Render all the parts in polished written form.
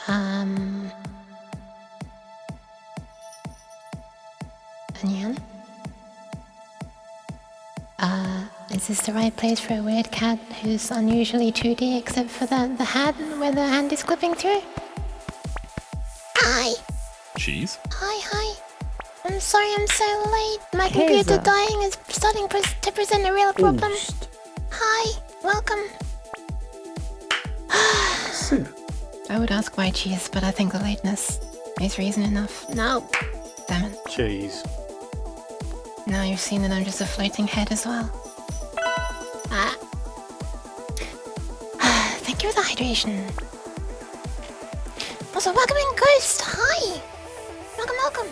Onion? Is this the right place for a weird cat who's unusually 2D except for the hat where the hand is clipping through? Hi! Cheese? Hi. I'm sorry I'm so late. My computer dying is starting to present a real problem. Hi, welcome. Soup. I would ask why cheese, but I think the lateness is reason enough. No. Damn it. Cheese. Now you've seen that I'm just a floating head as well. Thank you for the hydration. Also, welcome in Ghost. Hi. Welcome.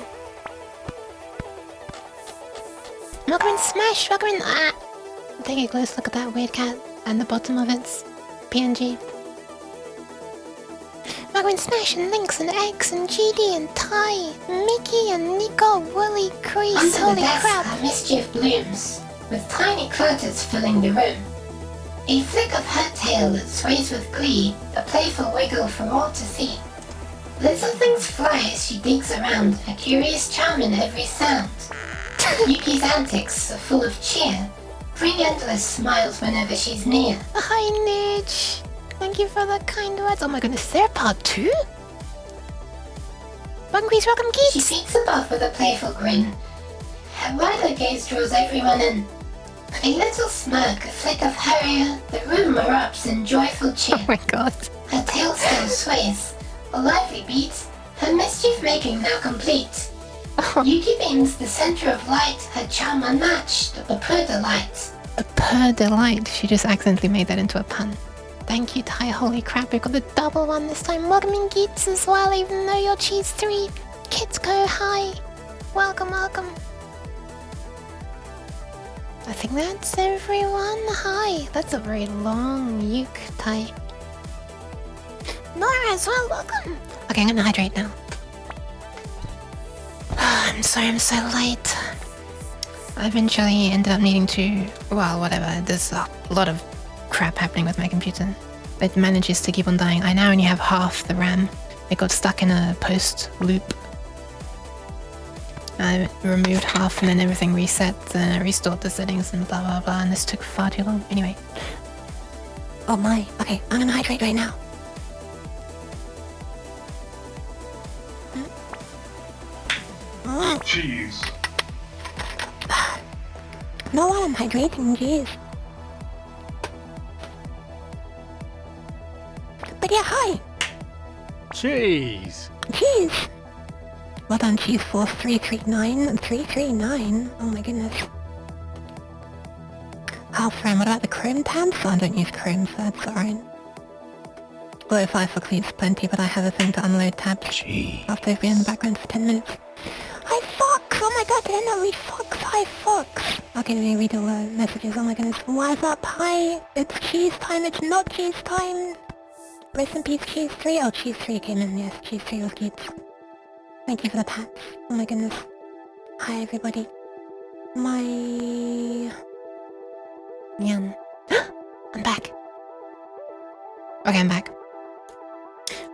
Welcome in Smash. Welcome in. Take a close look at that weird cat and the bottom of its PNG. Welcome in Smash and Lynx and X and GD and Ty, Mickey and Nico, Wooly, Crease. Holy crap! Mischief blooms, with tiny clutters filling the room. A flick of her tail that sways with glee, a playful wiggle for all to see. Little things fly as she digs around, a curious charm in every sound. Yuki's antics are full of cheer, bring endless smiles whenever she's near. Hi, Nidge. Thank you for the kind words. Oh my goodness, they're part 2? Welcome, Grease, welcome, Geeks. She peeks above with a playful grin. Her wider gaze draws everyone in. A little smirk, a flick of her ear, the room erupts in joyful cheer. Oh my god. Her tail still sways, a lively beat, her mischief-making now complete. Yuki beams the center of light, her charm unmatched, a pure delight. A purr delight. She just accidentally made that into a pun. Thank you, Ty. Holy crap, we got the double one this time. Welcome in Geets as well, even though you're cheese 3. Kids go hi. Welcome. I think that's everyone. Hi. That's a very long uke, Ty. Nora as well, welcome. Okay, I'm gonna hydrate now. I'm sorry I'm so late. I eventually ended up needing to... Well, whatever. There's a lot of crap happening with my computer. It manages to keep on dying. I now only have half the RAM. It got stuck in a post loop. I removed half and then everything reset, restored the settings and blah blah blah, and this took far too long. Anyway. Oh my. Okay, I'm gonna hydrate right now. Cheese. No, I'm hydrating, jeez. But yeah, hi! Cheese. Cheese! Well done, Cheese Force 339. 339? Oh my goodness. Half RAM, what about the Chrome tabs? I don't use Chrome, so that's alright. Glorify for Cleats plenty, but I have a thing to unload tabs. Cheese. After they've been in the background for 10 minutes. Hi Fox! Oh my god, did I not read Fox? Hi Fox! Okay, let me read all the messages. Oh my goodness. What's up? Hi! It's cheese time, it's not cheese time! Rest in peace, Cheese 3. Oh, Cheese 3 came in, yes. Cheese 3 was cute. Thank you for the pats. Oh my goodness. Hi everybody. Yan. I'm back. Okay, I'm back.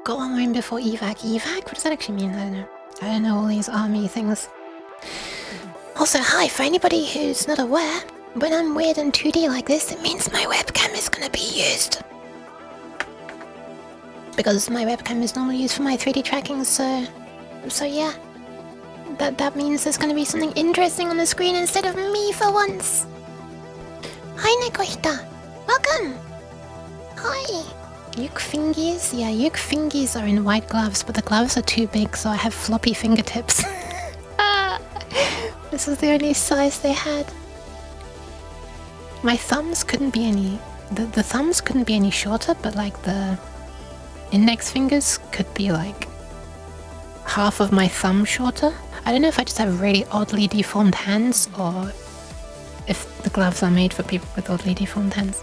Got one more in before evac. Evac? What does that actually mean? I don't know. I don't know all these army things. Also, hi, for anybody who's not aware, when I'm weird and 2D like this, it means my webcam is gonna be used. Because my webcam is normally used for my 3D tracking, so yeah. That means there's gonna be something interesting on the screen instead of me for once. Hi, Nekohita. Welcome. Hi. Uke fingies? Yeah, uke fingies are in white gloves, but the gloves are too big, so I have floppy fingertips. This is the only size they had. My thumbs couldn't be any... The thumbs couldn't be any shorter, but like the index fingers could be like half of my thumb shorter. I don't know if I just have really oddly deformed hands or if the gloves are made for people with oddly deformed hands.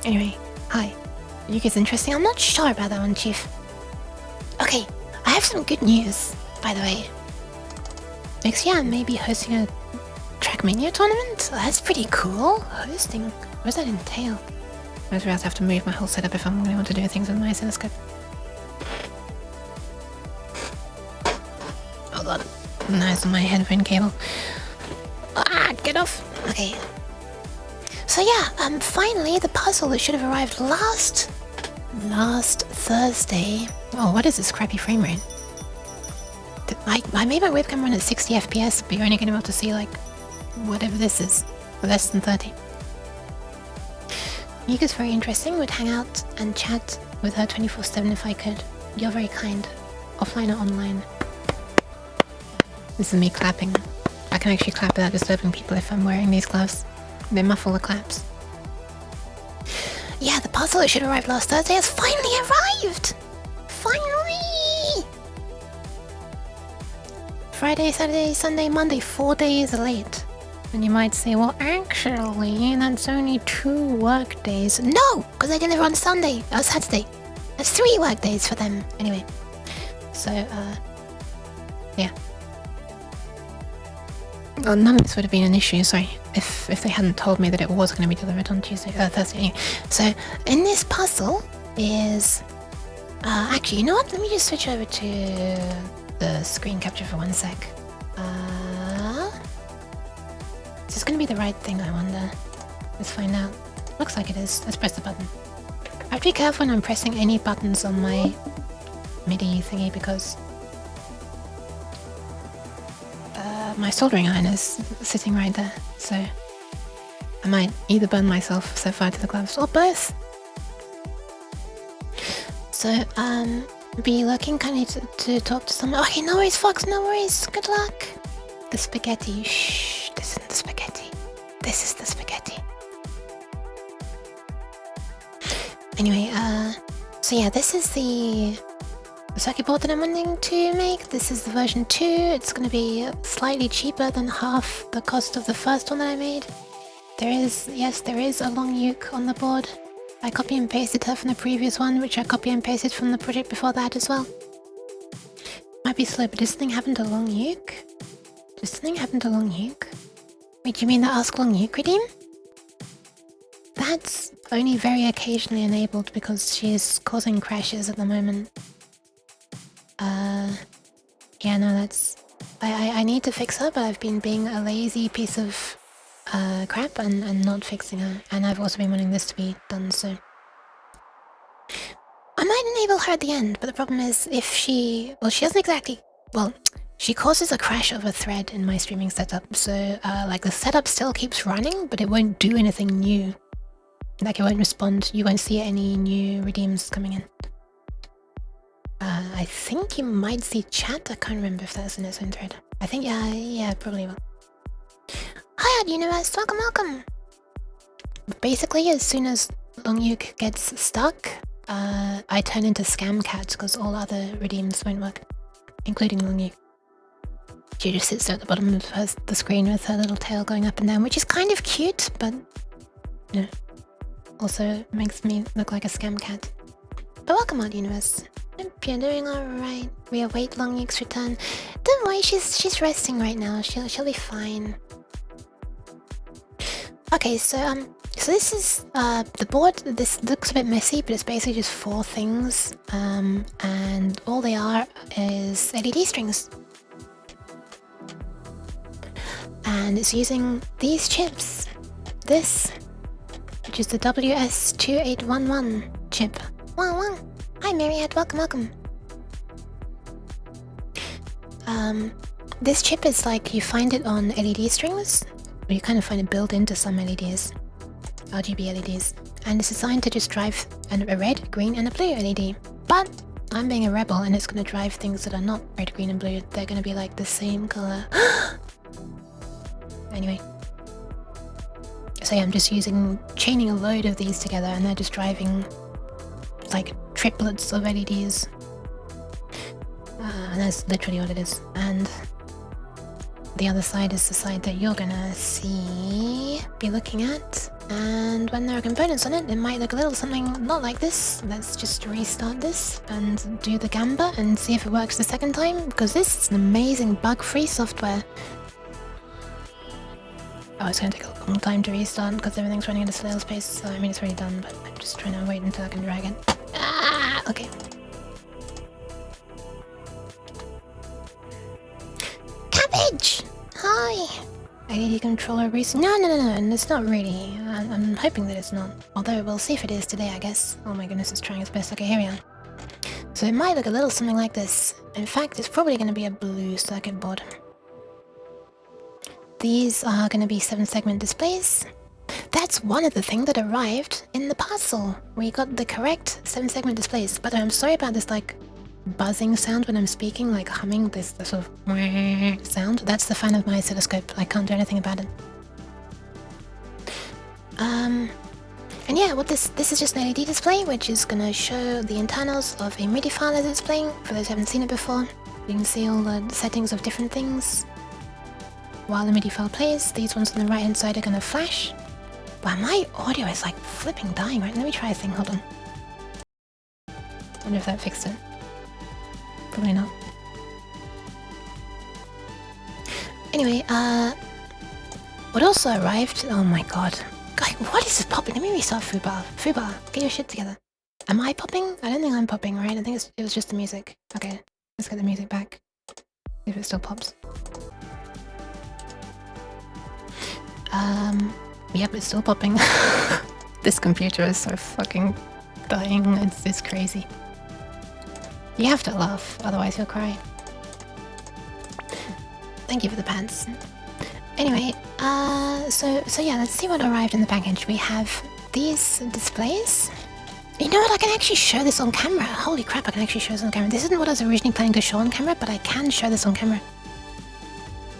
Anyway, hi. Yuki's interesting. I'm not sure about that one, Chief. Okay, I have some good news, by the way. Next year I may be hosting a Trackmania tournament. That's pretty cool. Hosting? What does that entail? I just have to move my whole setup if I'm going to want to do things with my oscilloscope. Oh god. Nice on my headphone cable. Ah, get off! Okay. So yeah, finally the puzzle that should have arrived last Thursday. Oh, what is this crappy frame rate? I made my webcam run at 60 FPS, but you're only going to be able to see like whatever this is, less than 30. Yuka's very interesting, would hang out and chat with her 24/7 if I could. You're very kind. Offline or online. This is me clapping. I can actually clap without disturbing people if I'm wearing these gloves. They muffle the claps. Yeah, the parcel that should arrive last Thursday has finally arrived! Finally! Friday, Saturday, Sunday, Monday, 4 days late. And you might say, well, actually, that's only 2 work days. No! Because I deliver on Sunday, or Saturday. That's 3 work days for them. Anyway. So, yeah. Well, none of this would have been an issue, sorry, if they hadn't told me that it was going to be delivered on Thursday. Anyway. So, in this puzzle is... actually, you know what? Let me just switch over to the screen capture for 1 sec. Is this going to be the right thing, I wonder? Let's find out. Looks like it is. Let's press the button. I have to be careful when I'm pressing any buttons on my MIDI thingy because... my soldering iron is sitting right there, so I might either burn myself so far to the gloves or both. So, be looking kind of to talk to someone. Okay, no worries, Fox, no worries. Good luck. The spaghetti. Shh, this isn't the spaghetti. This is the spaghetti. Anyway, so yeah, this is the circuit board that I'm wanting to make. This is the version 2. It's going to be slightly cheaper than half the cost of the first one that I made. There is a long uke on the board. I copy and pasted her from the previous one, which I copy and pasted from the project before that as well. Might be slow, but does something happen to long uke? Does something happen to long uke? Wait, do you mean the Ask Long Uke redeem? That's only very occasionally enabled because she's causing crashes at the moment. Yeah, no, that's... I need to fix her, but I've been being a lazy piece of crap and not fixing her. And I've also been wanting this to be done, so... I might enable her at the end, but the problem is if she... Well, she doesn't exactly... Well, she causes a crash of a thread in my streaming setup, so, like, the setup still keeps running, but it won't do anything new. Like, it won't respond, you won't see any new redeems coming in. I think you might see chat. I can't remember if that's in its own thread. I think, yeah, probably will. Hi, Odd Universe, welcome! Basically, as soon as Longyuke gets stuck, I turn into Scam Cat because all other redeems won't work, including Longyuke. She just sits there at the bottom of the screen with her little tail going up and down, which is kind of cute, but, you know, also makes me look like a Scam Cat. But welcome, Odd Universe. Hope you're doing alright. We await Longyuke's return. Don't worry, she's resting right now. She'll be fine. Okay, so this is the board. This looks a bit messy, but it's basically just 4 things. And all they are is LED strings. And it's using these chips. This, which is the WS2811 chip. Wow. Hi Mariette, welcome. This chip is like, you find it on LED strings, or you kind of find it built into some LEDs, RGB LEDs, and it's designed to just drive a red, green and a blue LED. But I'm being a rebel and it's going to drive things that are not red, green and blue. They're going to be like the same color. Anyway. So yeah, I'm just chaining a load of these together and they're just driving like triplets of LEDs. And that's literally what it is. And the other side is the side that you're gonna be looking at. And when there are components on it, it might look a little something not like this. Let's just restart this and do the Gamba and see if it works the second time, because this is an amazing bug-free software. Oh, it's gonna take a long time to restart because everything's running at a snail's pace, so I mean it's already done, but I'm just trying to wait until I can drag it. Ah, okay. Cabbage! Hi! ADD controller racing. No, and it's not really. I'm hoping that it's not. Although we'll see if it is today, I guess. Oh my goodness, it's trying its best. Okay, here we are. So it might look a little something like this. In fact, it's probably going to be a blue circuit board. These are going to be 7-segment displays. That's one of the things that arrived in the parcel. We got the correct 7-segment displays. But I'm sorry about this, like, buzzing sound when I'm speaking, like humming, this sort of sound. That's the fan of my oscilloscope. I can't do anything about it. And yeah, what this is just an LED display, which is gonna show the internals of a MIDI file as it's playing. For those who haven't seen it before, you can see all the settings of different things. While the MIDI file plays, these ones on the right hand side are gonna flash. Wow, my audio is like flipping dying, right? Let me try a thing, hold on. Wonder if that fixed it. Probably not. Anyway, what also arrived? Oh my god. God, what is this popping? Let me restart Fubar. Fubar, get your shit together. Am I popping? I don't think I'm popping, right? I think it was just the music. Okay, let's get the music back. See if it still pops. Yep, it's still popping. This computer is so fucking dying. It's crazy. You have to laugh, otherwise you'll cry. Thank you for the pants. Anyway, so yeah, let's see what arrived in the package. We have these displays. You know what, I can actually show this on camera. Holy crap, I can actually show this on camera. This isn't what I was originally planning to show on camera, but I can show this on camera.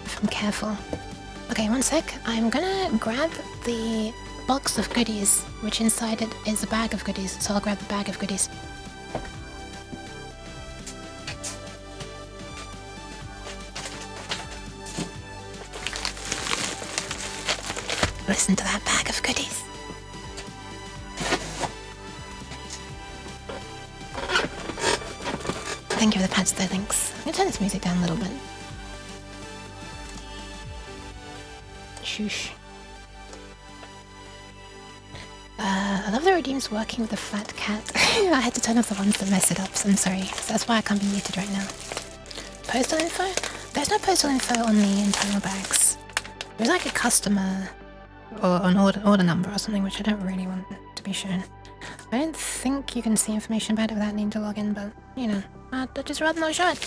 If I'm careful. Okay, one sec. I'm gonna grab the box of goodies, which inside it is a bag of goodies. So I'll grab the bag of goodies. Listen to that bag of goodies. Thank you for the patch there, thanks. I'm gonna turn this music down a little bit. Shoosh. I love the redeems working with the flat cat. I had to turn off the ones that mess it up, so I'm sorry. So that's why I can't be muted right now. Postal info? There's no postal info on the internal bags. There's like a customer or an order number or something, which I don't really want to be shown. I don't think you can see information about it without needing to log in, but you know, I'd just rather not show it.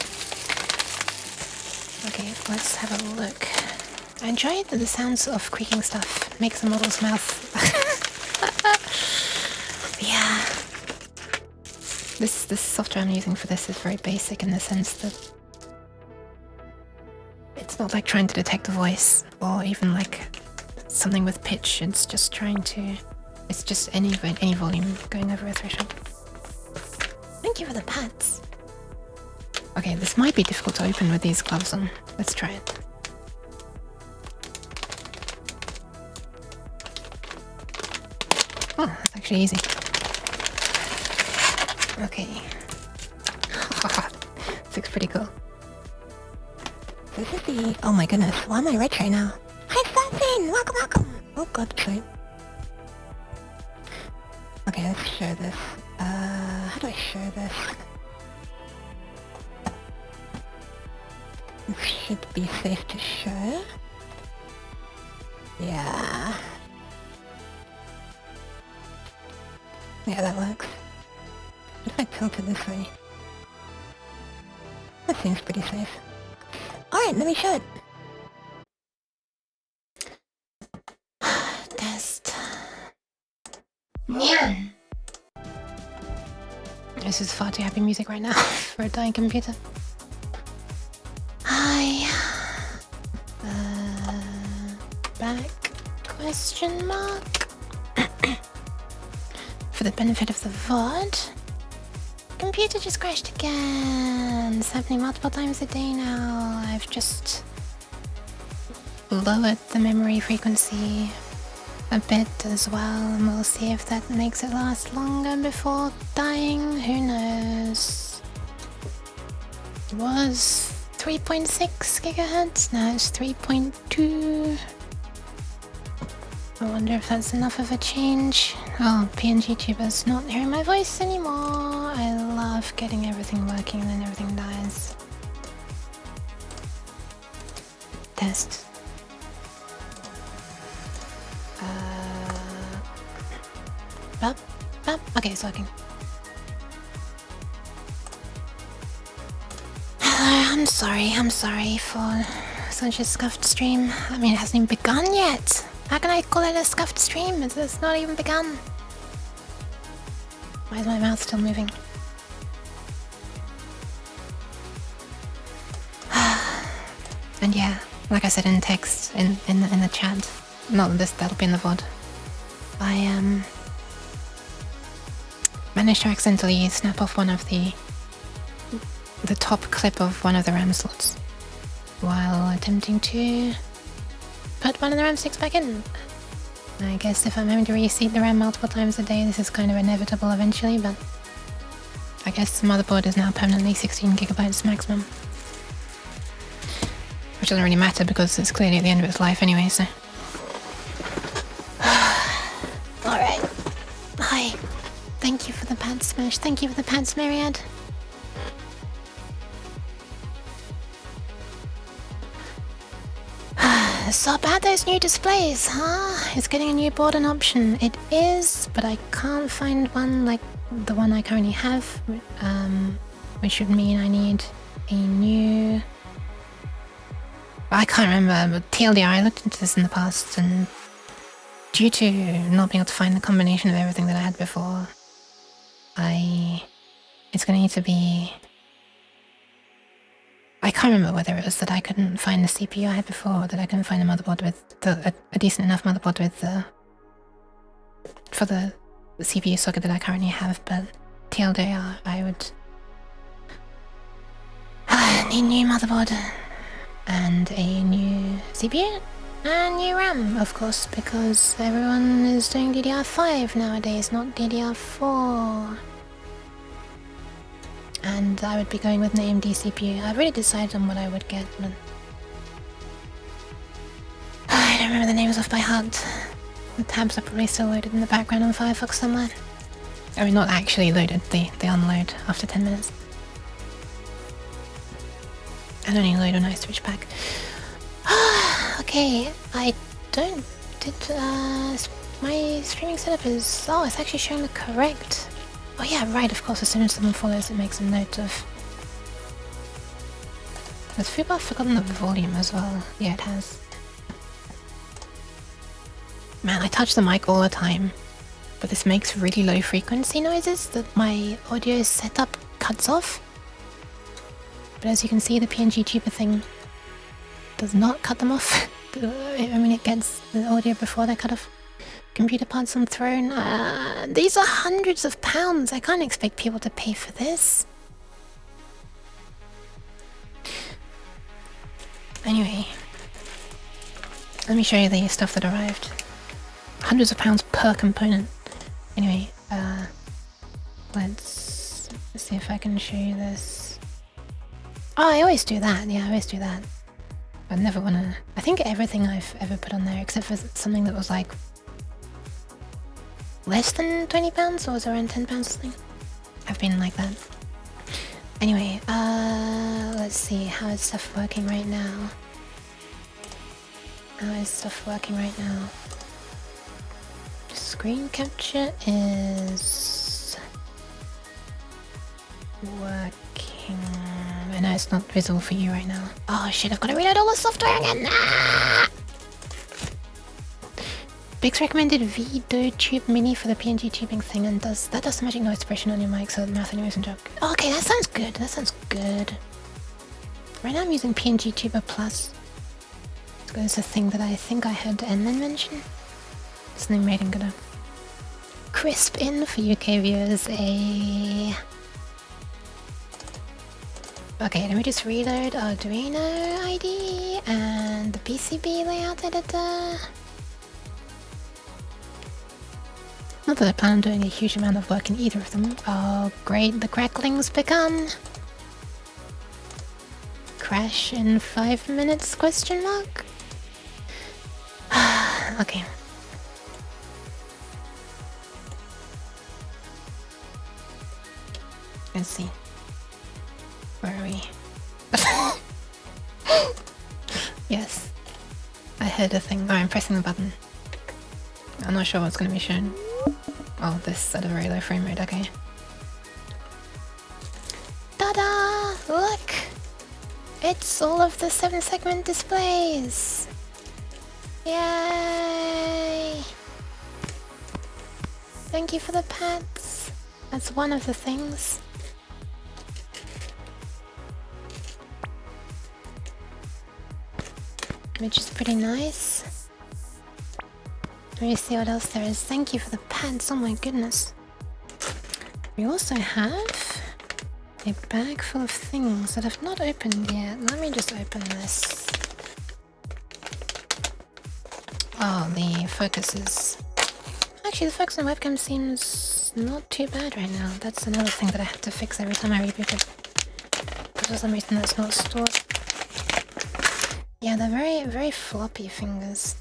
Okay, let's have a look. I enjoy the sounds of creaking stuff. Makes the model's mouth. Yeah. This software I'm using for this is very basic in the sense that it's not like trying to detect a voice or even like something with pitch. It's just trying to. It's just any volume going over a threshold. Thank you for the pats. Okay, this might be difficult to open with these gloves on. Let's try it. Oh, that's actually easy. Okay. This looks pretty cool. This is the... Oh my goodness, why am I rich right now? Hi, Fatin! Welcome! Oh god, sorry. Okay, let's show this. How do I show this? This should be safe to show. Yeah. Yeah, that works. If I tilt it this way. That seems pretty safe. Alright, let me show it. Test. Nyan. This is far too happy music right now for a dying computer. Hi. Back? Question mark? For the benefit of the VOD. Computer just crashed again. It's happening multiple times a day now. I've just lowered the memory frequency a bit as well, and we'll see if that makes it last longer before dying. Who knows? It was 3.6 gigahertz, now it's 3.2. I wonder if that's enough of a change. Oh, PNG tubers not hearing my voice anymore. I love getting everything working and then everything dies. Test. Okay, it's working. Hello, I'm sorry for such a scuffed stream. I mean, it hasn't even begun yet. How can I call it a scuffed stream? It's not even begun. Why is my mouth still moving? And yeah, like I said in text, in the chat, not this, that'll be in the VOD. I managed to accidentally snap off one of the top clip of one of the RAM slots while attempting to put one of the RAM sticks back in. I guess if I'm having to reseat the RAM multiple times a day, this is kind of inevitable eventually, but I guess the motherboard is now permanently 16 gigabytes maximum. Which doesn't really matter because it's clearly at the end of its life anyway, so. Alright. Hi. Thank you for the pad smash. Thank you for the pads, Myriad. So about those new displays, huh? Is getting a new board an option? It is, but I can't find one like the one I currently have, which would mean I need a new... I can't remember, but TLDR, I looked into this in the past, and due to not being able to find the combination of everything that I had before, it's gonna need to be... I can't remember whether it was that I couldn't find the CPU I had before, or that I couldn't find a motherboard with a decent enough motherboard with for the CPU socket that I currently have, but TLDR, I would need a new motherboard and a new CPU and new RAM, of course, because everyone is doing DDR5 nowadays, not DDR4. And I would be going with an AMD CPU. I've already decided on what I would get, but I don't remember the names off by heart. The tabs are probably still loaded in the background on Firefox somewhere. I mean, not actually loaded, they unload after 10 minutes. And only load when I switch back. Okay, I don't... my streaming setup is... Oh, it's actually showing the correct... Oh yeah, right, of course, as soon as someone follows it makes a note of... Has vtuber forgotten the volume as well? Yeah, it has. Man, I touch the mic all the time, but this makes really low frequency noises that my audio setup cuts off. But as you can see, the PNG tuber thing does not cut them off. I mean, it gets the audio before they're cut off. Computer parts on throne. These are hundreds of pounds. I can't expect people to pay for this. Anyway, let me show you the stuff that arrived. Hundreds of pounds per component. Anyway, let's see if I can show you this. Oh, I always do that. Yeah, I always do that. I never wanna... I think everything I've ever put on there, except for something that was like less than £20 or was around £10 or something, I've been like that. Anyway, let's see, how is stuff working right now? Screen capture is working. I know it's not visible for you right now. Oh shit, I've got to reload all the software again! Ah! Biggs recommended vtuber mini for the PNG tubing thing, and that does the magic noise suppression on your mic so the mouth anyway isn't joke. Okay, that sounds good. Right now I'm using PNG tuber plus. It's a thing that I think I heard Enman mention. Something made him gonna crisp in for UK viewers. Okay, let me just reload Arduino ID and the PCB layout editor. Not that I plan on doing a huge amount of work in either of them. Oh great, the crackling's begun. Crash in 5 minutes, question mark? Okay. Let's see. Where are we? Yes. I heard a thing. Oh, I'm pressing the button. I'm not sure what's going to be shown. Oh, this at a very low frame rate, okay. Ta-da! Look! It's all of the 7-segment displays! Yay! Thank you for the pets. That's one of the things. Which is pretty nice. Let me see what else there is. Thank you for the pants, oh my goodness. We also have a bag full of things that have not opened yet. Let me just open this. Oh, the focus is... Actually, the focus on the webcam seems not too bad right now. That's another thing that I have to fix every time I reboot it. For some reason that's not stored. Yeah, they're very, very floppy fingers.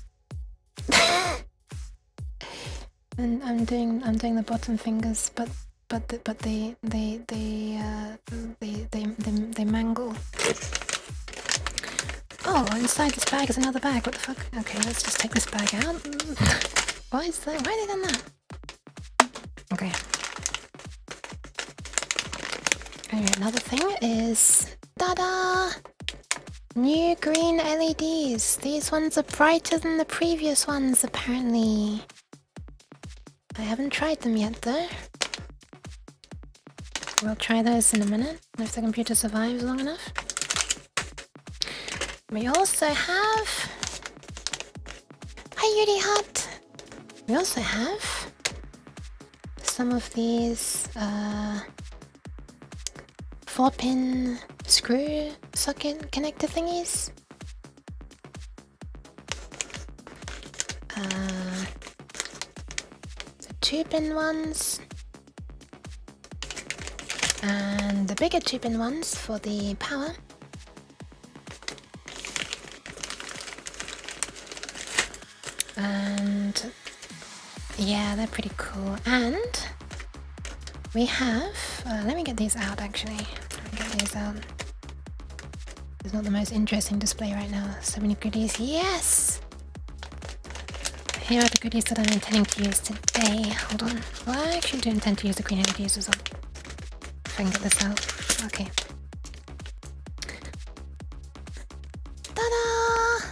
And I'm doing the bottom fingers, but they mangle. Oh, inside this bag is another bag. What the fuck? Okay, let's just take this bag out. Why is that? Why have they done that? Okay. Anyway, another thing is, ta-da! New green LEDs. These ones are brighter than the previous ones, apparently. I haven't tried them yet, though. We'll try those in a minute, if the computer survives long enough. We also have... Hi, Yuri Hut! We also have some of these 4-pin screw socket connector thingies. The 2-pin ones. And the bigger 2-pin ones for the power. And yeah, they're pretty cool. And we have, let me get these out actually. Let me get these out. It's not the most interesting display right now. So many goodies. Yes! Here are the goodies that I'm intending to use today. Hold on. Well, I actually do intend to use the green LEDs as well. If I can get this out. Okay. Ta-da!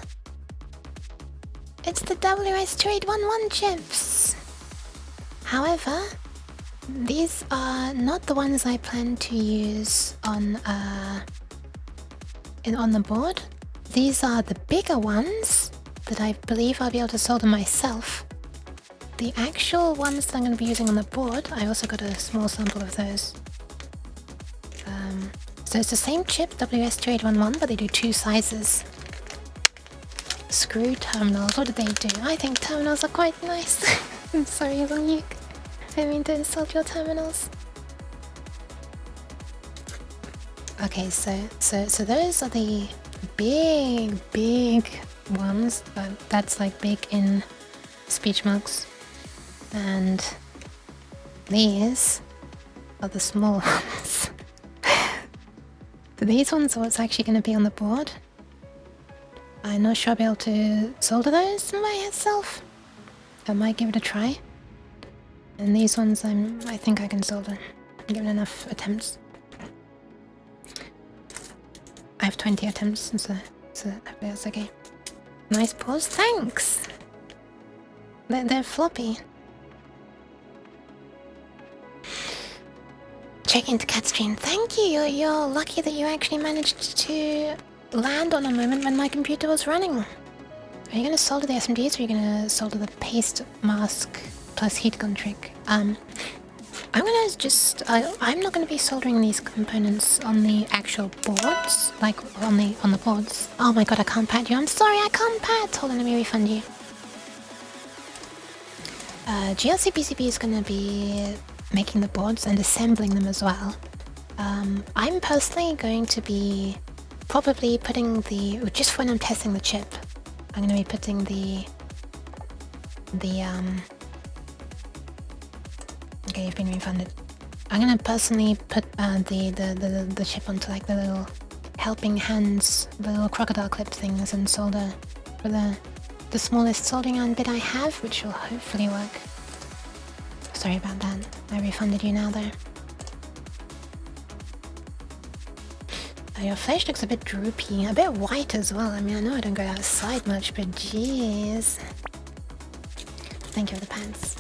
It's the WS2811 chips! However, these are not the ones I plan to use on the board. These are the bigger ones that I believe I'll be able to solder myself. The actual ones that I'm going to be using on the board, I also got a small sample of those. So it's the same chip, WS2811, but they do 2 sizes. Screw terminals, what do they do? I think terminals are quite nice. I'm sorry, Luke. I mean to insult your terminals. Okay, so those are the big ones, but that's like big in speech marks. And these are the small ones. So these ones are what's actually going to be on the board. I'm not sure I'll be able to solder those myself. I might give it a try. And these ones I think I can solder. Given enough attempts. I have 20 attempts, so hopefully that's okay. Nice pause, thanks! They're floppy. Check into cat stream. Thank you! You're lucky that you actually managed to land on a moment when my computer was running. Are you gonna solder the SMDs or are you gonna solder the paste mask plus heat gun trick? I'm gonna just... I'm not gonna be soldering these components on the actual boards, like on the boards. Oh my god, I can't pat you. I'm sorry, I can't pat! Hold on, let me refund you. GLC PCB is gonna be making the boards and assembling them as well. I'm personally going to be probably putting the... just when I'm testing the chip, I'm gonna be putting the okay, you've been refunded. I'm gonna personally put the chip onto like the little helping hands, the little crocodile clip things, and solder for the smallest soldering iron bit I have, which will hopefully work. Sorry about that. I refunded you now though. Your face looks a bit droopy, a bit white as well. I mean, I know I don't go outside much, but jeez. Thank you for the pants.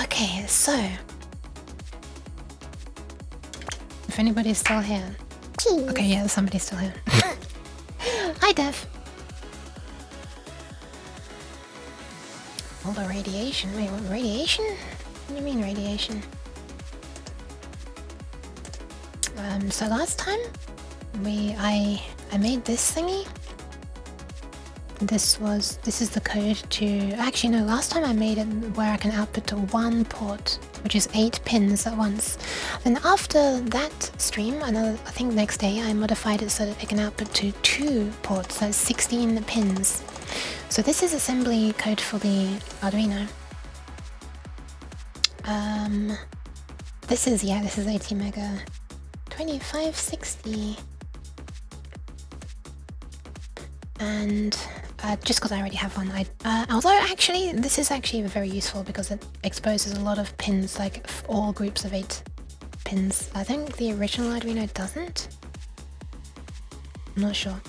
Okay, so if anybody's still here. Jeez. Okay, yeah, somebody's still here. Hi, Dev. All the radiation. Wait, what radiation? What do you mean radiation? So last time I made this thingy. This is the code to... Actually, no, last time I made it where I can output to one port, which is 8 pins at once. Then after that stream, I think next day, I modified it so that it can output to 2 ports, that's 16 pins. So this is assembly code for the Arduino. This is 80 mega. 2560. And just because I already have one, although actually this is actually very useful because it exposes a lot of pins, like all groups of 8 pins. I think the original Arduino doesn't. I'm not sure.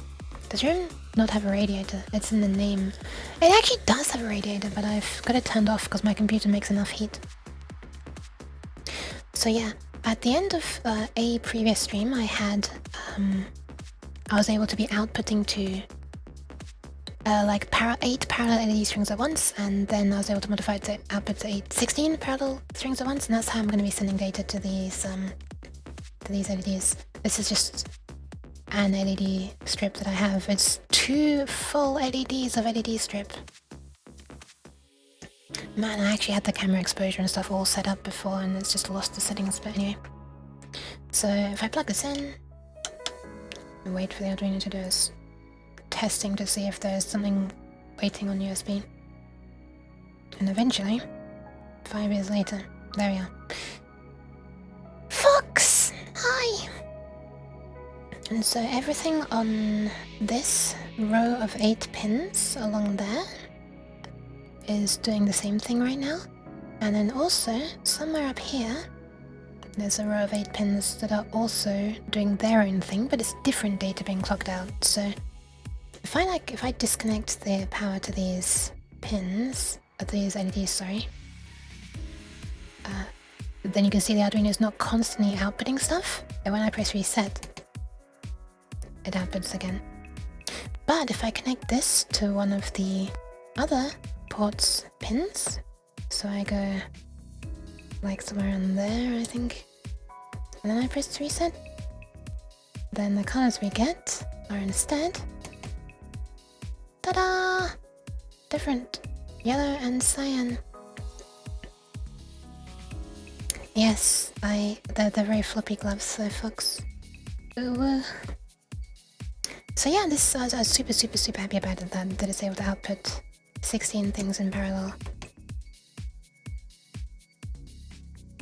Does your not have a radiator? It's in the name. It actually does have a radiator, but I've got it turned off because my computer makes enough heat. So yeah, at the end of a previous stream, I was able to be outputting to like 8 parallel LED strings at once, and then I was able to modify it to output to 16 parallel strings at once, and that's how I'm going to be sending data to these LEDs. This is just an LED strip that I have. It's 2 full LEDs of LED strip. Man, I actually had the camera exposure and stuff all set up before, and it's just lost the settings, but anyway. So if I plug this in, and wait for the Arduino to do its testing to see if there's something waiting on USB. And eventually, 5 years later, there we are. Fox! Hi! And so everything on this row of 8 pins along there is doing the same thing right now. And then also, somewhere up here, there's a row of 8 pins that are also doing their own thing, but it's different data being clocked out. So if I disconnect the power to these pins, these LEDs, sorry, then you can see the Arduino is not constantly outputting stuff, and when I press reset, it outputs again. But if I connect this to one of the other ports pins, so I go like somewhere in there, I think, and then I press reset, then the colors we get are instead, ta-da! Different. Yellow and cyan. Yes, they're very floppy gloves, so Fox. Ooh. So yeah, this I was super happy about it, that it's able to output 16 things in parallel.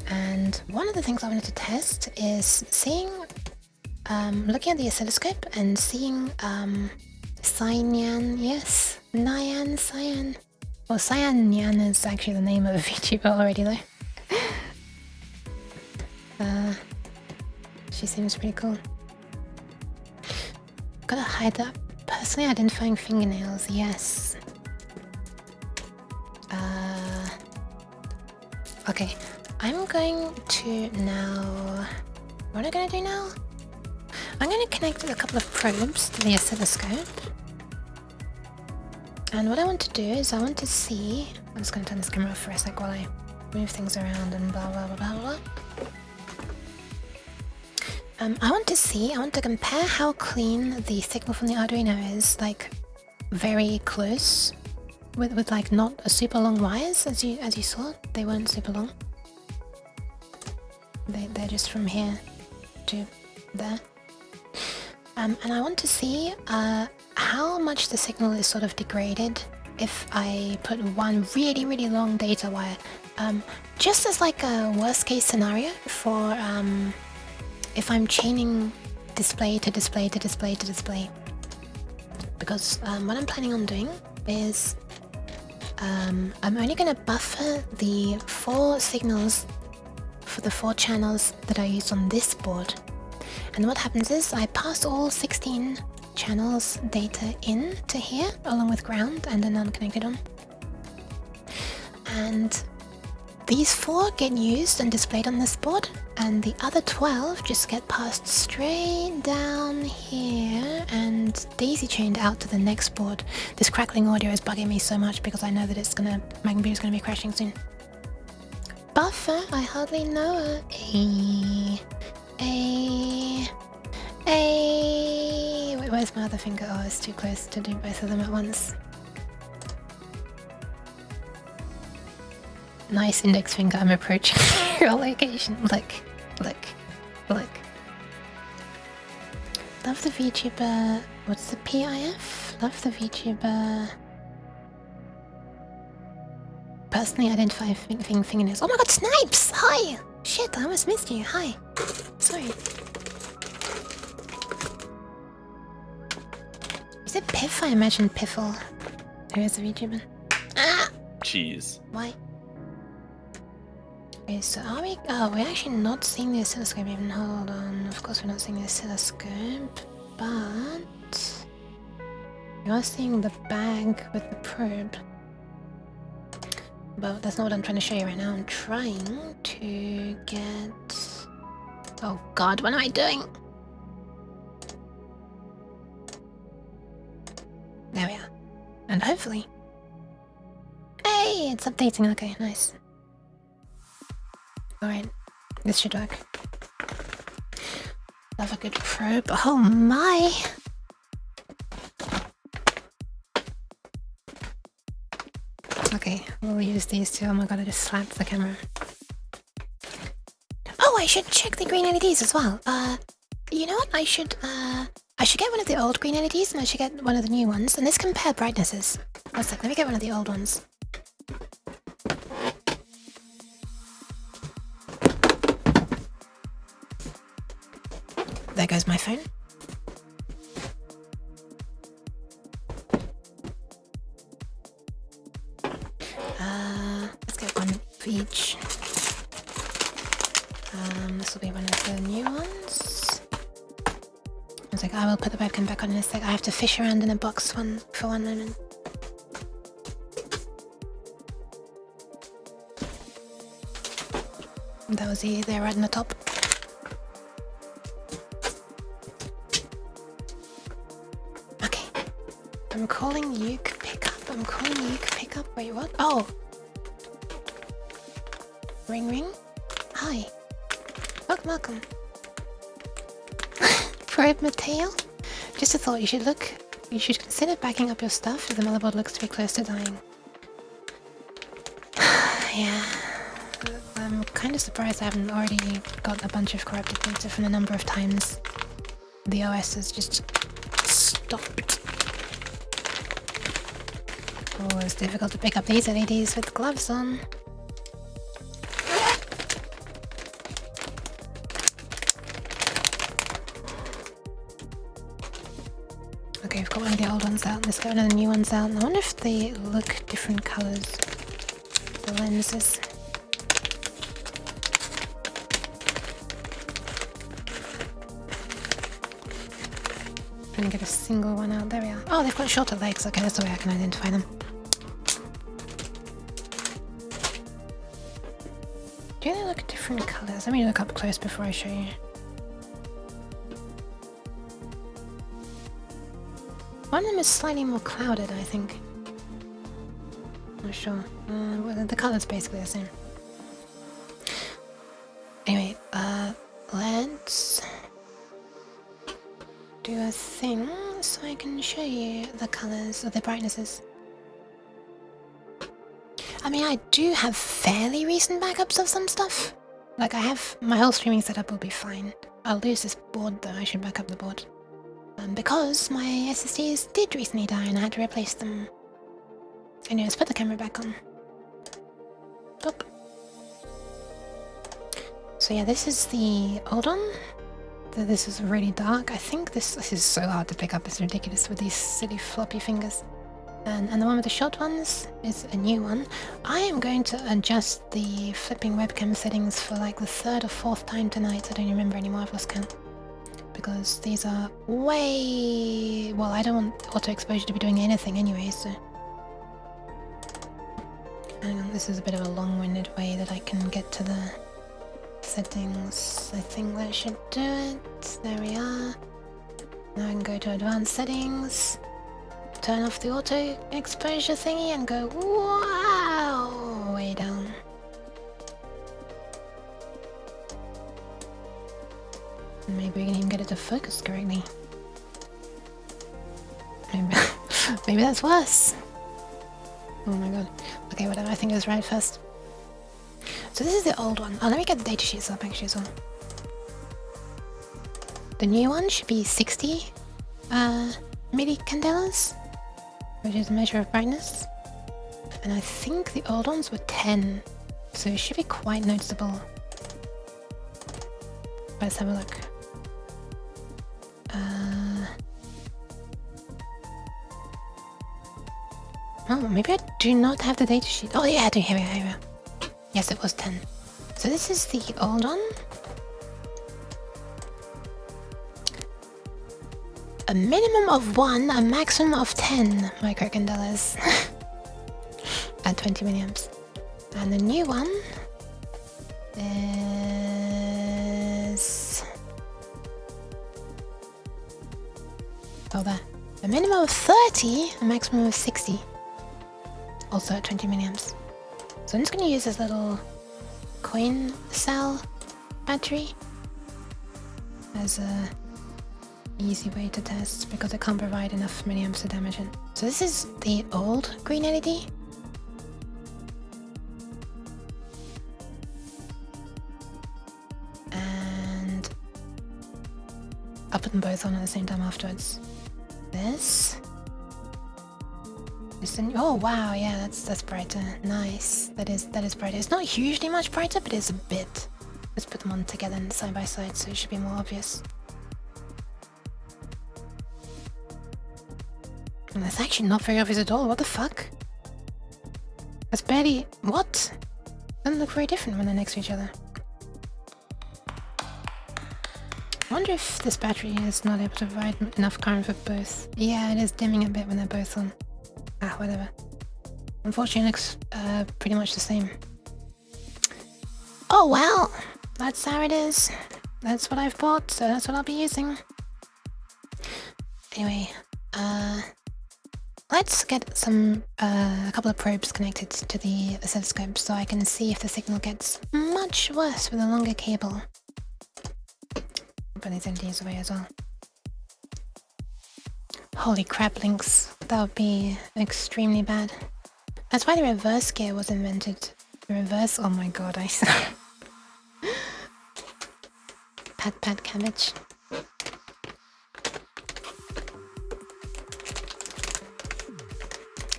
And one of the things I wanted to test is seeing, looking at the oscilloscope and seeing Cyan, yes, Nyan, Cyan. Well, Cyan Nyan is actually the name of a VTuber already though. She seems pretty cool. Gotta hide that. Personally identifying fingernails, yes. Okay, I'm going to now... What am I gonna do now? I'm gonna connect a couple of probes to the oscilloscope. And what I want to do is I want to see... I'm just gonna turn this camera off for a sec while I move things around and blah blah blah blah blah. I want to compare how clean the signal from the Arduino is, like very close, with like not a super long wires, as you saw. They weren't super long. They're just from here to there. And I want to see how much the signal is sort of degraded if I put one really long data wire, just as like a worst case scenario for if I'm chaining display to display to display to display. Because what I'm planning on doing is I'm only going to buffer the 4 signals for the 4 channels that I use on this board. And what happens is I pass all 16 channels data in to here along with ground and an unconnected one. And these 4 get used and displayed on this board, and the other 12 just get passed straight down here and daisy chained out to the next board. This crackling audio is bugging me so much because I know that my computer's gonna be crashing soon. Buffer, I hardly know her. Wait, where's my other finger? Oh, it's too close to do both of them at once. Nice index finger, I'm approaching your location. Look. Love the VTuber. What's the PIF? Love the VTuber. Personally identify fingernails. Oh my god, Snipes! Hi! Shit, I almost missed you. Hi. Sorry. Is it Piff? I imagine Piffle. Who is the VTuber? Ah! Cheese. Why? Okay, so are we... Oh, we're actually not seeing the oscilloscope even. Hold on. Of course we're not seeing the oscilloscope, but... we are seeing the bag with the probe. But that's not what I'm trying to show you right now. I'm trying to get... Oh god, what am I doing? There we are. And hopefully... Hey, it's updating. Okay, nice. Alright, this should work. Love a good probe. Oh my! Okay, we'll use these two. Oh my god, I just slapped the camera. Oh, I should check the green LEDs as well. You know what? I should get one of the old green LEDs and I should get one of the new ones. And let's compare brightnesses. One sec, let me get one of the old ones. There goes my phone. Let's get one for each. This will be one of the new ones. I was like, I will put the webcam back on in a sec. I have to fish around in a box for one moment. That was there right on the top. I'm calling you pick up. I'm calling you pick up. Wait, what? Oh! Ring ring? Hi. Welcome. Probe Mateo? Just a thought, you should consider backing up your stuff if the motherboard looks to be close to dying. Yeah. I'm kind of surprised I haven't already got a bunch of corrupted data from the number of times the OS has just stopped. Oh, it's difficult to pick up these LEDs with gloves on. Okay, we've got one of the old ones out. Let's get one of the new ones out. I wonder if they look different colours. The lenses. Trying to get a single one out. There we are. Oh, they've got shorter legs. Okay, that's the way I can identify them. Do they look different colours? Let me look up close before I show you. One of them is slightly more clouded, I think. Not sure. Well, the colour's basically the same. Anyway, let's do a thing so I can show you the colours or the brightnesses. I mean, I do have fairly recent backups of some stuff. Like, I have my whole streaming setup will be fine. I'll lose this board though. I should back up the board. Because my SSDs did recently die and I had to replace them. Anyways, put the camera back on. Boop. So yeah, this is the old one. This is really dark. I think this is so hard to pick up. It's ridiculous with these silly floppy fingers. And the one with the short ones is a new one. I am going to adjust the flipping webcam settings for like the 3rd or 4th time tonight. I don't remember anymore, I've lost count. Because these are way... Well, I don't want auto exposure to be doing anything anyway, so... Hang on, this is a bit of a long-winded way that I can get to the settings. I think that should do it. There we are. Now I can go to advanced settings. Turn off the auto exposure thingy and go wow way down. Maybe we can even get it to focus correctly. Maybe that's worse. Oh my god. Okay, whatever. I think it was right first. So this is the old one. Oh, let me get the datasheets up actually as well. The new one should be 60 millicandelas, which is a measure of brightness. And I think the old ones were 10, so it should be quite noticeable. Let's have a look. Oh, maybe I do not have the datasheet. Oh yeah, I do. Here we go. Yes, it was 10. So this is the old one. A minimum of 1, a maximum of 10 microcandelas at 20 milliamps. And the new one is... Oh, there. A minimum of 30, a maximum of 60. Also at 20 milliamps. So I'm just going to use this little coin cell battery as a easy way to test because it can't provide enough milliamps to damage it. So this is the old green LED. And I'll put them both on at the same time afterwards. This. Oh wow, yeah, that's brighter. Nice. That is brighter. It's not hugely much brighter, but it's a bit. Let's put them on together and side by side so it should be more obvious. And that's actually not very obvious at all. What the fuck? That's barely... What? Doesn't look very different when they're next to each other. I wonder if this battery is not able to provide enough current for both. Yeah, it is dimming a bit when they're both on. Ah, whatever. Unfortunately, it looks pretty much the same. Oh well! That's how it is. That's what I've bought, so that's what I'll be using. Anyway, let's get some a couple of probes connected to the oscilloscope so I can see if the signal gets much worse with a longer cable. Put these LEDs away as well. Holy crap, Lynx. That would be extremely bad. That's why the reverse gear was invented. The reverse... Oh my god, I... Pat cabbage.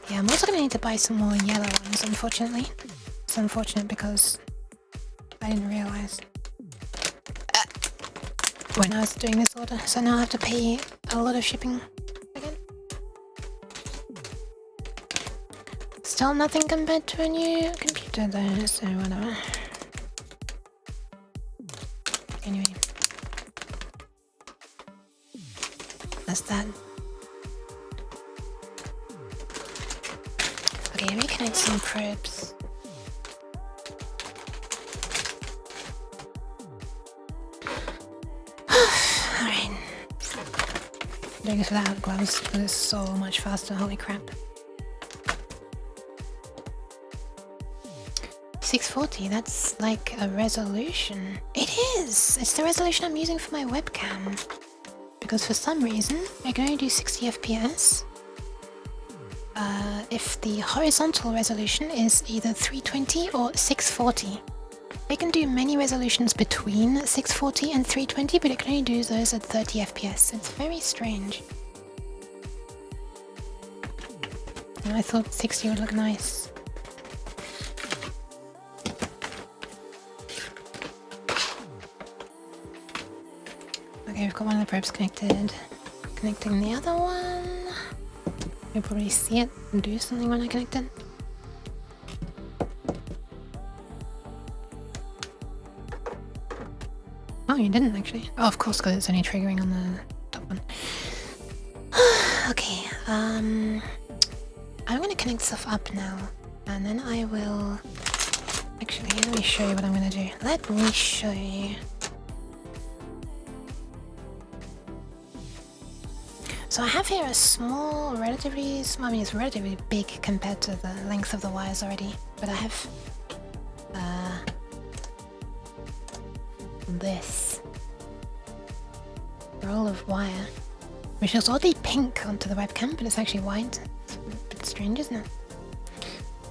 Yeah, I'm also gonna need to buy some more yellow ones, unfortunately. It's unfortunate because I didn't realize when I was doing this order, so now I have to pay a lot of shipping again. Still nothing compared to a new computer though, so whatever. Anyway. That's that. Okay, reconnect some probes. Alright. Doing this without gloves because it's so much faster, holy crap. 640, that's like a resolution. It is! It's the resolution I'm using for my webcam. Because for some reason, I can only do 60 FPS. If the horizontal resolution is either 320 or 640. It can do many resolutions between 640 and 320, but it can only do those at 30 FPS. It's very strange. And I thought 60 would look nice. Okay, we've got one of the probes connected. Connecting the other one. You'll probably see it and do something when I connect it. Oh, you didn't actually. Oh, of course, because it's only triggering on the top one. Okay, I'm gonna connect stuff up now, and then I will... Actually, let me show you what I'm gonna do. Let me show you. So I have here a small, relatively small, I mean it's relatively big compared to the length of the wires already, but I have this roll of wire, which looks oddly pink onto the webcam, but it's actually white. It's a bit strange, isn't it?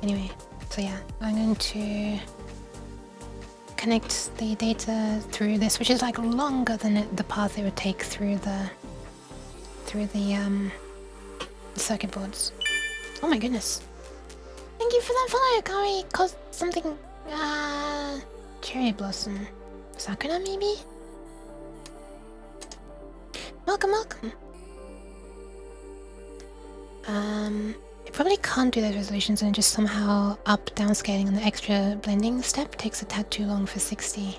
Anyway, so yeah, I'm going to connect the data through this, which is like longer than the path it would take through the circuit boards. Oh my goodness. Thank you for that follow, Kari. Caused something, cherry blossom. Sakura, maybe? Welcome, welcome. I probably can't do those resolutions and just somehow up downscaling on the extra blending step takes a tad too long for 60.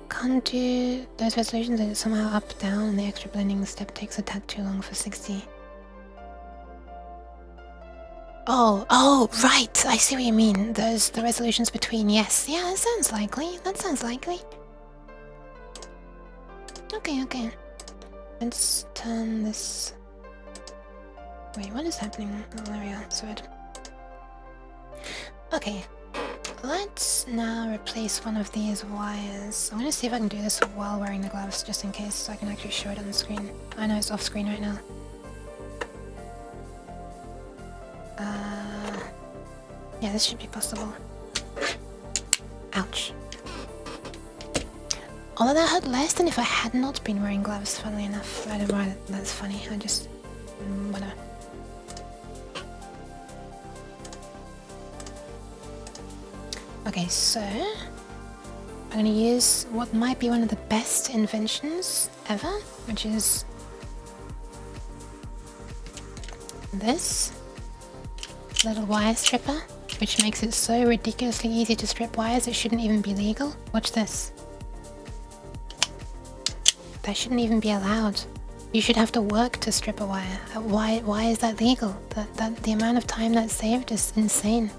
Can't do those resolutions and somehow up down and the extra blending step takes a tad too long for 60. Oh, right! I see what you mean. There's the resolutions between, yes. Yeah, that sounds likely. That sounds likely. Okay. Let's turn this... Wait, what is happening? Oh, there we are. It's weird. Okay. Let's now replace one of these wires. I'm gonna see if I can do this while wearing the gloves, just in case, so I can actually show it on the screen. I know it's off screen right now. Yeah, this should be possible. Ouch. Although that hurt less than if I had not been wearing gloves, funnily enough. I don't know why that's funny, I just... whatever. Okay, so... I'm gonna use what might be one of the best inventions ever, which is... this little wire stripper, which makes it so ridiculously easy to strip wires it shouldn't even be legal. Watch this. That shouldn't even be allowed. You should have to work to strip a wire. Why is that legal? The amount of time that's saved is insane.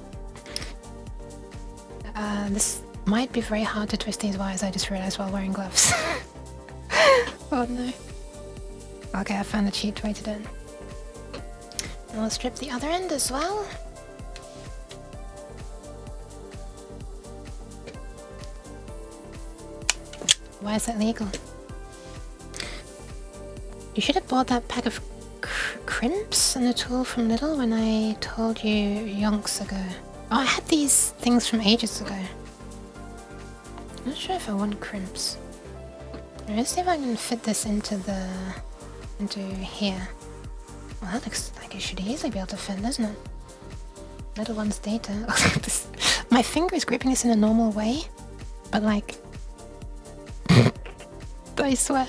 This might be very hard to twist these wires, I just realized while wearing gloves. Oh no. Okay, I found a cheat way to do it. And we'll strip the other end as well. Why is that legal? You should have bought that pack of crimps and a tool from Lidl when I told you yonks ago. Oh, I had these things from ages ago. I'm not sure if I want crimps. Let's see if I can fit this into here. Well, that looks like it should easily be able to fit, doesn't it? Little one's data. My finger is gripping this in a normal way, but like... I swear.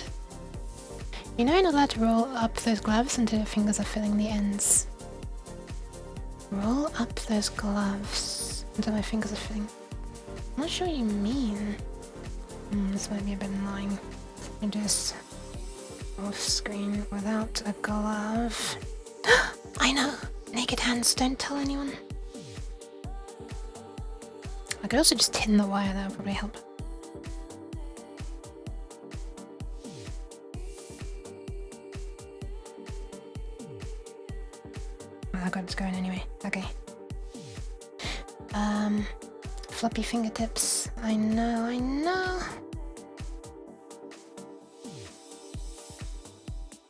You know you're not allowed to roll up those gloves until your fingers are filling the ends. Roll up those gloves until my fingers are filling... I'm not sure what you mean. This might be a bit annoying. Let me do this off screen without a glove. I know! Naked hands, don't tell anyone. I could also just tin the wire, that would probably help. Oh god, it's going anyway. Okay. Floppy fingertips. I know.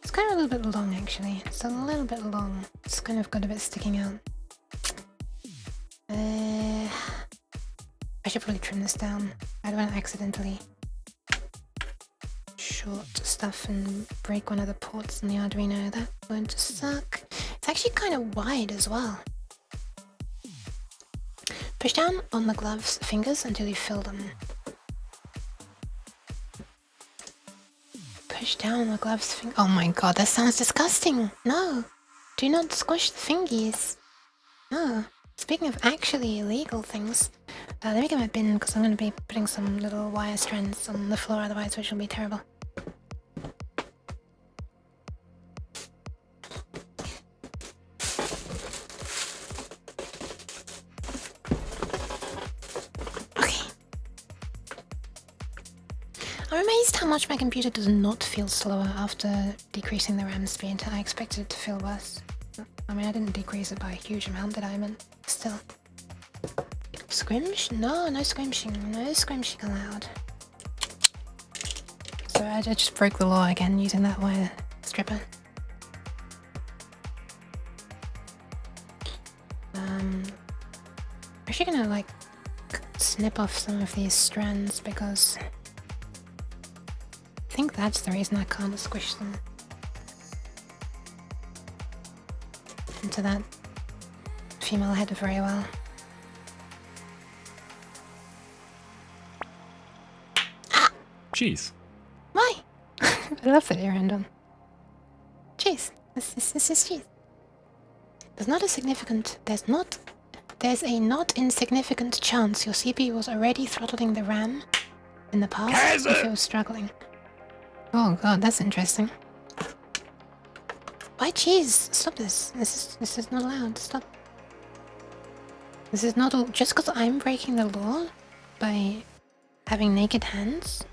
It's kind of a little bit long, actually. It's a little bit long. It's kind of got a bit sticking out. I should probably trim this down. I don't want to accidentally short stuff and break one of the ports in the Arduino. That would suck. It's actually kind of wide as well. Push down on the gloves' fingers until you fill them. Push down on the gloves' fingers. Oh my god, that sounds disgusting. No, do not squish the fingies. No. Speaking of actually illegal things, let me get my bin because I'm going to be putting some little wire strands on the floor otherwise, which will be terrible. Okay. I'm amazed how much my computer does not feel slower after decreasing the RAM speed. I expected it to feel worse. I mean, I didn't decrease it by a huge amount, did I? I mean, still. Scrimsh? No, no scrimshing. No scrimshing allowed. So I just broke the law again using that wire stripper. I'm actually gonna like snip off some of these strands because I think that's the reason I can't squish them into that female head very well. Cheese. Why? I love that you're random. Cheese. This is cheese. There's a not insignificant chance your CPU was already throttling the RAM in the past if it was struggling. Oh god, that's interesting. Why cheese? Stop this. This is not allowed. Stop. This is not all just because I'm breaking the law by having naked hands.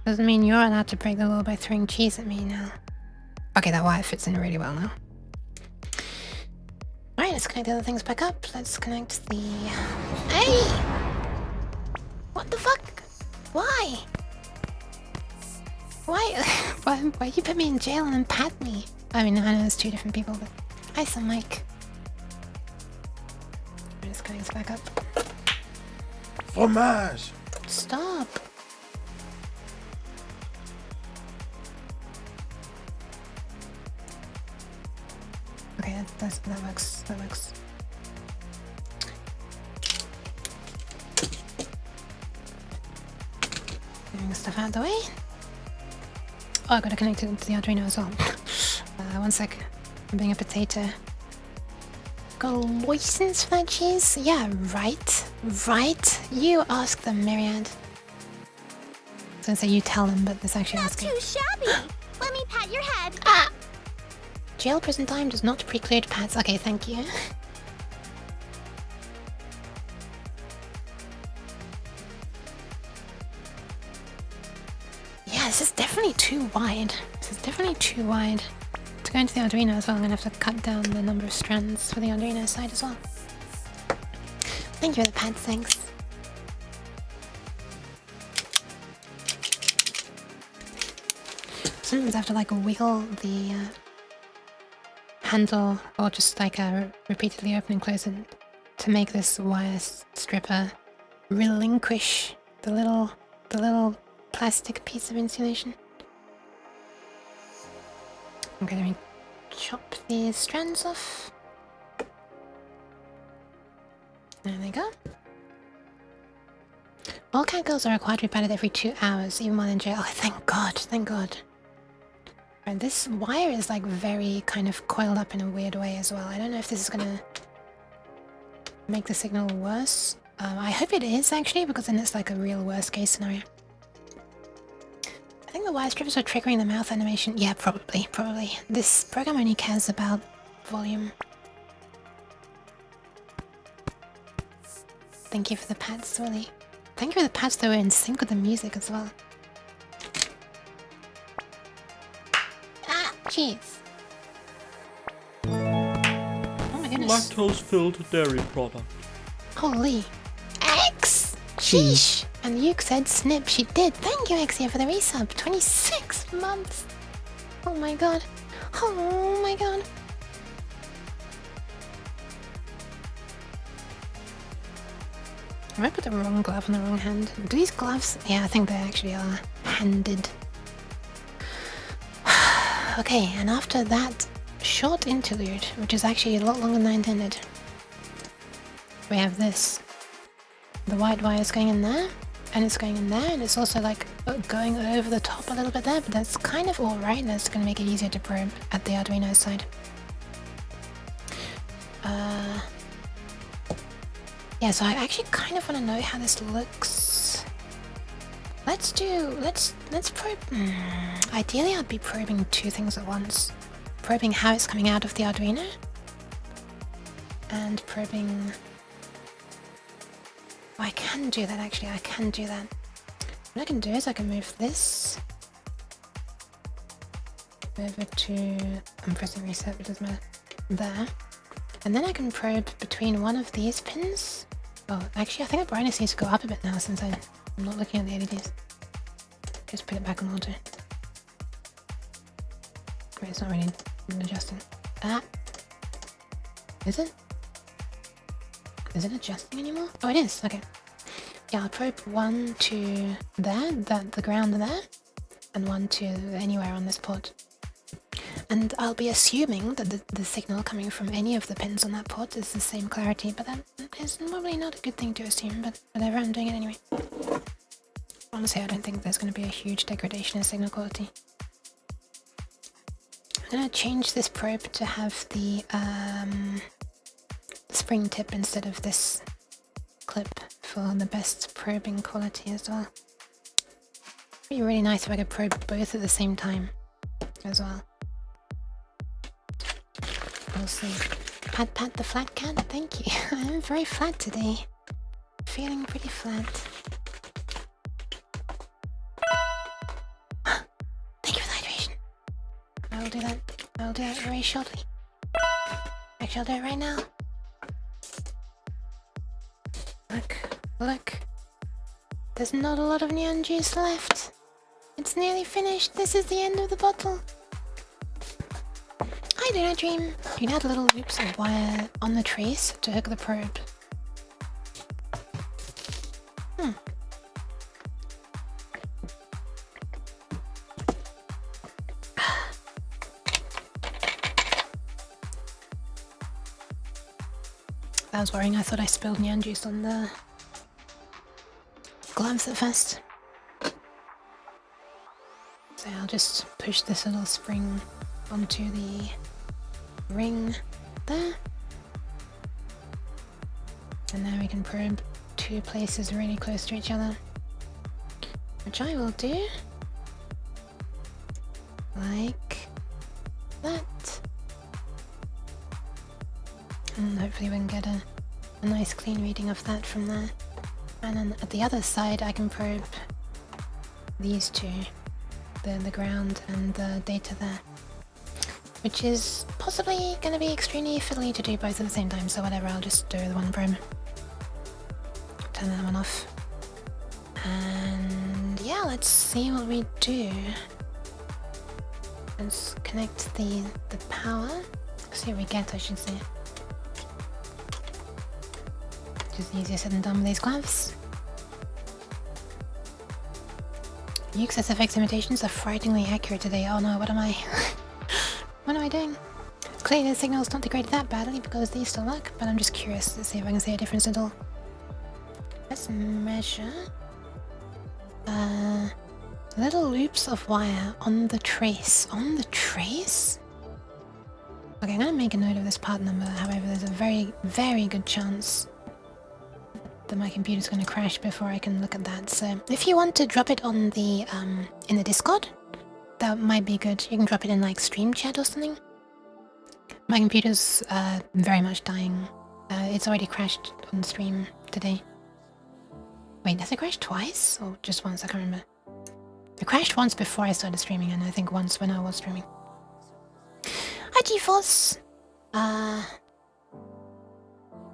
Doesn't mean you're allowed to break the law by throwing cheese at me now. Okay, that wire fits in really well now. Alright, let's connect the other things back up. Let's connect the... Hey! What the fuck? Why? Why you put me in jail and then pat me? I mean, I know it's two different people, but... Hi, some Mike. Let's connect this back up. Fromage! Stop! Okay, that works. That works. Moving stuff out of the way. Oh, I gotta connect it to the Arduino as well. One sec. I'm being a potato. Got a license for that cheese? Yeah, right. Right? You ask them, Myriad. I was gonna say you tell them, but this actually asking. Not too shabby. Let me pat your head. Ah! Jail prison time does not preclude pets. Okay, thank you. Yeah, this is definitely too wide. This is definitely too wide. To go into the Arduino as well, I'm gonna have to cut down the number of strands for the Arduino side as well. Thank you for the pads, thanks. Sometimes I have to like wiggle the handle or just like repeatedly open and close it to make this wire stripper relinquish the little plastic piece of insulation. Okay, let me chop these strands off. There they go. All cat girls are required to be patted every 2 hours, even while in jail. Oh, thank God, thank God. And this wire is like very kind of coiled up in a weird way as well. I don't know if this is gonna make the signal worse. I hope it is actually, because then it's like a real worst case scenario. I think the wire strippers are triggering the mouth animation. Yeah, probably. This program only cares about volume. Thank you for the pads, Willie. Thank you for the pads that were in sync with the music as well. Ah, jeez. Oh my goodness. Lactose-filled dairy product. Holy. X! Sheesh! And Luke said snip. She did. Thank you, Exia, for the resub. 26 months. Oh my god. Oh my god. Have I put the wrong glove on the wrong hand? Do these gloves? Yeah, I think they actually are handed. Okay, and after that short interlude, which is actually a lot longer than I intended. We have this. The white wire is going in there, and it's going in there, and it's also like going over the top a little bit there, but that's kind of alright. That's going to make it easier to probe at the Arduino side. Yeah, so I actually kind of want to know how this looks. Let's probe. Ideally, I'd be probing two things at once. Probing how it's coming out of the Arduino, and probing... Oh, I can do that actually, I can do that. What I can do is I can move this over to... I'm pressing reset, but it doesn't matter. There. And then I can probe between one of these pins. Oh, actually I think the brightness needs to go up a bit now since I'm not looking at the LEDs. Just put it back on auto. Wait, it's not really adjusting. Ah! Is it? Is it adjusting anymore? Oh, it is, okay. Yeah, I'll probe one to there, the ground there, and one to anywhere on this port. And I'll be assuming that the signal coming from any of the pins on that port is the same clarity, but that is probably not a good thing to assume, but whatever, I'm doing it anyway. Honestly, I don't think there's going to be a huge degradation in signal quality. I'm going to change this probe to have the spring tip instead of this clip for the best probing quality as well. It'd be really nice if I could probe both at the same time as well. We'll see. Pat pat the flat cat, thank you. I'm very flat today. Feeling pretty flat. Thank you for the hydration. I will do that. I will do that very shortly. Actually, I'll do it right now. Look. There's not a lot of neon juice left. It's nearly finished. This is the end of the bottle. I do not dream. You can add little loops of wire on the trace to hook the probe. That was worrying. I thought I spilled neon juice on the gloves at first. So I'll just push this little spring onto the ring there. And now we can probe two places really close to each other. Which I will do like that. And hopefully we can get a nice clean reading of that from there. And then at the other side I can probe these two, the ground and the data there. Which is possibly going to be extremely fiddly to do both at the same time, so whatever, I'll just do the one probe. Turn that one off. And yeah, let's see what we do. Let's connect the power. See what we get, I should say. Just easier said than done with these gloves. Nuke's SFX imitations are frighteningly accurate today. Oh no, what am I? What am I doing? Clearly the signal's not degraded that badly because these still work, but I'm just curious to see if I can see a difference at all. Let's measure. Little loops of wire on the trace. On the trace? Okay, I'm gonna make a note of this part number, however there's a very, very good chance that my computer's gonna crash before I can look at that. So if you want to drop it on the in the Discord, that might be good. You can drop it in like stream chat or something. My computer's very much dying. It's already crashed on stream today. Wait, has it crashed twice? Or just once? I can't remember. It crashed once before I started streaming, and I think once when I was streaming. Hi GeForce!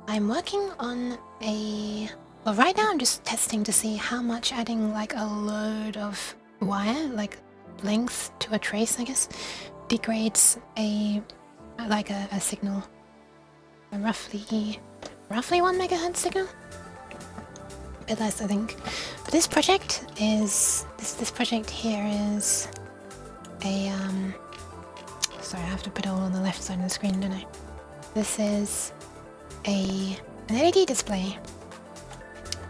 I'm working on a... Well, right now I'm just testing to see how much adding like a load of wire, like length to a trace, I guess, degrades a signal. A roughly 1 megahertz signal? A bit less, I think. But this project is... This project here is a sorry, I have to put it all on the left side of the screen, don't I? This is an LED display.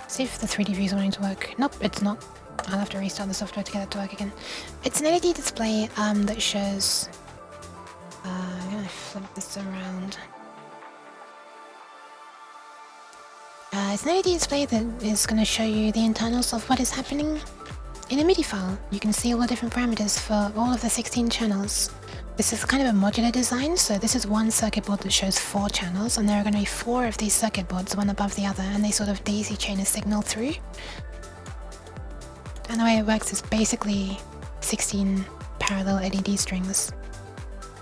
See if the 3D view is wanting to work. Nope, it's not. I'll have to restart the software to get it to work again. It's an LED display that shows... I'm gonna flip this around. It's an LED display that is going to show you the internals of what is happening in a MIDI file. You can see all the different parameters for all of the 16 channels. This is kind of a modular design, so this is one circuit board that shows 4 channels, and there are going to be 4 of these circuit boards, one above the other, and they sort of daisy chain a signal through. And the way it works is basically 16 parallel LED strings.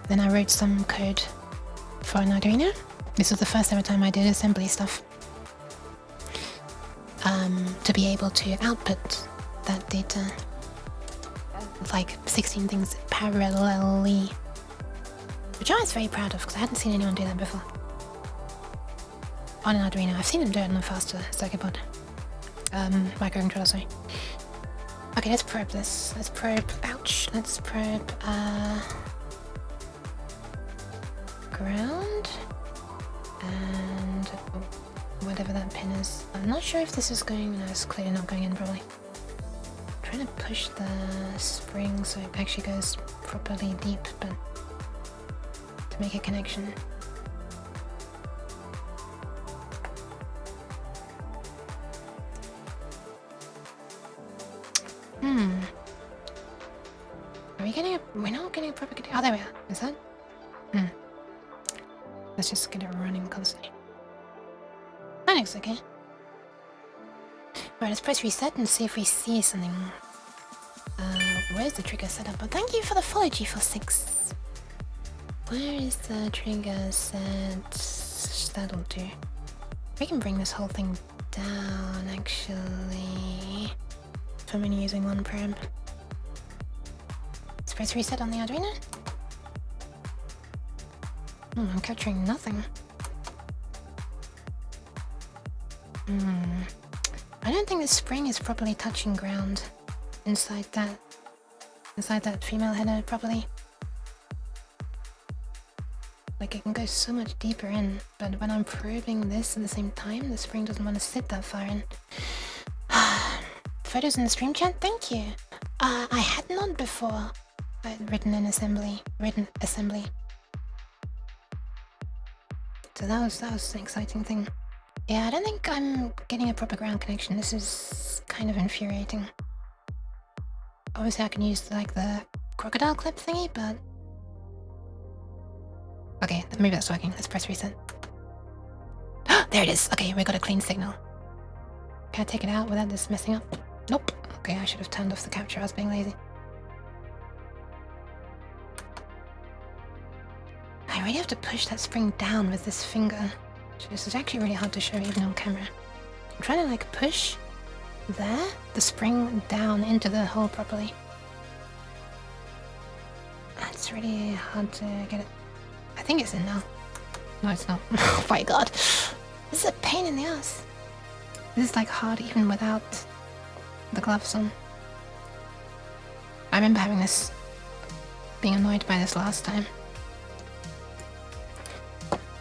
Then I wrote some code for an Arduino. This was the first ever time I did assembly stuff. To be able to output that data, like 16 things parallelly, which I was very proud of because I hadn't seen anyone do that before. On an Arduino, I've seen them do it on a faster circuit board. Microcontroller, sorry. Okay, let's probe this. Let's probe, ouch, let's probe, ground, and whatever that pin is. I'm not sure if this is going... No, it's clearly not going in probably. I'm trying to push the spring so it actually goes properly deep, but to make a connection. Are we getting a... We're not getting a proper... Oh, there we are. Is that? Let's just get it running constantly. That looks okay. Right, let's press reset and see if we see something. Where's the trigger set up? Oh, thank you for the follow, G46. Where is the trigger set? That'll do. We can bring this whole thing down, actually. If I'm only using one probe. Let's press reset on the Arduino. I'm capturing nothing. I don't think the spring is properly touching ground inside that female header properly. Like it can go so much deeper in, but when I'm probing this at the same time, the spring doesn't want to sit that far in. Photos in the stream chat, thank you. I had not before written assembly. So that was an exciting thing. Yeah, I don't think I'm getting a proper ground connection. This is kind of infuriating. Obviously I can use like the crocodile clip thingy, but... Okay, maybe that's working. Let's press reset. There it is! Okay, we got a clean signal. Can I take it out without this messing up? Nope. Okay, I should have turned off the capture. I was being lazy. I really have to push that spring down with this finger. This is actually really hard to show even on camera. I'm trying to like push the spring down into the hole properly. It's really hard to get it. I think it's in now. No, it's not. Oh my god. This is a pain in the ass. This is like hard even without the gloves on. I remember having this, being annoyed by this last time.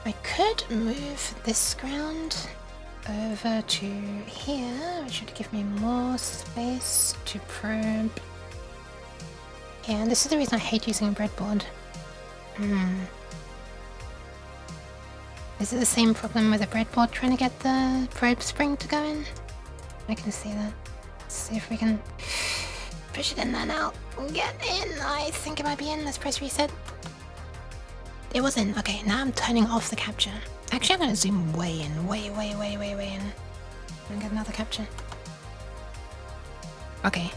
I could move this ground over to here, which would give me more space to probe. Yeah, and this is the reason I hate using a breadboard. Is it the same problem with a breadboard trying to get the probe spring to go in? I can see that. Let's see if we can push it in there now. Get in! I think it might be in. Let's press reset. It was in. Okay, now I'm turning off the capture. Actually, I'm gonna zoom way in. Way in. And get another capture. Okay.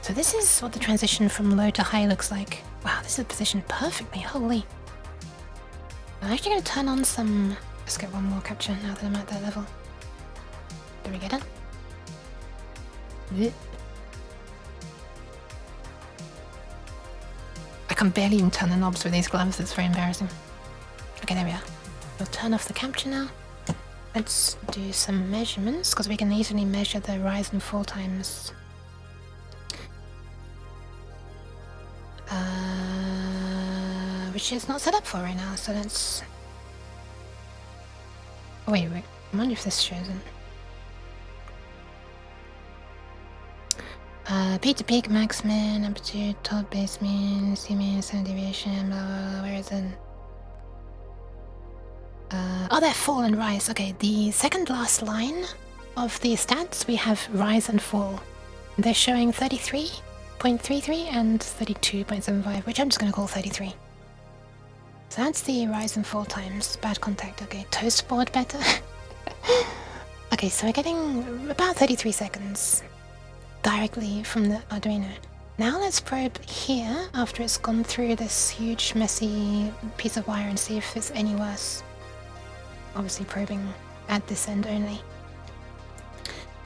So this is what the transition from low to high looks like. Wow, this is positioned perfectly. Holy. I'm actually gonna turn on some... Let's get one more capture now that I'm at that level. Do we get it? Yep. I can barely even turn the knobs with these gloves, it's very embarrassing. Okay, there we are. We'll turn off the capture now. Let's do some measurements, because we can easily measure the rise and fall times. which is not set up for right now, so that's... Oh, wait, I wonder if this shows it. Peak to peak, max min, amplitude, top base min, C min, standard deviation, blah, blah, blah, where is it? Oh, they're fall and rise. Okay, the second last line of the stats, we have rise and fall. They're showing 33.33 and 32.75, which I'm just gonna call 33. So that's the rise and fall times. Bad contact, okay. Toast board better. Okay, so we're getting about 33 seconds directly from the Arduino. Now let's probe here after it's gone through this huge messy piece of wire and see if it's any worse. Obviously probing at this end only.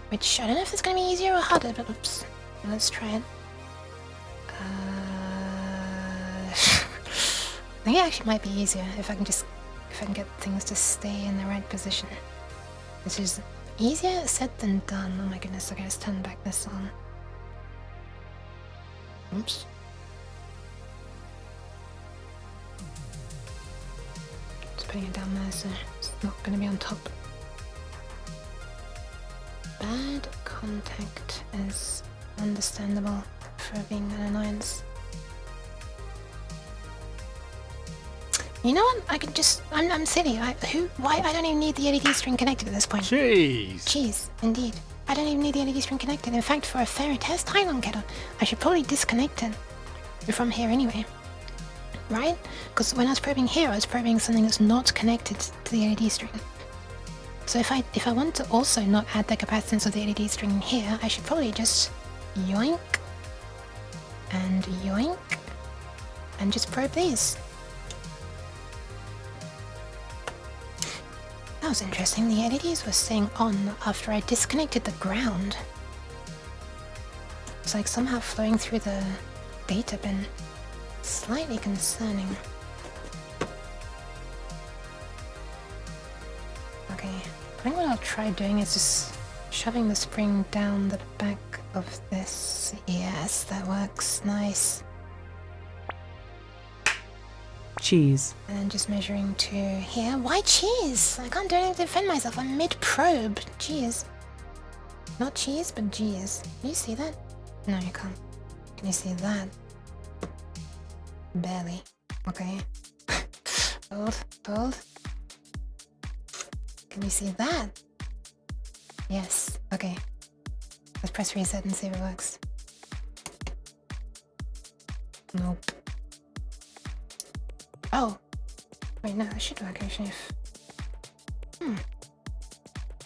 Which, I don't know if it's going to be easier or harder, but oops. Let's try it. I think it actually might be easier if I can get things to stay in the right position. Which is easier said than done. Oh my goodness, okay, let's turn back this on. Oops. Just putting it down there so it's not going to be on top. Bad contact is understandable for being an annoyance. You know what? I could just... I'm silly. Why? I don't even need the LED string connected at this point. Jeez, indeed. I don't even need the LED string connected. In fact, for a fair test, hang on, Kettle. I should probably disconnect it from here anyway. Right? Because when I was probing here, I was probing something that's not connected to the LED string. So if I want to also not add the capacitance of the LED string in here, I should probably just yoink and yoink and just probe these. That was interesting. The LEDs were staying on after I disconnected the ground. It's like somehow flowing through the data bin. Slightly concerning. Okay, I think what I'll try doing is just shoving the spring down the back of this. Yes, that works. Nice. Cheese. And then just measuring to here. Why cheese? I can't do anything to defend myself. I'm mid-probe. Jeez. Not cheese, but jeez. Can you see that? No, you can't. Can you see that? Barely. Okay. Hold. Can you see that? Yes. Okay. Let's press reset and see if it works. Nope. Oh! Wait, no, that should work actually if...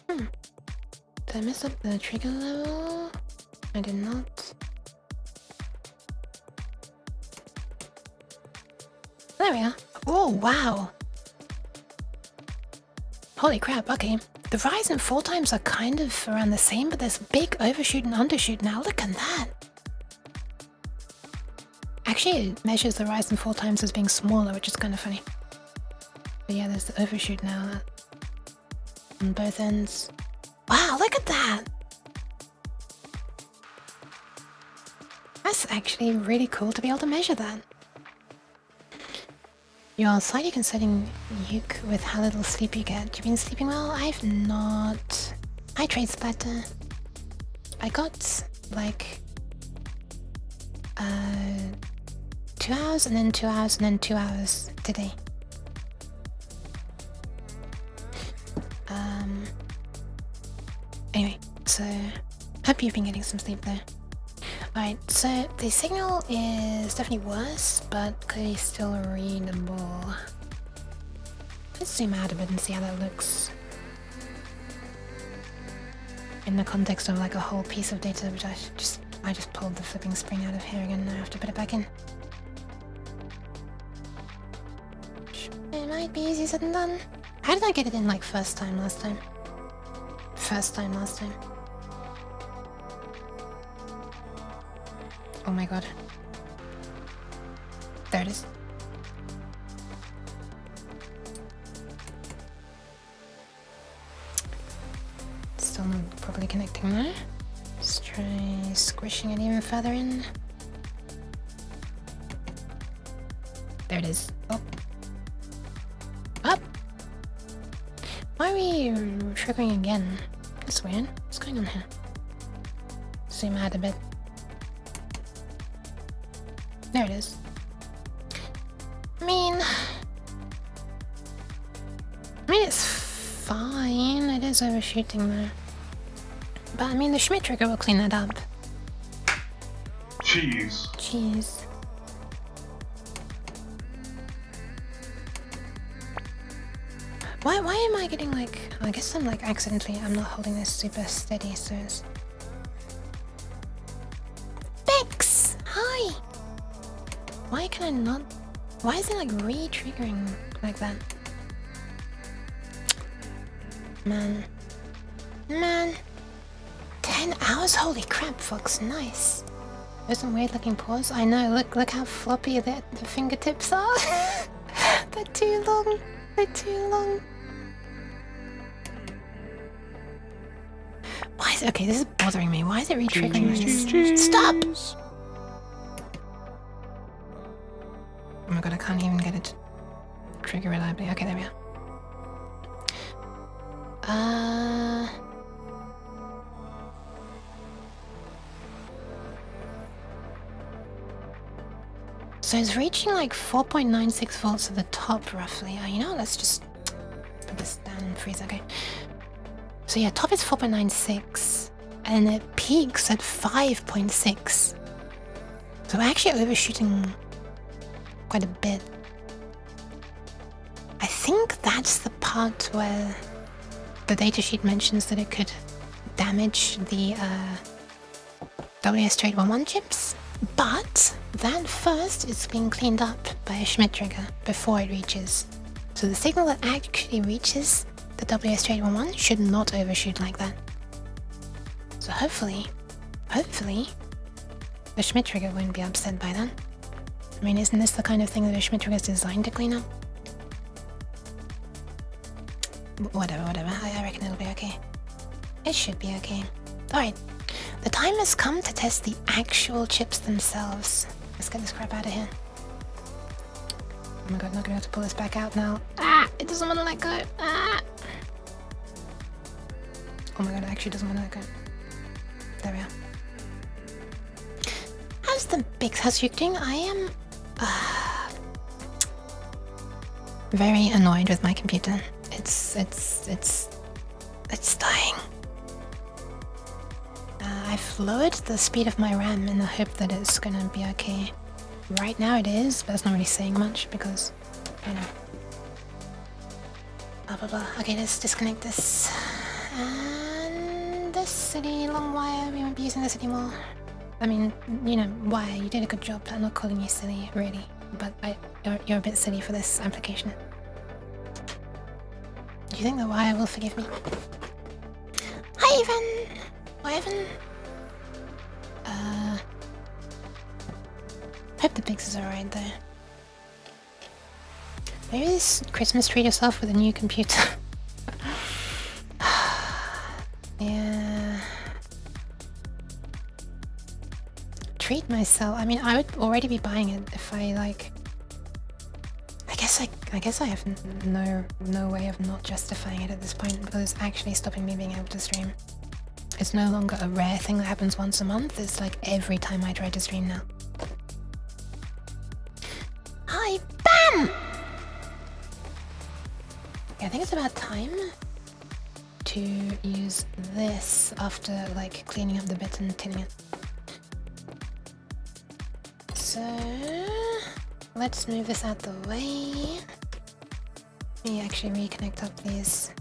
Did I mess up the trigger level? I did not. There we are. Oh, wow! Holy crap, okay. The rise and fall times are kind of around the same, but there's big overshoot and undershoot now. Look at that! Actually, it measures the rise and fall times as being smaller, which is kind of funny. But yeah, there's the overshoot now on both ends. Wow, look at that! That's actually really cool to be able to measure that. You're slightly concerning Yuke with how little sleep you get. You've been sleeping well? I've not. I trade splatter. I got like 2 hours and then 2 hours and then 2 hours today. Anyway, so hope you've been getting some sleep there. Alright, so the signal is definitely worse, but clearly still readable. Let's zoom out a bit and see how that looks. In the context of like a whole piece of data, which I just pulled the flipping spring out of here again and I have to put it back in. It might be easier said than done. How did I get it in like first time last time? Oh my god. There it is. Still not properly connecting there. Let's try squishing it even further in. There it is. Oh. actually triggering again. That's weird. What's going on here? Zoom out a bit. There it is. I mean, it's fine. It is overshooting though. But I mean, the Schmidt trigger will clean that up. Cheese. Jeez. Why am I getting like... I guess I'm like accidentally... I'm not holding this super steady, so it's... Bex! Hi! Why can I not... Why is it like re-triggering like that? Man. 10 hours? Holy crap, Fox. Nice. There's some weird looking paws. I know, look how floppy the fingertips are. They're too long. They're too long. Why is it... Okay, this is bothering me. Why is it re-triggering this? Stop! Oh my god, I can't even get it to trigger reliably. Okay, there we are. So it's reaching like 4.96 volts at the top, roughly. You know, let's just put this down and freeze. Okay. So yeah, top is 4.96, and it peaks at 5.6. So we're actually overshooting quite a bit. I think that's the part where the datasheet mentions that it could damage the WS2811 chips, but that first is being cleaned up by a Schmidt trigger before it reaches. So the signal that actually reaches the WS2811 should not overshoot like that. So hopefully, the Schmidt trigger won't be upset by that. I mean, isn't this the kind of thing that a Schmidt trigger is designed to clean up? Whatever. I reckon it'll be okay. It should be okay. Alright. The time has come to test the actual chips themselves. Let's get this crap out of here. Oh my god, not gonna have to pull this back out now. Ah! It doesn't want to let go. Ah! Oh my god, it actually doesn't want to let go. There we are. How's you doing? I am... very annoyed with my computer. It's dying. I've lowered the speed of my RAM in the hope that it's gonna be okay. Right now it is, but it's not really saying much because, you know. Blah blah blah. Okay, let's disconnect this. And this silly long wire, we won't be using this anymore. I mean, you know, wire, you did a good job. I'm not calling you silly, really. But you're a bit silly for this application. Do you think the wire will forgive me? Hi, Evan! Hi, Evan. Hope the Bix is alright there. Maybe this Christmas treat yourself with a new computer. Yeah. Treat myself. I mean, I would already be buying it if I like. I guess I have no way of not justifying it at this point because it's actually stopping me being able to stream. It's no longer a rare thing that happens once a month. It's like every time I try to stream now. Hi, BAM! Yeah, I think it's about time to use this after like cleaning up the bit and tinning it. So let's move this out the way. Let me actually reconnect up these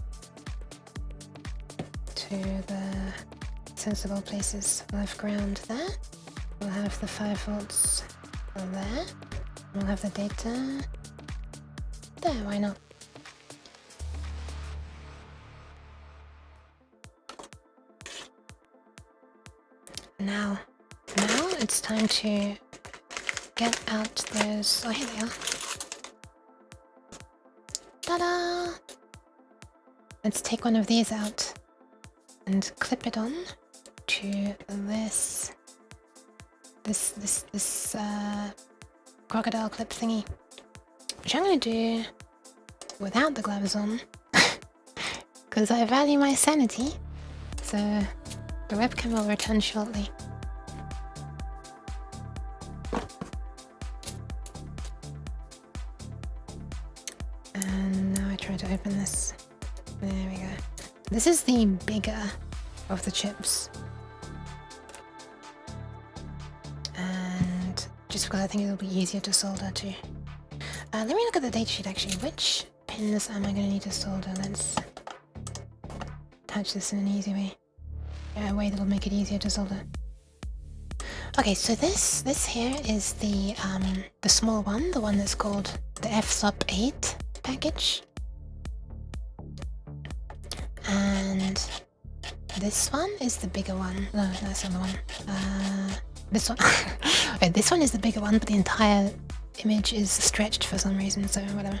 to the sensible places. We'll have ground there. We'll have the 5 volts there. We'll have the data there. Why not? Now it's time to get out those. Oh, here they are. Ta-da! Let's take one of these out and clip it on to this crocodile clip thingy, which I'm gonna do without the gloves on. because I value my sanity. So the webcam will return shortly. And now I try to open this. There we go. This is the bigger of the chips. And just because I think it'll be easier to solder too. Let me look at the datasheet actually. Which pins am I going to need to solder? Let's attach this in an easy way. A way that'll make it easier to solder. Okay, so this here is the small one, the one that's called the FSOP8 package. And this one is the bigger one. No, that's not the one. This one. Okay, this one is the bigger one, but the entire image is stretched for some reason, so whatever.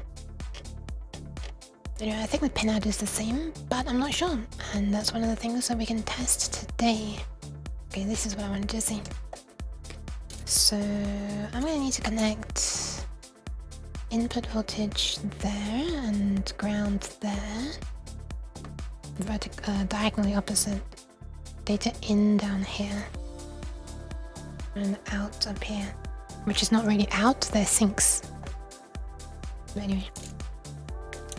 Anyway, I think the pinout is the same, but I'm not sure. And that's one of the things that we can test today. Okay, this is what I wanted to see. So I'm going to need to connect input voltage there and ground there. Diagonally opposite. Data in down here. And out up here. Which is not really out, they're sinks. But anyway.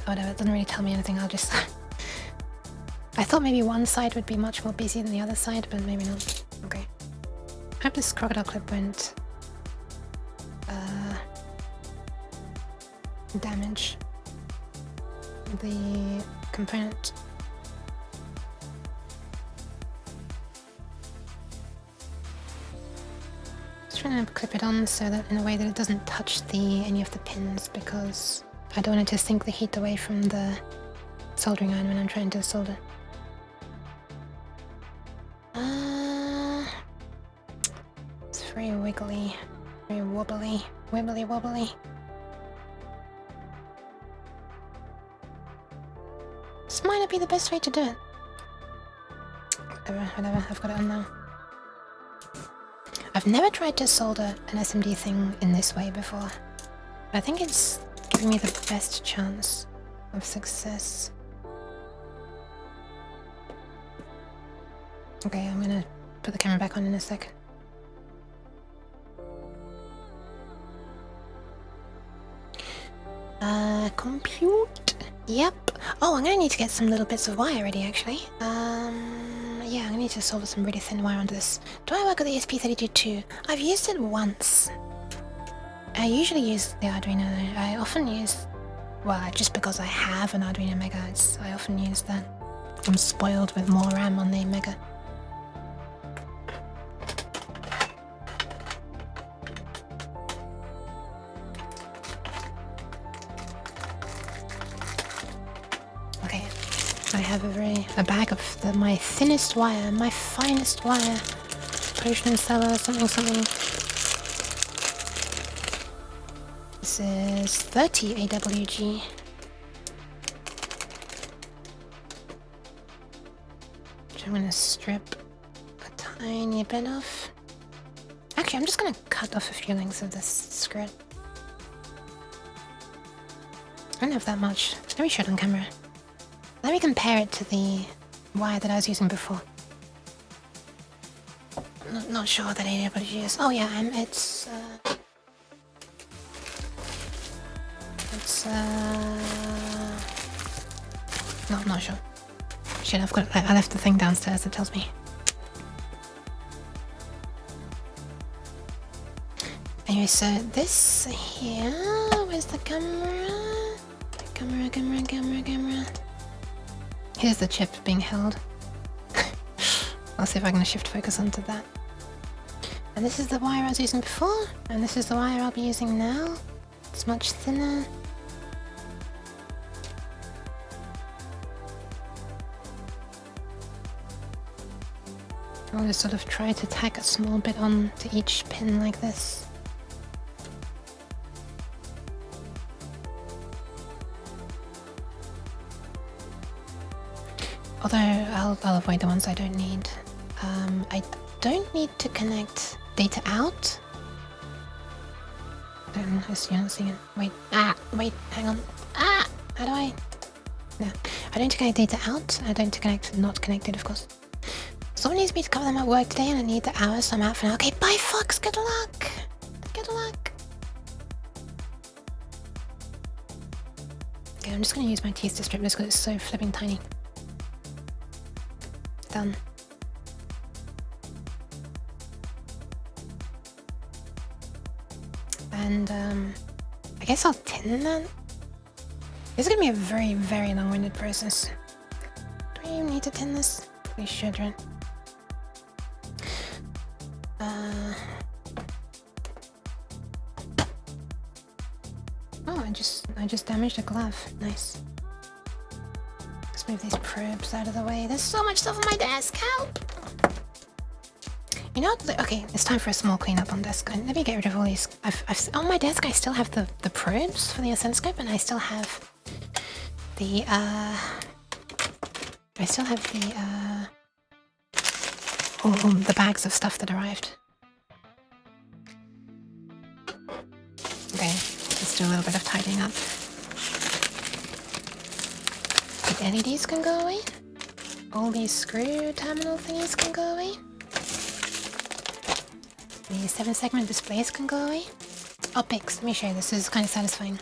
Whatever, it doesn't really tell me anything, I'll just... I thought maybe one side would be much more busy than the other side, but maybe not. Okay. I hope this crocodile clip won't... damage the component. Just trying to clip it on so that in a way that it doesn't touch any of the pins, because I don't want it to sink the heat away from the soldering iron when I'm trying to solder. It's very wiggly, very wobbly, wibbly wobbly. This might not be the best way to do it. Whatever, I've got it on now. I've never tried to solder an SMD thing in this way before. I think it's giving me the best chance of success. Okay, I'm gonna put the camera back on in a second. Compute. Yep. Oh, I'm gonna need to get some little bits of wire ready actually. Yeah, I'm gonna need to solder some really thin wire onto this. Do I work with the ESP32? I've used it once. I usually use the Arduino though. I often use, well, just because I have an Arduino Mega, I often use that. I'm spoiled with more RAM on the Mega. Okay, I have a bag of my thinnest wire, my finest wire. Potion seller, something. This is 30 AWG. Which I'm going to strip a tiny bit off. Actually, I'm just going to cut off a few lengths of this skirt. I don't have that much. Let me show it on camera. Let me compare it to the wire that I was using before. Not sure what that AWG is. Oh yeah, it's no, I'm not sure. Shit, I left the thing downstairs that tells me. Anyway, so this here, where's the camera? Camera. Here's the chip being held. I'll see if I can shift focus onto that. And this is the wire I was using before, and this is the wire I'll be using now. It's much thinner. I'll just sort of try to tack a small bit on to each pin like this. Although I'll avoid the ones I don't need. I don't need to connect data out. I don't know, you're not seeing it. Wait, hang on. How do I? No. I don't connect data out, I don't connect not connected, of course. Someone needs me to cover them at work today and I need the hours, so I'm out for now. Okay, bye Fox, good luck! Good luck! Okay, I'm just gonna use my teeth to strip this because it's so flipping tiny. Done. And I guess I'll tin that. This is gonna be a very, very long-winded process. Do I even need to tin this? We should, right? Oh, I just damaged a glove. Nice. Let's move these probes out of the way. There's so much stuff on my desk. Help! You know, okay, it's time for a small cleanup on desk. Let me get rid of all these. On my desk, I still have the probes for the oscilloscope, and I still have the the bags of stuff that arrived. Okay, let's do a little bit of tidying up. The LEDs can go away. All these screw terminal thingies can go away. The 7-segment displays can go away. Optics, let me show you, this is kind of satisfying.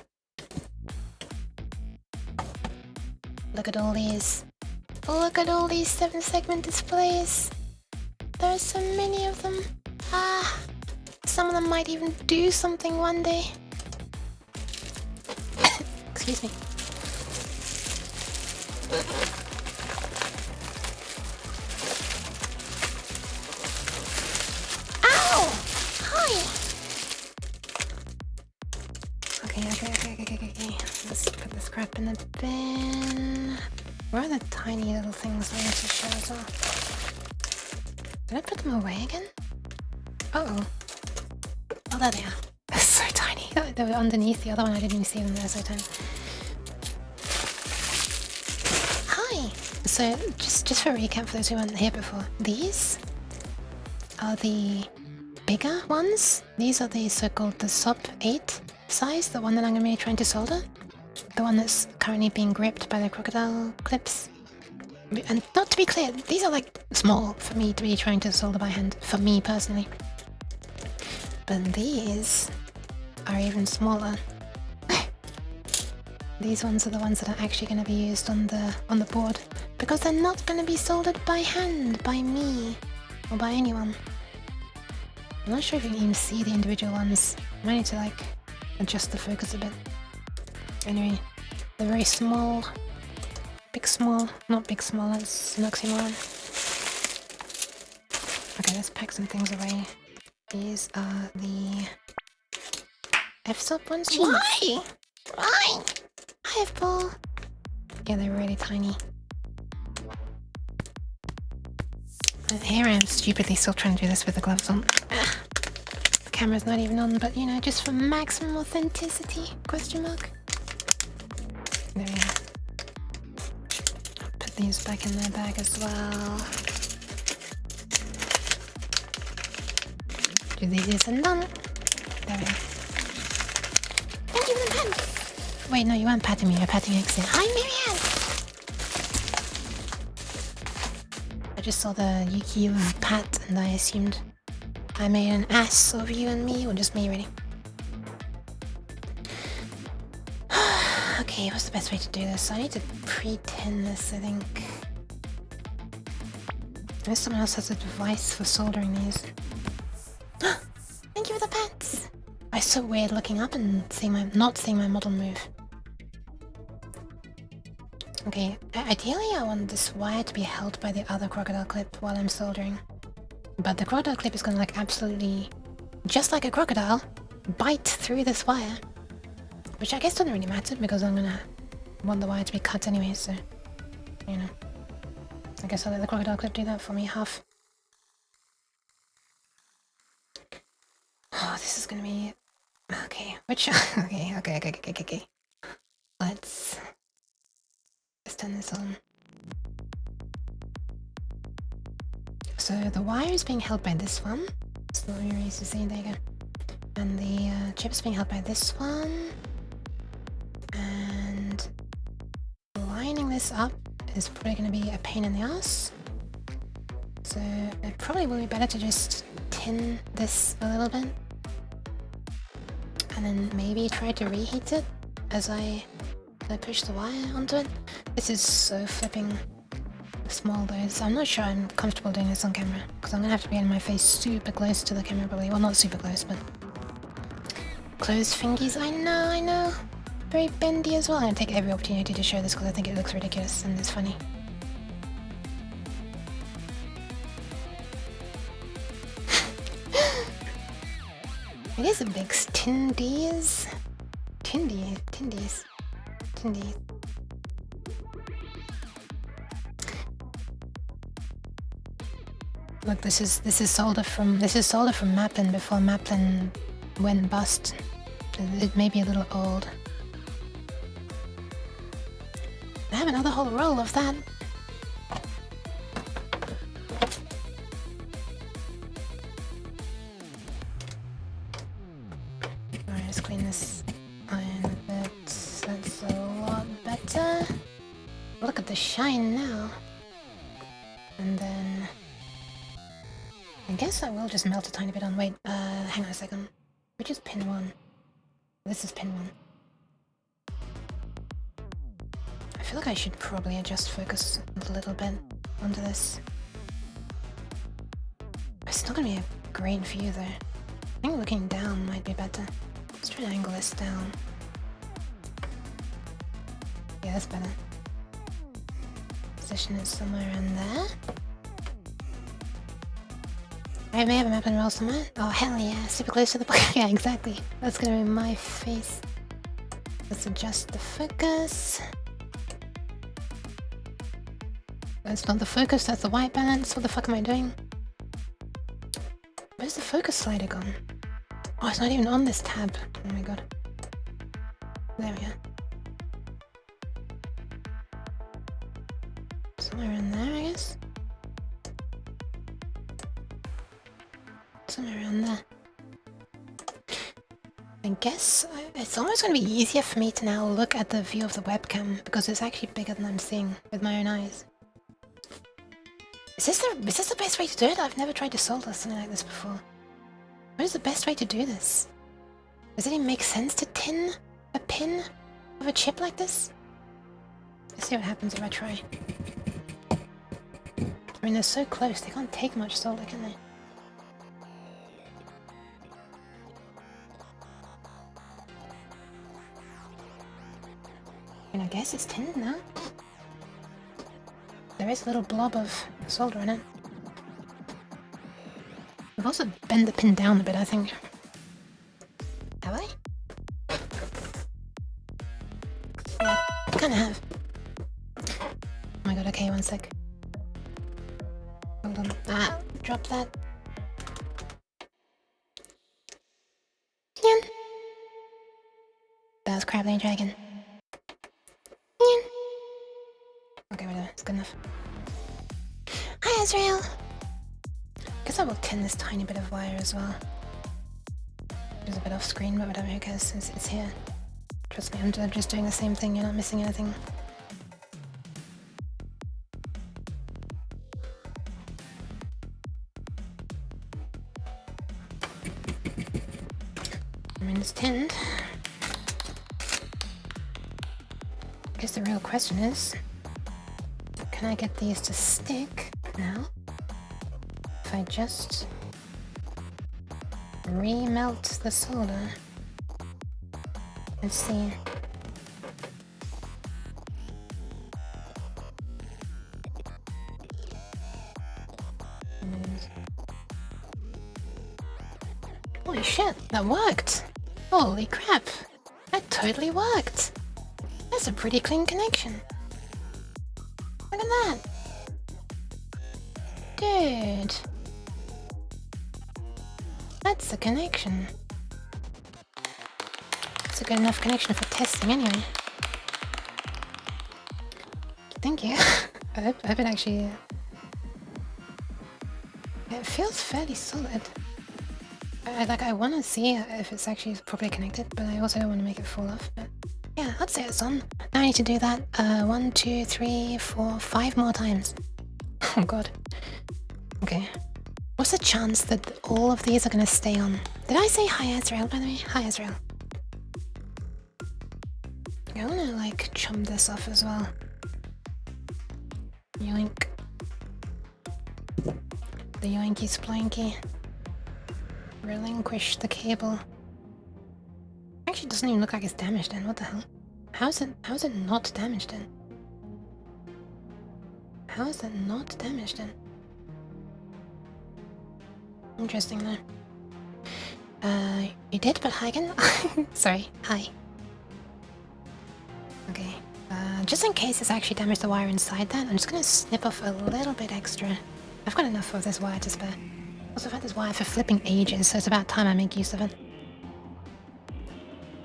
Look at all these. Look at all these 7-segment displays. There are so many of them. Ah, some of them might even do something one day. Excuse me. Ow! Hi! Okay. Let's put this crap in the bin. Where are the tiny little things I need to show as well? Did I put them away again? Uh-oh. Oh, there they are. They're so tiny. They were underneath the other one. I didn't even see them. They're so tiny. Hi! So, just for a recap for those who weren't here before, these are the bigger ones. These are the so-called the sub 8 size, the one that I'm going to be trying to solder. The one that's currently being gripped by the crocodile clips. And not to be clear, these are like small for me to be trying to solder by hand, for me personally. But these are even smaller. These ones are the ones that are actually going to be used on the board, because they're not going to be soldered by hand, by me, or by anyone. I'm not sure if you can even see the individual ones. I might need to like adjust the focus a bit. Anyway, they're very small. Big small, not big small, that's an oxymoron. Okay, let's pack some things away. These are the F-sub ones. Why? Why? Hi, F-ball. Yeah, they're really tiny. And here I am stupidly still trying to do this with the gloves on. The camera's not even on, but you know, just for maximum authenticity, question mark. There we are. Put these back in their bag as well. Do these and done. There we are. Thank you for the pen! Wait, no, you weren't patting me, you're patting Exit. Hi, Marianne! I just saw the Yuki of Pat and I assumed I made an ass of you and me, or just me, really. Okay, what's the best way to do this? I need to pre-tin this, I think. Unless someone else has a device for soldering these. Thank you for the pets! It's so weird looking up and not seeing my model move. Okay, ideally I want this wire to be held by the other crocodile clip while I'm soldering. But the crocodile clip is gonna like absolutely, just like a crocodile, bite through this wire. Which I guess doesn't really matter because I'm gonna want the wire to be cut anyway, so, you know. I guess I'll let the crocodile clip do that for me, half. Oh, this is gonna be... Okay, which... Okay. Let's turn this on. So the wire is being held by this one. So let me erase this in, there you go. And the chip's being held by this one. And lining this this up is probably going to be a pain in the ass. So it probably will be better to just tin this a little bit. And then maybe try to reheat it as I push the wire onto it. This is so flipping small though, so I'm not sure I'm comfortable doing this on camera, because I'm gonna have to be in my face super close to the camera probably. Well, not super close, but close fingies. I know. Very bendy as well. I'm gonna take every opportunity to show this because I think it looks ridiculous and it's funny. It is a big tindies. Tindies. Look, this is solder from Maplin before Maplin went bust. It may be a little old. I have another whole roll of that. Alright, let's clean this iron a bit. That's a lot better. Look at the shine now. And then I guess I will just melt a tiny bit on. Wait, hang on a second. Which is pin 1? This is pin 1. I feel like I should probably adjust focus a little bit onto this. It's not gonna be a great view though. I think looking down might be better. Let's try to angle this down. Yeah, that's better. Position it somewhere in there. I may have a map and roll somewhere. Oh hell yeah, super close to the point. Yeah, exactly. That's gonna be my face. Let's adjust the focus. That's not the focus, that's the white balance. What the fuck am I doing? Where's the focus slider gone? Oh, it's not even on this tab. Oh my god. There we are. Somewhere in there, I guess? Somewhere around there. I guess it's almost going to be easier for me to now look at the view of the webcam because it's actually bigger than I'm seeing with my own eyes. Is this the best way to do it? I've never tried to solder something like this before. What is the best way to do this? Does it even make sense to tin a pin of a chip like this? Let's see what happens if I try. I mean, they're so close, they can't take much solder, can they? I mean, I guess it's tinned now. There is a little blob of solder in it. I've also bent the pin down a bit, I think. Have I? Yeah, I kinda have. Oh my god, okay, one sec. Hold on. Ah, drop that. Yan. That was Crab Lane Dragon. Yan. Okay, whatever, it's good enough. Hi, Israel! Guess I will tin this tiny bit of wire as well. There's a bit off screen, but whatever, who cares, it's here. Trust me, I'm just doing the same thing, you're not missing anything. I mean, it's tinned. I guess the real question is, can I get these to stick now? If I just remelt the solder. Let's see. Holy shit, that worked! Holy crap! That totally worked! That's a pretty clean connection. Look at that! Dude! That's a connection. It's a good enough connection for testing anyway. Thank you. I hope it actually... It feels fairly solid. I want to see if it's actually properly connected, but I also don't want to make it fall off. But Yeah, I'd say it's on. Now I need to do that 1, 2, 3, 4, 5 more times. Oh god. Okay. What's the chance that all of these are gonna stay on? Did I say hi Ezreal, by the way? Hi Ezreal. I wanna like chum this off as well. Yoink. The yoinky splanky. Relinquish the cable. Actually doesn't even look like it's damaged in, what the hell? How is it not damaged in? How is it not damaged in? Interesting though. You did, but hi again? Sorry, hi. Okay, just in case it's actually damaged the wire inside that, I'm just gonna snip off a little bit extra. I've got enough of this wire to spare. Also, I've had this wire for flipping ages, so it's about time I make use of it.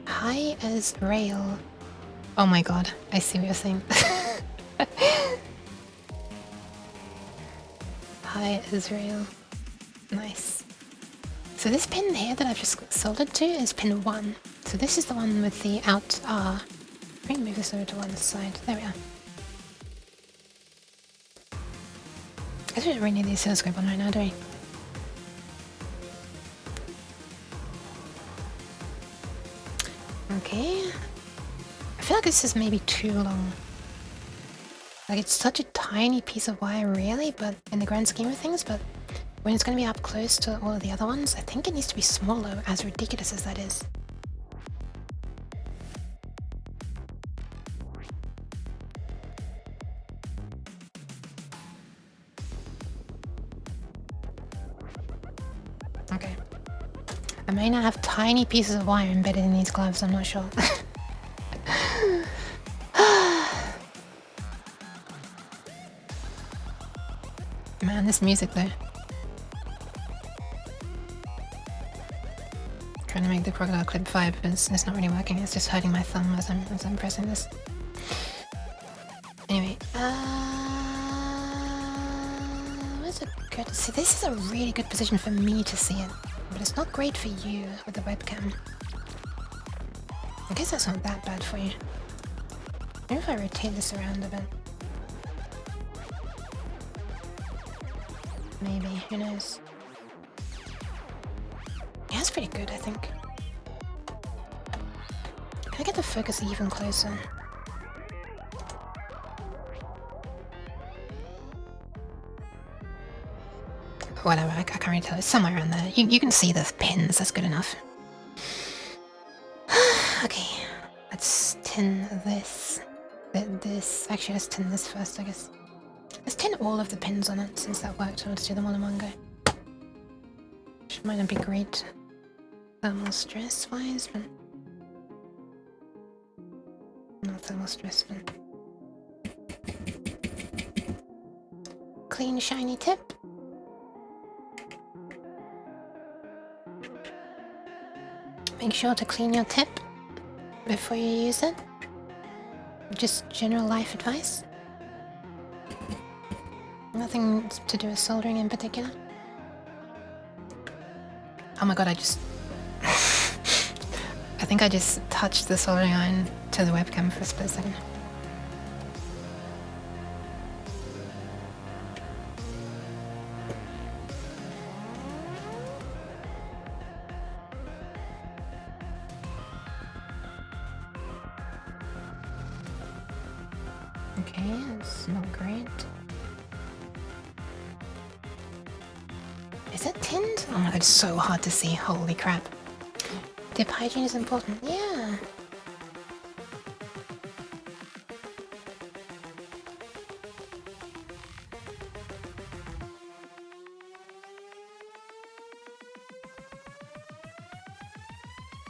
High as rail. Oh my god, I see what you're saying. High as rail. Nice. So this pin here that I've just soldered to is pin 1. So this is the one with the out R. Let me move this over to one side. There we are. I guess we don't really need the oscilloscope on right now, do we? Okay. I feel like this is maybe too long. Like it's such a tiny piece of wire really, but in the grand scheme of things, but when it's going to be up close to all of the other ones, I think it needs to be smaller, as ridiculous as that is. Okay. I may now have tiny pieces of wire embedded in these gloves, I'm not sure. Man, this music though. Trying to make the crocodile clip vibe, but it's not really working. It's just hurting my thumb as I'm pressing this. Anyway, where's it good? See, this is a really good position for me to see it, but it's not great for you with the webcam. I guess that's not that bad for you. Maybe if I rotate this around a bit. Maybe, who knows? Yeah, that's pretty good, I think. Can I get the focus even closer? Whatever, I can't really tell. It's somewhere around there. You can see the pins, that's good enough. Okay, let's tin this. This. Actually, let's tin this first, I guess. Let's tin all of the pins on it, since that worked. Let's do them all in one go. Which might not be great thermal stress wise, but not thermal stress, but clean shiny tip. Make sure to clean your tip before you use it. Just general life advice. Nothing to do with soldering in particular. Oh my god, I think I just touched the soldering iron to the webcam for a split second. Okay, that's not great. Is it tinned? Oh my god, it's so hard to see. Holy crap. Dip hygiene is important. Yeah.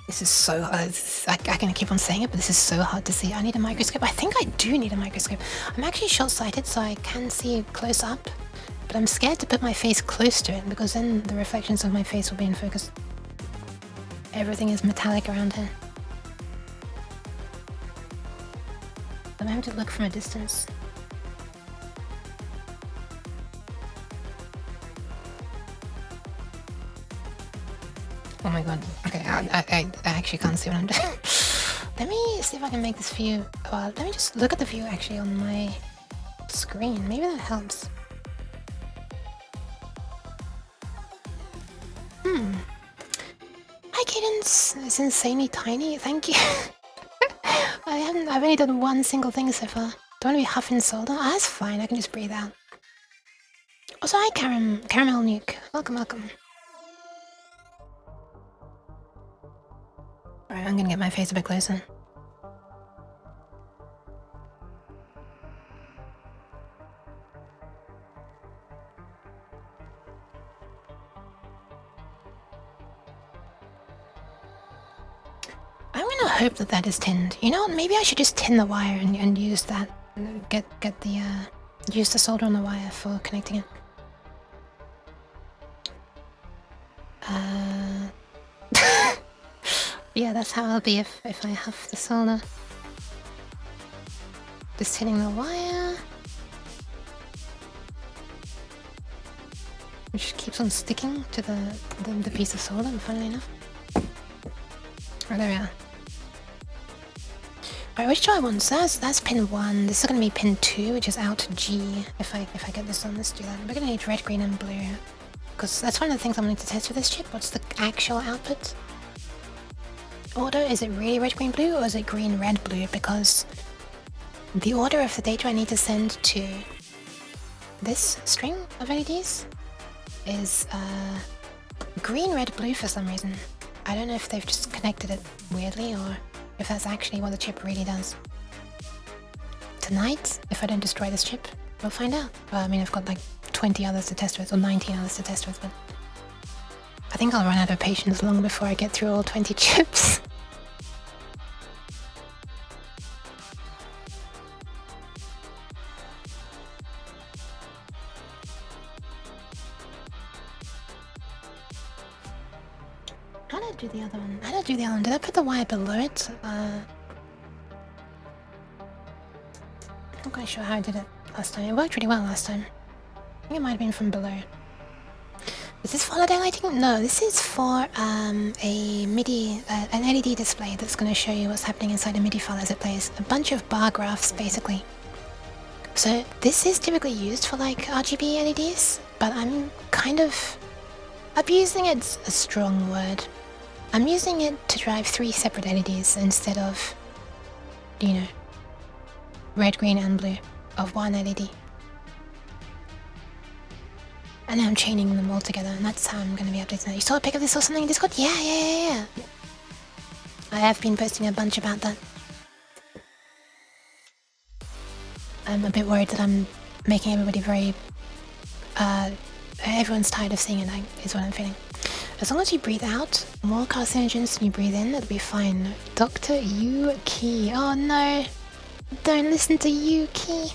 This is so hard. I can keep on saying it, but this is so hard to see. I need a microscope. I think I do need a microscope. I'm actually short-sighted, so I can see close up. But I'm scared to put my face close to it, because then the reflections of my face will be in focus. Everything is metallic around here. I'm having to look from a distance. Oh my god. Okay, I actually can't see what I'm doing. Let me see if I can make this view. Well, let me just look at the view actually on my screen. Maybe that helps. Hi, Cadence. It's insanely tiny. Thank you. I've only done one single thing so far. Don't want to be huffing solder. Ah, that's fine. I can just breathe out. Also, hi, Caramel Nuke. Welcome, welcome. Alright, I'm gonna get my face a bit closer. I'm gonna hope that that is tinned. You know what? Maybe I should just tin the wire and use that. Get the use the solder on the wire for connecting it. Yeah, that's how I'll be if I huff the solder. Just tinning the wire. Which keeps on sticking to the piece of solder, funnily enough. Oh, there we are. Alright, which do I want? So that's pin 1. This is gonna be pin 2, which is out G. If I get this on, let's do that. We're gonna need red, green, and blue. Because that's one of the things I'm going to test with this chip. What's the actual output? Order, is it really red, green, blue, or is it green, red, blue? Because the order of the data I need to send to this string of LEDs is green, red, blue for some reason. I don't know if they've just connected it weirdly or if that's actually what the chip really does. Tonight, if I don't destroy this chip, we'll find out. Well, I mean, I've got like 20 others to test with, or 19 others to test with, but I think I'll run out of patience long before I get through all 20 chips. How did I do the other one? How did I do the other one? Did I put the wire below it? I'm not quite sure how I did it last time. It worked really well last time. I think it might have been from below. Is this for holiday lighting? No, this is for a MIDI, an LED display that's going to show you what's happening inside a MIDI file as it plays. A bunch of bar graphs, basically. So this is typically used for like RGB LEDs, but I'm abusing it's a strong word. I'm using it to drive 3 separate LEDs instead of, you know, red, green, and blue of one LED. And now I'm chaining them all together, and that's how I'm going to be updating that. You saw a pic of this or something in Discord? Yeah. I have been posting a bunch about that. I'm a bit worried that I'm making everybody very... everyone's tired of seeing it, is what I'm feeling. As long as you breathe out more carcinogens than you breathe in, it'll be fine. Dr. Yuki. Oh no! Don't listen to Yuki!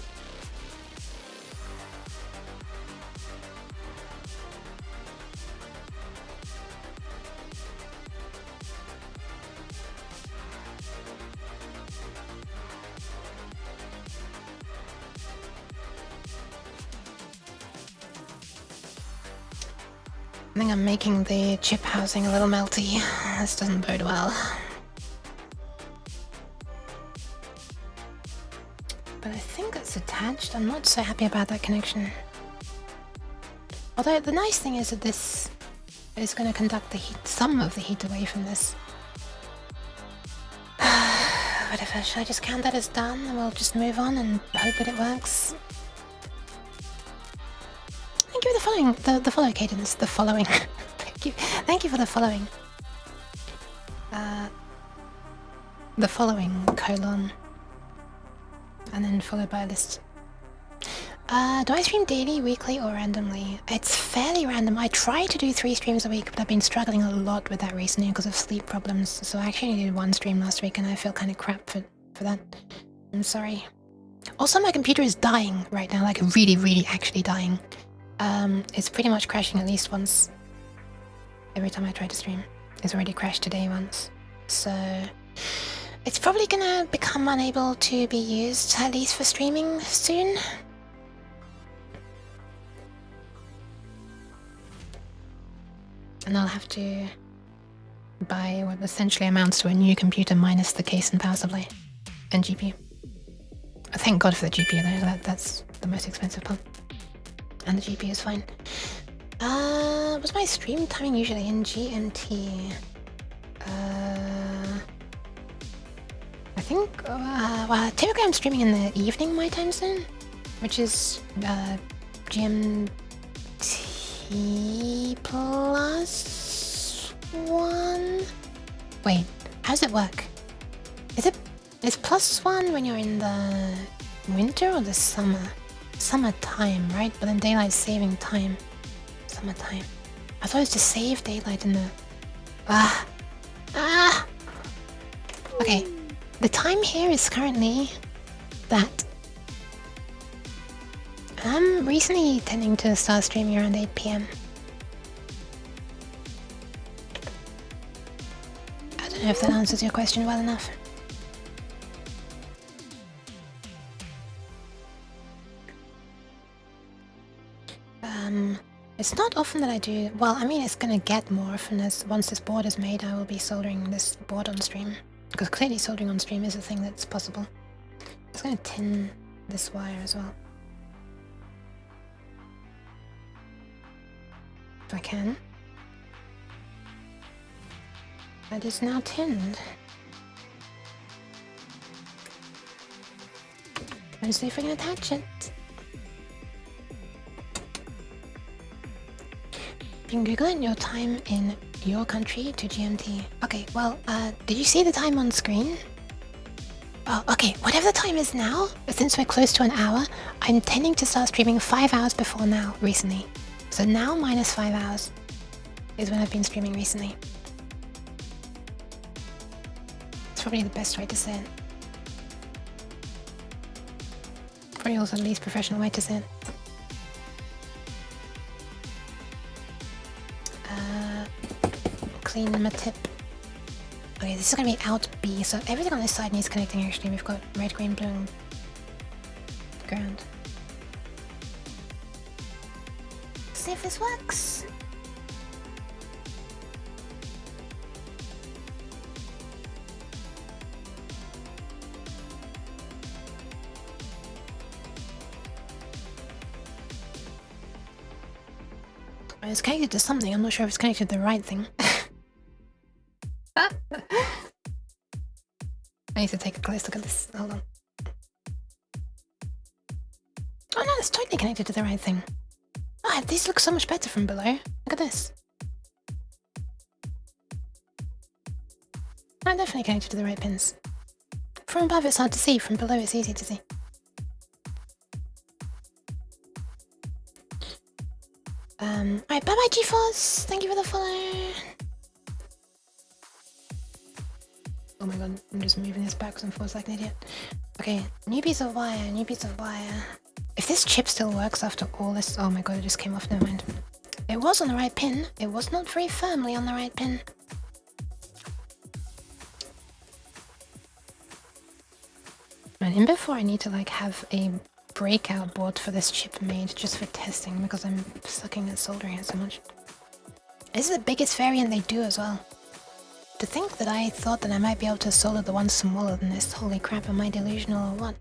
I think I'm making the chip housing a little melty. This doesn't bode well. But I think it's attached. I'm not so happy about that connection. Although the nice thing is that this is going to conduct the heat, some of the heat away from this. Whatever, should I just count that as done and we'll just move on and hope that it works? Thank you for the following, the follow cadence, the following. Thank you for the following. The following, colon. And then followed by a list. Do I stream daily, weekly, or randomly? It's fairly random. I try to do 3 streams a week, but I've been struggling a lot with that recently because of sleep problems. So I actually did 1 stream last week and I feel kind of crap for that. I'm sorry. Also, my computer is dying right now, like really actually dying. It's pretty much crashing at least once every time I try to stream. It's already crashed today once. So it's probably gonna become unable to be used, at least for streaming soon. And I'll have to by what essentially amounts to a new computer minus the case and power supply and GPU. Thank God for the GPU though, that's the most expensive part. And the GPU is fine. What's my stream timing usually in GMT? I think, typically I'm streaming in the evening my time zone, which is, GMT plus 1? Wait, how does it work? Is plus 1 when you're in the winter or the summer? Summer time, right? But then daylight saving time. Summertime. I thought it was to save daylight in the... Okay, the time here is currently that. I'm recently tending to start streaming around 8 PM. I don't know if that answers your question well enough. It's not often that I do... Well, I mean, it's gonna get more often as once this board is made, I will be soldering this board on stream. Because clearly soldering on stream is a thing that's possible. I'm just gonna tin this wire as well. If I can. That is now tinned. Let's see if I can attach it. You can Google it, your time in your country to GMT. Okay, well, did you see the time on screen? Oh, okay, whatever the time is now, since we're close to an hour, I'm tending to start streaming 5 hours before now, recently. So now minus 5 hours is when I've been streaming recently. It's probably the best way to say it. Probably also the least professional way to say it. Clean my tip. Okay, this is gonna be out B, so everything on this side needs connecting actually. We've got red, green, blue, and ground. See if this works. It's connected to something, I'm not sure if it's connected to the right thing. I need to take a close look at this. Hold on. Oh no, it's totally connected to the right thing. Oh, these look so much better from below. Look at this. I'm definitely connected to the right pins. From above it's hard to see, from below it's easy to see. Alright, bye bye GeForce! Thank you for the follow! Oh my god, I'm just moving this backwards and forwards like an idiot. Okay, new piece of wire, new piece of wire. If this chip still works after all this... Oh my god, it just came off, never mind. It was on the right pin. It was not very firmly on the right pin. And in before I need to like have a breakout board for this chip made just for testing because I'm sucking at soldering it so much. This is the biggest variant they do as well. To think that I thought that I might be able to solder the one smaller than this, holy crap, am I delusional or what?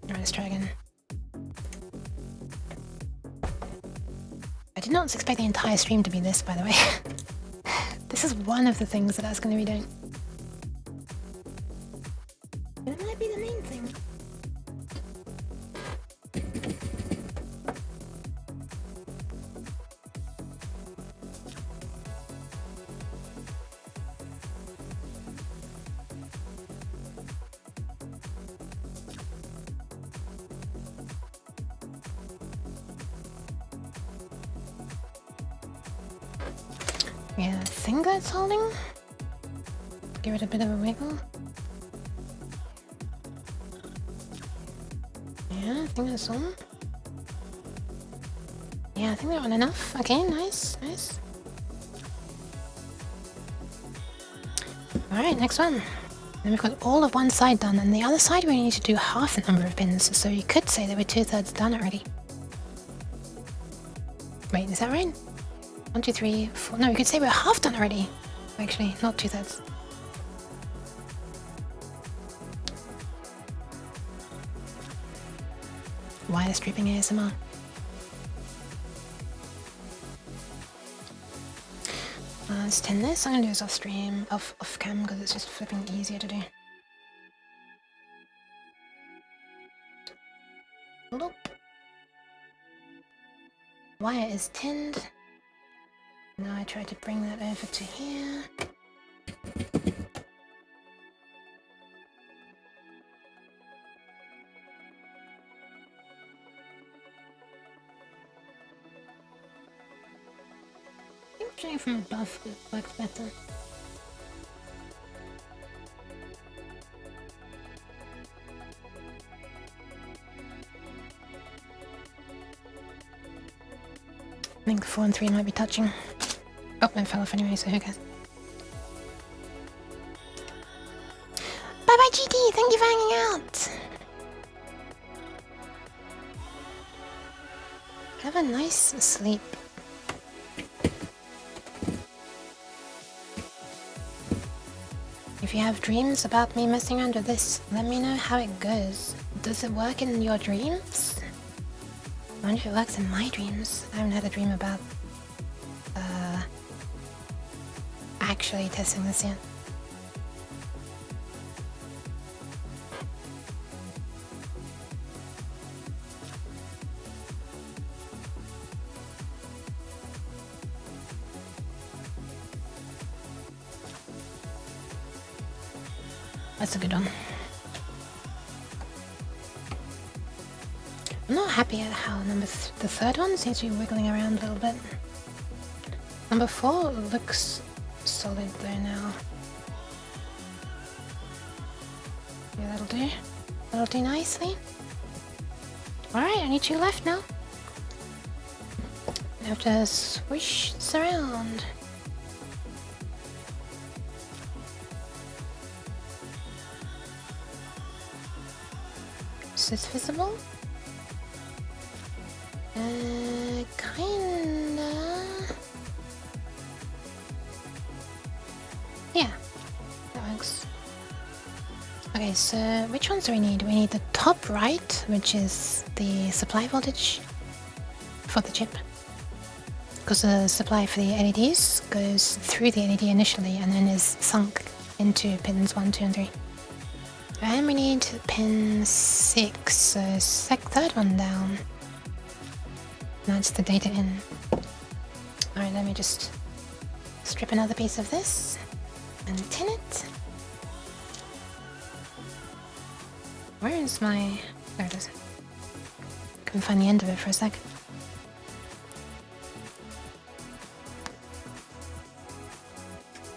Alright, let's try again. I did not expect the entire stream to be this, by the way. This is one of the things that I was going to be doing. But it might be the main thing. Yeah, I think that's holding. Give it a bit of a wiggle. Yeah, I think that's on. Yeah, I think that one enough. Okay, nice, nice. Alright, next one. Then we've got all of one side done, and the other side we need to do half the number of pins, so you could say that we're 2/3 done already. Wait, is that right? 1, 2, 3, 4. No, you could say we're half done already. Actually, not 2/3. Why is stripping ASMR? Let's tend this. I'm gonna do this off stream, off cam, because it's just flipping easier to do. Loop. Wire is tinned. Now I try to bring that over to here. I think doing it from above would work better. I think 4 and 3 might be touching. Oh, it fell off anyway, so who cares? Bye bye, GD! Thank you for hanging out! Have a nice sleep. If you have dreams about me messing around with this, let me know how it goes. Does it work in your dreams? I wonder if it works in my dreams. I haven't had a dream about actually testing this yet. That's a good one. I'm not happy at how the third one seems to be wiggling around a little bit. Number 4 looks solid though now. Yeah, that'll do. That'll do nicely. Alright, only 2 left now. I have to swish this around. Is this visible? Kinda. Yeah, that works. Okay, so which ones do we need? We need the top right, which is the supply voltage for the chip. Because the supply for the LEDs goes through the LED initially and then is sunk into pins 1, 2, and 3. And we need pin 6, so third one down. That's the data in. Alright, let me just strip another piece of this and tin it. Where is my... There it is. Couldn't find the end of it for a sec.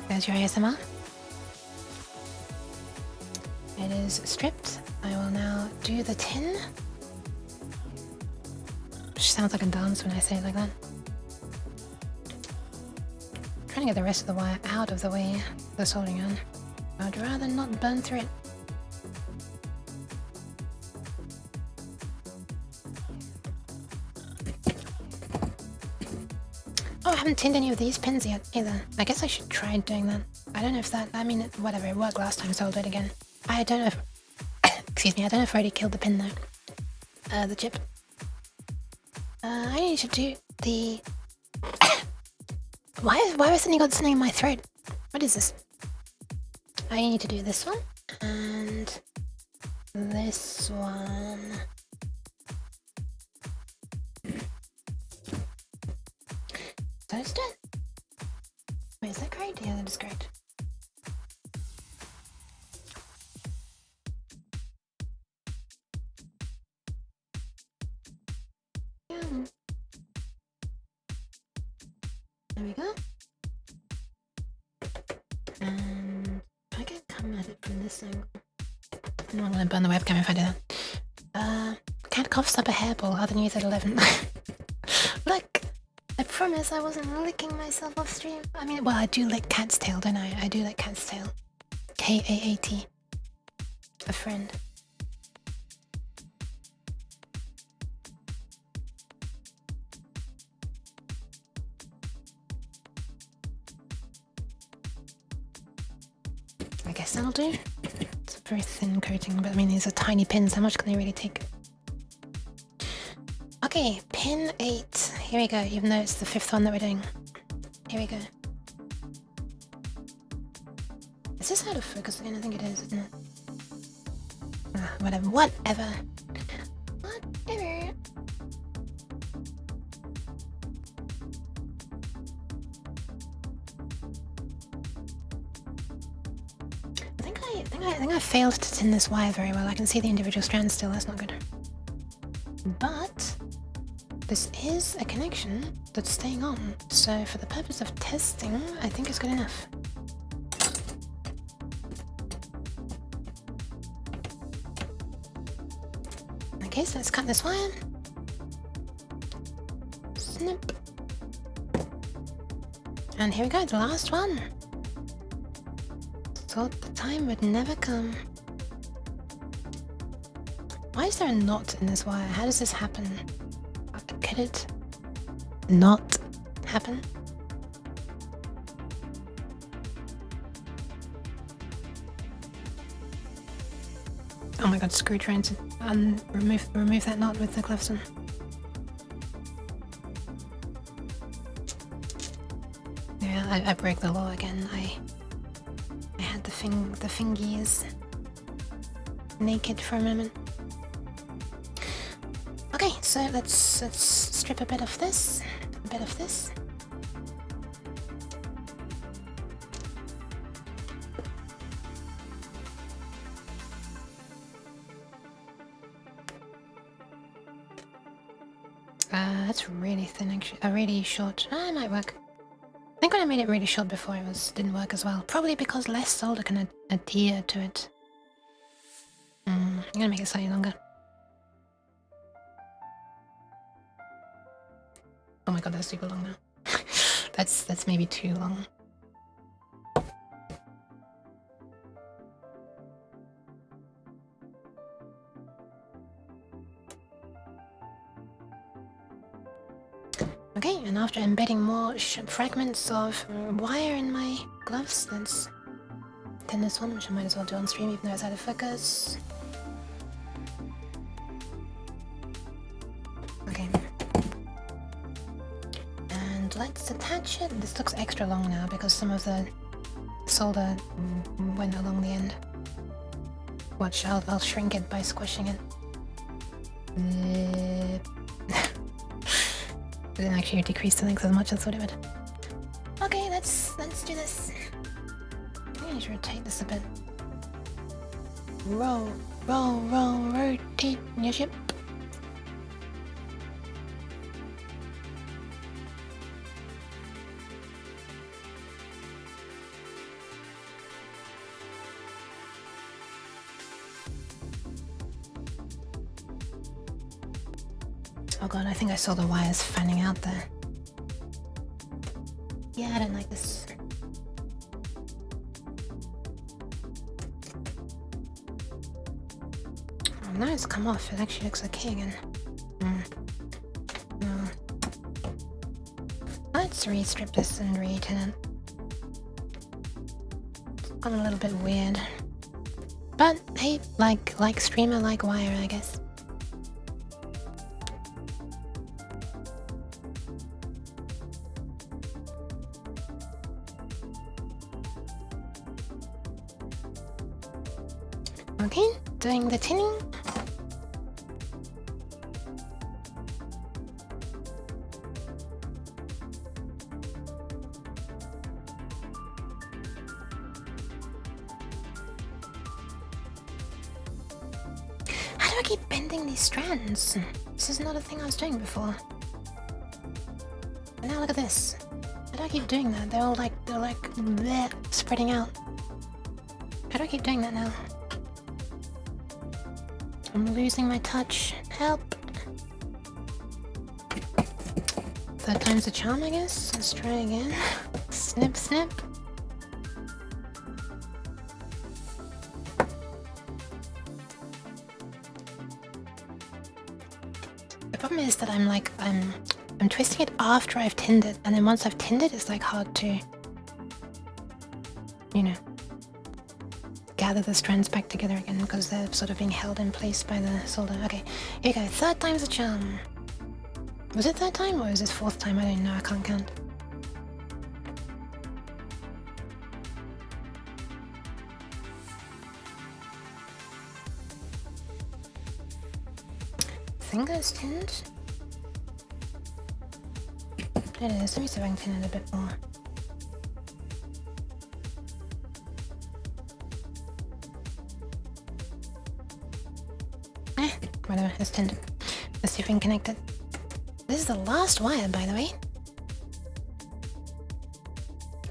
There's your ASMR. It is stripped. I will now do the tin. Which sounds like a dance when I say it like that. I'm trying to get the rest of the wire out of the way that's holding on. I'd rather not burn through it. Oh, I haven't tinned any of these pins yet either. I guess I should try doing that. I don't know if that... I mean, whatever, it worked last time, so I'll do it again. I don't know if... excuse me, I don't know if I already killed the pin though. The chip. I need to do the... why have I suddenly got something in my throat? What is this? I need to do this one. And... this one... Toast it? Wait, is that great? Yeah, that is great. Yeah. There we go. And I can come at it from this angle. I'm not gonna burn the webcam if I do that. Cat coughs up a hairball. Other news at 11. Look! I promise I wasn't licking myself off stream. I mean, well, I do lick cat's tail, don't I? I do lick cat's tail. K-A-A-T. A friend. I guess that'll do. It's a very thin coating, but I mean these are tiny pins, how much can they really take? Okay, pin 8. Here we go, even though it's the 5th one that we're doing. Here we go. Is this out of focus again? I think it is, isn't it? Whatever. Whatever. I think I failed to tin this wire very well. I can see the individual strands still, that's not good. But this is a connection that's staying on, so for the purpose of testing, I think it's good enough. Okay, so let's cut this wire. Snip. And here we go, the last one. Thought the time would never come. Why is there a knot in this wire? How does this happen? Could it not happen? Oh my god, screw trying to remove that knot with the gloves on. Yeah, I broke the law again. I had the fingies naked for a moment. Okay, so let's strip a bit of this, a bit of this. That's really thin actually. Really short. It might work. I think when I made it really short before it didn't work as well. Probably because less solder can adhere to it. I'm gonna make it slightly longer. Oh my god, that's super long now. that's maybe too long. Okay, and after embedding more fragments of wire in my gloves, let's tin this one, which I might as well do on stream even though it's out of focus. Okay. And let's attach it. This looks extra long now because some of the solder went along the end. Watch, I'll shrink it by squishing it. It didn't actually decrease the length as much as I thought it would. Okay, let's do this. I think I need to rotate this a bit. Roll, rotate your ship. Oh god, I think I saw the wires fanning out there. Yeah, I don't like this. Oh, now it's come off. It actually looks okay again. No. Let's re-strip this and re-tin it. It's gone a little bit weird. But hey, like streamer, like wire, I guess. Okay, doing the tinning. How do I keep bending these strands? This is not a thing I was doing before. But now look at this. How do I keep doing that? They're like bleh, spreading out. How do I keep doing that now? I'm losing my touch. Help. Third time's the charm, I guess. Let's try again. Snip, snip. The problem is that I'm twisting it after I've tinned it, and then once I've tinned it, it's like hard to, you know. gather the strands back together again because they're sort of being held in place by the solder. Okay, here we go. Third time's a charm. Was it third time or is this fourth time? I don't know. I can't count. Fingers tinned. There it is. Let me see if I can tin it a bit more. Whatever, it's tinned. Let's see if we can connect it. This is the last wire, by the way.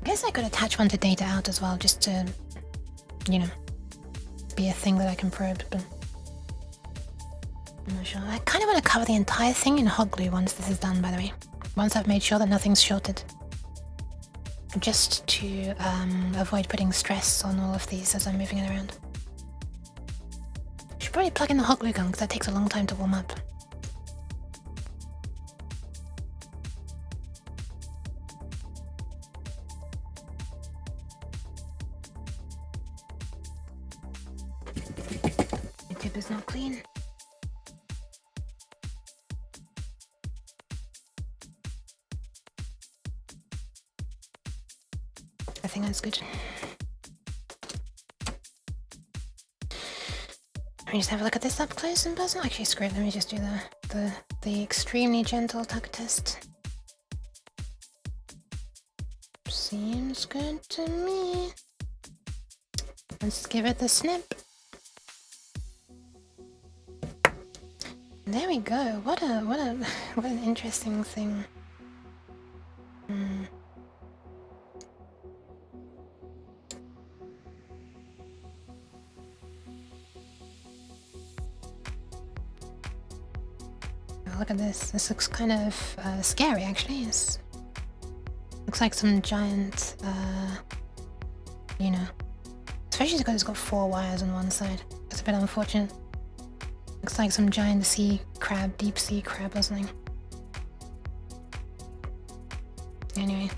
I guess I could attach one to data out as well, just to, you know, be a thing that I can probe, but I'm not sure. I kind of want to cover the entire thing in hot glue once this is done, by the way. Once I've made sure that nothing's shorted. Just to avoid putting stress on all of these as I'm moving it around. Should probably plug in the hot glue gun because that takes a long time to warm up. The tip is not clean. I think that's good. Let me just have a look at this up close and personal. Actually, screw it. Let me just do the extremely gentle tuck test. Seems good to me. Let's give it the snip. There we go. What an interesting thing. Look at this. This looks kind of scary, actually. It looks like some giant, you know, especially because it's got 4 wires on one side. It's a bit unfortunate. Looks like some giant sea crab, deep sea crab or something. Anyway,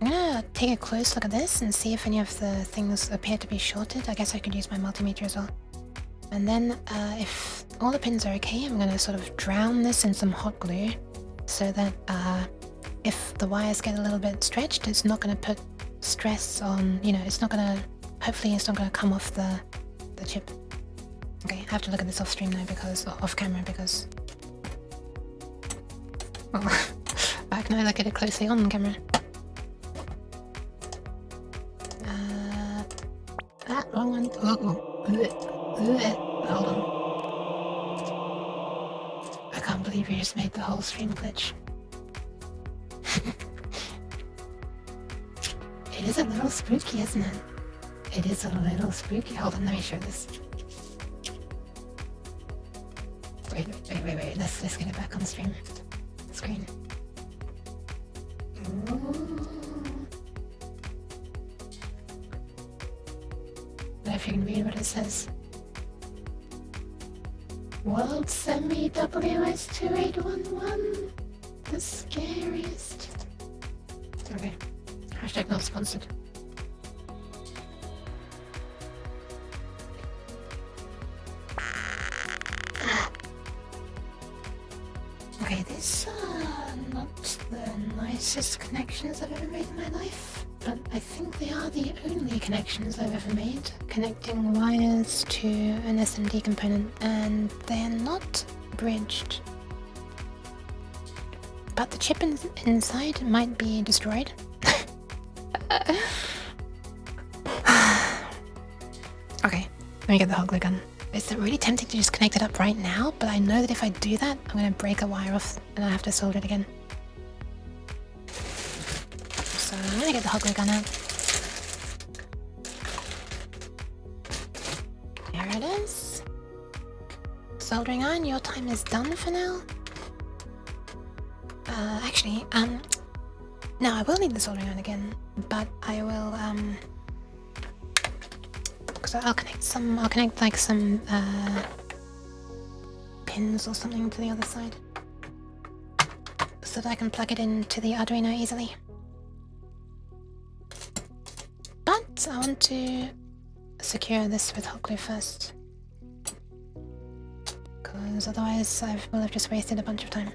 I'm gonna take a close look at this and see if any of the things appear to be shorted. I guess I could use my multimeter as well. And then if all the pins are okay, I'm going to sort of drown this in some hot glue so that if the wires get a little bit stretched, it's not going to put stress on, you know, it's not going to, hopefully it's not going to come off the chip. Okay, I have to look at this off stream now because, or off camera because, well, I can I look at it closely on camera. Wrong one. Hold on. I can't believe you just made the whole stream glitch. It is a little spooky, isn't it? It is a little spooky. Hold on, let me show this. Wait. Let's get it back on screen. But if you can read what it says. World send me WS2811. The scariest. Okay. Hashtag not sponsored. Okay, these are not the nicest connections I've ever made in my life, but I think they are the only connections I've ever made, connecting wires to an SMD component, and they're not bridged. But the chip inside might be destroyed. Okay, let me get the hot glue gun. It's really tempting to just connect it up right now, but I know that if I do that, I'm going to break a wire off and I have to solder it again. So I'm going to get the hot glue gun out. There it is. Soldering on, your time is done for now. No, I will need the soldering iron again, but I will, because I'll connect like some, pins or something to the other side, so that I can plug it into the Arduino easily. But I want to, secure this with hot glue first. Because otherwise I will have just wasted a bunch of time.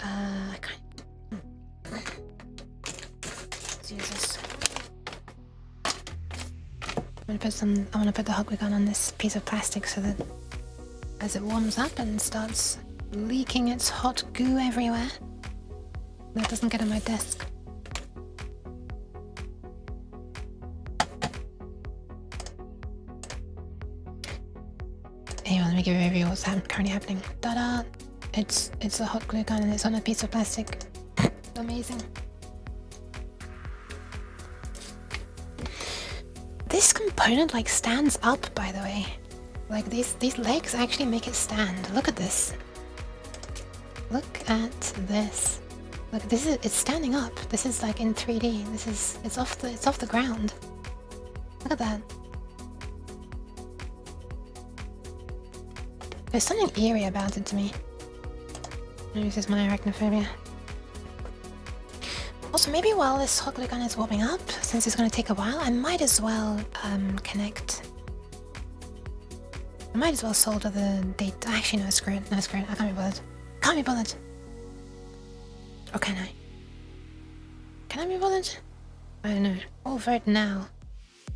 I can't. Let's use this. I'm gonna put the hot glue gun on this piece of plastic so that as it warms up and starts leaking its hot goo everywhere, that doesn't get on my desk. Anyway, let me give you a review of what's currently happening. Ta-da! It's a hot glue gun and it's on a piece of plastic. Amazing. This component like stands up, by the way. Like these legs actually make it stand. Look at this. Look at this. Look, it's standing up. This is like in 3D. It's off the ground. Look at that. There's something eerie about it to me. Maybe this is my arachnophobia. Also, maybe while this hot glue gun is warming up, since it's going to take a while, I might as well connect. I might as well solder the date. Actually, no, screw it. No, screw it. I can't be bothered. Can't be bothered. Or can I? Can I be bothered? I don't know. All vote now.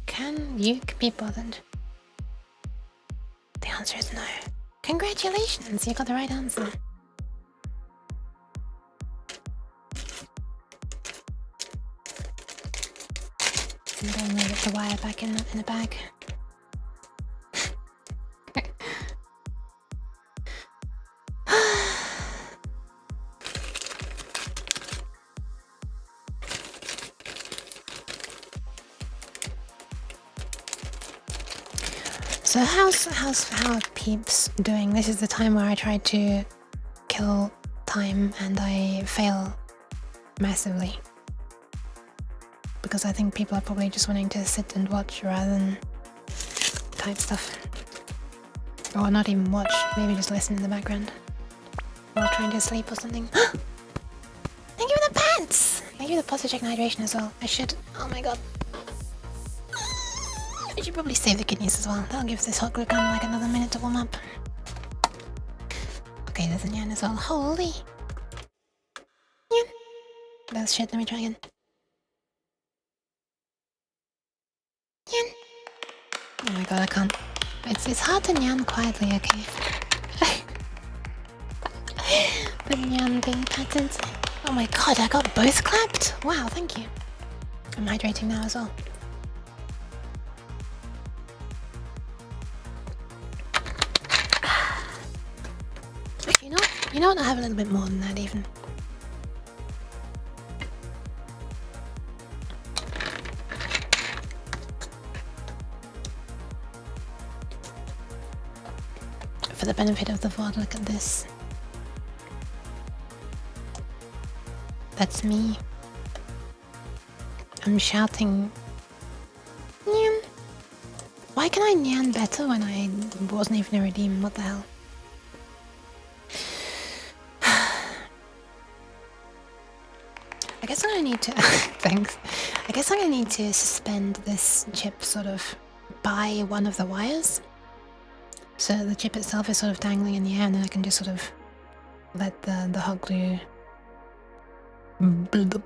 Can you be bothered? The answer is no. Congratulations, you got the right answer. I'm going to get the wire back in a bag. So how are peeps doing? This is the time where I try to kill time and I fail massively. Because I think people are probably just wanting to sit and watch rather than type stuff. Or not even watch, maybe just listen in the background. While trying to sleep or something. Thank you for the pants! Thank you for the posture check and hydration as well. I should, oh my god. I should probably save the kidneys as well. That'll give this hot glue gun like another minute to warm up. Okay, there's a Nyan as well. Holy! Nyan! That's shit, let me try again. Nyan! Oh my god, I can't. It's hard to Nyan quietly, okay? The Nyan being patterned. Oh my god, I got both clapped? Wow, thank you. I'm hydrating now as well. You know what? I have a little bit more than that even. For the benefit of the VOD, look at this. That's me. I'm shouting. Nyan. Why can I Nyan better when I wasn't even a redeem? What the hell? I guess I'm gonna need to thanks. I guess I'm gonna need to suspend this chip sort of by one of the wires. So the chip itself is sort of dangling in the air and then I can just sort of let the hot glue bloop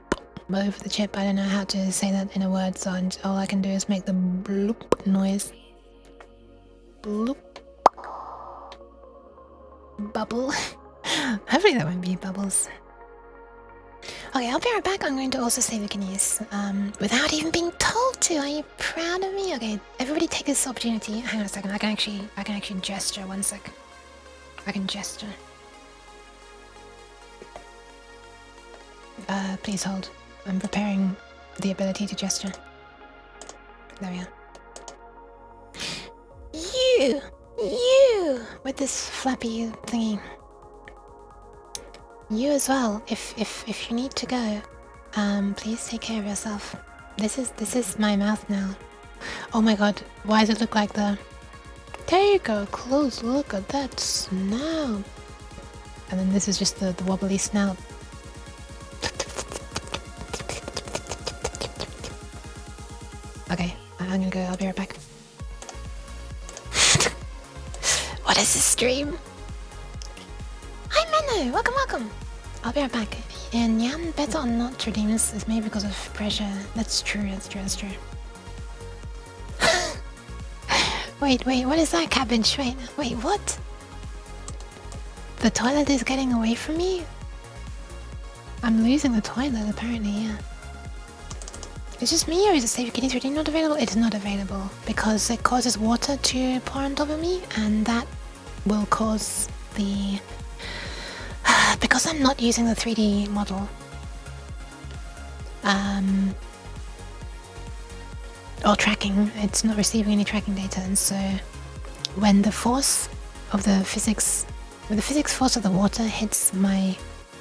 over the chip. I don't know how to say that in a word, so all I can do is make the bloop noise. Bloop. Bubble. Hopefully that won't be bubbles. Okay, I'll be right back. I'm going to also save kidneys, without even being told to. Are you proud of me? Okay, everybody take this opportunity. Hang on a second. I can actually gesture. 1 sec. I can gesture. Please hold. I'm preparing the ability to gesture. There we are. You with this flappy thingy. You as well, if you need to go, please take care of yourself. This is my mouth now. Oh my god, why does it look like the... Take a close look at that snout. And then this is just the wobbly snout. Okay, I'm gonna go, I'll be right back. What is this stream? Hi Menno, welcome, welcome. I'll be right back. And Jan better on not redeem this is maybe because of pressure. That's true, that's true, that's true. Wait, what is that cabbage? Wait, what? The toilet is getting away from me? I'm losing the toilet apparently, yeah. Is it just me or is it save kitties redeem not available? It is not available because it causes water to pour on top of me and that will cause the... because I'm not using the 3D model. Or tracking, it's not receiving any tracking data and so when the force of the physics... when the physics force of the water hits my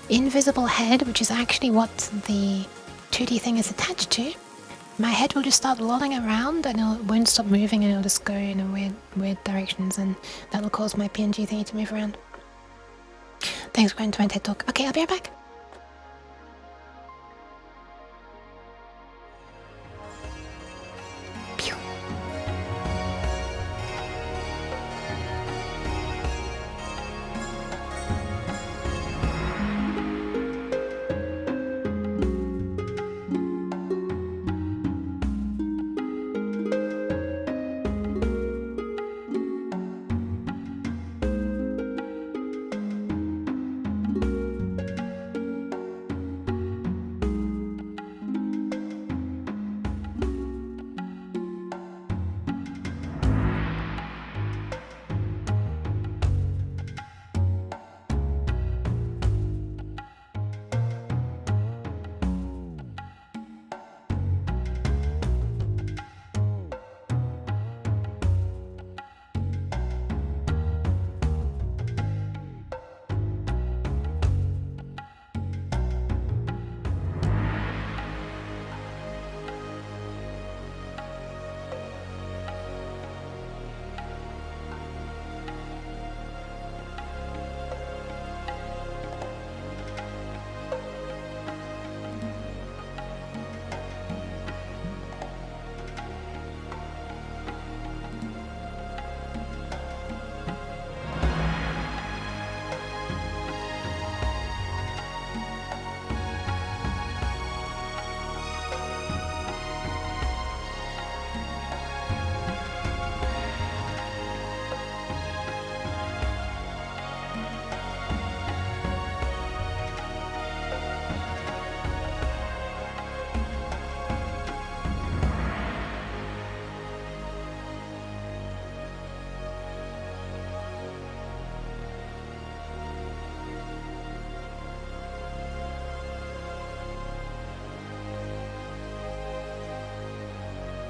invisible head, which is actually what the 2D thing is attached to, my head will just start lolling around and it won't stop moving and it'll just go in weird directions and that will cause my PNG thingy to move around. Thanks for going to my TED Talk. Okay, I'll be right back. Pew.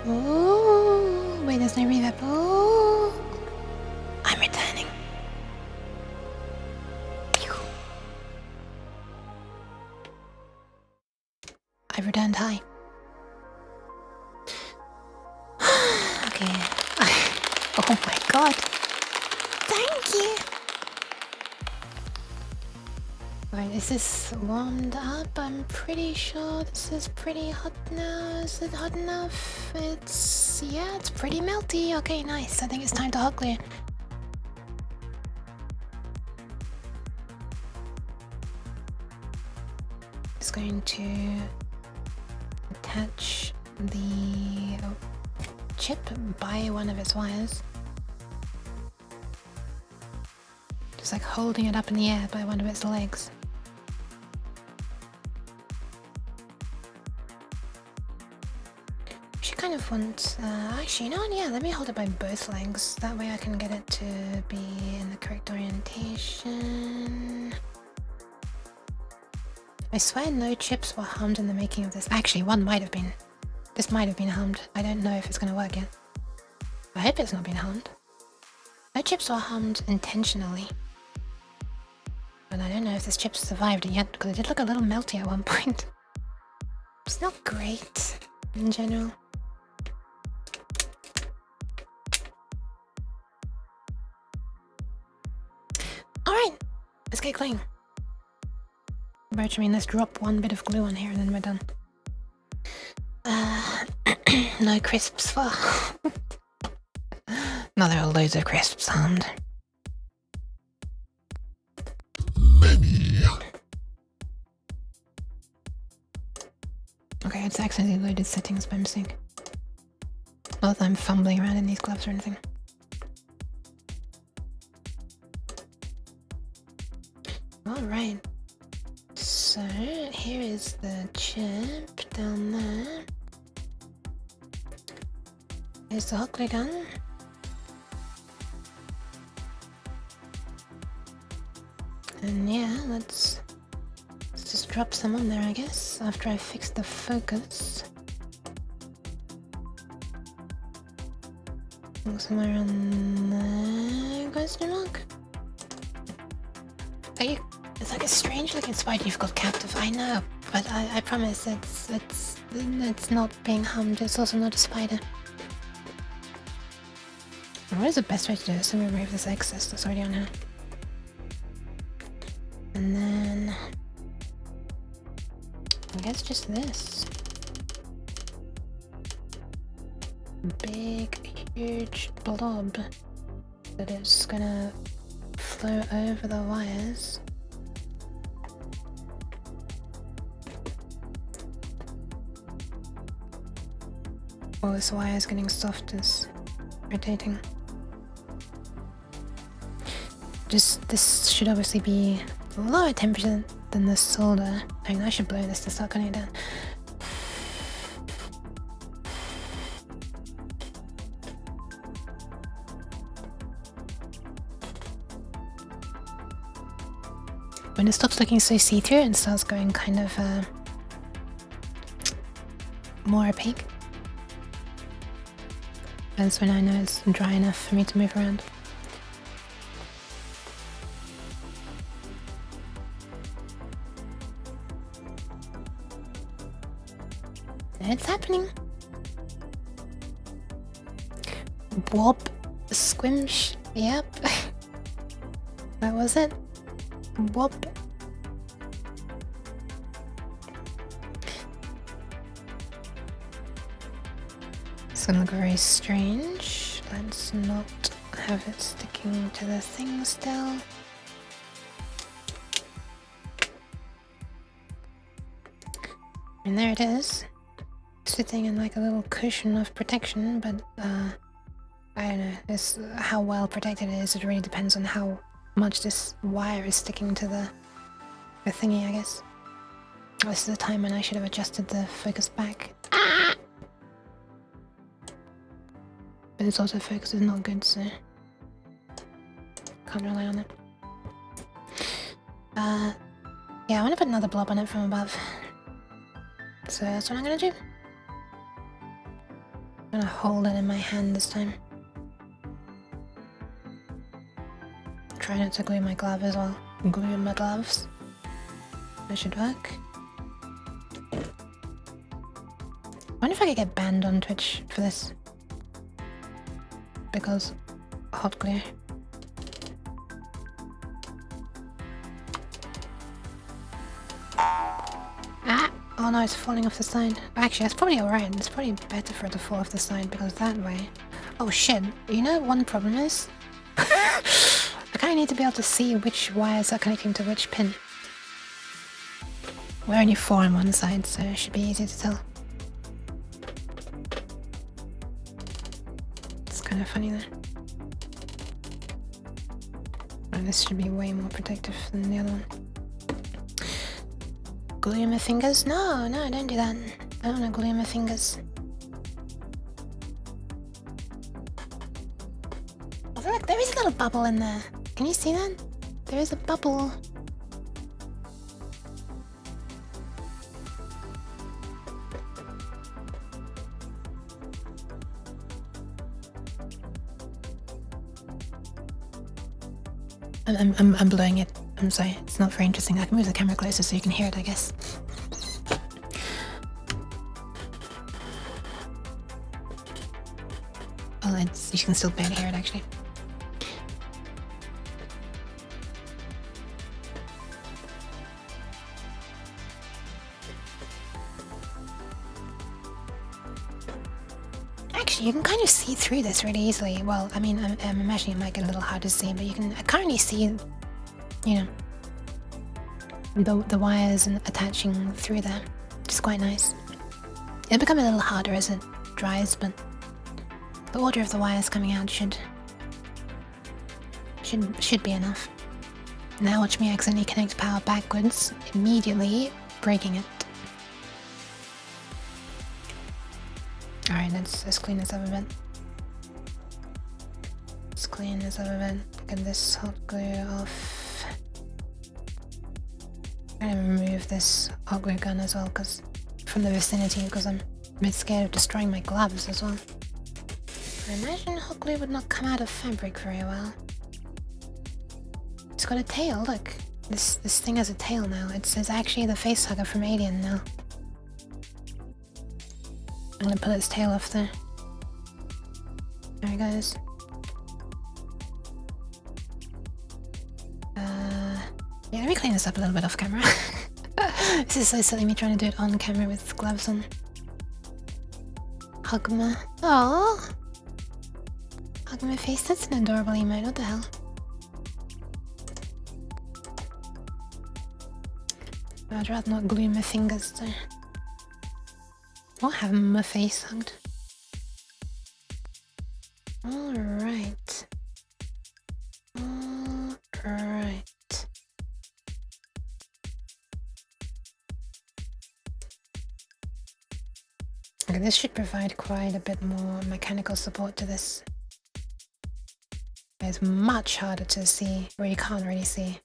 Oh, wait, there's no reverb. Oh, I'm returning. Pew. I've returned high. Okay. Oh my god. Thank you. Right, is this warmed up? I'm pretty sure this is pretty hot now. Is it hot enough? It's... yeah, it's pretty melty. Okay, nice. I think it's time to hot glue. Just going to attach the chip by one of its wires. Just like holding it up in the air by one of its legs. She kind of wants, actually, you know what, yeah, let me hold it by both legs. That way I can get it to be in the correct orientation. I swear no chips were harmed in the making of this. Actually, one might have been. This might have been harmed. I don't know if it's gonna work yet. I hope it's not been harmed. No chips were harmed intentionally. But I don't know if this chip survived it yet, because it did look a little melty at one point. It's not great, in general. Alright, let's get clean. By which I mean, let's drop one bit of glue on here and then we're done. no crisps for. No, there are loads of crisps harmed. Okay, it's accidentally loaded settings by mistake. Not that I'm fumbling around in these gloves or anything. Alright. So, here is the chip down there. Here's the hot glue gun. And yeah, let's just drop some on there, I guess, after I fix the focus. Somewhere on there, question mark? Are you... It's like a strange looking spider you've got captive, I know, but I promise it's not being harmed, it's also not a spider. What is the best way to do this? I'm gonna remove this excess that's already on here. And then... I guess just this. Big, huge blob that is gonna flow over the wires. Oh, this wire is getting soft, it's rotating. This should obviously be lower temperature than the solder. I mean, I should blow this to start cutting it down. When it stops looking so see-through and starts going kind of more opaque, that's when I know it's dry enough for me to move around. It's happening. Wop, squimsh, yep. That was it. Wop. It's gonna look very strange. Let's not have it sticking to the thing still. And there it is. Sitting in like a little cushion of protection, but I don't know, this, how well protected it is, it really depends on how much this wire is sticking to the thingy, I guess. This is the time when I should have adjusted the focus back. Ah! But its autofocus is not good, so can't rely on it. Yeah, I want to put another blob on it from above. So that's what I'm gonna do. I'm gonna hold it in my hand this time. Try not to glue my glove as well. Glue my gloves. That should work. I wonder if I could get banned on Twitch for this. Because hot glue. Ah! Oh no, it's falling off the side. Actually, that's probably alright. It's probably better for it to fall off the side because that way... Oh shit, you know what one problem is? I kinda need to be able to see which wires are connecting to which pin. We're only 4 on one side, so it should be easy to tell. It's kinda funny there. And this should be way more protective than the other one. Glue my fingers? No, no, don't do that. I don't want to glue my fingers. Oh look, there is a little bubble in there. Can you see that? There is a bubble. I'm blowing it. I'm sorry, it's not very interesting. I can move the camera closer so you can hear it, I guess. Well, you can still barely hear it, actually. Actually, you can kind of see through this really easily. Well, I mean, I'm imagining it might get a little hard to see, but you can currently see, you know, the wires and attaching through there, which is quite nice. It'll become a little harder as it dries, but the order of the wires coming out should be enough. Now watch me accidentally connect power backwards, immediately breaking it. Alright, let's clean this up a bit. Let's clean this up a bit. Get this hot glue off. I'm gonna remove this hot glue gun as well, because from the vicinity, because I'm a bit scared of destroying my gloves as well. I imagine hot glue would not come out of fabric very well. It's got a tail, look. This thing has a tail now. It's actually the facehugger from Alien now. I'm gonna pull its tail off there. There it goes. Yeah, let me clean this up a little bit off camera. This is so silly, me trying to do it on camera with gloves on. Hug my... Aww! Hug my face, that's an adorable emote, what the hell? I'd rather not glue my fingers there. Or have my face hugged. Alright. Alright. Okay, this should provide quite a bit more mechanical support to this. It's much harder to see, where you can't really see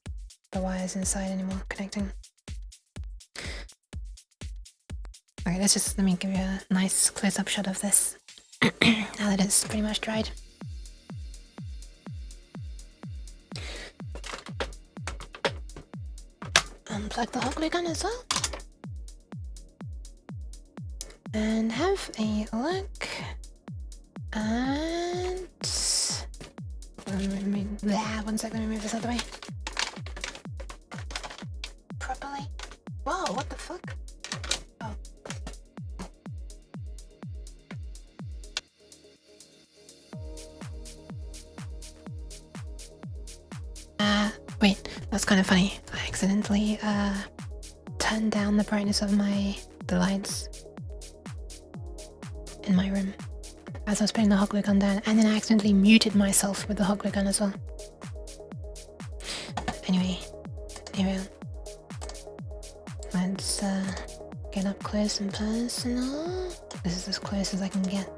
the wires inside anymore connecting. Okay, let me give you a nice close-up shot of this, now that it's pretty much dried. Unplug the hot glue gun as well. And have a look. And... one sec, let me move this out of the way. Properly. Whoa, what the fuck? Oh. Wait, that's kind of funny. I accidentally turned down the brightness of the lights in my room as I was putting the hot glue gun down, and then I accidentally muted myself with the hot glue gun as well. Anyway, here we are. Let's get up close and personal. This is as close as I can get.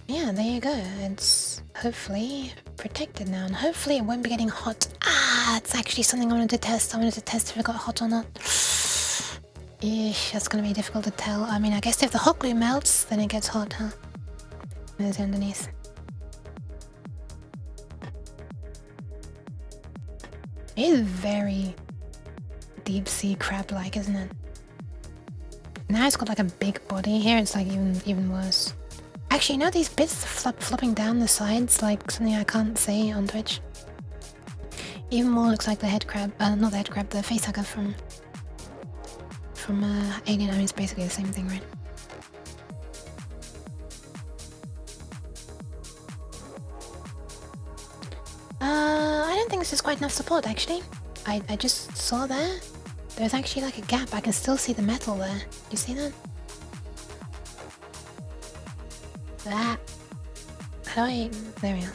Yeah, there you go. It's hopefully protected now, and hopefully it won't be getting hot. Ah, it's actually something I wanted to test. I wanted to test if it got hot or not. Eesh, that's gonna be difficult to tell. I mean, I guess if the hot glue melts, then it gets hot, huh? There's the underneath. It is very deep sea crab-like, isn't it? Now it's got like a big body. Here it's like even worse. Actually, you know these bits flopping down the sides, like something I can't say on Twitch? Even more looks like the head crab, not the head crab, the facehugger from Alien. I mean, it's basically the same thing, right? I don't think this is quite enough support, actually. I just saw there. There's actually like a gap. I can still see the metal there. You see that? Ah. How do I... There we are.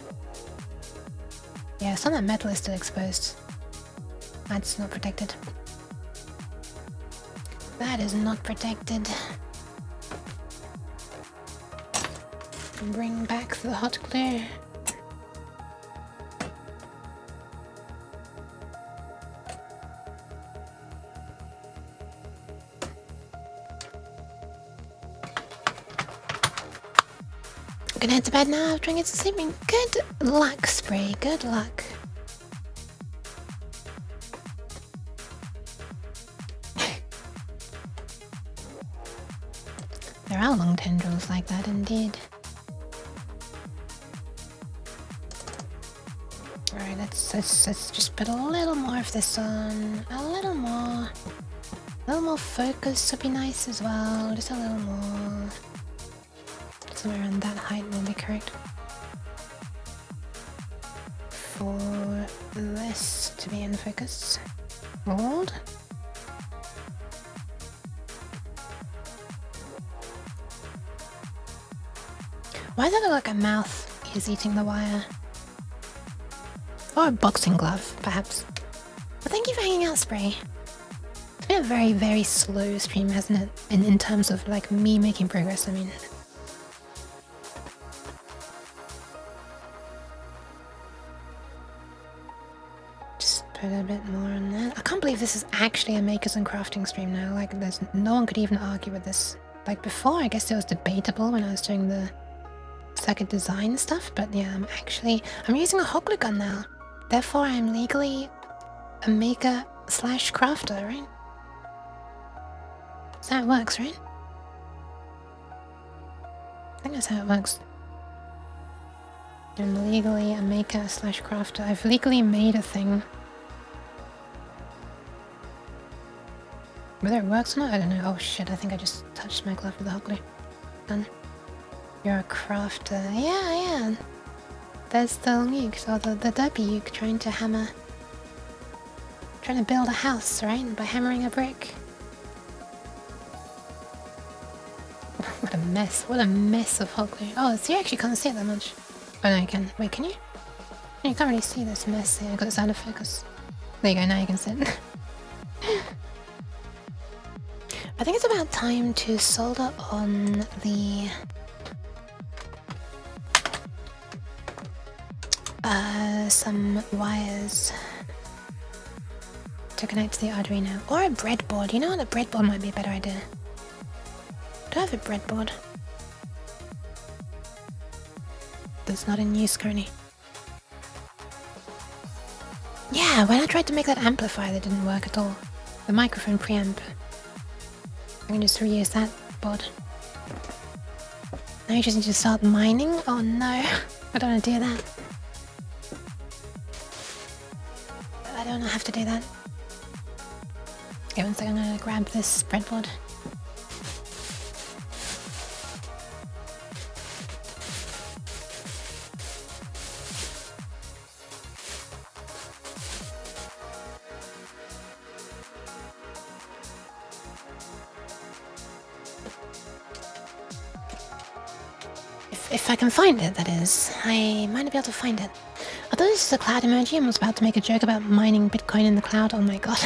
Yeah, some of that metal is still exposed. That's not protected. That is not protected. Bring back the hot glue. I'm gonna head to bed now after I get to sleeping. Good luck, Spray. Good luck. There are long tendrils like that, indeed. Alright, let's just put a little more of this on. A little more. A little more focus would be nice as well. Just a little more. Somewhere around that height will be correct. For this to be in focus. Hold. Why does it look like a mouth is eating the wire? Or a boxing glove, perhaps. But thank you for hanging out, Spray. It's been a very, very slow stream, hasn't it? In terms of like me making progress, I mean. Just put a bit more on that. I can't believe this is actually a makers and crafting stream now. Like, there's no one could even argue with this. Like before, I guess it was debatable when I was doing the circuit design stuff, but yeah, I'm using a hot glue gun now. Therefore, I'm legally a maker slash crafter, right? That's how it works, right? I think that's how it works. I'm legally a maker slash crafter. I've legally made a thing. Whether it works or not, I don't know. Oh shit, I think I just touched my glove with the hot glue. Done. You're a crafter. Yeah. There's the Luke, or the derpy Luke trying to hammer. Trying to build a house, right? By hammering a brick. What a mess. What a mess of hot glue. Oh, so you actually can't see it that much. Oh no, you can. Wait, can you? You can't really see this mess here because it's out of focus. There you go, now you can see it. I think it's about time to solder on the some wires to connect to the Arduino. Or a breadboard. You know what? A breadboard might be a better idea. Do I have a breadboard? That's not in use currently. Yeah, when I tried to make that amplifier, that didn't work at all. The microphone preamp. I can just reuse that board. Now you just need to start mining? Oh no, I don't want to do that. I don't have to do that. Okay, one second, I'm gonna grab this breadboard. If I can find it, that is. I might not be able to find it. I thought this is a cloud emoji and was about to make a joke about mining Bitcoin in the cloud. Oh my god.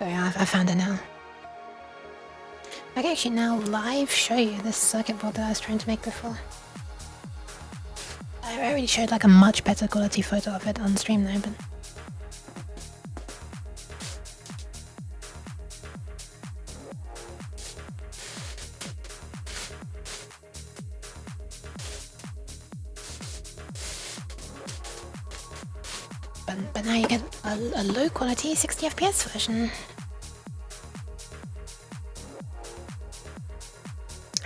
Oh yeah, I found it now. I can actually now live show you this circuit board that I was trying to make before. I already showed like a much better quality photo of it on stream now, but... But now you get a low quality 60 FPS version.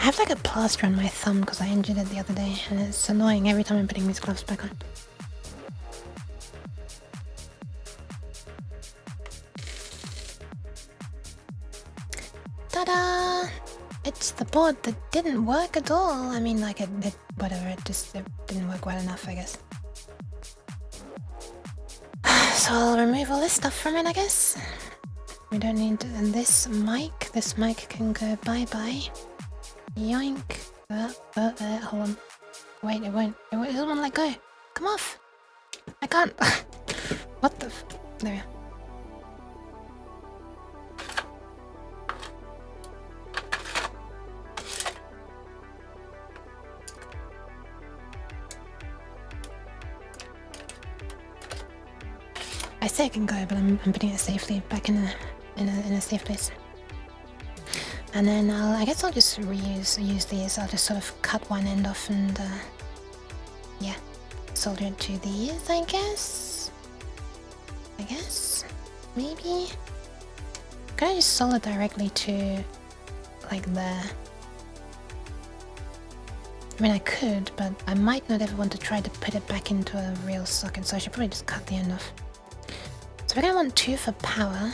I have like a plaster on my thumb because I injured it the other day and it's annoying every time I'm putting these gloves back on. Ta-da! It's the board that didn't work at all. I mean, like it whatever, it didn't work well enough, I guess. So I'll remove all this stuff from it, I guess. We don't need this mic. This mic can go bye-bye. Yoink. Hold on. Wait, it doesn't want to let go. Come off. I can't. What the there we are. I say it can go, but I'm putting it safely back in a safe place. And then I guess I'll just use these. I'll just sort of cut one end off and yeah, solder it to these. I guess maybe. Can I just solder directly to like there? I mean, I could, but I might not ever want to try to put it back into a real socket, so I should probably just cut the end off. So we're gonna want 2 for power.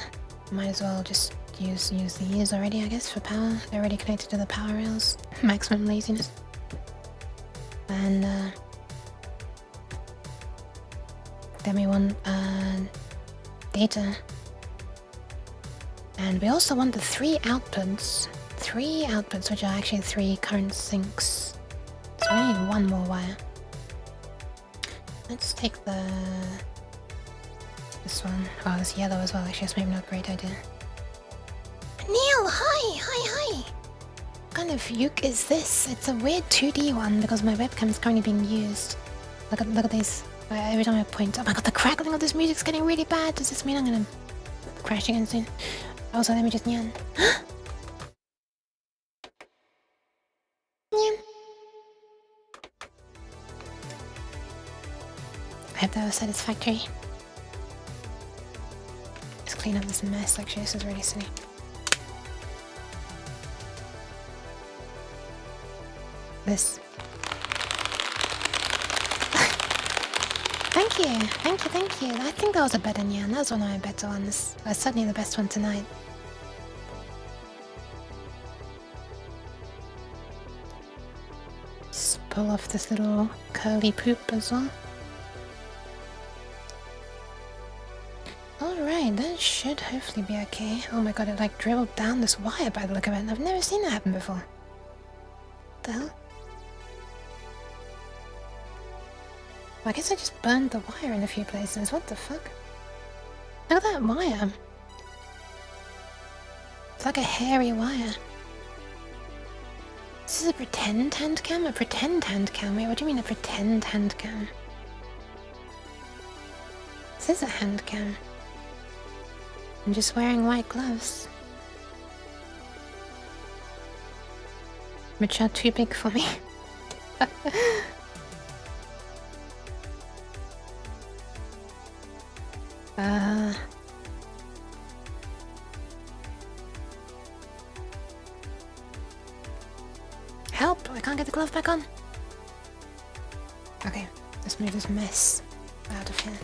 Might as well just use these already, I guess, for power. They're already connected to the power rails. Maximum laziness. And then we want data. And we also want the 3 outputs. 3 outputs, which are actually 3 current sinks. So we need 1 more wire. Let's take this one. Oh, it's yellow as well. Actually, that's maybe not a great idea. Neil, hi. What kind of uke is this? It's a weird 2D one because my webcam is currently being used. Look at these. Every time I point, oh my god, the crackling of this music's getting really bad. Does this mean I'm gonna crash again soon? Also, let me just nyan. Nyan. I hope that was satisfactory. Let's clean up this mess. Actually, this is really silly. This. Thank you. I think that was a better nyan. That was one of my better ones. That's certainly the best one tonight. Just pull off this little curly poop as well. Alright, that should hopefully be okay. Oh my god, it like dribbled down this wire by the look of it. I've never seen that happen before. What the hell? I guess I just burned the wire in a few places. What the fuck? Look at that wire. It's like a hairy wire. This is a pretend hand cam? A pretend hand cam? Wait, what do you mean a pretend hand cam? This is a hand cam. I'm just wearing white gloves. Which are too big for me. Help! I can't get the glove back on. Okay, let's move this mess out of here.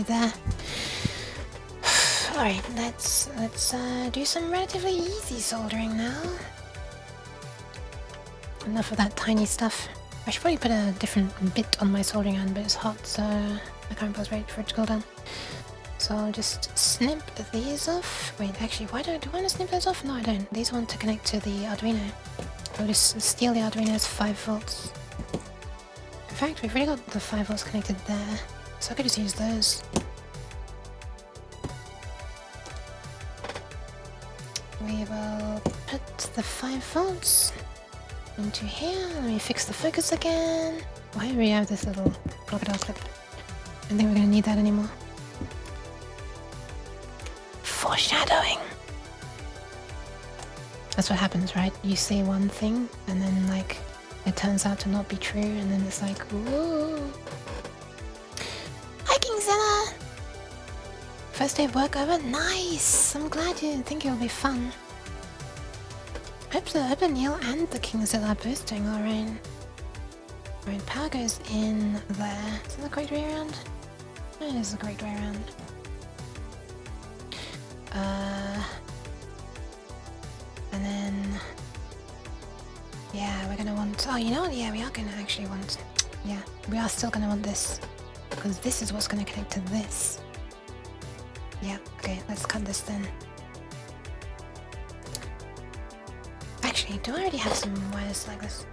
There. Alright, let's do some relatively easy soldering now. Enough of that tiny stuff. I should probably put a different bit on my soldering iron, but it's hot, so I can't wait for it to cool down. So I'll just snip these off. Wait, actually, do I want to snip those off? No, I don't. These want to connect to the Arduino. I'll just steal the Arduino's 5 volts. In fact, we've already got the 5 volts connected there. So I could just use those. We will put the 5 volts into here. Let me fix the focus again. Why do we have this little crocodile clip? I don't think we're gonna need that anymore. Foreshadowing! That's what happens, right? You say one thing, and then like, it turns out to not be true, and then it's like, whoa! Zilla! First day of work over? Nice! I'm glad you think it'll be fun. Hope Neil and the Kingzilla are both doing alright. Alright, power goes in there. Is that the correct way around? It is the correct way around. And then... yeah, we're gonna want... oh, you know what? Yeah, we are gonna actually want... yeah, we are still gonna want this. Because this is what's going to connect to this. Yeah, okay, let's cut this then. Actually, do I already have some wires like this?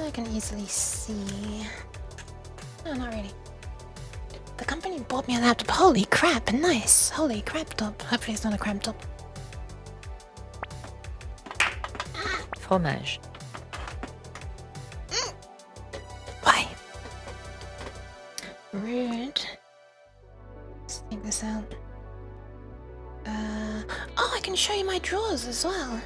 I can easily see... no, not really. The company bought me a laptop. Holy crap, nice. Holy crap top. Hopefully it's not a crap top. Fromage. Why? Rude. Let's take this out. Oh, I can show you my drawers as well.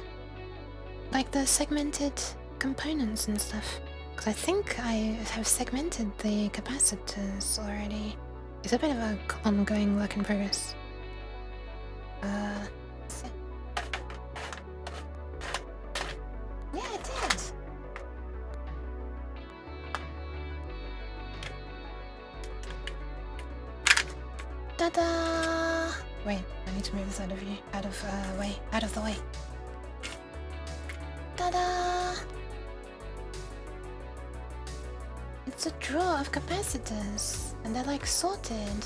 Like the segmented components and stuff. Because I think I have segmented the capacitors already. It's a bit of an ongoing work in progress. Let's see. Yeah, I did. Ta-da! Wait, I need to move this out of view. Out of way. Out of the way. Ta-da! It's a drawer of capacitors, and they're like sorted.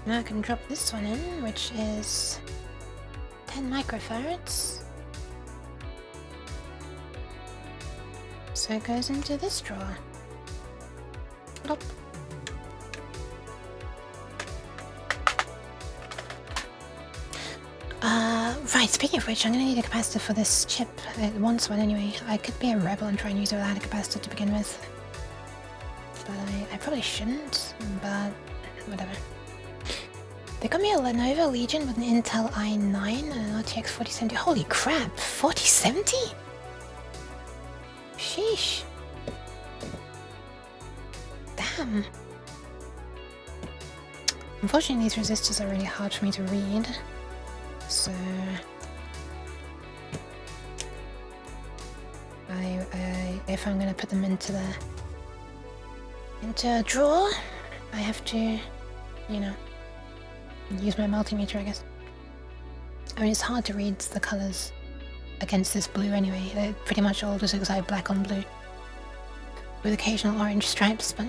Now I can drop this one in, which is 10 microfarads. So it goes into this drawer. Plop. Right, speaking of which, I'm gonna need a capacitor for this chip. It wants one anyway. I could be a rebel and try and use it without a capacitor to begin with. But I probably shouldn't, but whatever. They got me a Lenovo Legion with an Intel i9 and an RTX 4070. Holy crap, 4070? Sheesh. Damn. Unfortunately, these resistors are really hard for me to read. So if I'm gonna put them into a drawer, I have to, you know, use my multimeter, I guess. I mean, it's hard to read the colors against this blue anyway. They're pretty much all just looks like black on blue, with occasional orange stripes. But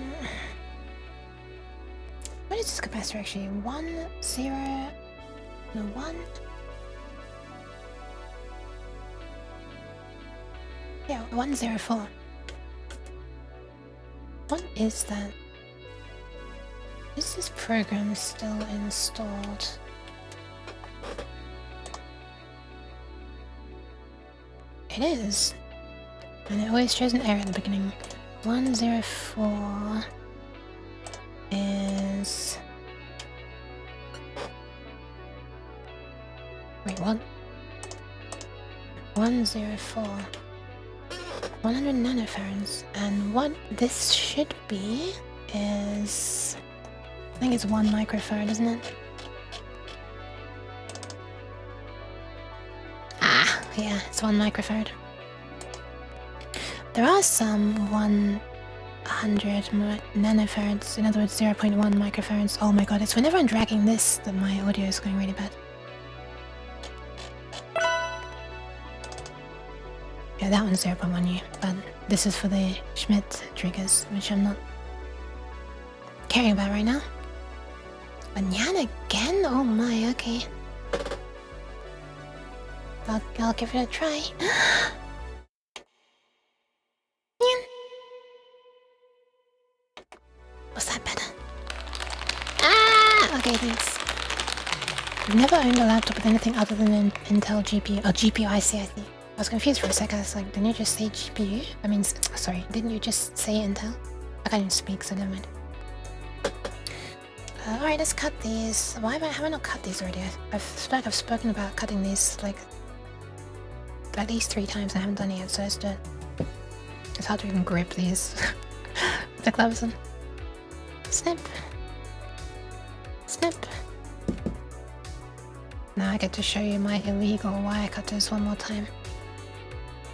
what is this capacitor actually? 1, 0, no 1. Yeah, 104. What is that? Is this program still installed? It is. And it always shows an error at the beginning. 104 is... Wait, what? 104. 100 nanofarads, and what this should be is... I think it's 1 microfarad, isn't it? Ah, yeah, it's 1 microfarad. There are some 100 nanofarads, in other words 0.1 microfarads. Oh my god, it's whenever I'm dragging this that my audio is going really bad. Yeah, that one's 0.1U, but this is for the Schmidt triggers, which I'm not caring about right now. But Nyan again? Oh my, okay. I'll give it a try. Nyan. Was that better? Ah! Okay, thanks. I've never owned a laptop with anything other than an Intel GPU, or GPU IC, I think. I was confused for a sec. I was like, didn't you just say GPU? I mean, sorry, didn't you just say Intel? I can't even speak, so never mind. Alright, let's cut these. Why have I not cut these already? I feel like I've spoken about cutting these like at least 3 times. I haven't done it yet, so let's do it. It's hard to even grip these with the gloves on. Snip. Snip. Now I get to show you my illegal wire cutters one more time.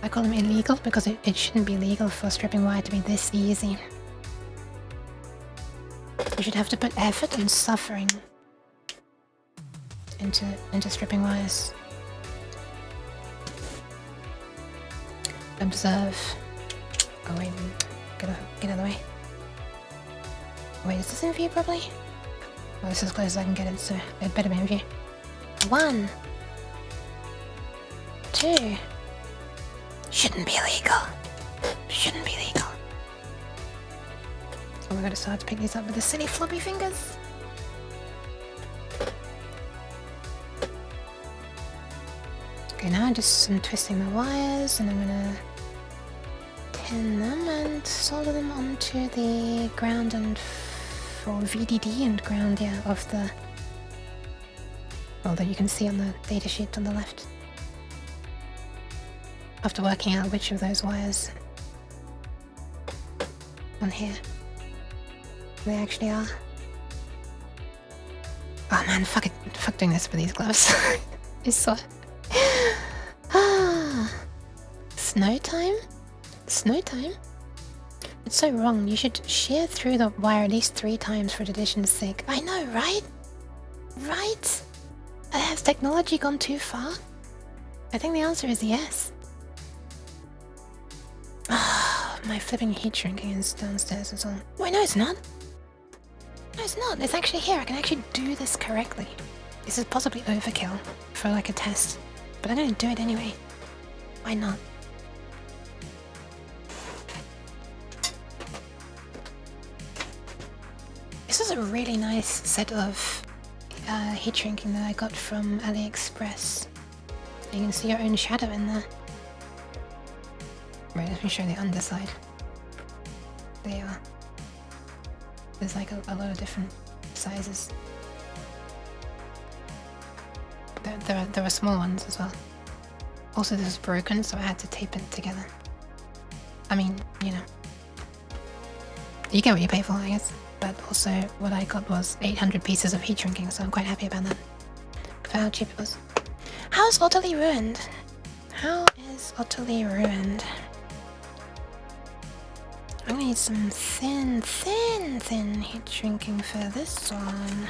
I call them illegal because it shouldn't be legal for stripping wire to be this easy. You should have to put effort and suffering into stripping wires. Observe. Oh wait, get out of the way. Wait, is this in view properly? Well, this is as close as I can get it, so it better be in view. 1, 2. Shouldn't be illegal. Shouldn't be legal. Oh my god, it's so hard to pick these up with the silly floppy fingers. Okay, now just I'm twisting the wires and I'm gonna tin them and solder them onto the ground and for VDD and ground, yeah, of the... Well, that you can see on the datasheet on the left. After working out which of those wires on here they actually are. Oh man, fuck it, fuck doing this with these gloves. It's so... Snow time? Snow time? It's so wrong. You should shear through the wire at least 3 times for tradition's sake. I know, right? Right? Has technology gone too far? I think the answer is yes. Ah, my flipping heat shrinking is downstairs as well. Wait, no, it's not. No, it's not. It's actually here. I can actually do this correctly. This is possibly overkill for like a test, but I'm gonna do it anyway. Why not? This is a really nice set of heat shrinking that I got from AliExpress. You can see your own shadow in there. Right, let me show the underside. There you are. There's like a lot of different sizes. There are small ones as well. Also, this is broken, so I had to tape it together. I mean, you know. You get what you pay for, I guess. But also, what I got was 800 pieces of heat shrinking, so I'm quite happy about that. For how cheap it was. How's Utterly Ruined? How is Utterly Ruined? I'm gonna need some thin heat shrinking for this one.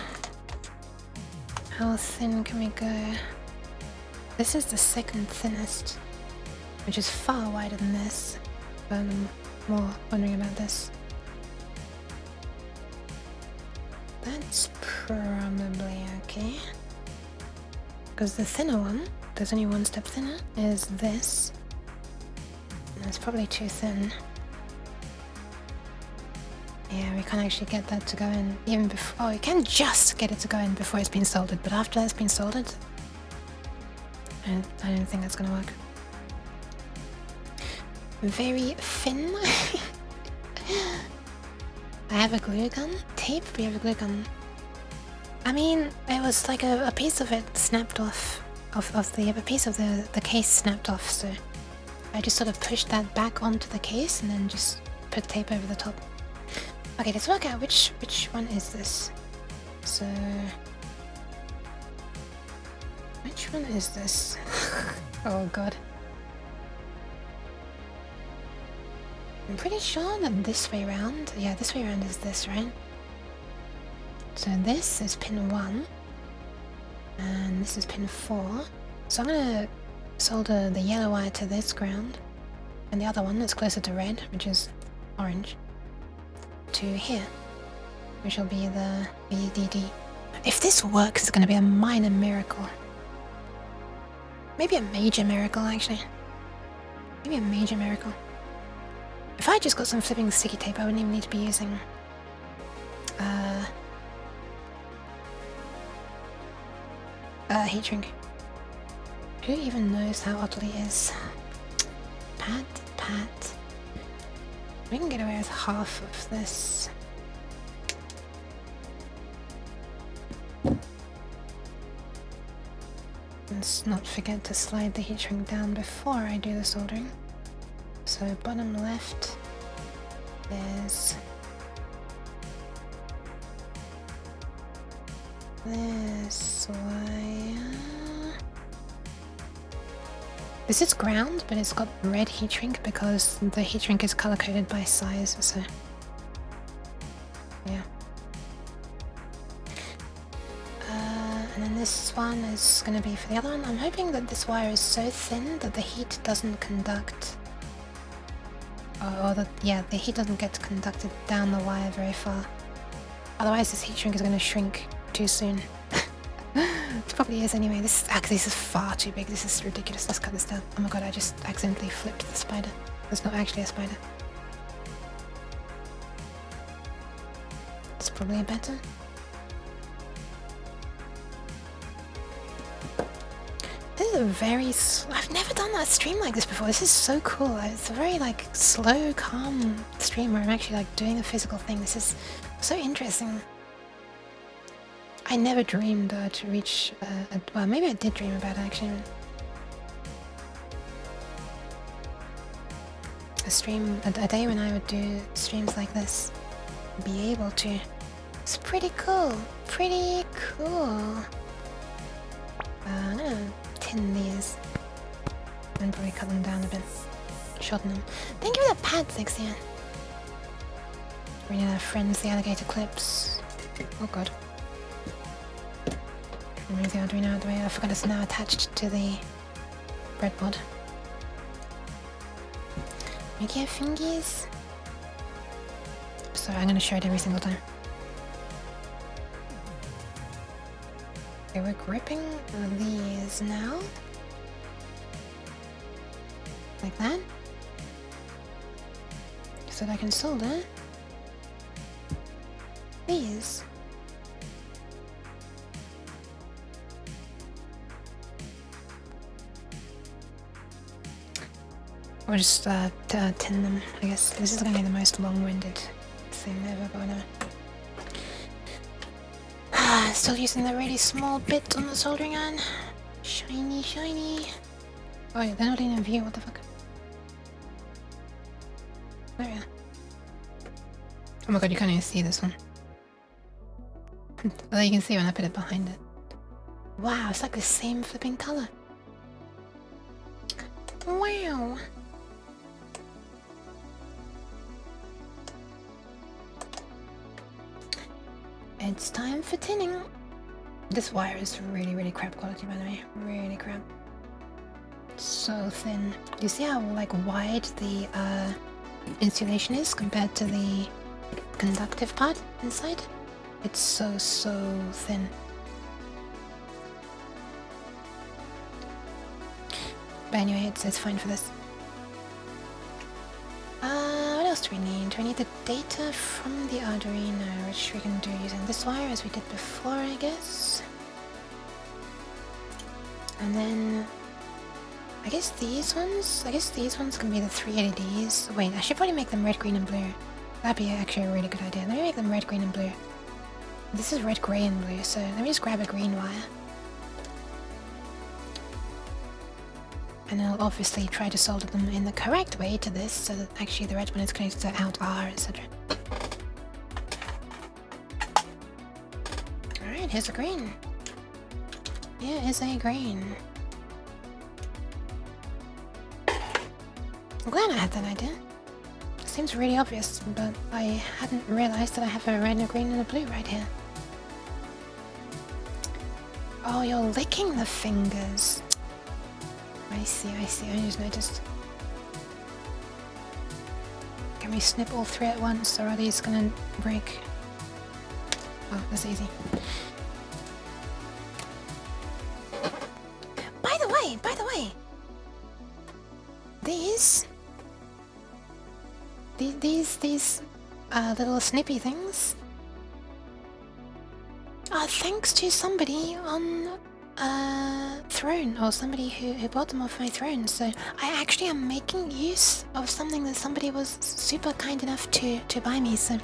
How thin can we go? This is the second thinnest, which is far wider than this. But I'm more wondering about this. That's probably okay. Because the thinner one, there's only one step thinner, is this. And that's probably too thin. Yeah, we can't actually get that to go in even before... Oh, you can just get it to go in before it's been soldered, but after that's been soldered, I don't think that's gonna work. Very thin. I have a glue gun. Tape? We have a glue gun. I mean, it was like a piece of it snapped off. A piece of the case snapped off, so I just sort of pushed that back onto the case and then just put tape over the top. Okay, let's work out which one is this. So... Which one is this? Oh god. I'm pretty sure that this way round... Yeah, this way round is this, right? So this is pin 1. And this is pin 4. So I'm gonna solder the yellow wire to this ground. And the other one that's closer to red, which is orange, to here, which will be the VDD. If this works, it's gonna be a minor miracle. Maybe a major miracle, actually. Maybe a major miracle. If I just got some flipping sticky tape, I wouldn't even need to be using heat shrink. Who even knows how utterly is? Pat. We can get away with half of this. Let's not forget to slide the heat shrink down before I do the soldering. So bottom left, there's this wire. This is ground, but it's got red heat shrink because the heat shrink is color coded by size, so yeah. And then this one is going to be for the other one. I'm hoping that this wire is so thin that the heat doesn't conduct, the heat doesn't get conducted down the wire very far. Otherwise this heat shrink is going to shrink too soon. It probably is anyway. This is far too big. This is ridiculous. Let's cut this down. Oh my god, I just accidentally flipped the spider. There's not actually a spider. It's probably better. This is a very I've never done a stream like this before. This is so cool. It's a very like slow, calm stream where I'm actually like doing a physical thing. This is so interesting. I never dreamed to reach. Well, maybe I did dream about it actually. A stream, a day when I would do streams like this, be able to. It's pretty cool. Pretty cool. I'm gonna tin these and probably cut them down a bit, shorten them. Thank you for the pad, Zixian. Reading our friends, the alligator clips. Oh god. Move the Arduino out of the way. I forgot it's now attached to the breadboard. Make your fingies. Sorry, I'm gonna show it every single time. Okay, we're gripping these now. Like that. So that I can solder these. Or just tin them, I guess. This is gonna be the most long-winded thing ever, but whatever. Still using the really small bit on the soldering iron. Shiny, shiny. Oh yeah, they're not in view, what the fuck? There we are. Oh my god, you can't even see this one. Well, you can see when I put it behind it. Wow, it's like the same flipping color. Wow. It's time for tinning. This wire is really, really crap quality, by the way. Really crap. So thin. Do you see how like wide the insulation is compared to the conductive part inside? It's so thin. But anyway, it's fine for this. What else do we need? Do we need the data from the Arduino, which we can do using this wire as we did before, I guess. And then I guess these ones can be the 3 LEDs. Wait, I should probably make them red, green, and blue. That'd be actually a really good idea. Let me make them red, green, and blue. This is red, grey, and blue, so let me just grab a green wire. And I'll obviously try to solder them in the correct way to this, so that actually the red one is connected to out R, etc. Alright, here's a green. Here is a green. I'm glad I had that idea. It seems really obvious, but I hadn't realized that I have a red, a green, and a blue right here. Oh, you're licking the fingers. I see, I just noticed. Can we snip all 3 at once, or are these gonna break? Oh, that's easy. By the way, these little snippy things are thanks to somebody on throne, or somebody who bought them off my throne. So I actually am making use of something that somebody was super kind enough to buy me. So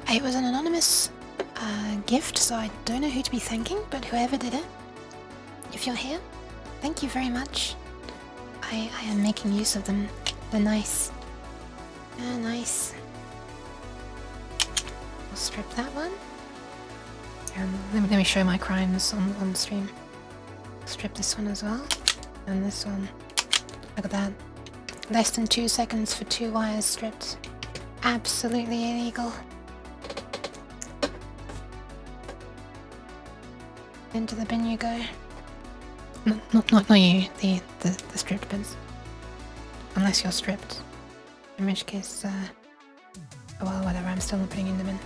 it was an anonymous gift, so I don't know who to be thanking, but whoever did it, if you're here, thank you very much. I am making use of them. They're nice. They're nice. I'll strip that one. Let me show my crimes on the stream. Strip this one as well, and this one. Look at that. Less than 2 seconds for 2 wires stripped. Absolutely illegal. Into the bin you go. Not you, the stripped bins. Unless you're stripped. In which case, well, whatever, I'm still not putting in the bin.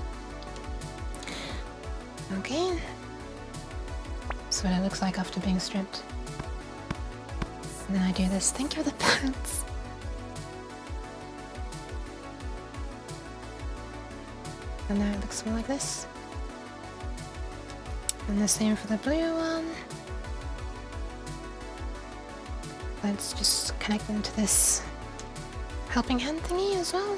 Okay. That's what it looks like after being stripped. And then I do this. Thank you for the pants. And now it looks more like this. And the same for the blue one. Let's just connect them to this helping hand thingy as well.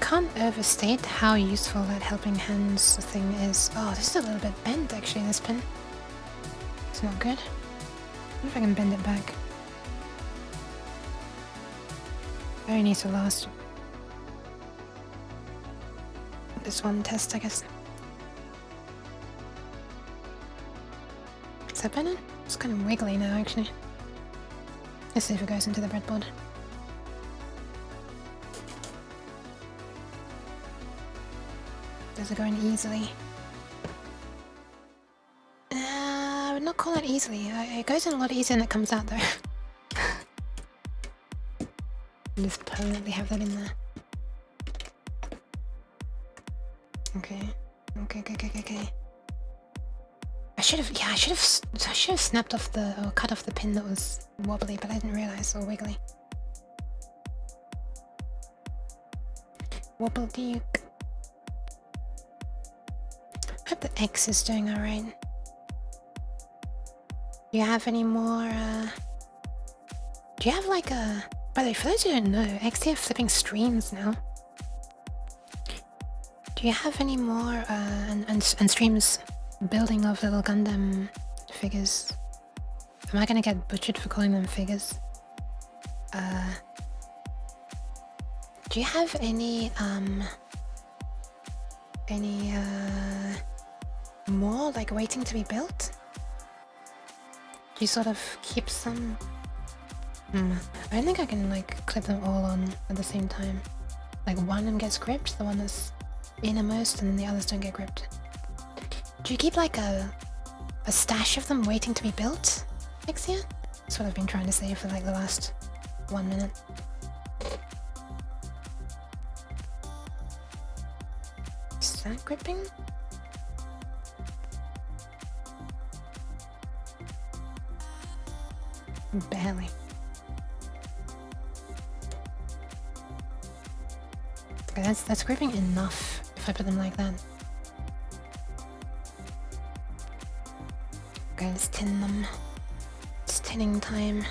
Can't overstate how useful that helping hands thing is. Oh, this is a little bit bent actually, this pin. It's not good. I wonder if I can bend it back. Very needs to last this one test, I guess. Is that better? It's kind of wiggly now, actually. Let's see if it goes into the breadboard. Does it go in easily? I would not call it easily. It goes in a lot easier than it comes out, though. Just permanently have that in there. Okay. Okay. I should have snapped off or cut off the pin that was wobbly, but I didn't realize, or wiggly. Wobbleduke. Hope the X is doing alright. Do you have any more, do you have like a... By the way, for those who don't know, XTF flipping streams now. Do you have any more, and streams building of little Gundam figures? Am I gonna get butchered for calling them figures? Do you have any more like waiting to be built? Do you sort of keep some? I don't think I can like clip them all on at the same time. Like one of them gets gripped, the one that's innermost, and then the others don't get gripped. Do you keep like a stash of them waiting to be built next year? That's what I've been trying to say for like the last 1 minute. Is that gripping? Barely. Okay, that's gripping enough if I put them like that. Okay, let's tin them. It's tinning time.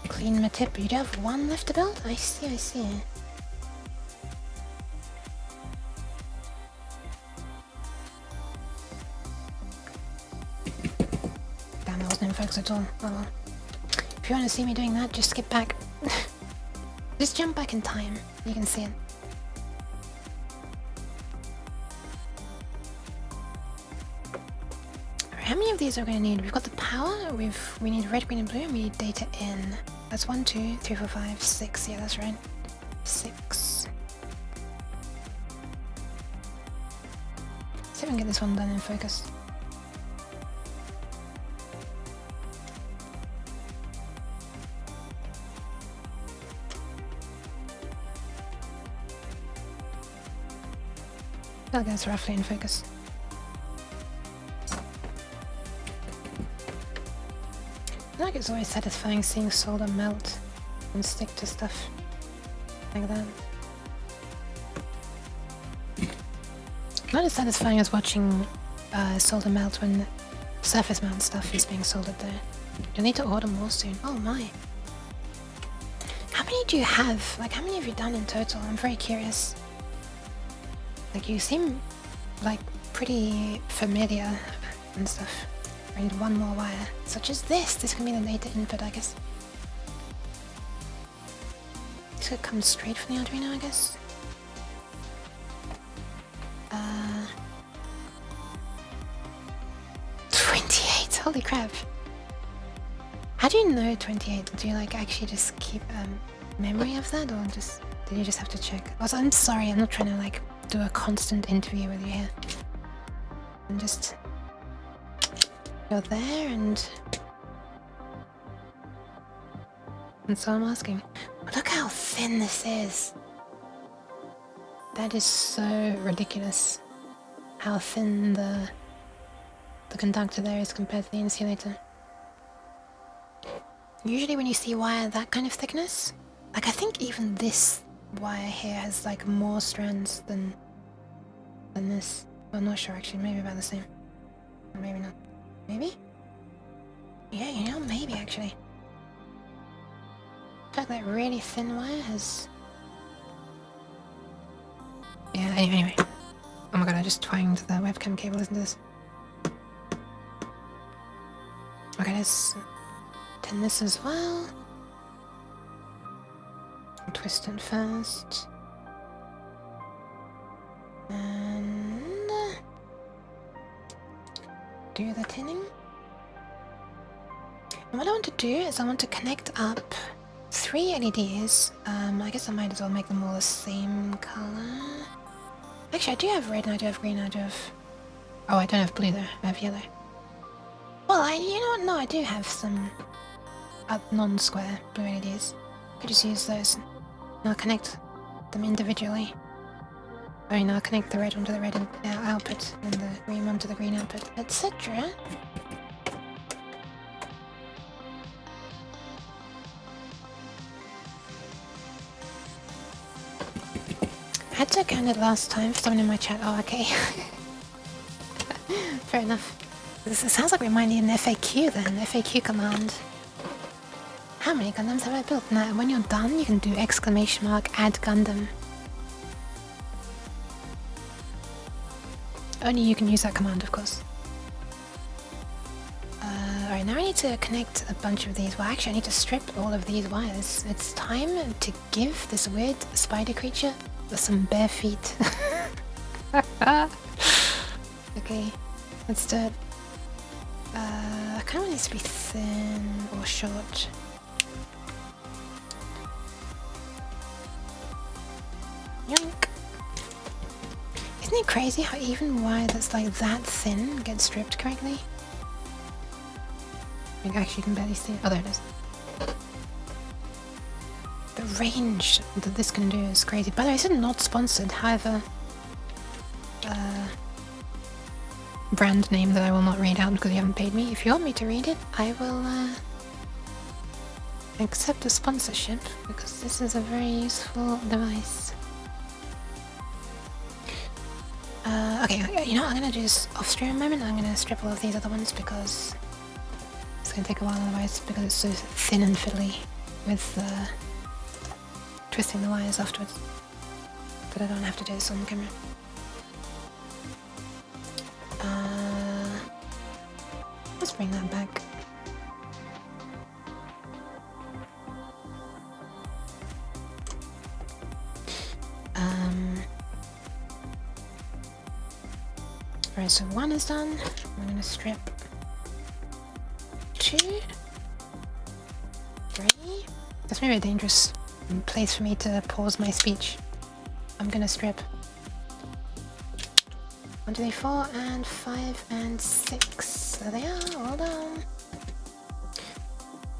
Clean my tip. You do have one left to build? I see. Damn, I wasn't in focus at all. Oh well. If you want to see me doing that, just skip back. Just jump back in time. You can see it. How many of these are we going to need? We've got the power, we need red, green, and blue, and we need data in. That's 1, 2, 3, 4, 5, 6. Yeah, that's right. 6. See if we can get this one done in focus. I feel like that's roughly in focus. I feel like it's always satisfying seeing solder melt and stick to stuff like that. Not as satisfying as watching solder melt when surface mount stuff is being soldered there. You'll need to order more soon. Oh my. How many do you have? Like, how many have you done in total? I'm very curious. Like, you seem like pretty familiar and stuff. I need one more wire, such as this. This can be the data input, I guess. This could come straight from the Arduino, I guess. 28, holy crap. How do you know 28? Do you like actually just keep memory of that, or just did you just have to check? Also, I'm sorry, I'm not trying to like do a constant interview with you here. I'm just go there and so I'm asking. Look how thin this is. That is so ridiculous. How thin the conductor there is compared to the insulator. Usually when you see wire that kind of thickness, like I think even this wire here has like more strands than this. I'm not sure actually, maybe about the same. Or maybe not. Maybe? Yeah, you know, maybe actually. In fact, that really thin wire has... Yeah, anyway. Oh my god, I just twanged the webcam cable, listen to this. Okay, let's tin this as well. Twist it first. And... do the tinning. And what I want to do is I want to connect up 3 LEDs. I guess I might as well make them all the same color. Actually, I do have red and I do have green and I do have... Oh, I don't have blue though, I have yellow. Well, you know what? No, I do have some non-square blue LEDs. I could just use those. And I'll connect them individually. I mean, I'll connect the red one to the red output and the green one to the green output, etc. I had to count it last time for someone in my chat. Oh, okay. Fair enough. This sounds like we might need an FAQ then, FAQ command. How many Gundams have I built? Now, when you're done, you can do ! Add Gundam. Only you can use that command, of course. Alright, now I need to connect a bunch of these. Well, actually, I need to strip all of these wires. It's time to give this weird spider creature some bare feet. Okay, let's do it. I kind of want this to be thin or short. Yoink. Isn't it crazy how even wire that's like that thin gets stripped correctly? Like, actually, you can barely see it. Oh, there it is. The range that this can do is crazy. By the way, this is not sponsored, however, brand name that I will not read out because you haven't paid me. If you want me to read it, I will accept a sponsorship because this is a very useful device. Okay, you know what, I'm gonna do this off stream a moment. I'm gonna strip all of these other ones because it's gonna take a while otherwise because it's so thin and fiddly with twisting the wires afterwards. But I don't have to do this on camera. Let's bring that back. Alright, so 1 is done. I'm gonna strip 2, 3. That's maybe a dangerous place for me to pause my speech. I'm gonna strip 1, 2, 3, 4, and 5, and 6. There they are, all done.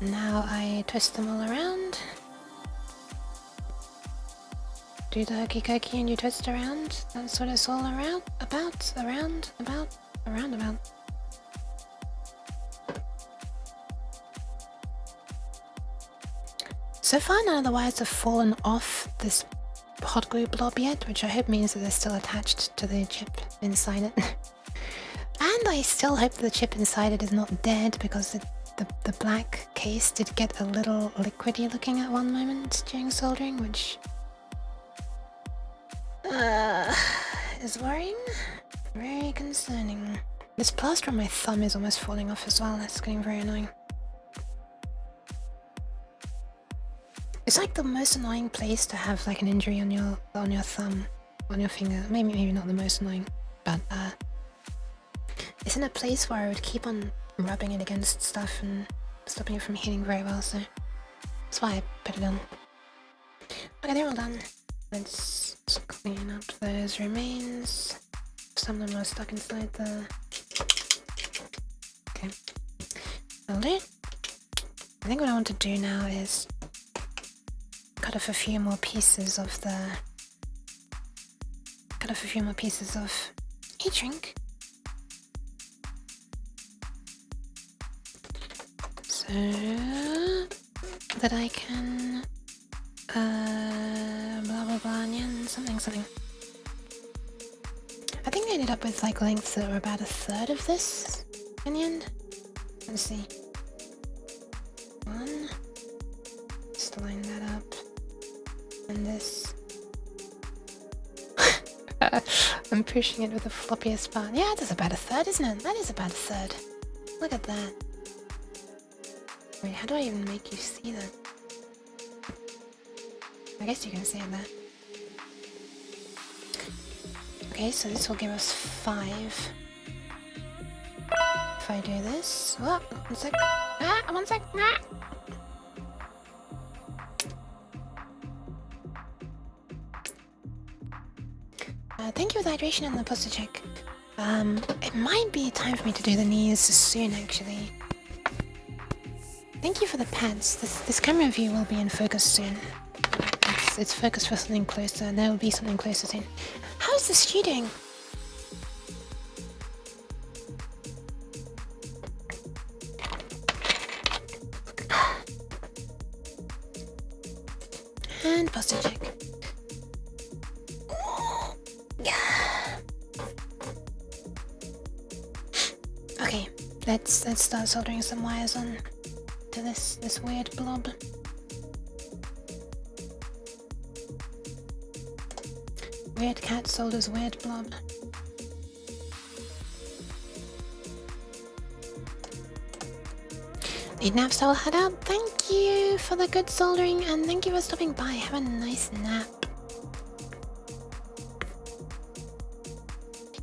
Now I twist them all around. Do the hokey cokey and you twist around. That's what it's all around, around. So far none of the wires have fallen off this hot glue blob yet, which I hope means that they're still attached to the chip inside it. And I still hope that the chip inside it is not dead, because the black case did get a little liquidy looking at one moment during soldering, which is worrying. Very concerning. This plaster on my thumb is almost falling off as well. That's getting very annoying. It's like the most annoying place to have like an injury on your thumb, on your finger. Maybe not the most annoying, but it's in a place where I would keep on rubbing it against stuff and stopping it from healing very well, so that's why I put it on. Okay, they're all done. Let's clean up those remains. Some of them are stuck inside the... Okay. That'll do. I think what I want to do now is cut off a few more pieces of heat shrink. So that I can blah blah blah onion something. I think I ended up with like lengths that were about a third of this in the end. Let's see. One. Just line that up. And this. I'm pushing it with the floppiest part. Yeah, that's about a third, isn't it? That is about a third. Look at that. Wait, how do I even make you see that? I guess you can see it there. Okay, so this will give us 5. If I do this... Oh, 1 sec. Ah, 1 sec. Ah. Thank you for the hydration and the posture check. It might be time for me to do the knees soon, actually. Thank you for the pads. This camera view will be in focus soon. It's focused for something closer, and there will be something closer soon. How is the stew doing? And posture check. Okay, let's start soldering some wires on to this weird blob. Weird cat solders weird blob. Need nap style head out. Thank you for the good soldering and thank you for stopping by. Have a nice nap.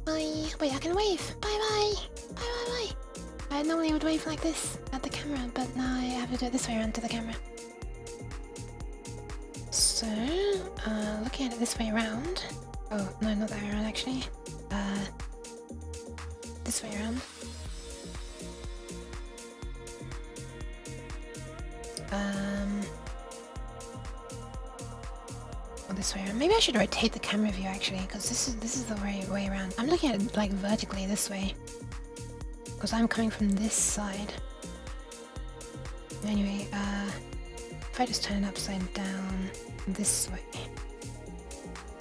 Bye. Wait, I can wave. Bye bye. Bye bye bye. I normally would wave like this at the camera, but now I have to do it this way around to the camera. So, looking at it this way around. Oh, no, not that way around actually. This way around. Or this way around. Maybe I should rotate the camera view actually, because this is the way around. I'm looking at it like vertically this way, because I'm coming from this side. Anyway, if I just turn it upside down this way,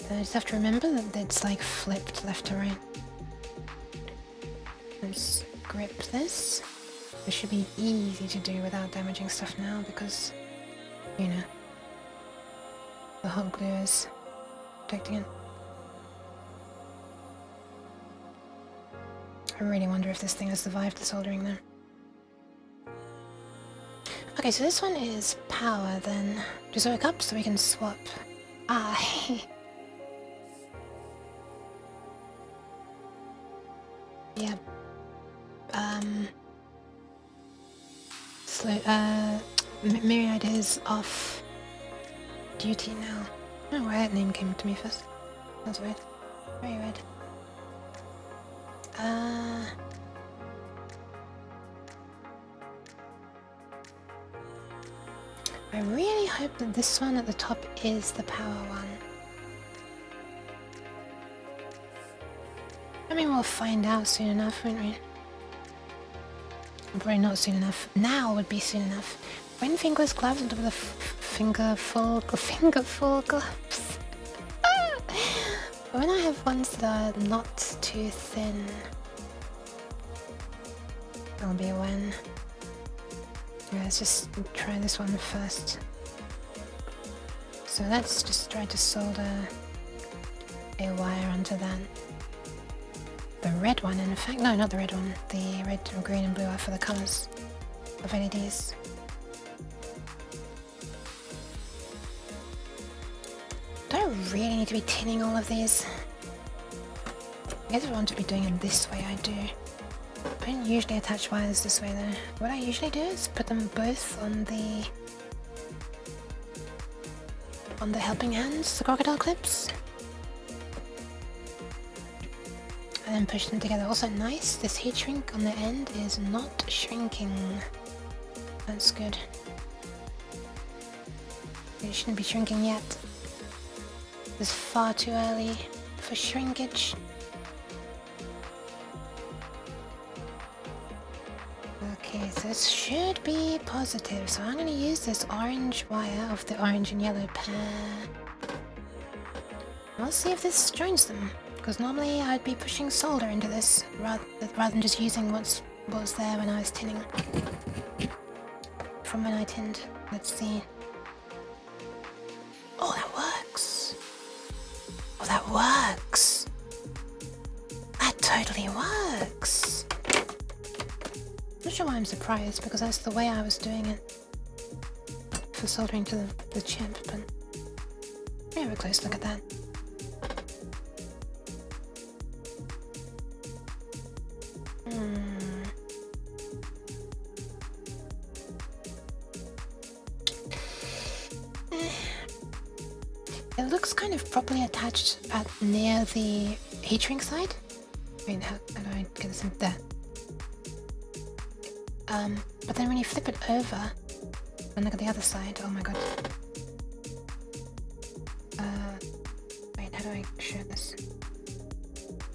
then I just have to remember that it's like flipped left to right. Let's grip this. It should be easy to do without damaging stuff now because, you know, the hot glue is protecting it. I really wonder if this thing has survived the soldering there. Okay, so this one is power then. Just work up so we can swap. Ah, yeah. Myriad is off duty now. I don't know why that name came to me first. That's weird. Very weird. I really hope that this one at the top is the power one. I mean, we'll find out soon enough, won't we? Probably not soon enough. Now would be soon enough. When fingerless gloves on top of the fingerful gloves. When I have ones that are not too thin, that'll be when. Yeah, let's just try this one first. So let's just try to solder a wire onto that. The red one, in fact, no, not the red one. The red, green and blue are for the colors of LEDs. Do I really need to be tinning all of these? I guess if I want to be doing it this way, I do. I don't usually attach wires this way though. What I usually do is put them both on the helping hands, the crocodile clips. And then push them together. Also nice, this heat shrink on the end is not shrinking. That's good. It shouldn't be shrinking yet. It's far too early for shrinkage. Okay, so this should be positive. So I'm gonna use this orange wire of the orange and yellow pair. I'll see if this joins them. Because normally I'd be pushing solder into this rather than just using what was there when I was tinning. From when I tinned. Let's see. Oh, that works. Oh, that works. That totally works. Not sure why I'm surprised, because that's the way I was doing it for soldering to the chip, but let me have a close look at that. It looks kind of properly attached at near the heat shrink side. I mean, how do I get this in there? But then when you flip it over and look at the other side, oh my god. Wait, how do I show this?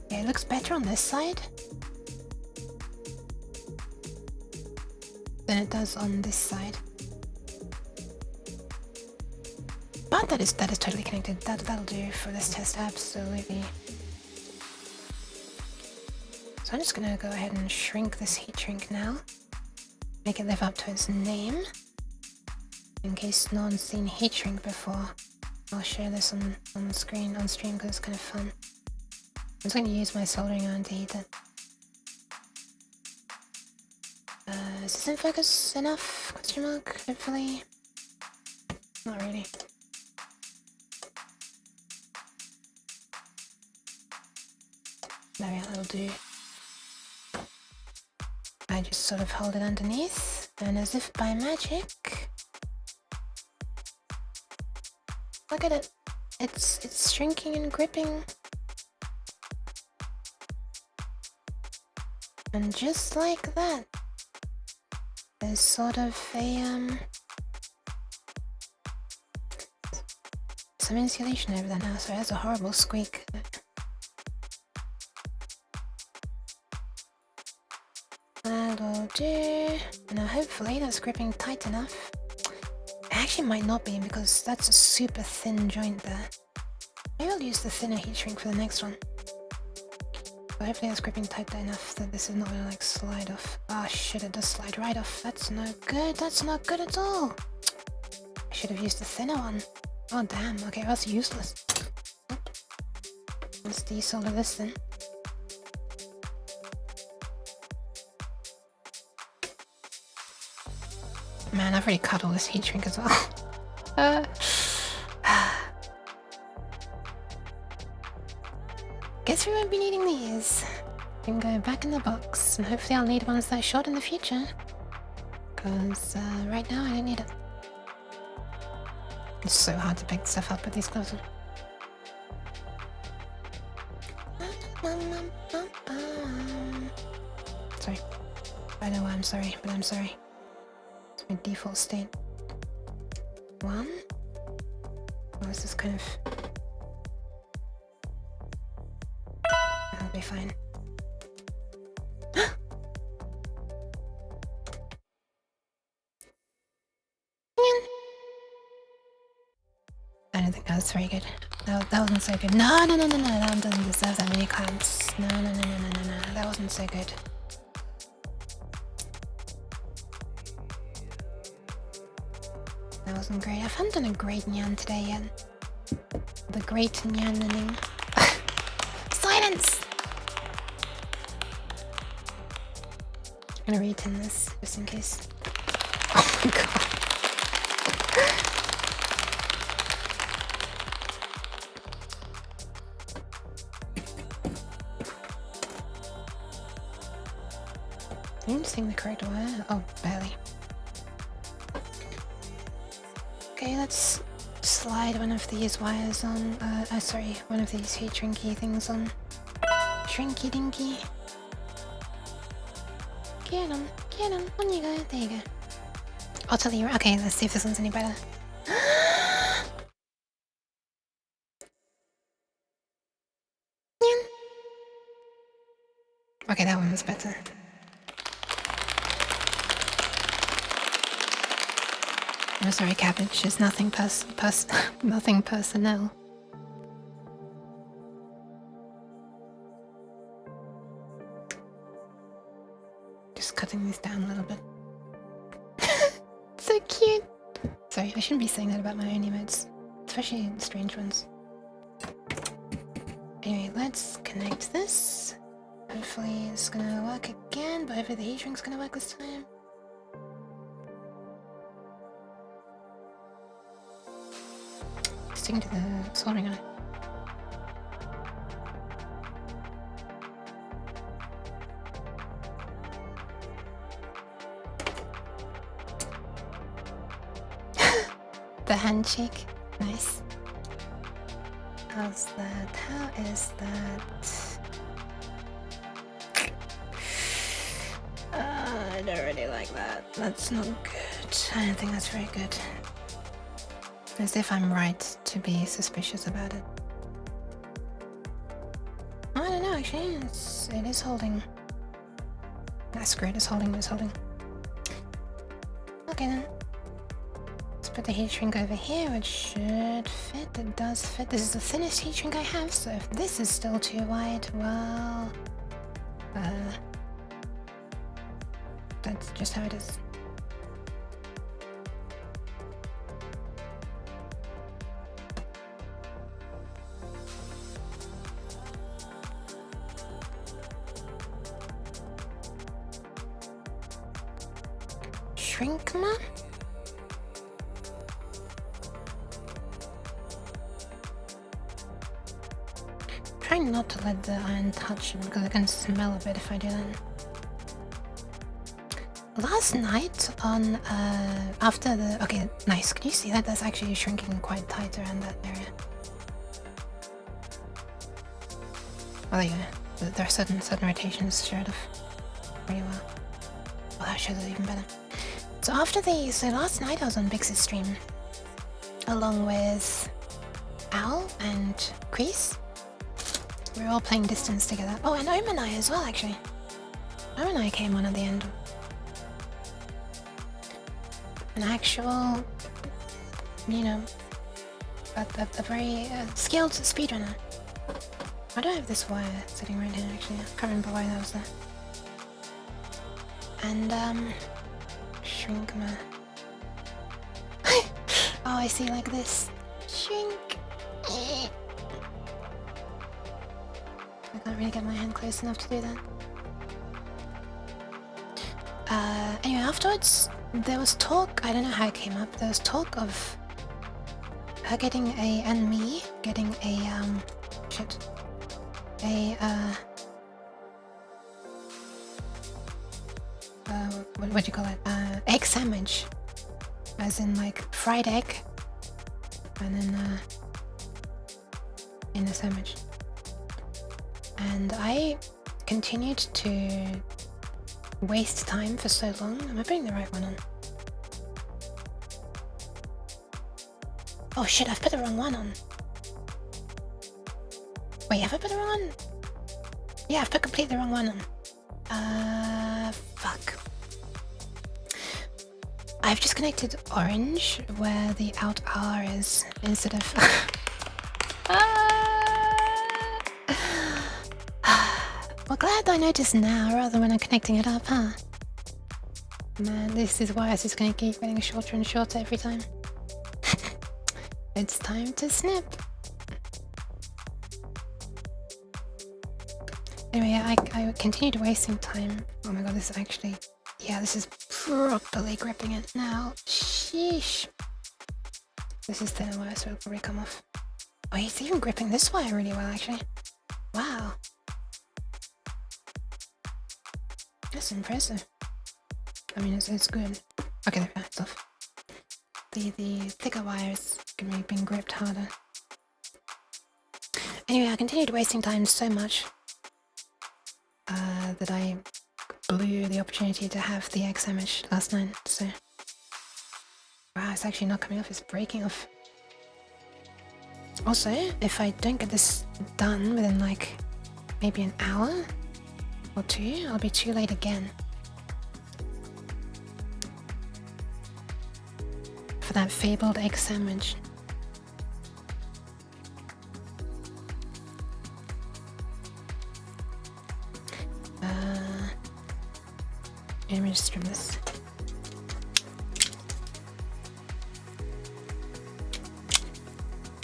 Yeah, it looks better on this side than it does on this side. But that is totally connected. That'll do for this test, absolutely. So I'm just gonna go ahead and shrink this heat shrink now. Make it live up to its name. In case no one's seen heat shrink before, I'll share this on stream because it's kind of fun. I'm just going to use my soldering iron to heat it. Is this in focus enough? Question mark, hopefully. Not really. There we are, that'll do. I just sort of hold it underneath, and as if by magic, look at it. It's shrinking and gripping. And just like that, there's sort of a some insulation over that now, so it has a horrible squeak. That'll do. Now hopefully that's gripping tight enough. It actually might not be, because that's a super thin joint there. Maybe I'll use the thinner heat shrink for the next one. But hopefully that's gripping tight enough that this is not gonna like slide off. Ah shit, it does slide right off. That's no good. That's not good at all. I should have used the thinner one. Oh damn, okay, that's useless. Let's desolder this then. Man, I've already cut all this heat shrink as well. Guess we won't be needing these. Can go back in the box, and hopefully I'll need ones that short in the future. Because right now I don't need it. It's so hard to pick stuff up with these gloves on. Sorry. I know why I'm sorry, but I'm sorry. It's my default state. One. Oh, this is kind of... That'll be fine. I don't think that was very good. That wasn't so good. No, that one doesn't deserve that many clamps. No, that wasn't so good. That wasn't great. I haven't done a great nyan today yet. The great nyaning. Silence! I'm gonna retin this, just in case. Oh my god. I'm using the correct wire. Oh, barely. Okay, let's slide one of these wires on. Sorry, one of these heat shrinky things on. Shrinky dinky. Get him, on you go. There you go. I'll tell you. Okay, let's see if this one's any better. Okay, that one was better. I'm sorry, cabbage. It's nothing nothing personnel. Just cutting these down a little bit. So cute. Sorry, I shouldn't be saying that about my own emotes, especially strange ones. Anyway, let's connect this. Hopefully it's gonna work again, but hopefully the heat shrink's gonna work this time. Sticking to the soldering iron. The handshake. Nice. How's that? How is that? I don't really like that. That's not good. I don't think that's very good. As if I'm right to be suspicious about it. I don't know, actually. It is holding. That's great. It's holding. Okay then. Let's put the heat shrink over here, which should fit. It does fit. This is the thinnest heat shrink I have, so if this is still too wide, well... that's just how it is. Shrinkma? Try not to let the iron touch it because I can smell a bit if I do that. Last night on after the okay, nice. Can you see that? That's actually shrinking quite tight around that area. Oh, there you go. There are certain rotations showed off pretty well. Oh, that shows it even better. So last night I was on Bix's stream along with Al and Chris. We were all playing distance together. Oh, and Omanai as well, actually. Omanai came on at the end. An actual, you know, a very skilled speedrunner. Why do I have this wire sitting right here, actually? I can't remember why that was there. And, Shrinkma. Oh, I see, like this. Shrink. I can't really get my hand close enough to do that. Anyway, afterwards, there was talk, I don't know how it came up, there was talk of her getting and me getting what do you call it? Egg sandwich. As in, like, fried egg. And then, in a sandwich. And I continued to waste time for so long. Am I putting the right one on? Oh shit, I've put the wrong one on. Wait, have I put the wrong one? Yeah, I've put completely the wrong one on. Fuck. I've just connected orange where the out R is instead of... Well, glad I noticed now rather than when I'm connecting it up, huh? Man, this is why it's just gonna keep getting shorter and shorter every time. It's time to snip. Anyway, I continued wasting time. Oh my god, this is actually... Yeah, this is properly gripping it now. Sheesh. This is thinner wire, so it'll probably come off. Oh, he's even gripping this wire really well, actually. Wow. That's impressive. I mean, it's good. Okay, there, it's off. The thicker wires can be being gripped harder. Anyway, I continued wasting time so much that I blew the opportunity to have the egg sandwich last night, so... Wow, it's actually not coming off, it's breaking off. Also, if I don't get this done within, like, maybe an hour or two, I'll be too late again. for that fabled egg sandwich. Let me just trim this.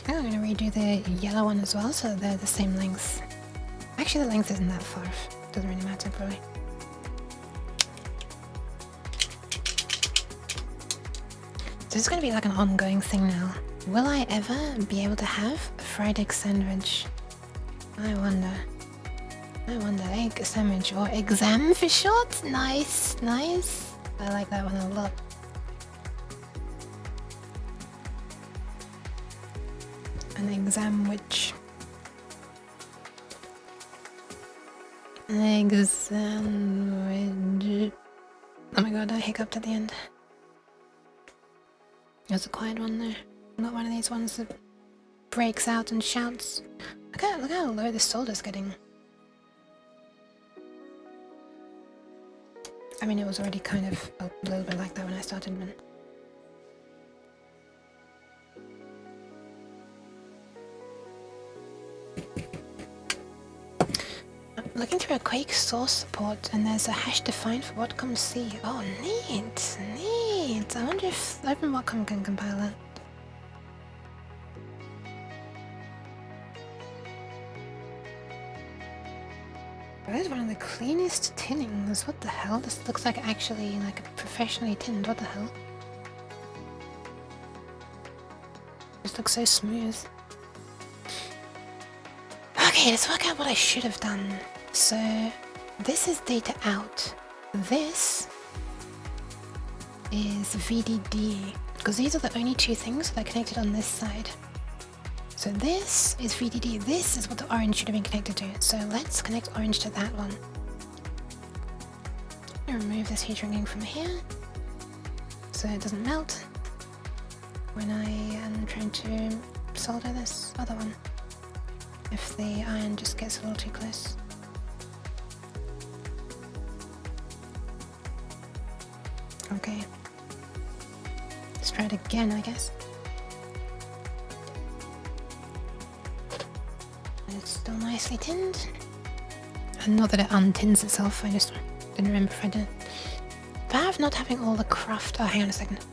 I'm gonna redo the yellow one as well, so they're the same length. Actually, the length isn't that far. Doesn't really matter, probably. So this is gonna be like an ongoing thing now. Will I ever be able to have a fried egg sandwich? I wonder. Egg sandwich or exam for short? Nice, nice. I like that one a lot. An exam witch. An egg sandwich. Oh my god, I hiccuped at the end. There's a quiet one there. Not one of these ones that breaks out and shouts. Look how low the solder's getting. I mean, it was already kind of a little bit like that when I started, but... I'm looking through a Quake source support, and there's a hash defined for Whatcom-C. Oh, neat, neat. I wonder if OpenWhatcom can compile that. That is one of the cleanest tinnings. What the hell? This looks like actually like a professionally tinned. What the hell? This looks so smooth. Okay, let's work out what I should have done. So this is data out. This is VDD, because these are the only two things that are connected on this side. So this is VDD, this is what the orange should have been connected to. So let's connect orange to that one. I'm gonna remove this heat shrinking from here, so it doesn't melt when I am trying to solder this other one, if the iron just gets a little too close. Okay. Let's try it again, I guess. It's still nicely tinned. And not that it untins itself, I just didn't remember if I did. Perhaps not having all the craft. Oh, hang on a second.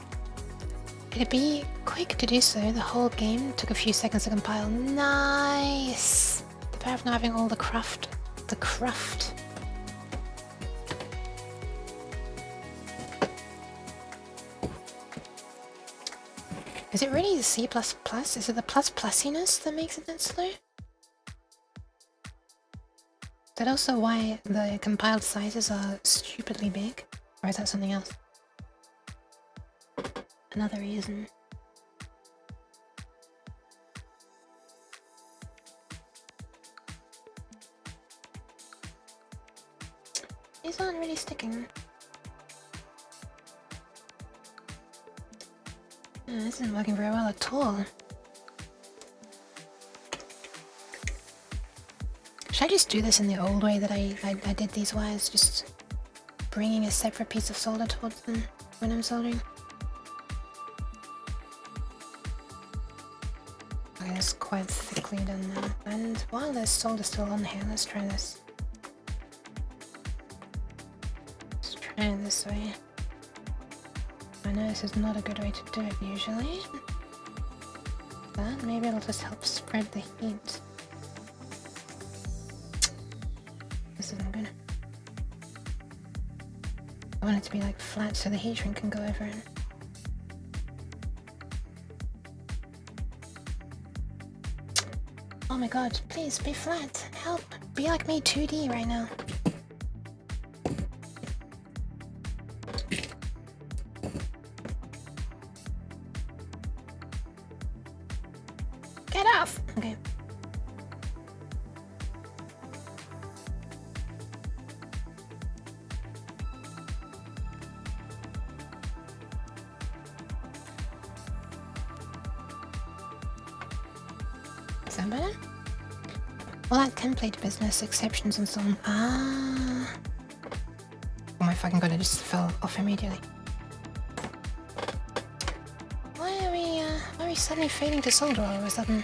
Could it be quick to do so? The whole game took a few seconds to compile. Nice! The power of not having all the craft. The craft. Is it really C++? Is it the plus++iness that makes it that slow? Is that also why the compiled sizes are stupidly big? Or is that something else? Another reason. These aren't really sticking. Yeah, this isn't working very well at all. Should I just do this in the old way that I did these wires? Just bringing a separate piece of solder towards them when I'm soldering? Okay, it's quite thickly done now. And while there's solder still on here, let's try this. Let's try it this way. I know this is not a good way to do it usually, but maybe it'll just help spread the heat. This isn't good. I want it to be like flat so the heat shrink can go over it. Oh my god, please be flat. Help. Be like me 2D right now. Get off! Okay. Is that better? All that template business, exceptions and so on. Ah. Oh my fucking god, I just fell off immediately. What? we suddenly failing to solder all of a sudden?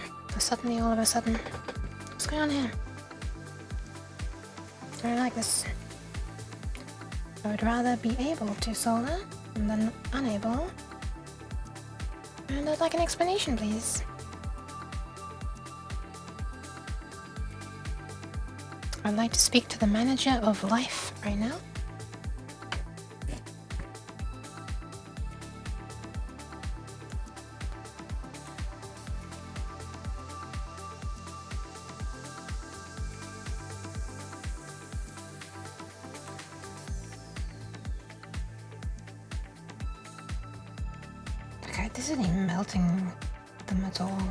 All of a sudden. What's going on here? I don't like this. I would rather be able to solder than unable. And I'd like an explanation, please. I'd like to speak to the manager of life right now. Okay, this isn't even melting them at all.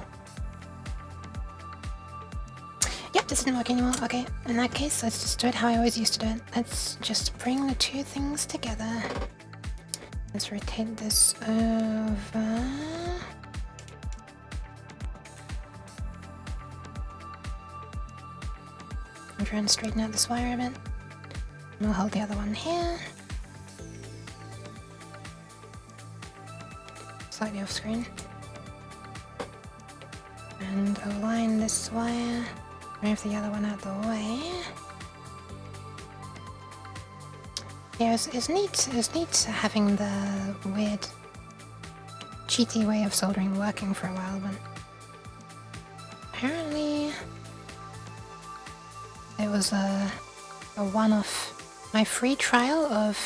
Yep, this isn't working anymore. Okay, in that case, let's just do it how I always used to do it. Let's just bring the two things together. Let's rotate this over. I'm trying to straighten out this wire a bit. We'll hold the other one here. Slightly off screen. And align this wire. Move the other one out the way. Yeah, it's neat having the weird cheaty way of soldering working for a while, but apparently it was a one-off. My free trial of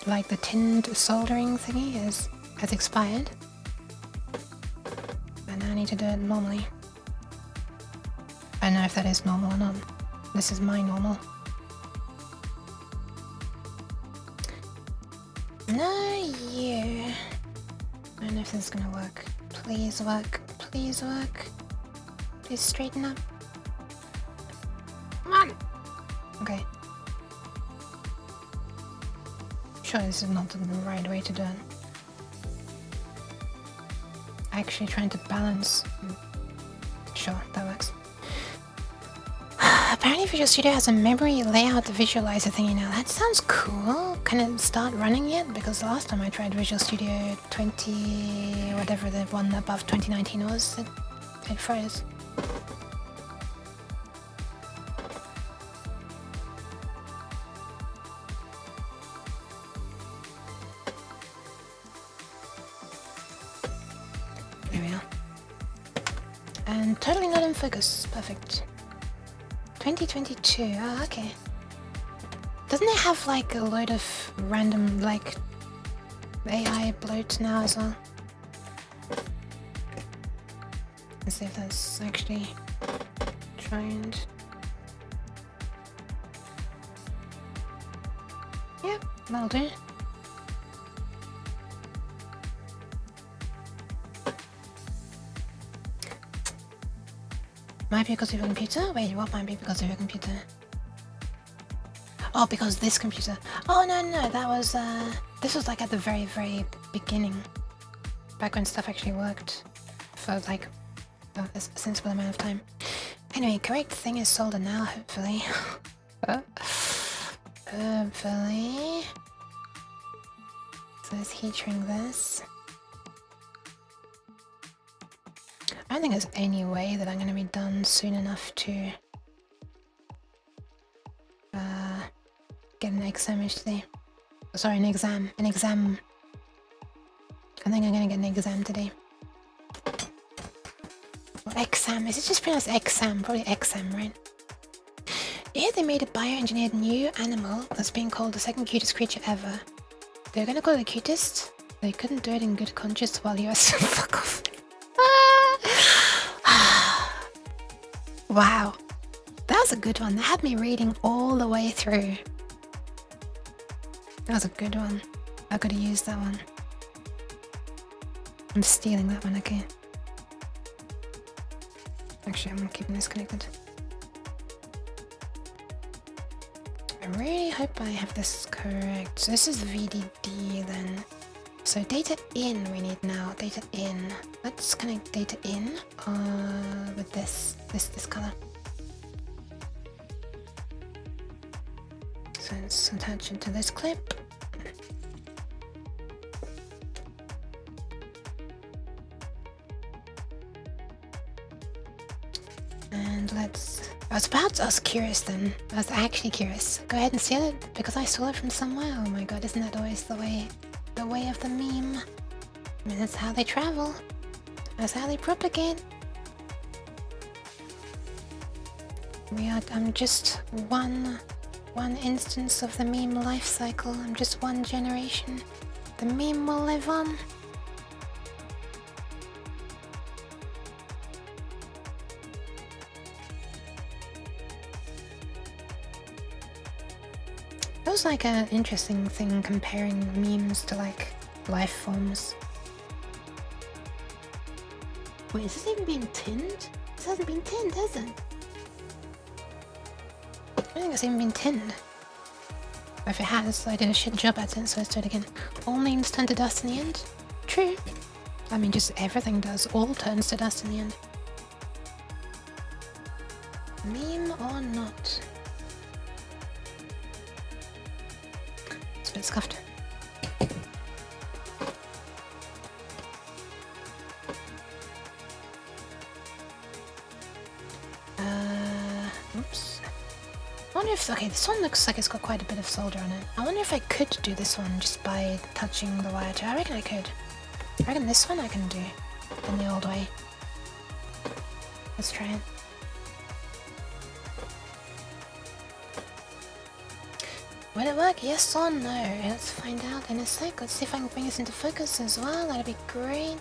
like the tinned soldering thingy has expired. And now I need to do it normally. I don't know if that is normal or not. This is my normal. No, you. I don't know if this is gonna work. Please work. Please work. Please straighten up. Come on! Okay. Sure, this is not the right way to do it. Actually trying to balance. Sure, that works. Apparently Visual Studio has a memory layout visualizer thingy now. That sounds cool. Can it start running yet? Because the last time I tried Visual Studio 20... whatever the one above 2019 was, it froze. There we are. And totally not in focus. Perfect. 2022, oh, okay. Doesn't it have like a load of random like AI bloat now as well? Let's see if that's actually trained. Yep, that'll do. Might be because of your computer? Wait, what might be because of your computer? Oh, because this computer. Oh, no, that was, this was like at the very, very beginning. Back when stuff actually worked. For like, a sensible amount of time. Anyway, correct thing is soldered now, hopefully. Hopefully. So let's heat shrink this. I don't think there's any way that I'm going to be done soon enough to get an exam today. Sorry, an exam. I think I'm going to get an exam today. Or exam. Is it just pronounced exam? Probably exam, right? Yeah, they made a bioengineered new animal that's being called the second cutest creature ever. They're going to call it the cutest. They couldn't do it in good conscience while you fuck off. Wow, that was a good one. That had me reading all the way through. That was a good one. I could have used that one. I'm stealing that one, okay. Actually, I'm keeping this connected. I really hope I have this correct. So this is VDD then. So data in we need now. Data in. Let's connect data in with this color. So let's attach it to this clip. And let's... I was about to ask curious then. I was actually curious. Go ahead and steal it because I stole it from somewhere. Oh my god, isn't that always the way? The way of the meme. I mean, that's how they travel. That's how they propagate. I'm just one instance of the meme life cycle. I'm just one generation. The meme will live on. It was like an interesting thing comparing memes to like life forms. Wait, is this even being tinned? This hasn't been tinned, has it? I don't think it's even been tinned. Or if it has, I did a shit job at it, so let's do it again. All memes turn to dust in the end? True. I mean, just everything does. All turns to dust in the end. Meme or not? It's a bit scuffed. Oops. I wonder if... Okay, this one looks like it's got quite a bit of solder on it. I wonder if I could do this one just by touching the wire too. I reckon I could. I reckon this one I can do in the old way. Let's try it. Will it work? Yes or no? Let's find out in a sec. Let's see if I can bring this into focus as well. That'd be great.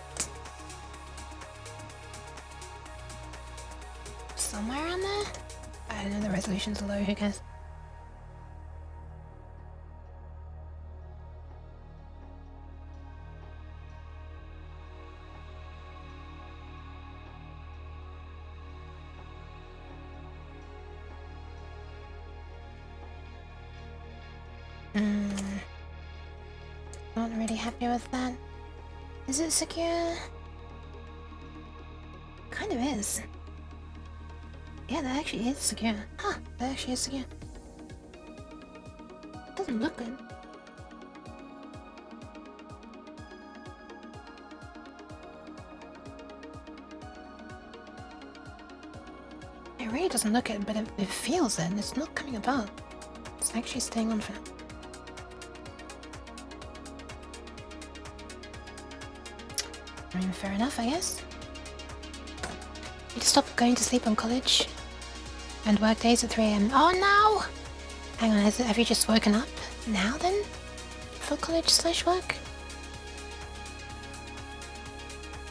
Somewhere around there? I don't know, the resolution's low, who cares? Not really happy with that. Is it secure? Kind of is. Yeah, that actually is secure. Huh, that actually is secure. Doesn't look good. It really doesn't look it, but it feels it, and it's not coming apart. It's actually staying on for now. I mean, fair enough, I guess. Need to stop going to sleep on college and work days at 3 AM. Oh no! Hang on, have you just woken up now then? For college/work?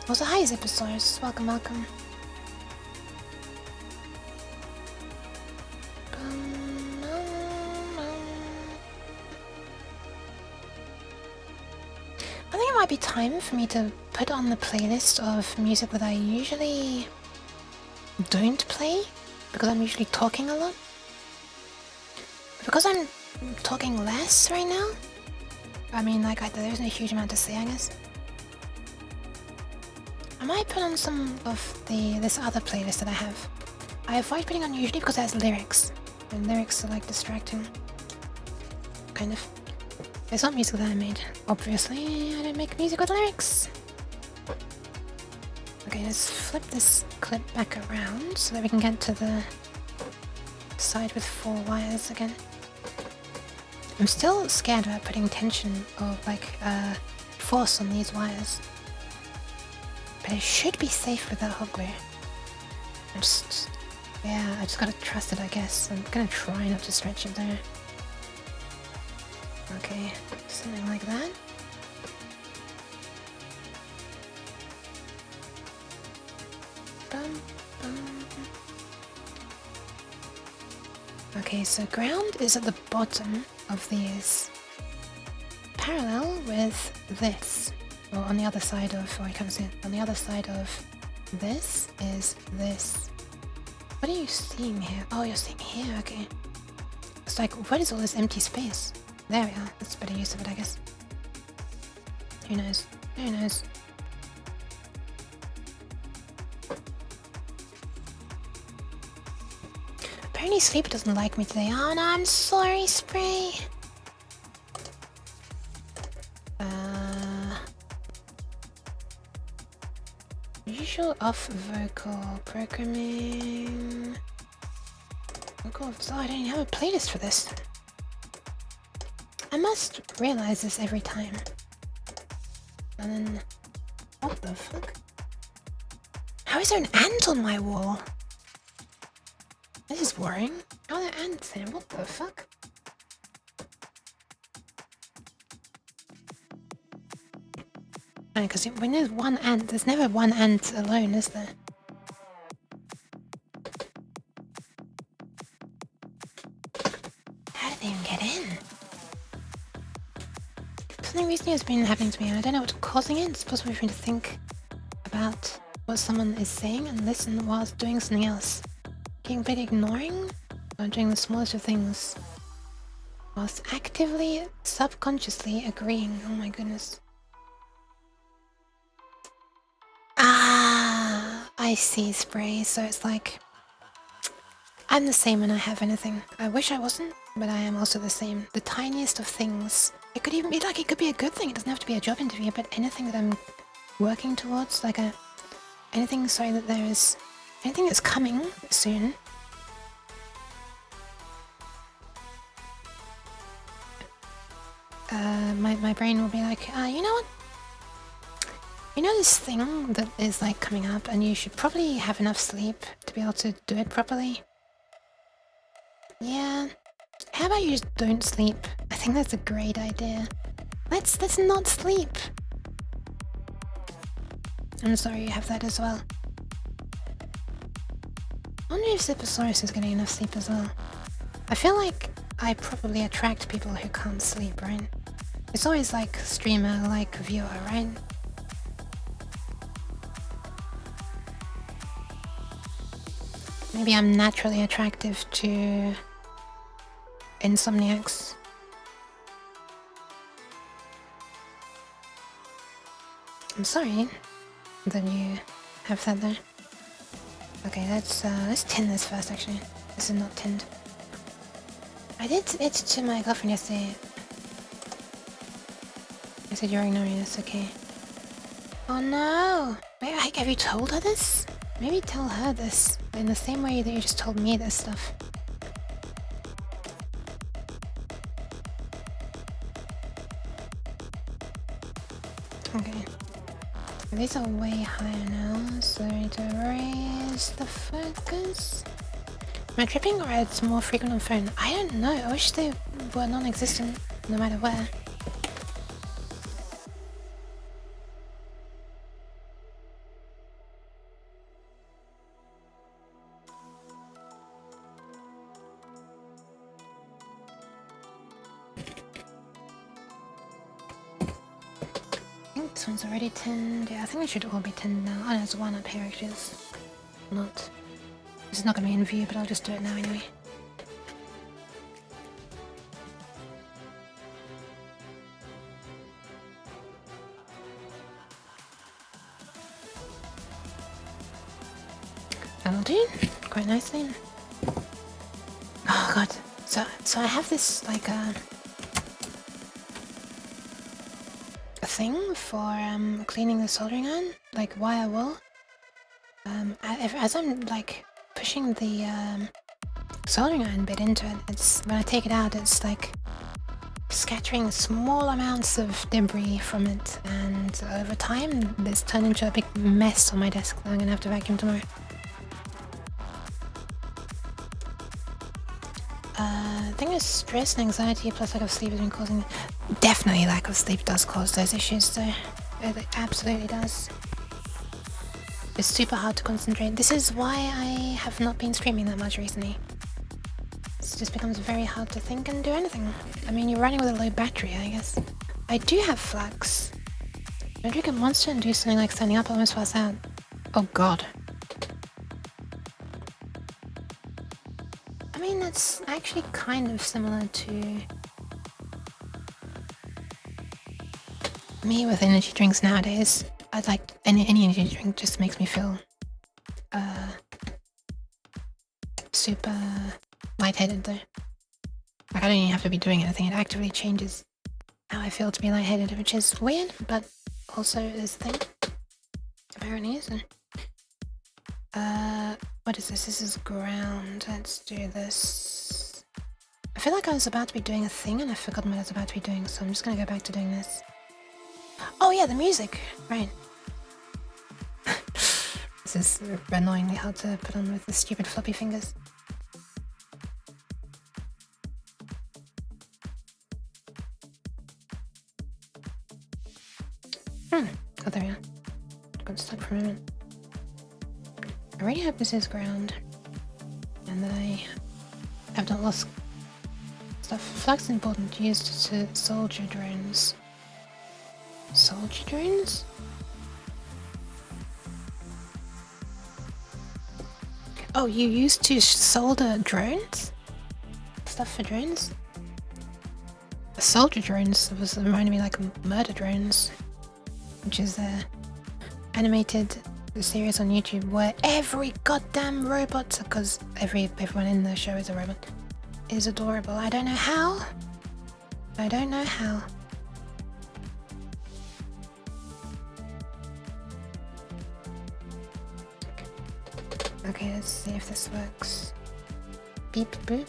Also, hi Zipposaurus. Welcome, welcome. I think it might be time for me to put on the playlist of music that I usually don't play, because I'm usually talking a lot. Because I'm talking less right now, I mean, like, there isn't a huge amount to say, I guess. I might put on some of this other playlist that I have. I avoid putting on usually because it has lyrics, and lyrics are like distracting. Kind of. It's not music that I made. Obviously, I don't make music with lyrics. Okay, let's flip this clip back around so that we can get to the side with 4 wires again. I'm still scared about putting tension or like force on these wires. But it should be safe with that hot glue. I just gotta trust it, I guess. I'm gonna try not to stretch it there. Okay, something like that. Okay, so ground is at the bottom of these, parallel with this, or on the other side of, oh I can't see it, on the other side of this is this. What are you seeing here? Oh, you're seeing here, okay. It's like, what is all this empty space? There we are, that's a better use of it, I guess. Who knows? Who knows? Apparently Sleep doesn't like me today. Oh no, I'm sorry, Spray. Visual off vocal programming. Vocal. Oh, I don't even have a playlist for this. I must realize this every time. And then, what the fuck? How is there an ant on my wall? This is worrying. How are there ants there? What the fuck? Because when there's one ant, there's never one ant alone, is there? How did they even get in? Something recently has been happening to me and I don't know what's causing it. It's possible for me to think about what someone is saying and listen whilst doing something else. Getting big ignoring or doing the smallest of things. Whilst actively, subconsciously agreeing. Oh my goodness. Ah, I see, Spray. So it's like I'm the same when I have anything. I wish I wasn't, but I am also the same. The tiniest of things. It could even be like, it could be a good thing. It doesn't have to be a job interview, but anything that I'm working towards, like anything, sorry, that there is anything that's coming soon. My brain will be like, you know what? You know this thing that is like coming up and you should probably have enough sleep to be able to do it properly? Yeah. How about you just don't sleep? I think that's a great idea. Let's not sleep. I'm sorry you have that as well. I wonder if Zipposaurus is getting enough sleep as well. I feel like I probably attract people who can't sleep, right? It's always like streamer, like viewer, right? Maybe I'm naturally attractive to insomniacs. I'm sorry that you have that there. Okay, let's tin this first actually. This is not tinned. I did it to my girlfriend yesterday. I said you're ignoring us, okay. Oh no! Wait, have you told her this? Maybe tell her this in the same way that you just told me this stuff. Okay. These are way higher now, so I need to raise the focus. Am I tripping or it's more frequent on phone? I don't know, I wish they were non-existent no matter where. This one's already tinned. Yeah, I think they should all be tinned now. Oh, there's one up here actually. It's not. This is not going to be in view, but I'll just do it now anyway. That'll do. Quite nicely. Oh god. So I have this like a thing for cleaning the soldering iron, like wire wool. As I'm like pushing the soldering iron bit into it, it's when I take it out, it's like scattering small amounts of debris from it, and over time, it's turned into a big mess on my desk that I'm gonna have to vacuum tomorrow. I think it's stress and anxiety plus lack of sleep has been causing. Definitely lack of sleep does cause those issues, so it absolutely does. It's super hard to concentrate. This is why I have not been streaming that much recently. It just becomes very hard to think and do anything. I mean, you're running with a low battery, I guess. I do have flax. Don't drink a monster and do something like standing up, I almost pass out. Oh god. I mean, that's actually kind of similar to me with energy drinks nowadays. I'd like any energy drink just makes me feel super lightheaded though. Like I don't even have to be doing anything, it actively changes how I feel to be lightheaded, which is weird, but also is the thing. Apparently is. What is this? This is ground. Let's do this. I feel like I was about to be doing a thing and I forgot what I was about to be doing, so I'm just gonna go back to doing this. Oh yeah, the music! Right. This is annoyingly hard to put on with the stupid floppy fingers. Oh, there we are. Got stuck for a moment. I really hope this is ground. And that I have not lost stuff. Flag's important, used to soldier drones. Soldier drones? Oh, you used to solder drones? Stuff for drones? Soldier drones was reminding me like murder drones, which is a animated series on YouTube where every goddamn robot, because everyone in the show is a robot, is adorable. I don't know how. I don't know how. Okay, let's see if this works. Beep boop.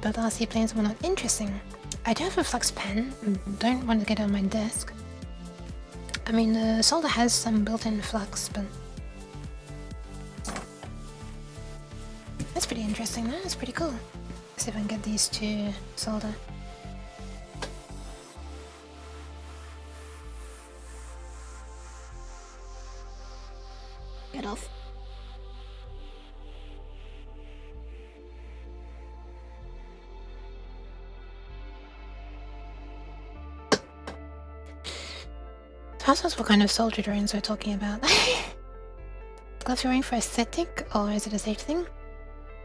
But RC planes were not interesting. I do have a flux pen. Don't want to get on my desk. I mean, the solder has some built-in flux, but that's pretty interesting. Though. That's pretty cool. Let's see if I can get these to solder. Get off. Ask us what kind of soldier drones we're talking about. Gloves you're wearing for aesthetic, or is it a safety thing?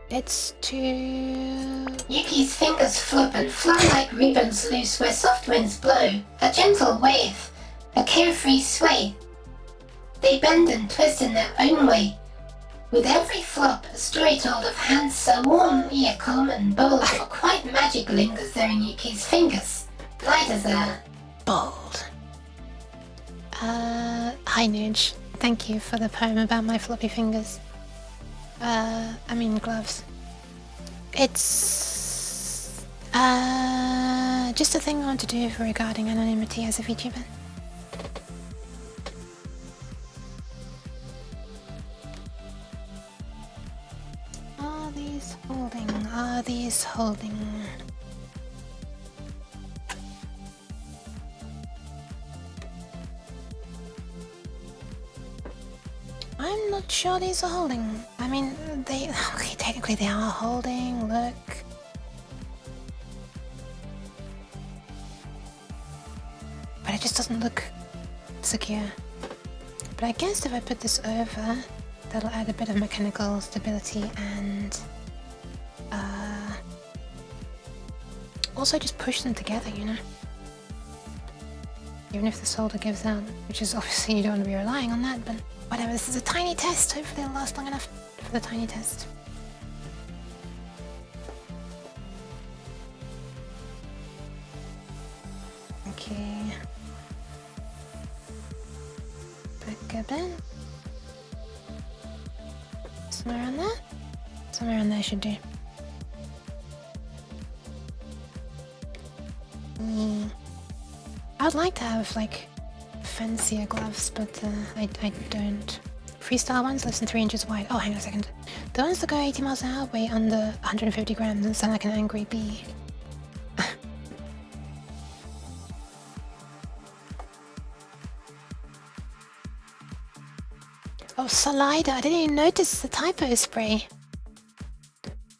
It's to... Yuki's fingers flop and fly like ribbons loose where soft winds blow. A gentle wave, a carefree sway. They bend and twist in their own way. With every flop, a story told of hands so warm, yet calm and bold, or quite magic lingers there in Yuki's fingers. Light as air. Bold. Hi Nuge. Thank you for the poem about my floppy fingers. I mean gloves. It's just a thing I want to do regarding anonymity as a VTuber. Are these holding? Are these holding? I'm not sure these are holding. I mean, okay, technically they are holding, look. But it just doesn't look secure. But I guess if I put this over, that'll add a bit of mechanical stability and also just push them together, you know? Even if the solder gives out, which is obviously you don't want to be relying on that, but whatever, this is a tiny test. Hopefully it'll last long enough for the tiny test. Okay. Back a bit. Somewhere around there? Somewhere around there should do. I would like to have, like, fancier gloves, but I don't. Freestyle ones less than 3 inches wide. Oh, hang on a second. The ones that go 80 miles an hour weigh under 150 grams and sound like an angry bee. Oh, Slider. I didn't even notice the typo spray.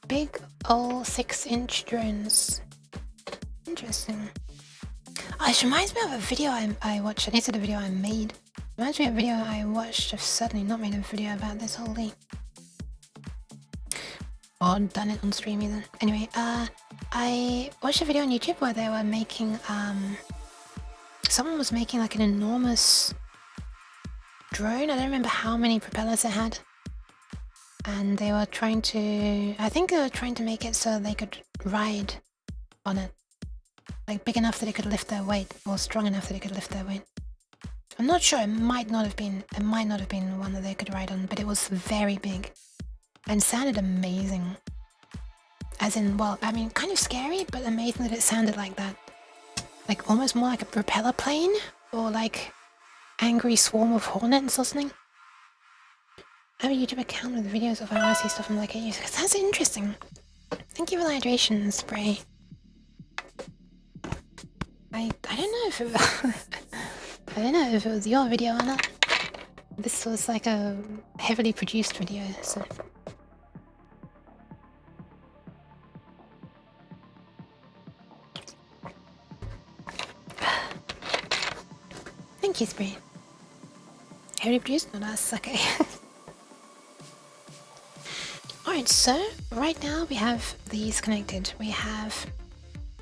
Big ol' 6-inch drones. Interesting. Oh, this reminds me of a video I watched. I think it's a video I made. Reminds me of a video I watched. I've certainly not made a video about this whole thing. Or done it on stream either. Anyway, I watched a video on YouTube where they were making, someone was making like an enormous drone. I don't remember how many propellers it had. And they were trying to, I think they were trying to make it so they could ride on it. Like big enough that it could lift their weight, or strong enough that it could lift their weight. I'm not sure. It might not have been one that they could ride on, but it was very big and sounded amazing. As in, well, I mean, kind of scary, but amazing that it sounded like that. Like almost more like a propeller plane or like angry swarm of hornets or something. I have a YouTube account with videos of IRC stuff from like 8 years ago. That's interesting. Thank you for the hydration spray. I don't know if it I don't know if it was your video or not. This was like a heavily produced video, so. Thank you, spray. Heavily produced? No, that's okay. Alright, so right now we have these connected. We have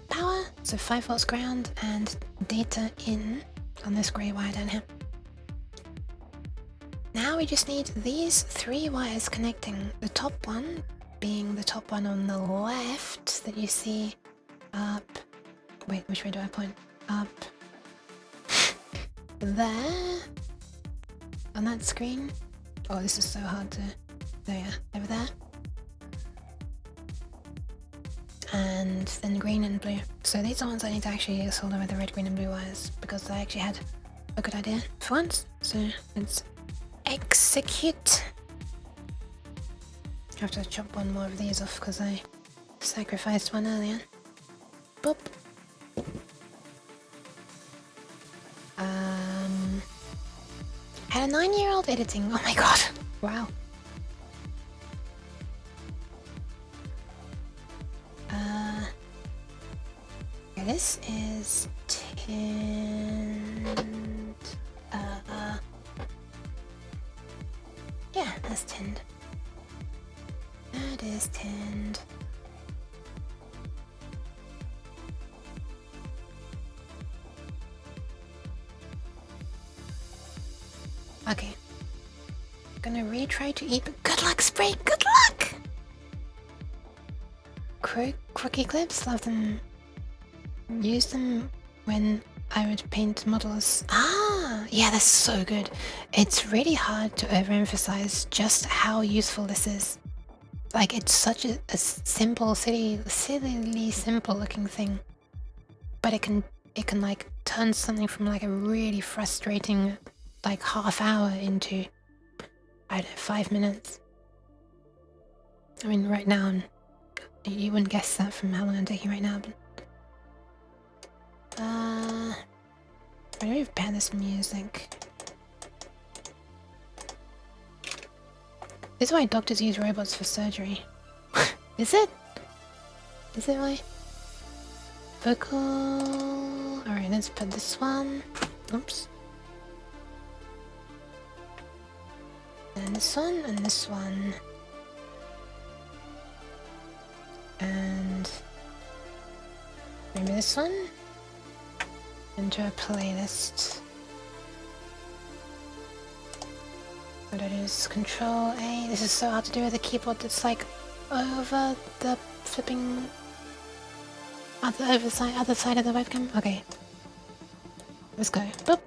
power, so 5 volts ground, and data in on this grey wire down here. Now we just need these 3 wires connecting. The top one being the top one on the left that you see up. Wait, which way do I point? Up there on that screen. Oh, this is so hard to. There, yeah, over there. And then green and blue. So these are ones I need to actually solder with the red, green and blue wires because I actually had a good idea for once. So let's execute. I have to chop one more of these off because I sacrificed one earlier. Boop. Had a 9-year-old editing. Oh my god. Wow. Okay, this is tinned. Yeah, that's tinned. That is tinned. Okay. Gonna retry to eat. Good luck, spray. Good luck. Crookie clips. Love them. Use them when I would paint models. Ah, yeah, that's so good. It's really hard to overemphasize just how useful this is. Like, it's such a simple, sillily simple looking thing, but it can like turn something from like a really frustrating like half hour into, I don't know, 5 minutes. I mean, right now, you wouldn't guess that from how long I'm taking right now, but I don't even ban this music. This is why doctors use robots for surgery. Is it? Is it why? Vocal. Alright, let's put this one. Oops. And this one, and this one. And maybe this one. Into a playlist. What it is, Control A. This is so hard to do with a keyboard that's like over the flipping other side of the webcam. Okay. Let's go. Boop.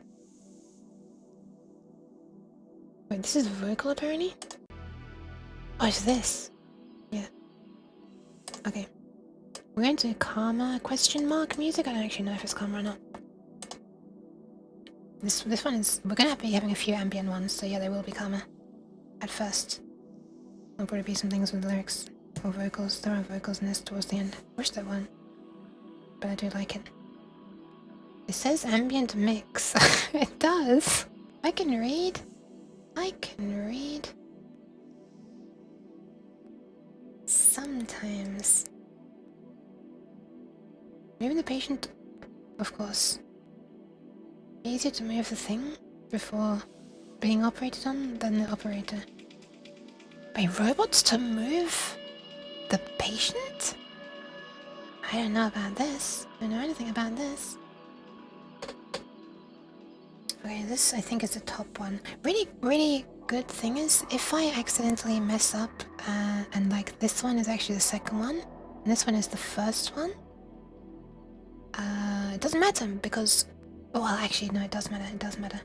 Wait, this is vocal apparently? Oh, it's this. Yeah. Okay. We're going to calmer question mark music. I don't actually know if it's calmer or not. This one is... We're gonna be having a few ambient ones, so yeah, they will be calmer. At first. There'll probably be some things with lyrics or vocals. There are vocals in this towards the end. Wish there weren't. But I do like it. It says ambient mix. It does. I can read. I can read. Sometimes. Maybe the patient, of course. Easier to move the thing before being operated on than the operator. Wait, robots to move the patient? I don't know about this. I don't know anything about this. Okay, this I think is the top one. Really good thing is if I accidentally mess up and like this one is actually the second one and this one is the first one, it doesn't matter because... Well, actually, no, it does matter. It does matter.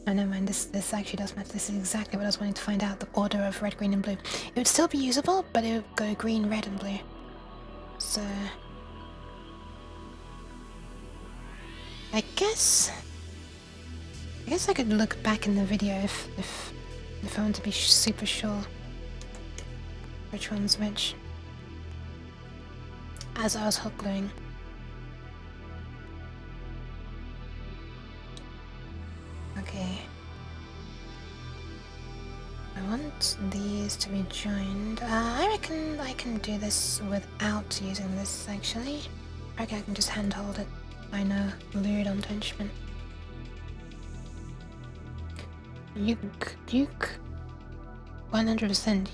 Oh, never mind. This actually does matter. This is exactly what I was wanting to find out. The order of red, green, and blue. It would still be usable, but it would go green, red, and blue. So I guess I could look back in the video if I want to be super sure which one's which. As I was hot gluing. Okay. I want these to be joined. I reckon I can do this without using this actually. I reckon I can just handhold it. I know, lure it onto instrument. Duke. 100%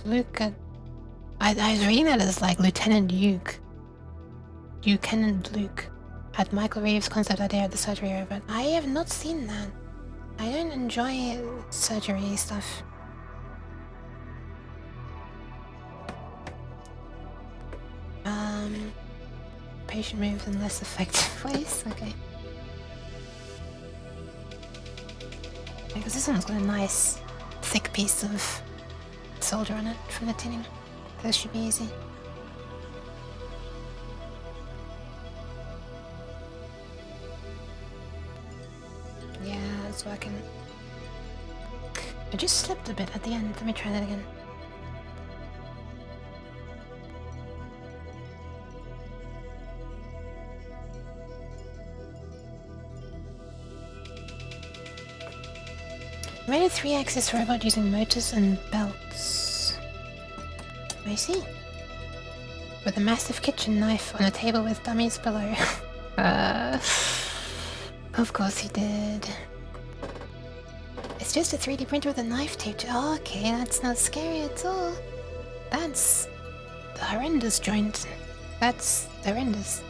Luke at... I was reading that as like Lieutenant Lieutenant Luke at Michael Reeves' concept idea at the surgery room, but I have not seen that. I don't enjoy surgery stuff. Patient moves in less effective ways, okay. Because this one's got a nice thick piece of solder on it from the tinning. This should be easy. Yeah, it's working. I just slipped a bit at the end. Let me try that again. Made a 3-axis robot using motors and belts. I see. With a massive kitchen knife on a table with dummies below. Of course he did. It's just a 3D printer with a knife taped. Oh, okay, that's not scary at all. That's the horrendous joint. That's horrendous.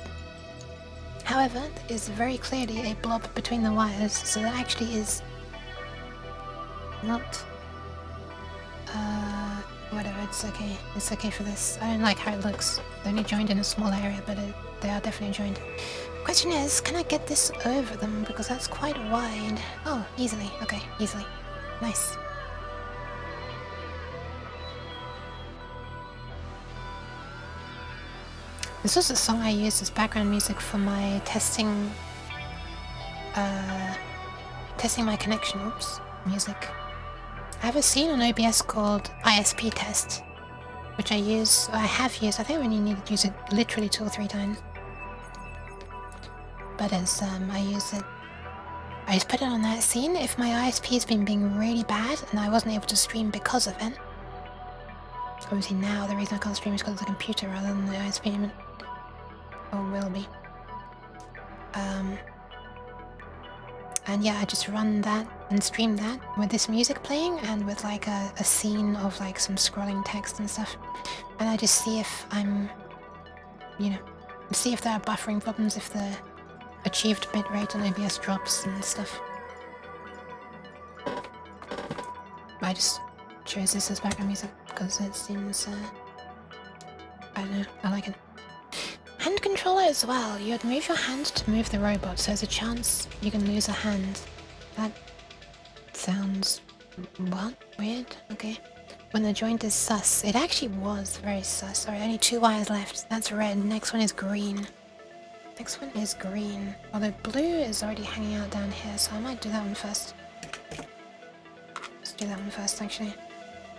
However, there is very clearly a blob between the wires, so that actually is not whatever, it's okay. It's okay for this. I don't like how it looks. They're only joined in a small area, but they are definitely joined. Question is, can I get this over them? Because that's quite wide. Oh, easily. Okay, easily. Nice. This was the song I used as background music for my testing my connection, music. I have a scene on OBS called ISP test, which I have used, I think I only needed to use it literally 2 or 3 times. But as I just put it on that scene if my ISP has been being really bad and I wasn't able to stream because of it. Obviously now the reason I can't stream is because of the computer rather than the ISP, or will be. And yeah, I just run that and stream that with this music playing and with like a scene of like some scrolling text and stuff. And I just see if I'm, see if there are buffering problems, if the achieved bitrate on OBS drops and stuff. I just chose this as background music because it seems, I don't know, I like it. Hand controller as well. You'd move your hand to move the robot, so there's a chance you can lose a hand. That sounds... what? Weird? Okay. When the joint is sus. It actually was very sus. Alright, only 2 wires left. That's red. Next one is green. Next one is green. Although blue is already hanging out down here, so I might do that one first. Let's do that one first, actually.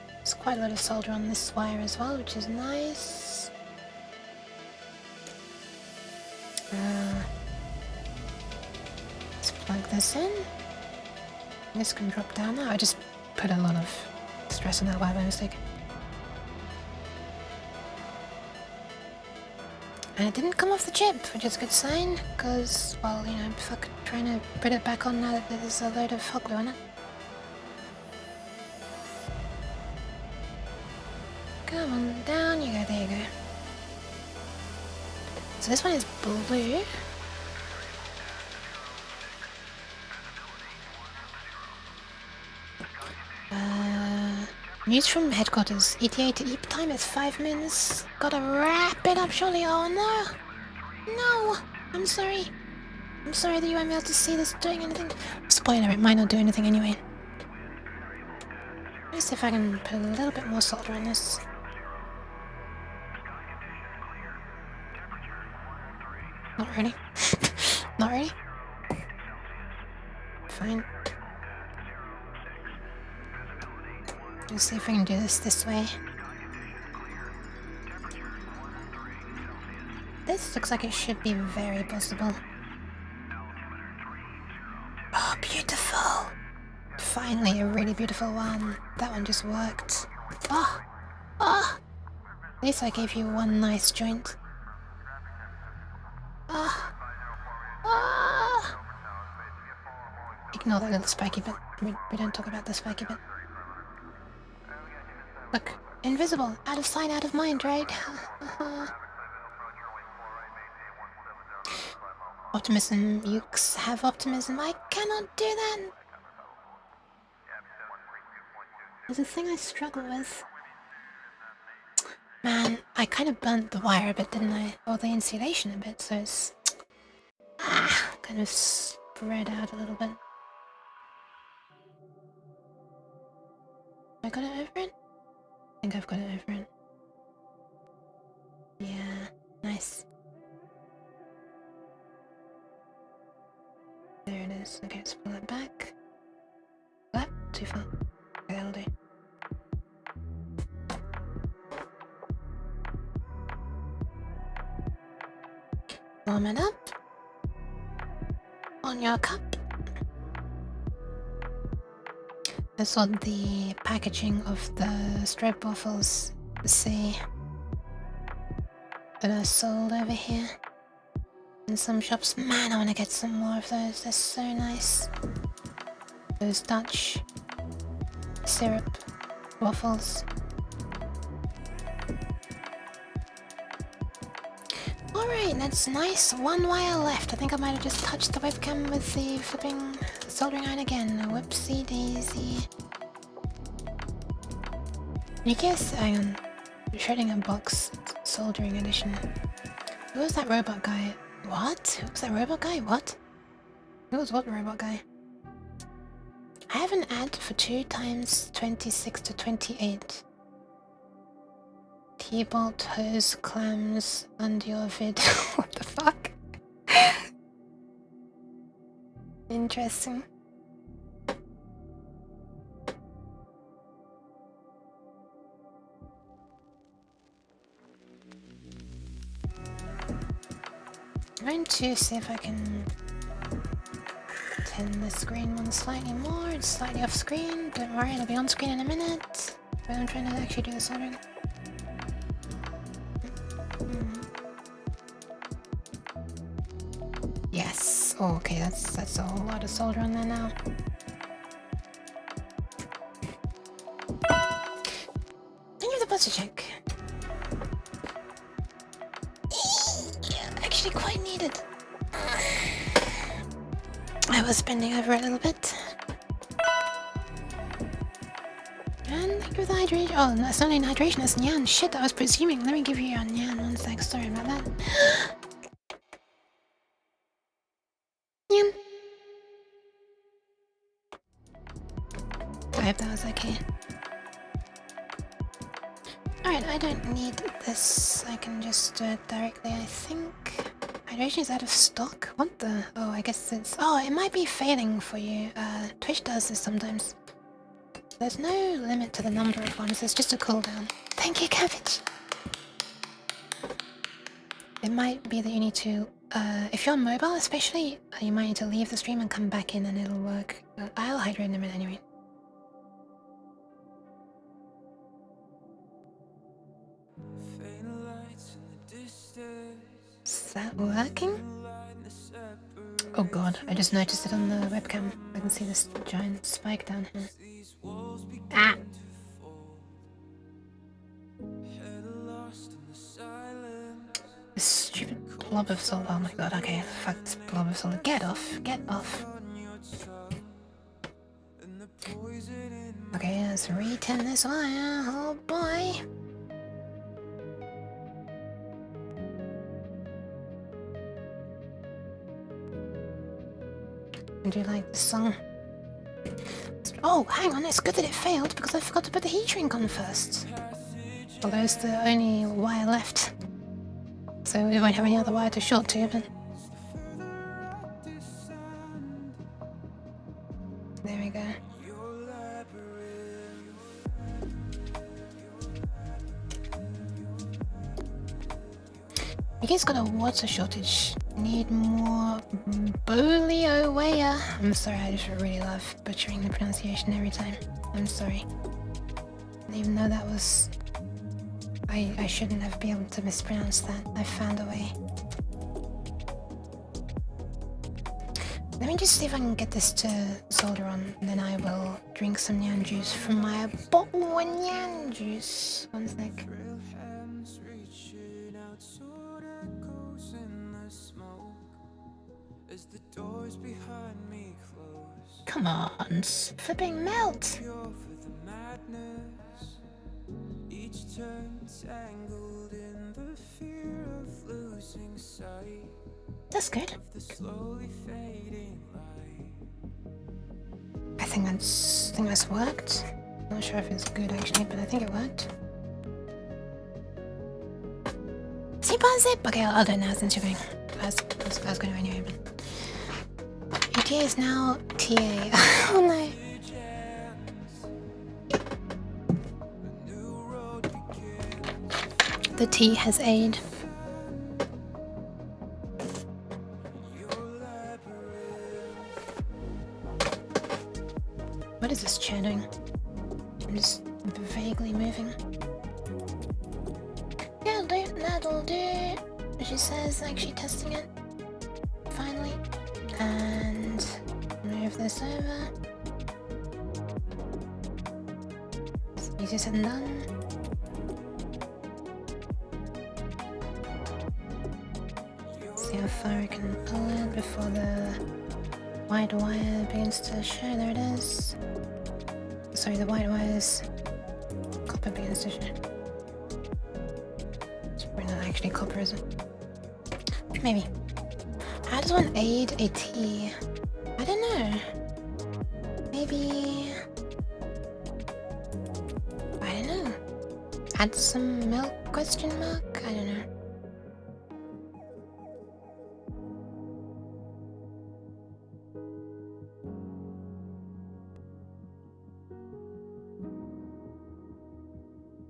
There's quite a lot of solder on this wire as well, which is nice. Let's plug this in. This can drop down now. I just put a lot of stress on that wire by mistake. And it didn't come off the chip, which is a good sign, because, well, fuck trying to put it back on now that there's a load of hot glue on it. Come on, down you go, there you go. So this one is blue. News from headquarters. ETA to EAP time is 5 minutes. Gotta wrap it up surely. Oh no! No! I'm sorry. I'm sorry that you won't be able to see this doing anything. Spoiler, it might not do anything anyway. Let me see if I can put a little bit more solder on this. Not really. Not really. Fine. Let's see if I can do this way. This looks like it should be very possible. Oh, beautiful! Finally, a really beautiful one. That one just worked. Oh! Oh! At least I gave you one nice joint. Ah! Ah! Ignore that little spiky bit. We don't talk about the spiky bit. Look, invisible, out of sight, out of mind, right? Optimism, Ukes have optimism. I cannot do that. There's a thing I struggle with. Man, I kind of burnt the wire a bit, didn't I? Or the insulation a bit, so it's kind of spread out a little bit. I got it over it? I think I've got it over it. Yeah, nice. There it is. Okay, let's pull that back. Ah, too far. Okay, that'll do. Warm it up. On your cup. That's what the packaging of the strobe waffles say that are sold over here in some shops. Man, I want to get some more of those. They're so nice. Those Dutch syrup waffles. Alright, that's nice. One wire left. I think I might have just touched the webcam with the flipping soldering iron again. Whoopsie daisy. You guess, hang on. Shredding a box soldering edition. Who was that robot guy? What? Who was that robot guy? What? Who was what robot guy? I have an ad for 2 times 26 to 28. T-bolt hose clams under your vid. What the fuck? Interesting. I'm going to see if I can turn the screen one slightly more. It's slightly off screen. Don't worry, it'll be on screen in a minute. But I'm trying to actually do the soldering. Yes. Oh, okay, that's a whole lot of solder on there now. I need the butter check. Actually quite needed. I was bending over a little bit. And thank you for the hydration. Oh, no, it's not any hydration, it's Nyan. Shit, I was presuming. Let me give you your Nyan one sec. Sorry about that. Nyan. I hope that was okay. Alright, I don't need this. I can just do it directly, I think. Hydration is out of stock? What the? Oh, I guess it's... Oh, it might be failing for you. Twitch does this sometimes. There's no limit to the number of ones, it's just a cooldown. Thank you, Cabbage! It might be that you need to... if you're on mobile especially, you might need to leave the stream and come back in and it'll work. I'll hydrate in a minute anyway. Is that working? Oh god, I just noticed it on the webcam. I can see this giant spike down here. Ah! This stupid blob of salt. Oh my god, okay, fuck this blob of salt. Get off, get off. Okay, let's re-tin this wire. Oh boy. I do like this song. Oh, hang on, it's good that it failed because I forgot to put the heat shrink on first. Although it's the only wire left. So we won't have any other wire to short to, but... There we go. You guys got a water shortage. Need more bolio waya. I'm sorry, I just really love butchering the pronunciation every time. I'm sorry. Even though that was... I shouldn't have been able to mispronounce that. I found a way. Let me just see if I can get this to solder on, then I will drink some nyan juice from my bottle of nyan juice. One sec. Come on, flipping melt! That's good. I think that's worked. Not sure if it's good actually, but I think it worked. See, zip. Okay, I'll do it now since you're going. I was going to anyway. But UTA is now TA. Oh no. The T has aid. What is this chair doing? I'm just vaguely moving. Yeah, that'll do. She says, actually testing it. Finally. And move this over. It's easier said than done. See how far I can pull it before the white wire begins to show. There it is. Sorry, the white wire's copper begins to show. It's probably not actually copper, is it? Maybe. How does one aid a tea? I don't know. Maybe... I don't know. Add some milk, question mark? I don't know.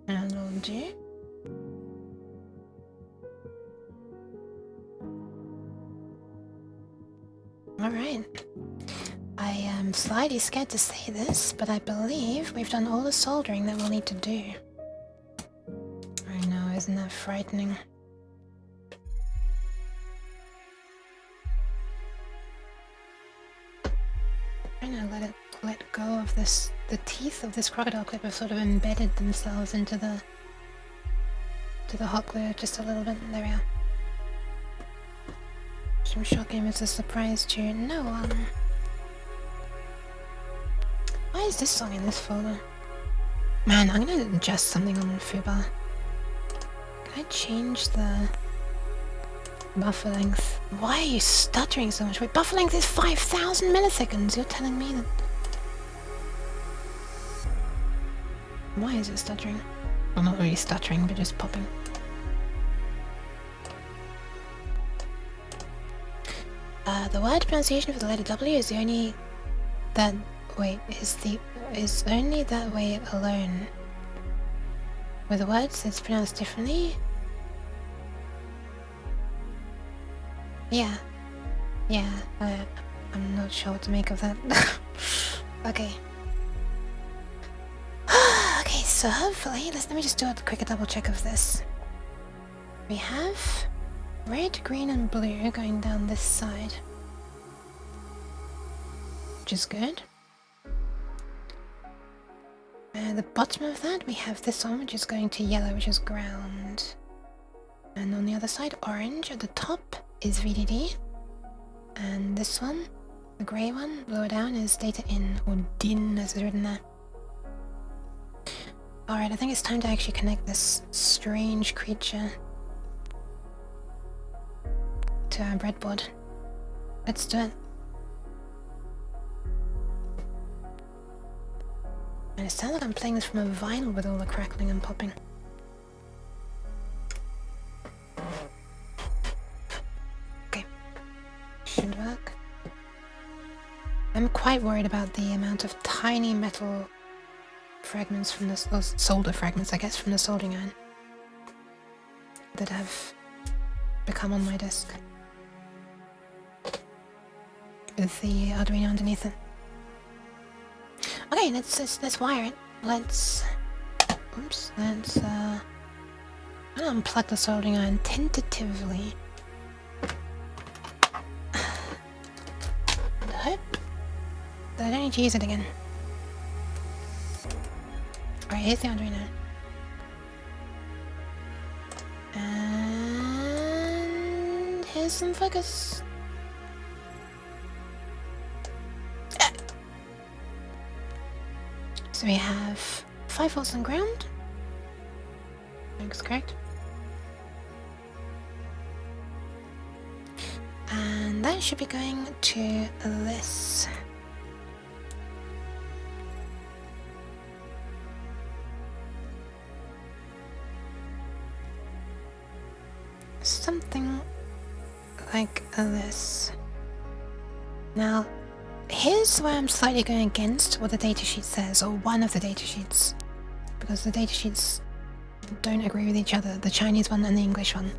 That'll do. Alright. I am slightly scared to say this, but I believe we've done all the soldering that we'll need to do. I know, isn't that frightening? I'm trying to let go of this. The teeth of this crocodile clip have sort of embedded themselves into the hot glue just a little bit. There we are. Which I'm shocking as a surprise to no one. Why is this song in this folder? Man, I'm gonna adjust something on Fubar. Can I change the buffer length? Why are you stuttering so much? Wait, buffer length is 5,000 milliseconds. You're telling me that... Why is it stuttering? Well, not really stuttering, but just popping. The word pronunciation for the letter W is the only that is only that way alone. With the words, it's pronounced differently. Yeah, I'm not sure what to make of that. Okay. Okay, so hopefully, let me just do a quick double check of this. We have red, green, and blue going down this side, which is good. At the bottom of that, we have this one, which is going to yellow, which is ground. And on the other side, orange. At the top is VDD. And this one, the grey one, lower down, is data in, or DIN as is written there. Alright, I think it's time to actually connect this strange creature to our breadboard. Let's do it. it sounds like I'm playing this from a vinyl with all the crackling and popping. Okay. Should work. I'm quite worried about the amount of tiny metal fragments from the solder fragments, I guess, from the soldering iron that have become on my desk with the Arduino underneath it. Okay, let's wire it. Let's I'm gonna unplug the soldering iron tentatively and hope that I don't need to use it again. Alright, here's the Arduino. And here's some focus. So we have 5 volts on ground. Looks correct. And that should be going to this. Something like this. Now, here's where I'm slightly going against what the datasheet says, or one of the datasheets, because the datasheets don't agree with each other, the Chinese one and the English one.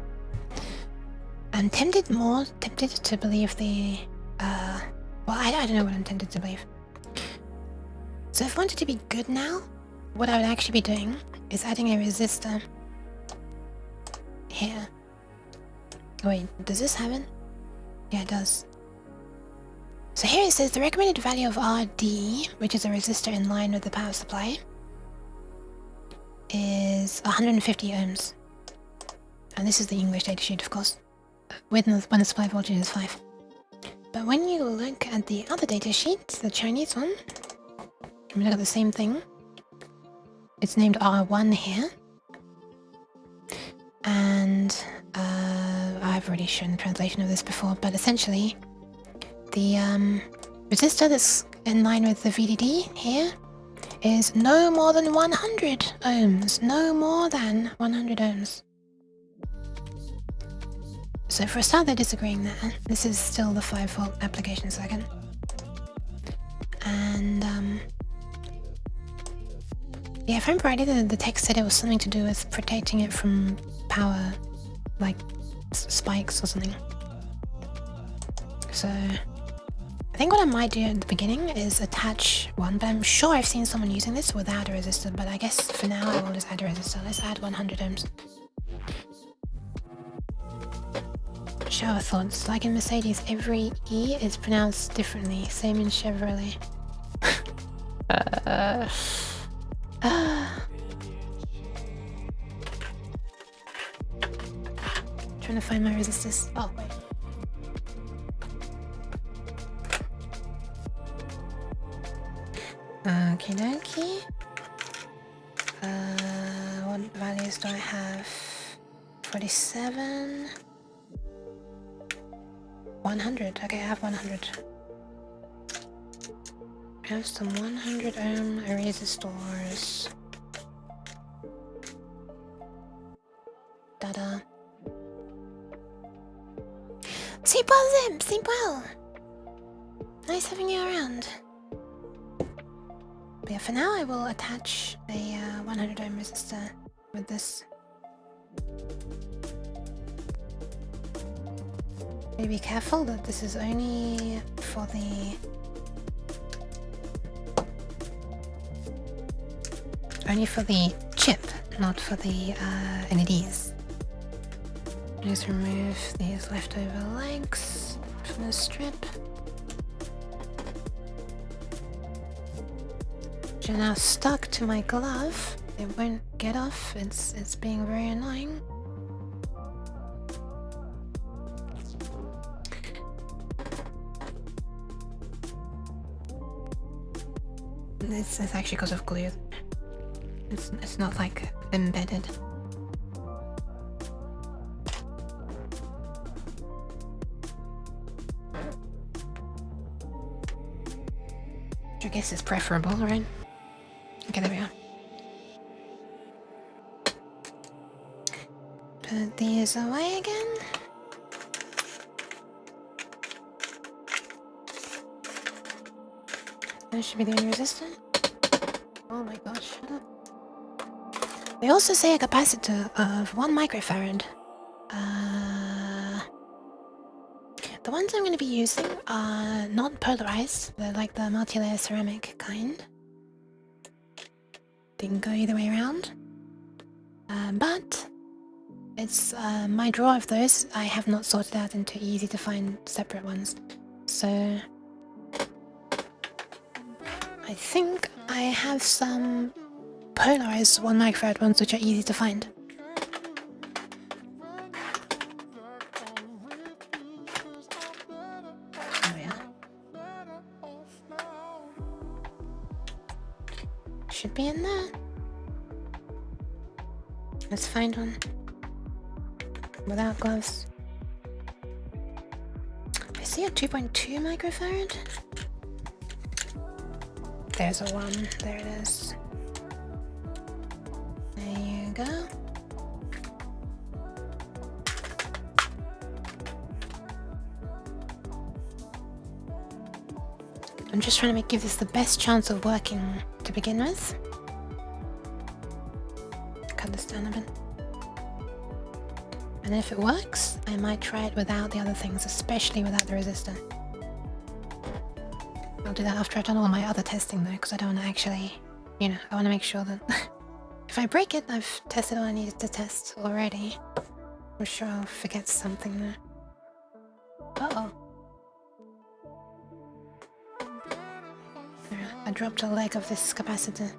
I'm tempted to believe the, well, I don't know what I'm tempted to believe. So if I wanted to be good now, what I would actually be doing is adding a resistor here. Oh wait, does this have it? Yeah, it does. So here it says the recommended value of RD, which is a resistor in line with the power supply, is 150 ohms. And this is the English datasheet, of course, when the supply voltage is 5. But when you look at the other datasheet, the Chinese one, we look at the same thing. It's named R1 here. And I've already shown the translation of this before, but essentially the resistor that's in line with the VDD here is no more than 100 ohms. No more than 100 ohms. So for a start, they're disagreeing there. This is still the 5 volt application circuit. And yeah, if I remember rightly, the text said it was something to do with protecting it from power, like spikes or something. So I think what I might do at the beginning is attach one, but I'm sure I've seen someone using this without a resistor, but I guess for now I will just add a resistor. Let's add 100 ohms. Shower thoughts. Like in Mercedes, every E is pronounced differently. Same in Chevrolet. Trying to find my resistors. Oh, wait. Okie dokie. What values do I have? 47. 100. Okay, I have 100. I have some 100 ohm resistors. Dada. Sleep well, Zim! Sleep well! Nice having you around. But yeah, for now I will attach a 100 ohm resistor with this. Be careful that this is only for the chip, not for the LEDs. Just remove these leftover legs from the strip. Which are now stuck to my glove. It won't get off. It's being very annoying. It's actually because of glue. It's not like embedded. Which I guess is preferable, right? Okay, there we go. Put these away again. That should be the only resistor. Oh my gosh, shut up. They also say a capacitor of 1 microfarad. The ones I'm going to be using are not polarized. They're like the multi-layer ceramic kind. They can go either way around. But it's my drawer of those I have not sorted out into easy to find separate ones. So I think I have some polarized 1 microfarad ones which are easy to find. Oh yeah. Should be in there. Let's find one. Without gloves. I see a 2.2 microfarad. There's a 1. There it is. There you go. I'm just trying to give this the best chance of working to begin with. Cut this down a bit. And if it works, I might try it without the other things, especially without the resistor. I'll do that after I've done all my other testing though, because I don't want to actually, you know, I want to make sure that if I break it, I've tested all I needed to test already. I'm sure I'll forget something there. Uh-oh. I dropped a leg of this capacitor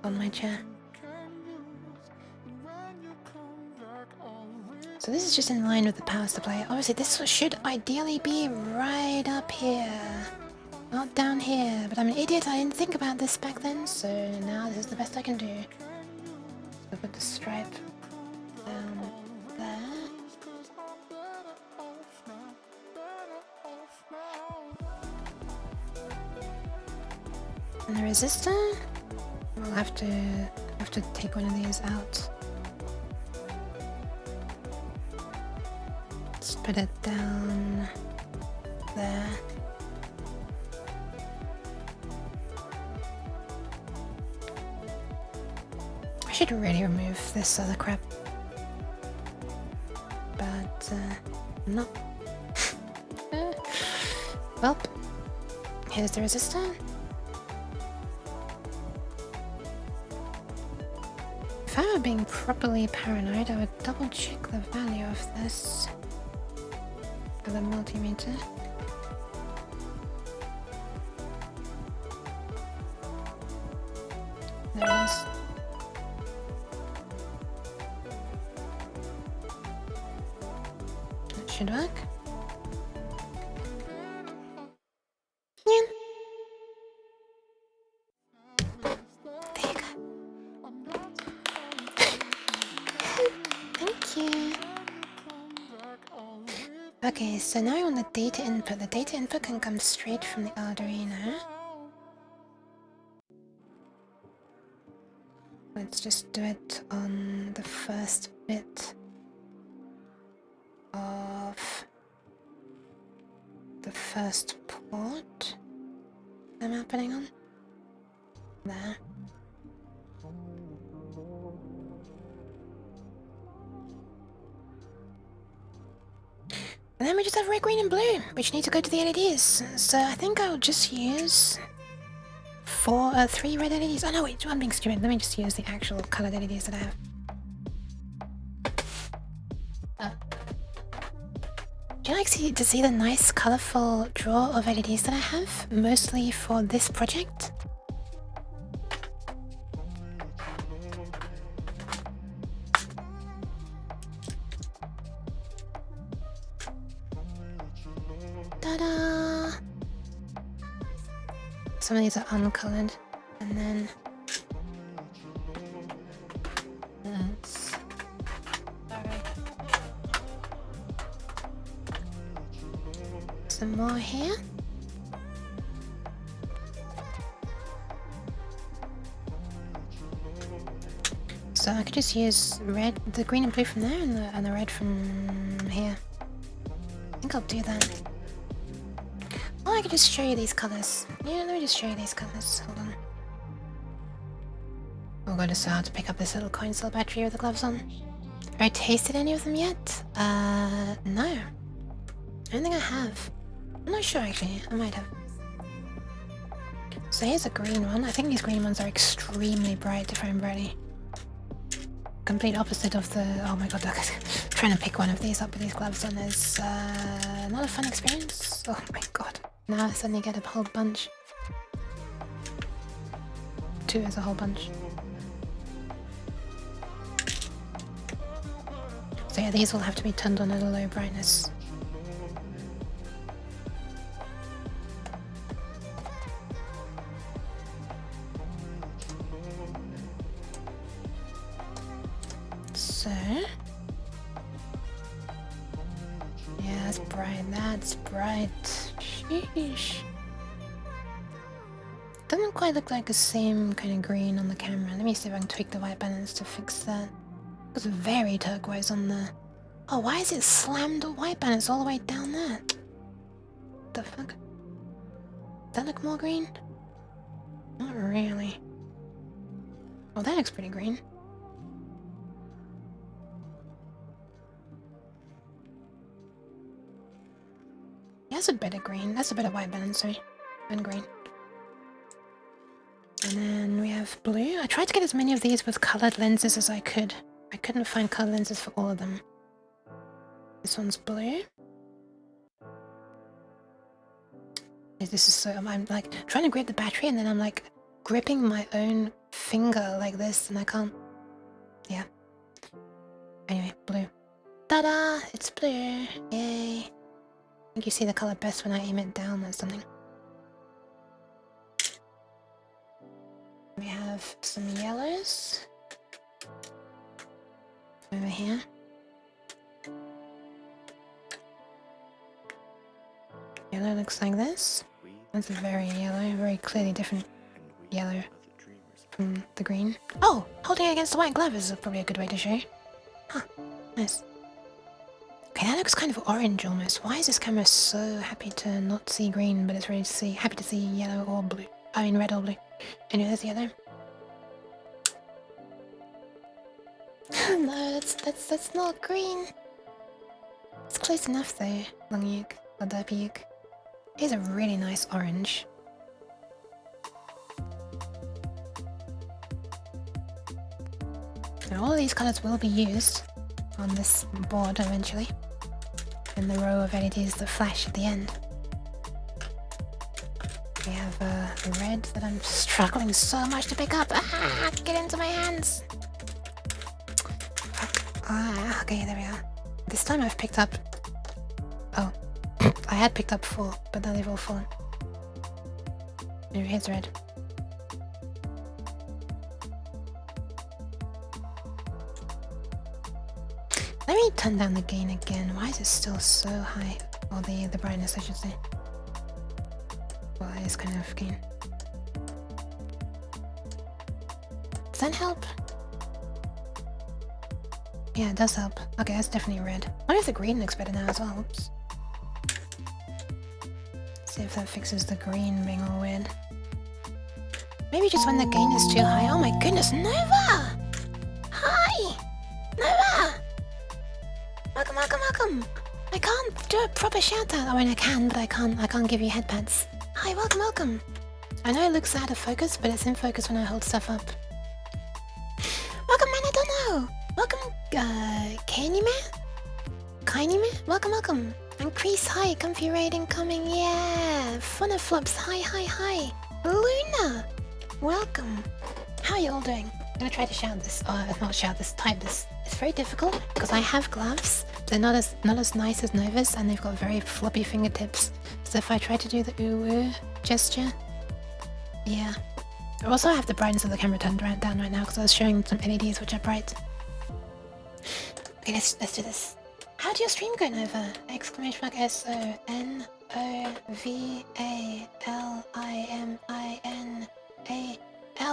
on my chair. So this is just in line with the power supply. Obviously this should ideally be right up here, not down here. But I'm an idiot, I didn't think about this back then, so now this is the best I can do. So put the stripe down there. And the resistor, we'll have to take one of these out. Let's put it down there. I should really remove this other crap, but I'm not. Well, here's the resistor. If I were being properly paranoid, I would double check the value of this for the multimeter. There it is. That should work. Yeah. There you go. Thank you. Okay, so now on the data input. The data input can come straight from the Arduino. Let's just do it on the first bit of the first port I'm happening on. There. And then we just have red, green, and blue, which need to go to the LEDs. So I think I'll just use 3 red LEDs. Oh no, wait, I'm being stupid. Let me just use the actual colored LEDs that I have. Do you like to see the nice, colorful drawer of LEDs that I have, mostly for this project? Ta-da! Some of these are uncolored, and then that's some more here. So I could just use red, the green and blue from there, and the red from here. I think I'll do that. Or I could just show you these colors. Yeah, let me just show you these colors. Hold on. Oh god, it's so hard to pick up this little coin cell battery with the gloves on. Have I tasted any of them yet? No. I don't think I have. I'm not sure actually, I might have. So here's a green one. I think these green ones are extremely bright if I'm ready. Complete opposite of the... oh my god, look, trying to pick one of these up with these gloves on is not a fun experience. Oh my god. Now I suddenly get a whole bunch. 2 is a whole bunch. So yeah, these will have to be turned on at a low brightness. So... yeah, that's bright, that's bright. Sheesh. Doesn't quite look like the same kind of green on the camera. Let me see if I can tweak the white balance to fix that. It was very turquoise on the... oh, why is it slammed white balance all the way down there? The fuck? Does that look more green? Not really. Well, that looks pretty green. Yeah, that's a bit of green. That's a bit of white balance, sorry. And green. And then we have blue. I tried to get as many of these with colored lenses as I could. I couldn't find colored lenses for all of them. This one's blue. This is so... I'm like trying to grip the battery and then I'm like gripping my own finger like this and I can't... yeah. Anyway, blue. Ta-da! It's blue! Yay! I think you see the color best when I aim it down or something. We have some yellows. Over here. Yellow looks like this. That's a very yellow, very clearly different yellow from the green. Oh! Holding it against the white glove is probably a good way to show you. Huh. Nice. Okay, that looks kind of orange almost. Why is this camera so happy to not see green, but it's ready to see, happy to see yellow or blue? I mean red or blue. Anyway, there's yellow. No, that's not green. It's close enough though, Long Yuk, or Derpy Yuk. Here's a really nice orange. Now all of these colours will be used on this board eventually. In the row of LEDs that flash at the end. We have a red that I'm struggling so much to pick up. Ah, get into my hands! Ah, okay, there we are. This time I've picked up... oh. I had picked up 4, but now they've all fallen. Here's red. Let me turn down the gain again. Why is it still so high? Or the brightness, I should say. Well, it is kind of gain. Does that help? Yeah, it does help. Okay, that's definitely red. I wonder if the green looks better now as well. Oops. See if that fixes the green being all weird. Maybe just when the gain is too high. Oh my goodness, Nova! Hi! Nova! Welcome, welcome, welcome! I can't do a proper shout out. I mean I can, but I can't give you headpads. Hi, welcome, welcome! I know it looks out of focus, but it's in focus when I hold stuff up. Welcome, man, I don't know! Welcome, Kanime? Kainime? Welcome, welcome! And Crease, hi, Comfy Raid incoming, yeah! Funaflops, hi, hi, hi! Luna! Welcome! How are you all doing? I'm gonna try to shout this, not shout this, type this. It's very difficult because I have gloves. They're not as nice as Nova's and they've got very floppy fingertips. So if I try to do the ooh gesture, yeah. I also have the brightness of the camera turned down right now because I was showing some LEDs which are bright. Okay, let's do this. How'd your stream go, Nova? Exclamation mark SONOVALIMINAL.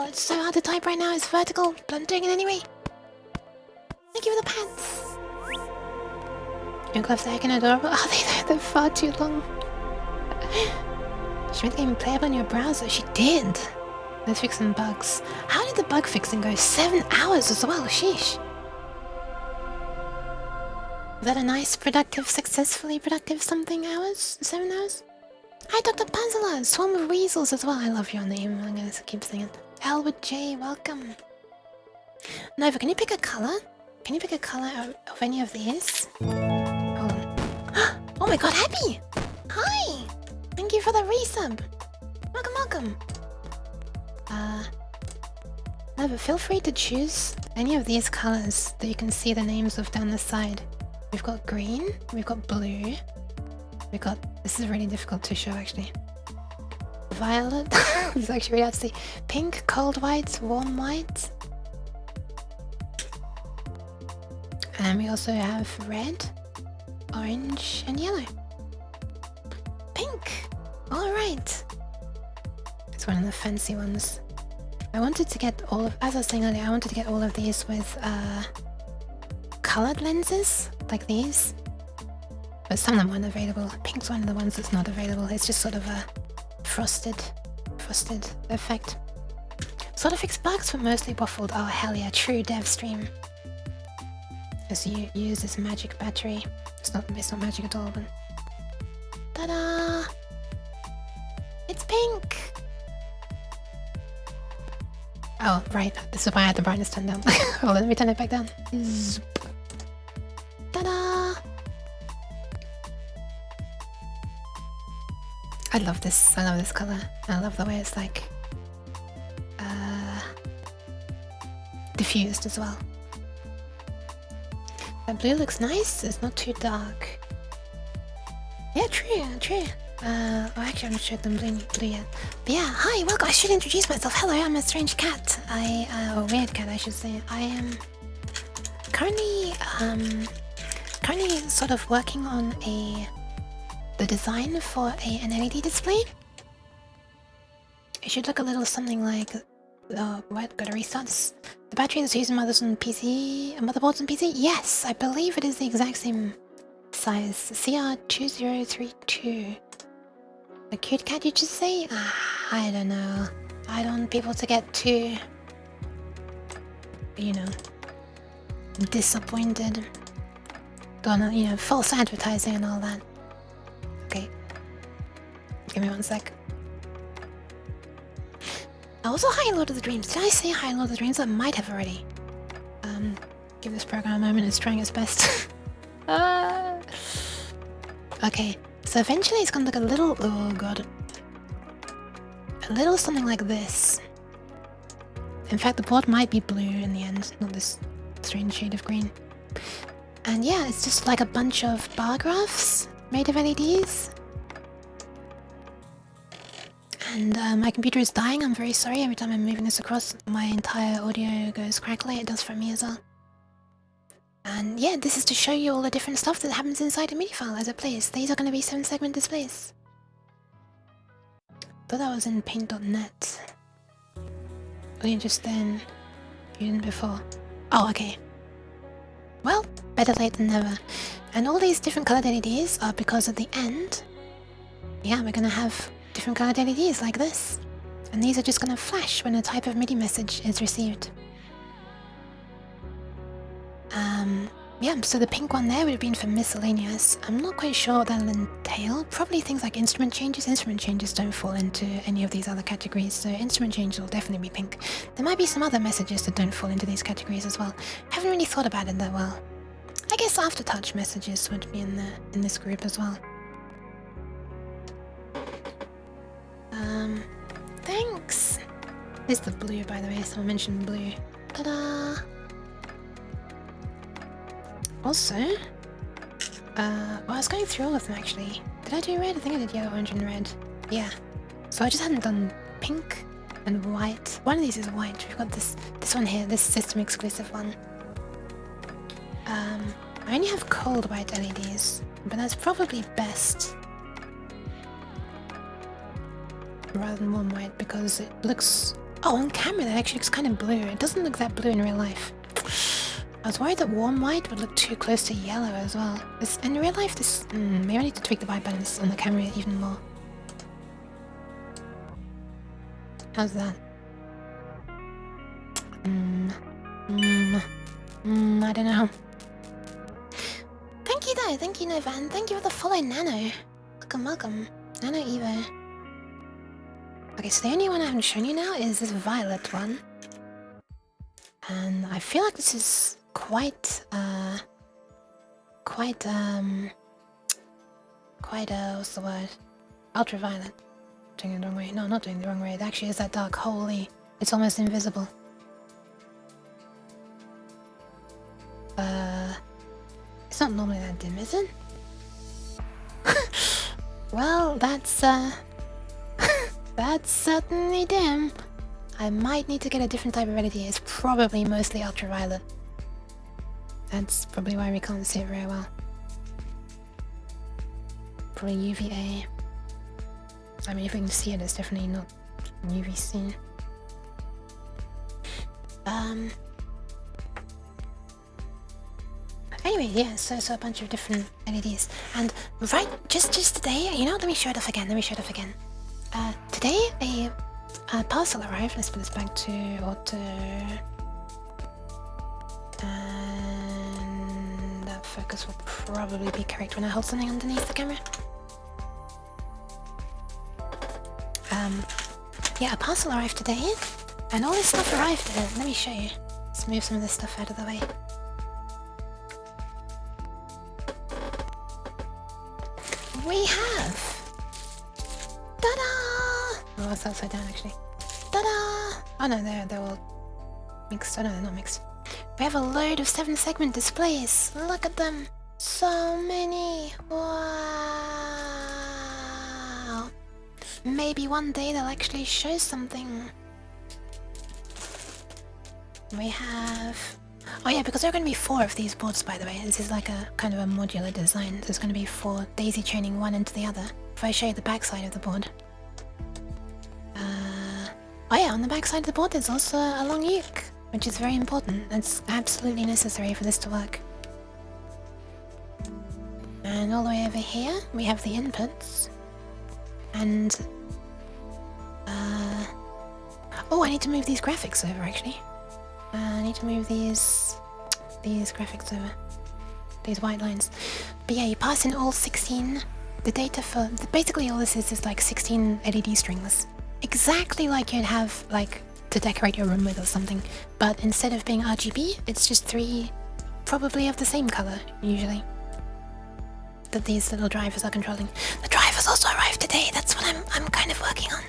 It's so hard to type right now, it's vertical, but I'm doing it anyway. Thank you for the pants. Your gloves are heckin' adorable. Oh, they're far too long. She made the game playable in your browser. She did. Let's fix some bugs. How did the bug fixing go? 7 hours as well. Sheesh. Was that a nice, productive, successfully productive something hours? 7 hours? Hi, Dr. Puzzler. Swarm of Weasels as well. I love your name. I'm gonna keep saying it. Elwood J, welcome. Nova, can you pick a color? Can you pick a color of any of these? Hold on. Oh my god, Happy! Hi! Thank you for the resub. Welcome, welcome. Nova, feel free to choose any of these colors that you can see the names of down the side. We've got green, we've got blue, we've got... This is really difficult to show actually. Violet, this is actually really hard to see. Pink, cold white, warm white. And we also have red, orange, and yellow. Pink! Alright. It's one of the fancy ones. I wanted to get all of... As I was saying earlier, I wanted to get all of these with colored lenses, like these. But some of them weren't available. Pink's one of the ones that's not available. It's just sort of a frosted effect. Sort of fixed bugs, but mostly waffled. Oh hell yeah, true dev stream. As you use this magic battery. It's not magic at all, but... Ta-da! It's pink! Oh, right. This is why I had the brightness turned down. Hold on, let me turn it back down. Ta-da! I love this. I love this color. I love the way it's like... diffused as well. That blue looks nice. It's not too dark. Yeah, true, true. Oh, actually, I haven't showed them blue yet. But yeah, hi, welcome. I should introduce myself. Hello, I'm a strange cat. A weird cat, I should say. I am currently sort of working on the design for an LED display. It should look a little something like... what? Gotta restart this. The battery that's used in motherboards on PC? Yes, I believe it is the exact same size. CR2032. A cute cat, you just say? I don't know. I don't want people to get too... you know... disappointed. Gonna, you know, false advertising and all that. Okay. Give me 1 sec. Also, hi Lord of the Dreams. Did I say hi Lord of the Dreams? I might have already. Give this program a moment, it's trying its best. Okay, so eventually it's gonna look a little... oh god. A little something like this. In fact, the board might be blue in the end, not this strange shade of green. And yeah, it's just like a bunch of bar graphs made of LEDs. And my computer is dying, I'm very sorry. Every time I'm moving this across, my entire audio goes crackly. It does for me as well. And yeah, this is to show you all the different stuff that happens inside a MIDI file as it plays. These are going to be 7-segment displays. Thought that was in paint.net. Only just then. You didn't before. Oh, okay. Well, better late than never. And all these different colored LEDs are because at the end, yeah, we're going to have different colored LEDs like this. And these are just going to flash when a type of MIDI message is received. Yeah, so the pink one there would have been for miscellaneous. I'm not quite sure what that'll entail. Probably things like instrument changes. Instrument changes don't fall into any of these other categories, so instrument changes will definitely be pink. There might be some other messages that don't fall into these categories as well. Haven't really thought about it that well. I guess aftertouch messages would be in this group as well. Thanks! There's the blue, by the way, someone mentioned blue. Ta-da! Also, well, I was going through all of them actually. Did I do red? I think I did yellow, orange, and red. Yeah. So I just hadn't done pink and white. One of these is white. We've got this one here, this system exclusive one. I only have cold white LEDs, but that's probably best rather than warm white because it looks... oh, on camera that actually looks kind of blue. It doesn't look that blue in real life. I was worried that warm white would look too close to yellow as well. This, in real life, this... maybe I need to tweak the white balance on the camera even more. How's that? I don't know. Thank you though, thank you Novan, thank you for the follow Nano. Welcome, welcome. Nano Evo. Okay, so the only one I haven't shown you now is this violet one. And I feel like this is quite, what's the word? Ultraviolet. Doing it the wrong way. No, not doing it the wrong way. It actually is that dark. Holy. It's almost invisible. It's not normally that dim, is it? Well, that's, that's certainly dim. I might need to get a different type of LED. It's probably mostly ultraviolet. That's probably why we can't see it very well. Probably UVA. I mean, if we can see it, it's definitely not UVC. Anyway, yeah, so a bunch of different LEDs. And right, just today, you know, let me show it off again, today a parcel arrived. Let's put this back to auto. And that focus will probably be correct when I hold something underneath the camera. Yeah, a parcel arrived today, and all this stuff arrived in it. Let me show you. Let's move some of this stuff out of the way. We have... Ta-da! Oh, that's upside down, actually. Ta-da! Oh no, they're all mixed. Oh no, they're not mixed. We have a load of 7-segment displays. Look at them. So many. Wow. Maybe one day they'll actually show something. We have... Oh yeah, because there are going to be 4 of these boards, by the way. This is like a kind of a modular design. There's going to be 4 daisy chaining one into the other. If I show you the back side of the board. Oh yeah, on the back side of the board there's also a long uke, which is very important. It's absolutely necessary for this to work. And all the way over here we have the inputs. And... oh, I need to move these graphics over, actually. I need to move these graphics over. These white lines. But yeah, you pass in all 16. The data for... basically all this is like 16 LED strings. Exactly like you'd have, like, to decorate your room with or something. But instead of being RGB, it's just 3 probably of the same color, usually. That these little drivers are controlling. The drivers also arrived today. That's what I'm kind of working on.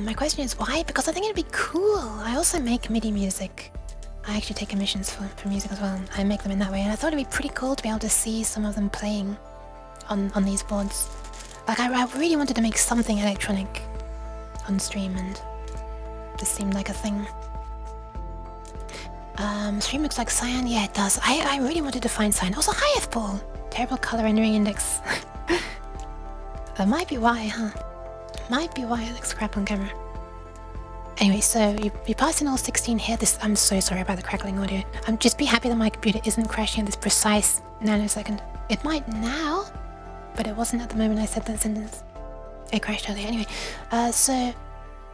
My question is why? Because I think it'd be cool. I also make MIDI music. I actually take commissions for music as well. I make them in that way, and I thought it'd be pretty cool to be able to see some of them playing on these boards. Like, I really wanted to make something electronic on stream, and this seemed like a thing. Stream looks like cyan. Yeah, it does. I really wanted to find cyan. Also, hi F-Ball! Terrible color rendering index. That might be why, huh? Might be why it looks crap on camera. Anyway, so you pass in all 16 here. I'm so sorry about the crackling audio. Just be happy that my computer isn't crashing at this precise nanosecond. It might now, but it wasn't at the moment I said that sentence. It crashed earlier. Anyway, so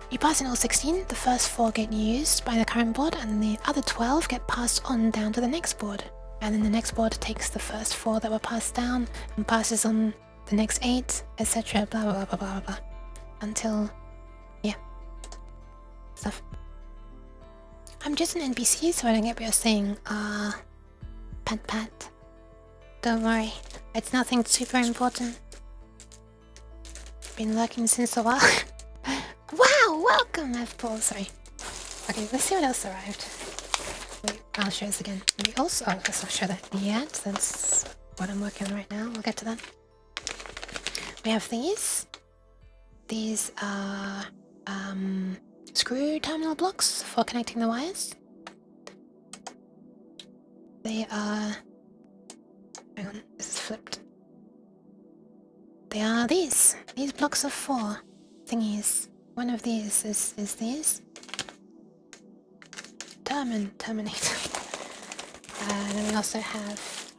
you pass in all 16. The first 4 get used by the current board, and the other 12 get passed on down to the next board. And then the next board takes the first 4 that were passed down and passes on the next 8, etc. Blah blah blah blah blah blah. Until, yeah, stuff. I'm just an NPC, so I don't get what you're saying. Pat. Don't worry, it's nothing super important. Been lurking since a while. Wow, welcome, F-Ball. Sorry. Okay, let's see what else arrived. Wait, I'll show this again. We also, let's not show that yet. That's what I'm working on right now. We'll get to that. We have these. These are screw terminal blocks for connecting the wires. They are... hang on, this is flipped. They are these blocks of 4 thingies. One of these is these. Terminator. And then we also have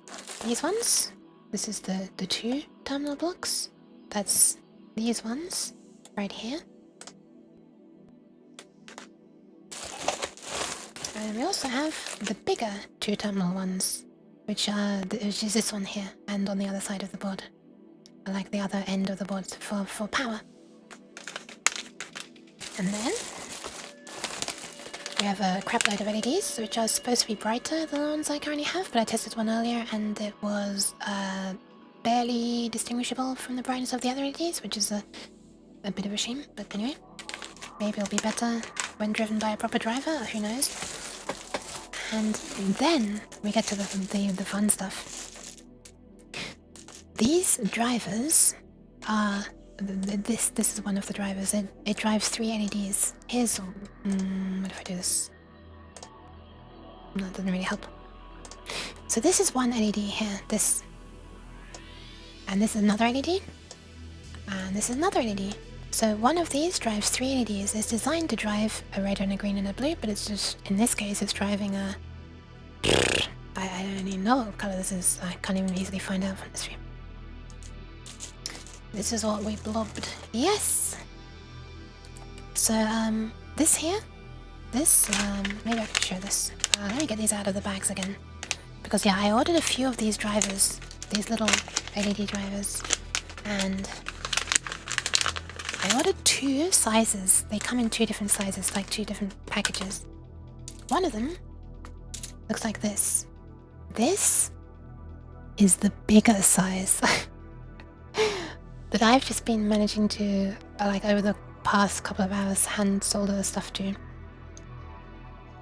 these ones. This is the 2 terminal blocks. That's these ones right here. And we also have the bigger 2 terminal ones, which is this one here, and on the other side of the board, like the other end of the board for power. And then we have a crap load of LEDs, which are supposed to be brighter than the ones I currently have, but I tested one earlier and it was barely distinguishable from the brightness of the other LEDs, which is a bit of a shame. But anyway, maybe it'll be better when driven by a proper driver, who knows. And then we get to the fun stuff. These drivers are... This is one of the drivers. It drives 3 LEDs. Here's... what if I do this? No, it doesn't really help. So this is one LED here. This. And this is another LED. And this is another LED. So one of these drives 3 LEDs. It's designed to drive a red and a green and a blue, but it's just... In this case, it's driving a... I don't even know what color this is. I can't even easily find out from the stream. This is what we blobbed. Yes! So, this here, this, maybe I can show this. Let me get these out of the bags again. Because, yeah, I ordered a few of these drivers, these little LED drivers, and I ordered 2 sizes. They come in 2 different sizes, like 2 different packages. One of them looks like this. This is the bigger size. That I've just been managing to, like, over the past couple of hours, hand solder stuff to.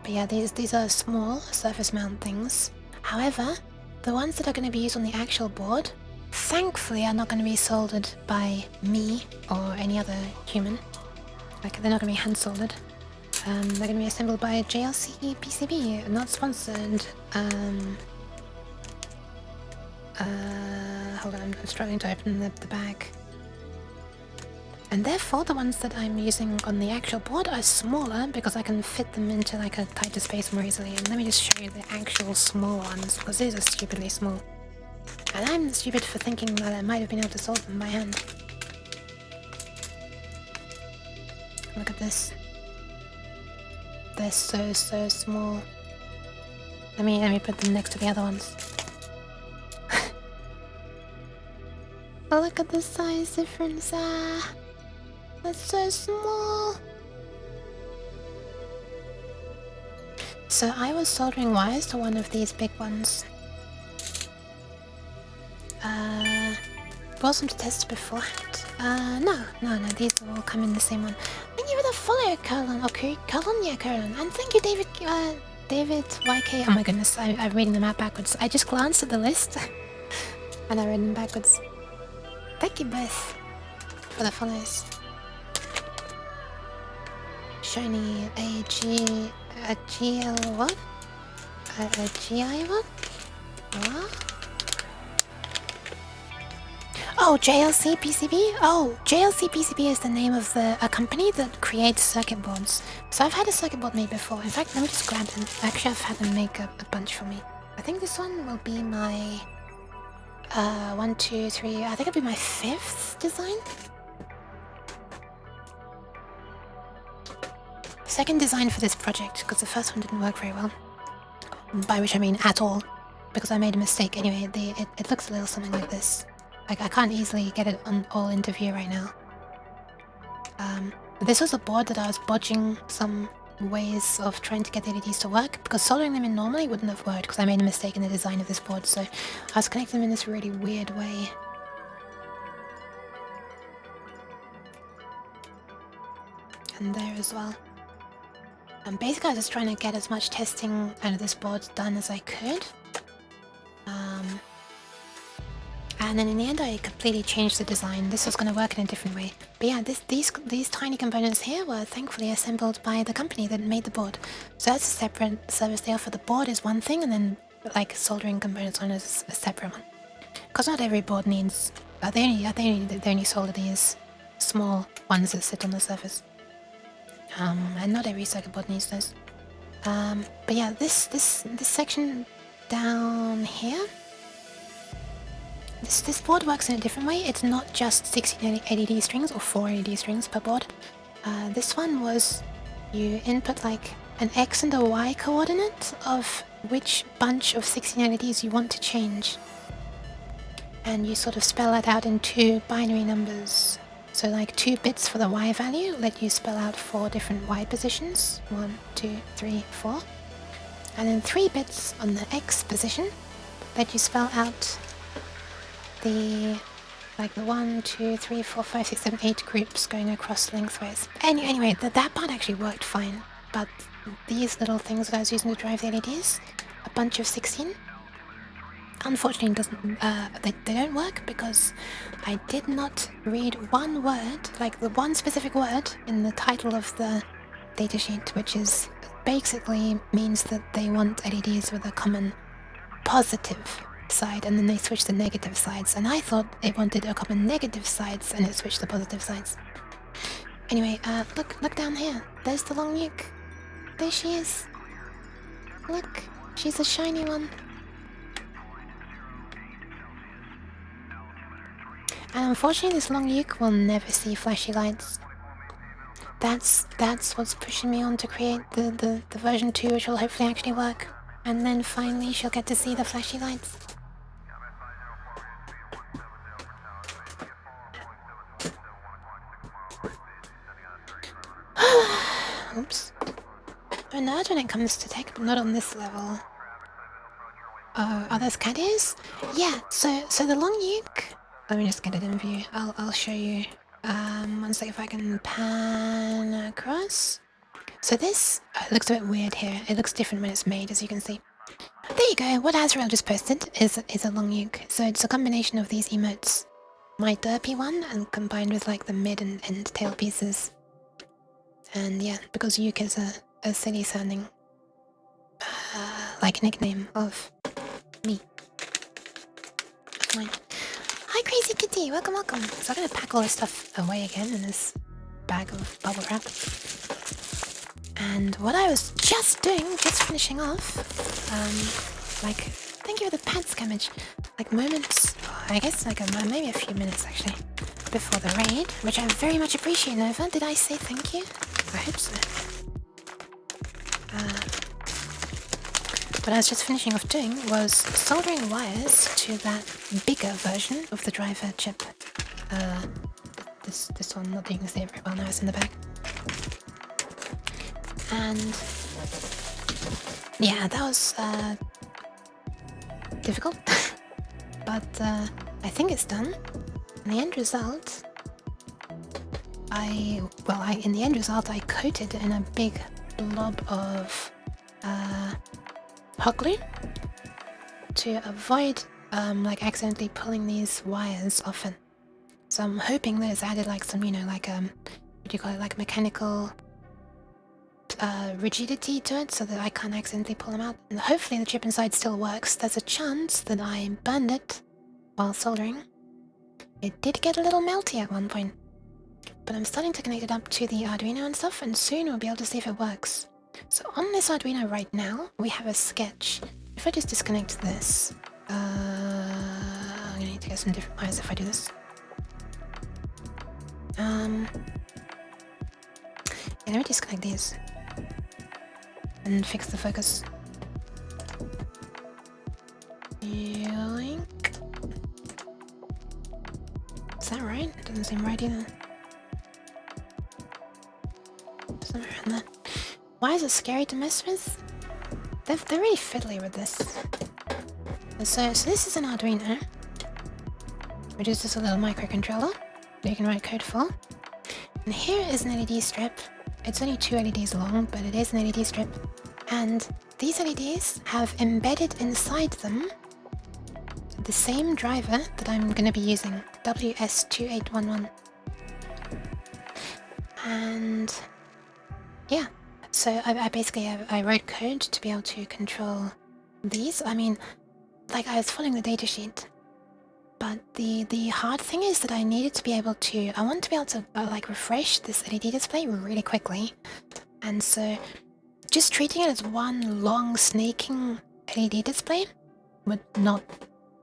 But yeah, these are small surface mount things. However, the ones that are going to be used on the actual board, thankfully are not going to be soldered by me or any other human. Like, they're not going to be hand soldered. They're going to be assembled by JLC PCB, not sponsored. Hold on, I'm struggling to open the bag. And therefore, the ones that I'm using on the actual board are smaller because I can fit them into like a tighter space more easily. And let me just show you the actual small ones, because these are stupidly small. And I'm stupid for thinking that I might have been able to solve them by hand. Look at this. They're so small. Let me put them next to the other ones. Oh, look at the size difference. That's so small. So I was soldering wires to one of these big ones. Wasn't to test beforehand. No, these will all come in the same one. Thank you for the follow, Curlin. Oh, Curlin? Yeah, Curlin. And thank you, David YK. Oh my goodness, I'm reading them out backwards. I just glanced at the list and I read them backwards. Thank you both for the follows. Shiny a GL what? A GI what? What? Oh, JLC PCB? Oh, JLC PCB is the name of a company that creates circuit boards. So I've had a circuit board made before. In fact, let me just grab them. Actually, I've had them make a bunch for me. I think this one will be my 1, 2, 3, I think it'll be my 5th design. Second design for this project, because the first one didn't work very well. By which I mean at all, because I made a mistake. Anyway, it looks a little something like this. Like, I can't easily get it all into view right now. This was a board that I was bodging some ways of trying to get the LEDs to work, because soldering them in normally wouldn't have worked, because I made a mistake in the design of this board, so I was connecting them in this really weird way. And there as well. And basically I was just trying to get as much testing out of this board done as I could. And then in the end I completely changed the design. This was going to work in a different way. But yeah, these tiny components here were thankfully assembled by the company that made the board. So that's a separate service they offer. The board is one thing, and then like soldering components on is a separate one. Because not every board needs... They only solder these small ones that sit on the surface. And not every circuit board needs those. But yeah, this section down here. This board works in a different way. It's not just 16 LED strings or 4 LED strings per board. This one was you input like an X and a Y coordinate of which bunch of 16 LEDs you want to change. And you sort of spell that out in 2 binary numbers. So like 2 bits for the Y value let you spell out 4 different Y positions. 1, 2, 3, 4. And then 3 bits on the X position let you spell out the 1, 2, 3, 4, 5, 6, 7, 8 groups going across lengthways. Anyway, that part actually worked fine, but these little things that I was using to drive the LEDs, a bunch of 16, unfortunately doesn't, they don't work because I did not read one word, like the one specific word in the title of the datasheet, which is basically means that they want LEDs with a common positive side, and then they switch to negative sides, and I thought it wanted a common negative sides and it switched to positive sides. Anyway, look down here. There's the long nuke. There she is. Look, she's a shiny one. And unfortunately this long nuke will never see flashy lights. That's what's pushing me on to create the version 2, which will hopefully actually work. And then finally she'll get to see the flashy lights. Oops. I'm a nerd when it comes to tech, but not on this level. Oh, are those cat ears? Yeah, so the long nuke... Let me just get it in view. I'll show you. One sec if I can pan across. So this looks a bit weird here. It looks different when it's made, as you can see. There you go. What Azrael just posted is a long nuke. So it's a combination of these emotes. My derpy one, and combined with like the mid and end tail pieces. And yeah, because Yuke is a silly sounding like nickname of me. Mine. Hi Crazy Kitty, welcome. So I'm gonna pack all this stuff away again in this bag of bubble wrap. And what I was just doing, just finishing off, thank you for the pad scammage. Like moments, I guess maybe a few minutes actually, before the raid, which I very much appreciate, Nova. Did I say thank you? I hope so. What I was just finishing off doing was soldering wires to that bigger version of the driver chip. This one, not that you can see it very well now, it's in the back. And yeah, that was difficult, but I think it's done. And the end result, in the end result, I coated it in a big blob of hot glue to avoid accidentally pulling these wires off it. So I'm hoping that it's added like some, what do you call it, like mechanical rigidity to it so that I can't accidentally pull them out. And hopefully the chip inside still works. There's a chance that I burned it while soldering. It did get a little melty at one point. But I'm starting to connect it up to the Arduino and stuff, and soon we'll be able to see if it works. So on this Arduino right now, we have a sketch. If I just disconnect this, I'm gonna need to get some different wires if I do this. Yeah, let me disconnect these and fix the focus. Yoink. Is that right? It doesn't seem right either. Somewhere around there. Why is it scary to mess with? They're really fiddly with this. And so this is an Arduino, which is just a little microcontroller that you can write code for. And here is an LED strip. It's only 2 LEDs long, but it is an LED strip. And these LEDs have embedded inside them the same driver that I'm going to be using, WS2811. And yeah, so I basically wrote code to be able to control these. I mean, like I was following the datasheet, but the hard thing is that I needed to be able to, I want to be able to refresh this LED display really quickly. And so just treating it as one long snaking LED display would not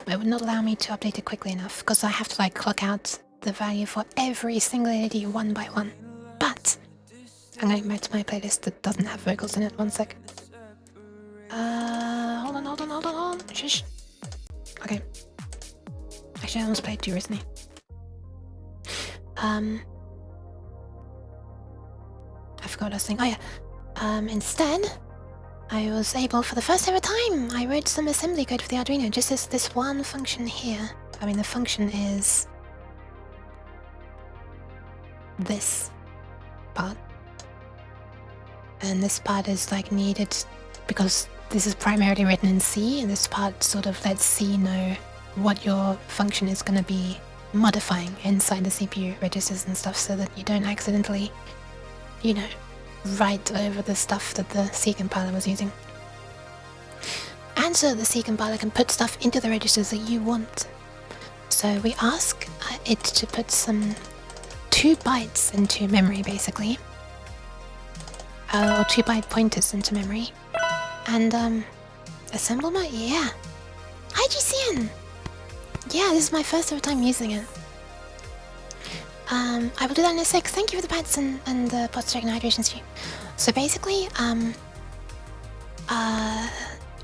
allow me to update it quickly enough because I have to like clock out the value for every single LED one by one. But I'm going back to my playlist that doesn't have vocals in it. One sec. Hold on. Shush. Okay. Actually, I almost played too recently. I forgot what I was saying. Oh yeah. Instead, I was able, for the first ever time, I wrote some assembly code for the Arduino, just as this one function here. I mean, the function is this part. And this part is like needed because this is primarily written in C, and this part sort of lets C know what your function is going to be modifying inside the CPU registers and stuff so that you don't accidentally, you know, write over the stuff that the C compiler was using. And so the C compiler can put stuff into the registers that you want. So we ask it to put some 2 bytes into memory, basically. Or 2 byte pointers into memory. And assemble mode? Yeah. Hi GCN! Yeah, this is my first ever time using it. I will do that in a sec. Thank you for the pats and the pots check and hydration stream. So basically,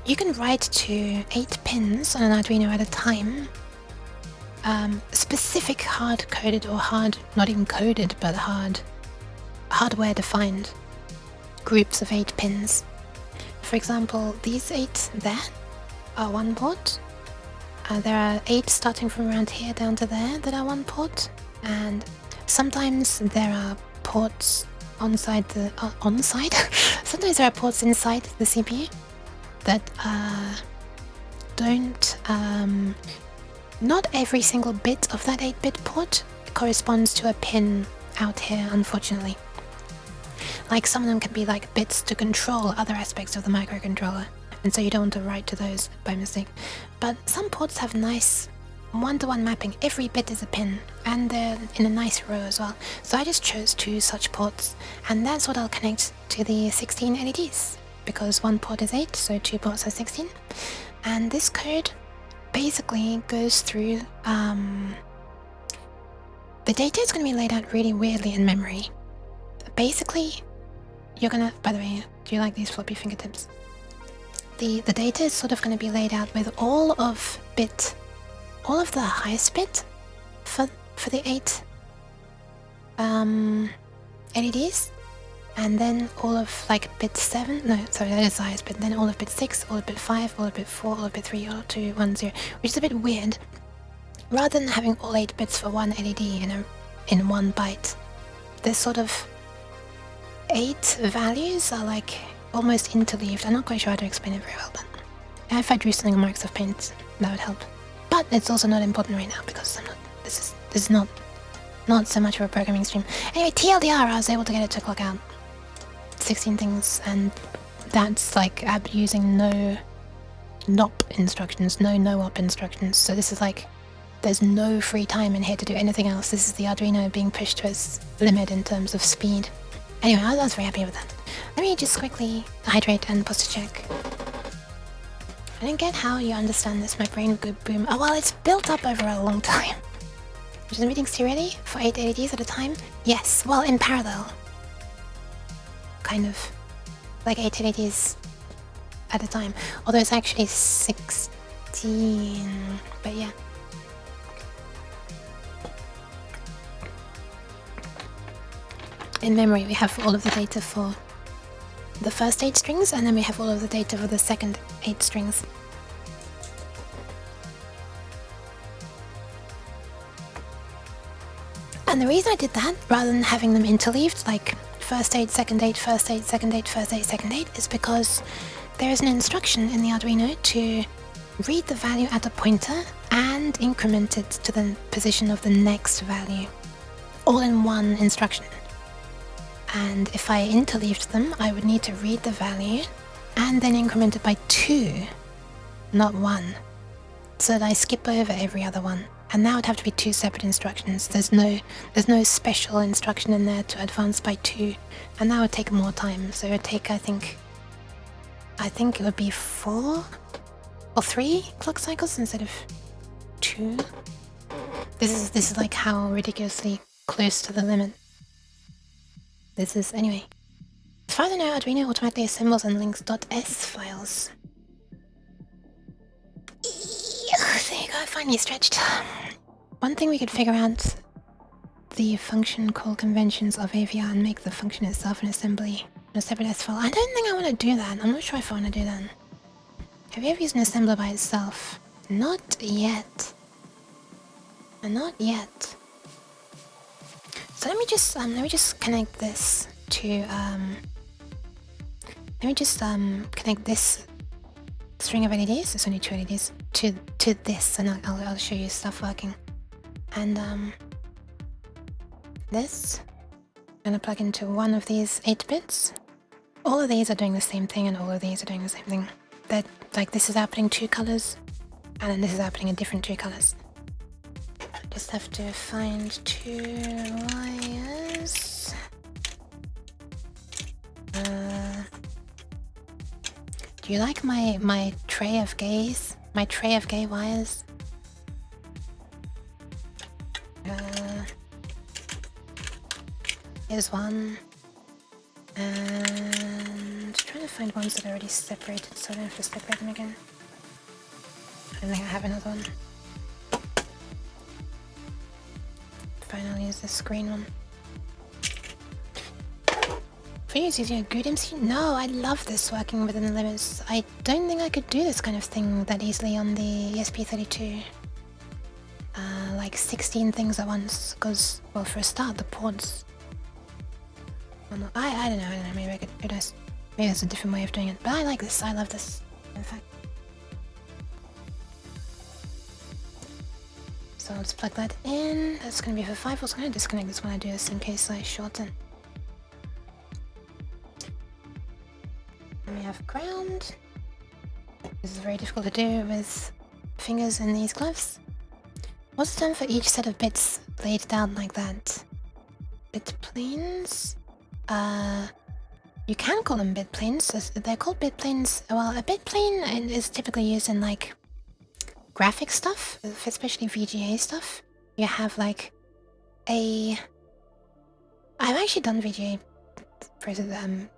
you can write to 8 pins on an Arduino at a time. Specific hard-coded or not even coded, but hardware-defined groups of 8 pins. For example, these 8 there are 1 port. There are 8 starting from around here down to there that are 1 port. And sometimes there are ports sometimes there are ports inside the CPU that don't not every single bit of that 8-bit port corresponds to a pin out here, unfortunately. Like some of them can be like bits to control other aspects of the microcontroller, and so you don't want to write to those by mistake. But some ports have nice one-to-one mapping. Every bit is a pin, and they're in a nice row as well. So I just chose 2 such ports, and that's what I'll connect to the 16 LEDs, because 1 port is 8, so 2 ports are 16. And this code basically goes through the data is going to be laid out really weirdly in memory. Basically, you're gonna, by the way, do you like these floppy fingertips? The data is sort of going to be laid out with all of the highest bit for the 8 LEDs, and then all of like bit 7, no, sorry, that is the highest bit, then all of bit 6, all of bit 5, all of bit 4, all of bit 3, all of 2, 1, 0, which is a bit weird. Rather than having all 8 bits for one LED in 1 byte, there's sort of 8 values are like almost interleaved. I'm not quite sure how to explain it very well, but if I drew something on Microsoft Paint, that would help. But it's also not important right now because this is not so much of a programming stream. Anyway, TLDR, I was able to get it to clock out 16 things, and that's like using no NOP instructions, no op instructions. So this is like, there's no free time in here to do anything else. This is the Arduino being pushed to its limit in terms of speed. Anyway, I was very happy with that. Let me just quickly hydrate and posture check. I don't get how you understand this. My brain would go boom. Oh, well, it's built up over a long time. Is the meeting still ready for 8 LEDs at a time? Yes, well, in parallel. Kind of. Like 8 LEDs at a time. Although it's actually 16. But yeah. In memory, we have all of the data for the first 8 strings, and then we have all of the data for the second 8 strings. And the reason I did that, rather than having them interleaved, like first 8, second 8, first 8, second 8, first 8, second 8, is because there is an instruction in the Arduino to read the value at a pointer and increment it to the position of the next value, all in one instruction. And if I interleaved them, I would need to read the value and then increment it by 2, not 1, so that I skip over every other one. And now it'd have to be 2 separate instructions. There's no special instruction in there to advance by 2, and that would take more time. So it would take, I think it would be 4 or 3 clock cycles instead of 2. This is like how ridiculously close to the limit this is. Anyway, as far as I know, Arduino automatically assembles and links .s files. There you go, finally stretched. One thing we could figure out the function call conventions of AVR and make the function itself an assembly in a separate S file. I don't think I want to do that. I'm not sure if I want to do that. Have you ever used an assembler by itself? Not yet. Not yet. So let me just connect this to connect this string of LEDs. It's only 2 LEDs to this, and I'll show you stuff working. And this I'm gonna plug into one of these 8 bits. All of these are doing the same thing, and all of these are doing the same thing. That like this is outputting 2 colors, and then this is outputting a different 2 colors. Just have to find 2 wires. Do you like my tray of gays? My tray of gay wires? Here's one. And trying to find ones that are already separated so I don't have to separate them again. I don't think I have another one. Fine, I'll use this green one. For you, it's using a good MC? No, I love this working within the limits. I don't think I could do this kind of thing that easily on the ESP32. Like 16 things at once, because, well, for a start, the ports... Well, no, I don't know, maybe I could, who knows? Maybe there's a different way of doing it, but I like this, I love this, in fact. So let's plug that in. That's gonna be for 5 volts. I'm gonna disconnect this when I do this in case I shorten. Then we have ground. This is very difficult to do with fingers in these gloves. What's the term for each set of bits laid down like that? Bit planes? You can call them bit planes. They're called bit planes. Well, a bit plane is typically used in like graphic stuff, especially VGA stuff. You have like a... I've actually done VGA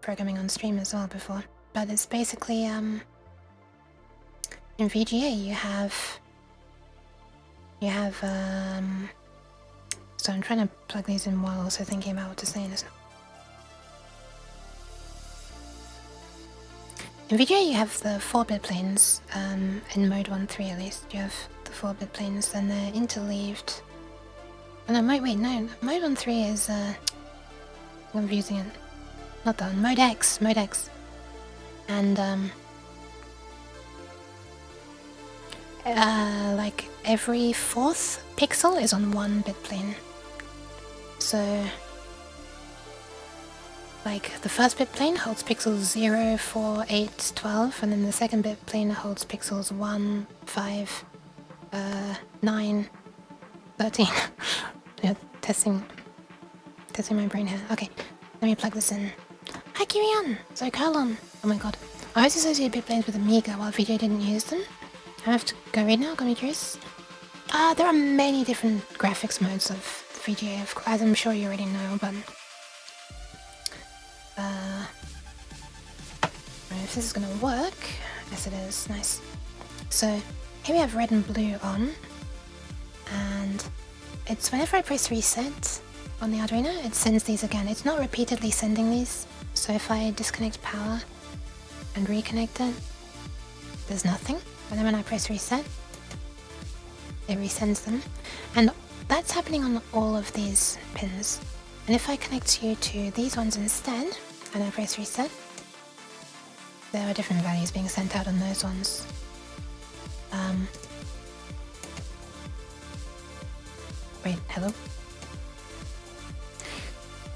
programming on stream as well before, but it's basically in VGA you have so I'm trying to plug these in while also thinking about what to say in this. In VGA you have the 4-bit planes, in mode 1.3 at least, you have the 4-bit planes, and they're interleaved. Oh no, mode 1.3 is, I'm confusing it. Not that one, mode X. And, like every 4th pixel is on 1-bit plane. So... like, the first bit plane holds pixels 0, 4, 8, 12, and then the second bit plane holds pixels 1, 5, 9, 13. Yeah, testing my brain here. Okay, let me plug this in. Hi Kirian! So Carlon! Oh my god. I always associate bit planes with Amiga while VJ didn't use them. I have to go read now, gonna be curious. There are many different graphics modes of VGA, as I'm sure you already know, but... if this is gonna work, yes it is, nice. So here we have red and blue on, and it's whenever I press reset on the Arduino, it sends these again. It's not repeatedly sending these, so if I disconnect power and reconnect it, there's nothing. And then when I press reset, it resends them, and that's happening on all of these pins. And if I connect you to these ones instead, and I press reset, there are different values being sent out on those ones. Wait, hello?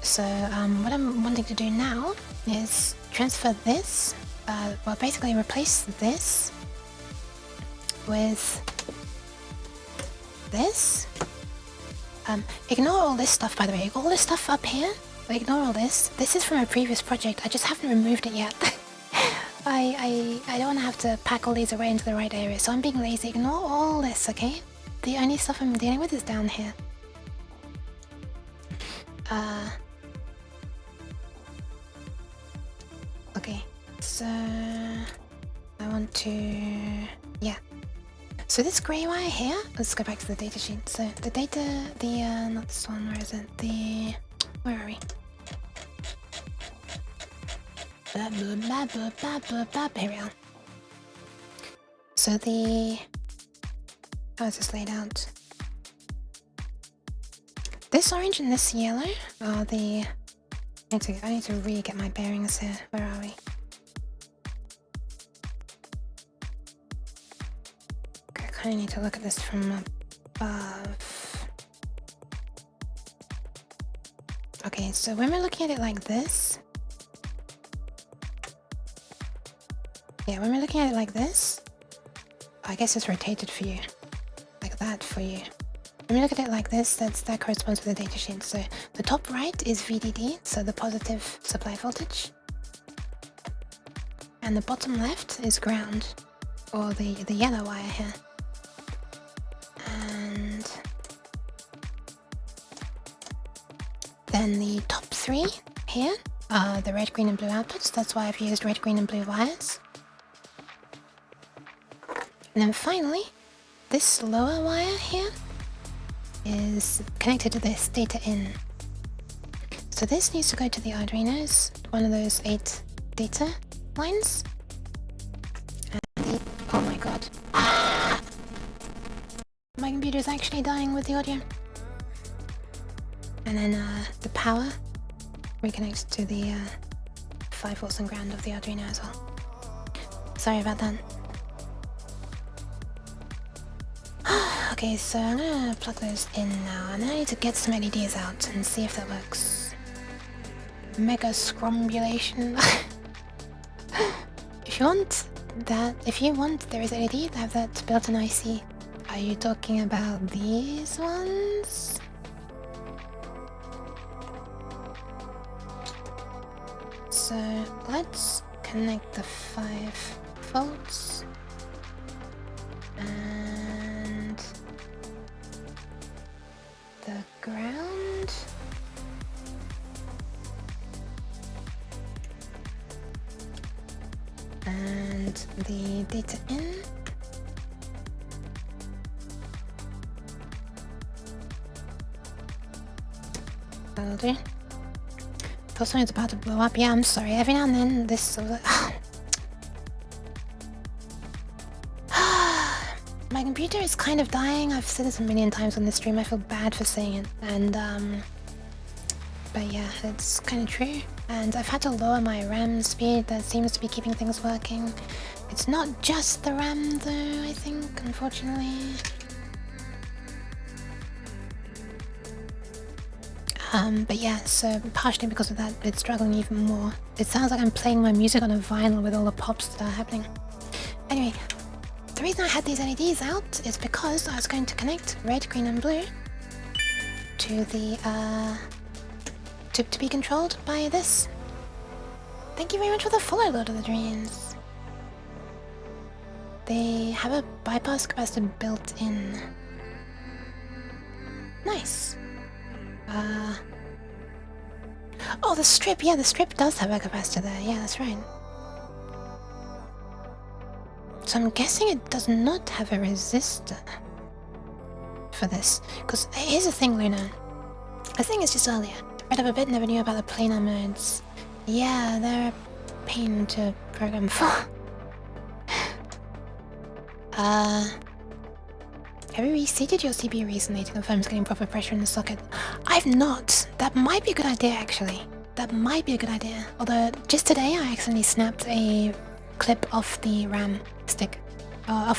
So, what I'm wanting to do now is transfer this, well basically replace this with this. Ignore all this stuff, by the way. All this stuff up here, ignore all this. This is from a previous project. I just haven't removed it yet. I don't want to have to pack all these away into the right area, so I'm being lazy. Ignore all this, okay? The only stuff I'm dealing with is down here. Okay, so I want to, yeah. So this grey wire here, let's go back to the data sheet. So the data, not this one, where is it? Where are we? Blah, blah, blah, blah, blah, blah, blah. Here we are. So how is this laid out? This orange and this yellow are I need to really get my bearings here. Where are we? Okay, I kind of need to look at this from above. Okay, so when we're looking at it like this, yeah, when we're looking at it like this, I guess it's rotated for you, like that for you. When we look at it like this, that corresponds with the datasheet. So the top right is VDD, so the positive supply voltage. And the bottom left is ground, or the yellow wire here. And then the top three here are the red, green and blue outputs. That's why I've used red, green and blue wires. And then finally, this lower wire here is connected to this data in. So this needs to go to the Arduinos, one of those 8 data lines. And oh my god. Ah! My computer is actually dying with the audio. And then the power reconnects to the 5 volts and ground of the Arduino as well. Sorry about that. Okay, so I'm gonna plug those in now, and then I need to get some LEDs out and see if that works. Mega scrombulation. If you want there is LED to have that built-in IC. Are you talking about these ones? So let's connect the 5 volts and the ground. And the data in. That'll do. Thought something's about to blow up. Yeah, I'm sorry. Every now and then this... My computer is kind of dying. I've said this a million times on this stream. I feel bad for saying it. And, but yeah, it's kind of true. And I've had to lower my RAM speed. That seems to be keeping things working. It's not just the RAM though, I think, unfortunately. But yeah, so partially because of that, it's struggling even more. It sounds like I'm playing my music on a vinyl with all the pops that are happening. Anyway, the reason I had these LEDs out is because I was going to connect red, green and blue to the, to be controlled by this. Thank you very much for the follow, Lord of the Dreams. They have a bypass capacitor built in. Nice. Oh, the strip. Yeah, the strip does have a capacitor there. Yeah, that's right. So I'm guessing it does not have a resistor for this. Because here's the thing, Luna. I think it's just earlier. Read up a bit, never knew about the planar modes. Yeah, they're a pain to program for. Have you reseated your CPU recently to confirm it's getting proper pressure in the socket? I've not. That might be a good idea, actually. That might be a good idea. Although, just today I accidentally snapped a clip off the RAM stick. I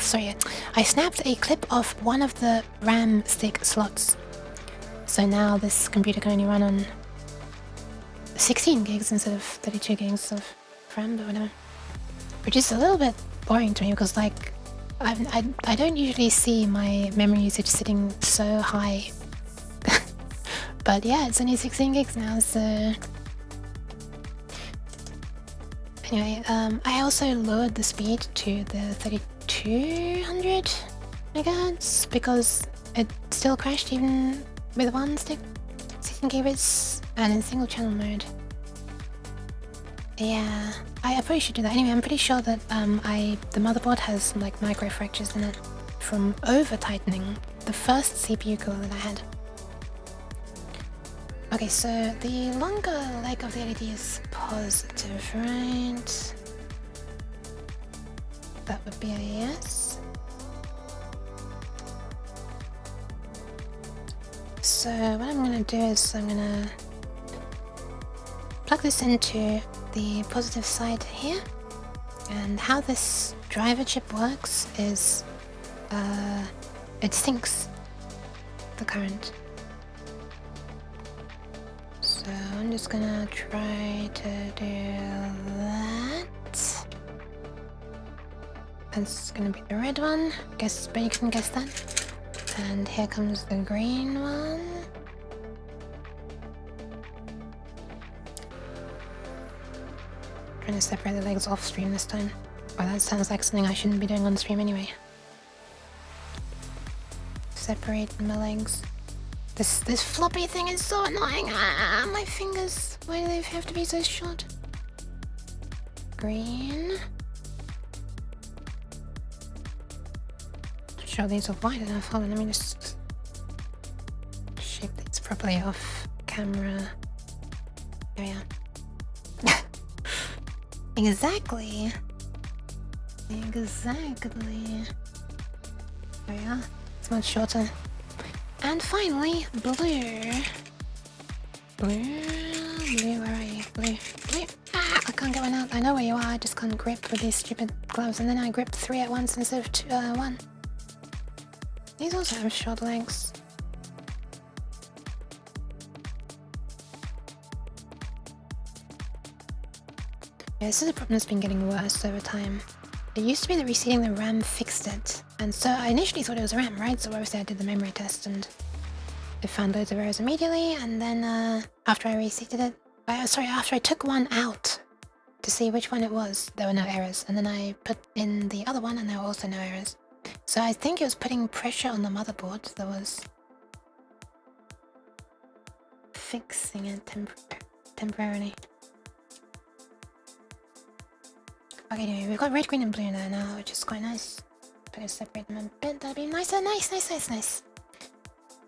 snapped a clip off one of the RAM stick slots. So now this computer can only run on 16 gigs instead of 32 gigs of RAM, but whatever. Which is a little bit boring to me because, like, I don't usually see my memory usage sitting so high. But yeah, it's only 16 gigs now, so... Anyway, I also lowered the speed to the 3200 megahertz because it still crashed even with one stick, 16 gigabits, and in single channel mode. Yeah, I probably should do that. Anyway, I'm pretty sure that the motherboard has like micro fractures in it from over tightening the first CPU cooler that I had. Okay, so the longer leg of the LED is positive, right? That would be a yes. So what I'm gonna do is I'm gonna plug this into the positive side here, and how this driver chip works is it sinks the current. So I'm just gonna try to do that. That's gonna be the red one, guess, but you can guess that. And here comes the green one. Trying to separate the legs off stream this time. Well, that sounds like something I shouldn't be doing on stream anyway. Separate my legs. This floppy thing is so annoying. Ah, my fingers. Why do they have to be so short? Green. Not sure these are wide enough. Hold on, let me just shape these properly off camera. There we are. Exactly. Exactly. There we are. It's much shorter. And finally, blue. Blue, where are you? Blue. Ah, I can't get one out. I know where you are, I just can't grip with these stupid gloves. And then I grip 3 at once instead of 1. These also have short legs. Yeah, this is a problem that's been getting worse over time. It used to be that reseating the RAM fixed it. And so I initially thought it was RAM, right? So obviously I did the memory test and it found loads of errors immediately. And then after I reseated it, after I took one out to see which one it was, there were no errors. And then I put in the other one and there were also no errors. So I think it was putting pressure on the motherboard that was fixing it temporarily. Okay, anyway, we've got red, green, and blue there now, which is quite nice. Better separate them a bit, that'll be nicer. Nice.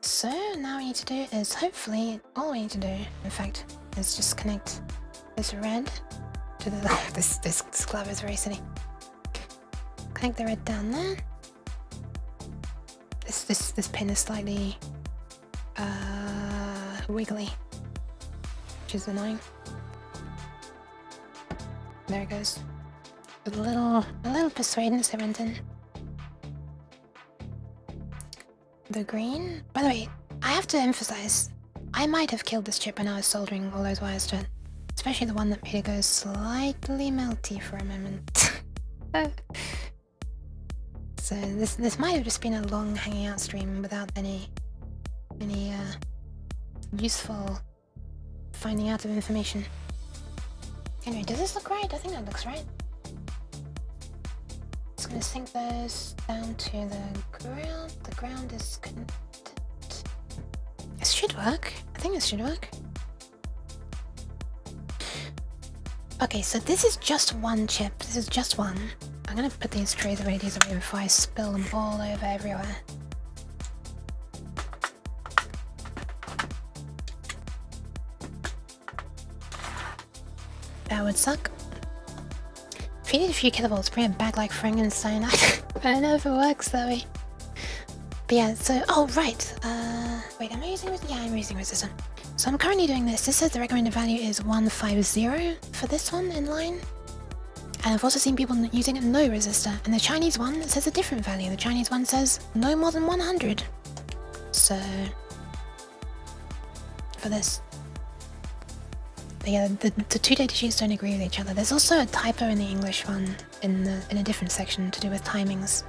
So now what we need to do is hopefully, all we need to do, in fact, is just connect this red to the this glove is very silly. Connect the red down there. This pin is slightly wiggly, which is annoying. There it goes. A little persuadance I went in. The green. By the way, I have to emphasize, I might have killed this chip when I was soldering all those wires to it. Especially the one that made it go slightly melty for a moment. So this might have just been a long hanging out stream without any useful finding out of information. Anyway, does this look right? I think that looks right. Just gonna sink those down to the ground. The ground is connected. This should work. I think this should work. Okay, so this is just one chip. This is just one. I'm gonna put these trays of LEDs away before I spill them all over everywhere. That would suck. If you need a few kilovolts, bring it back like Frankenstein. I don't know if it works that way. But yeah, so, oh right. Wait, am I using resistor? Yeah, I'm using resistor. So I'm currently doing this. This says the recommended value is 150 for this one in line. And I've also seen people using no resistor. And the Chinese one says a different value. The Chinese one says no more than 100. So, for this. But yeah, the two data sheets don't agree with each other. There's also a typo in the English one in a different section to do with timings.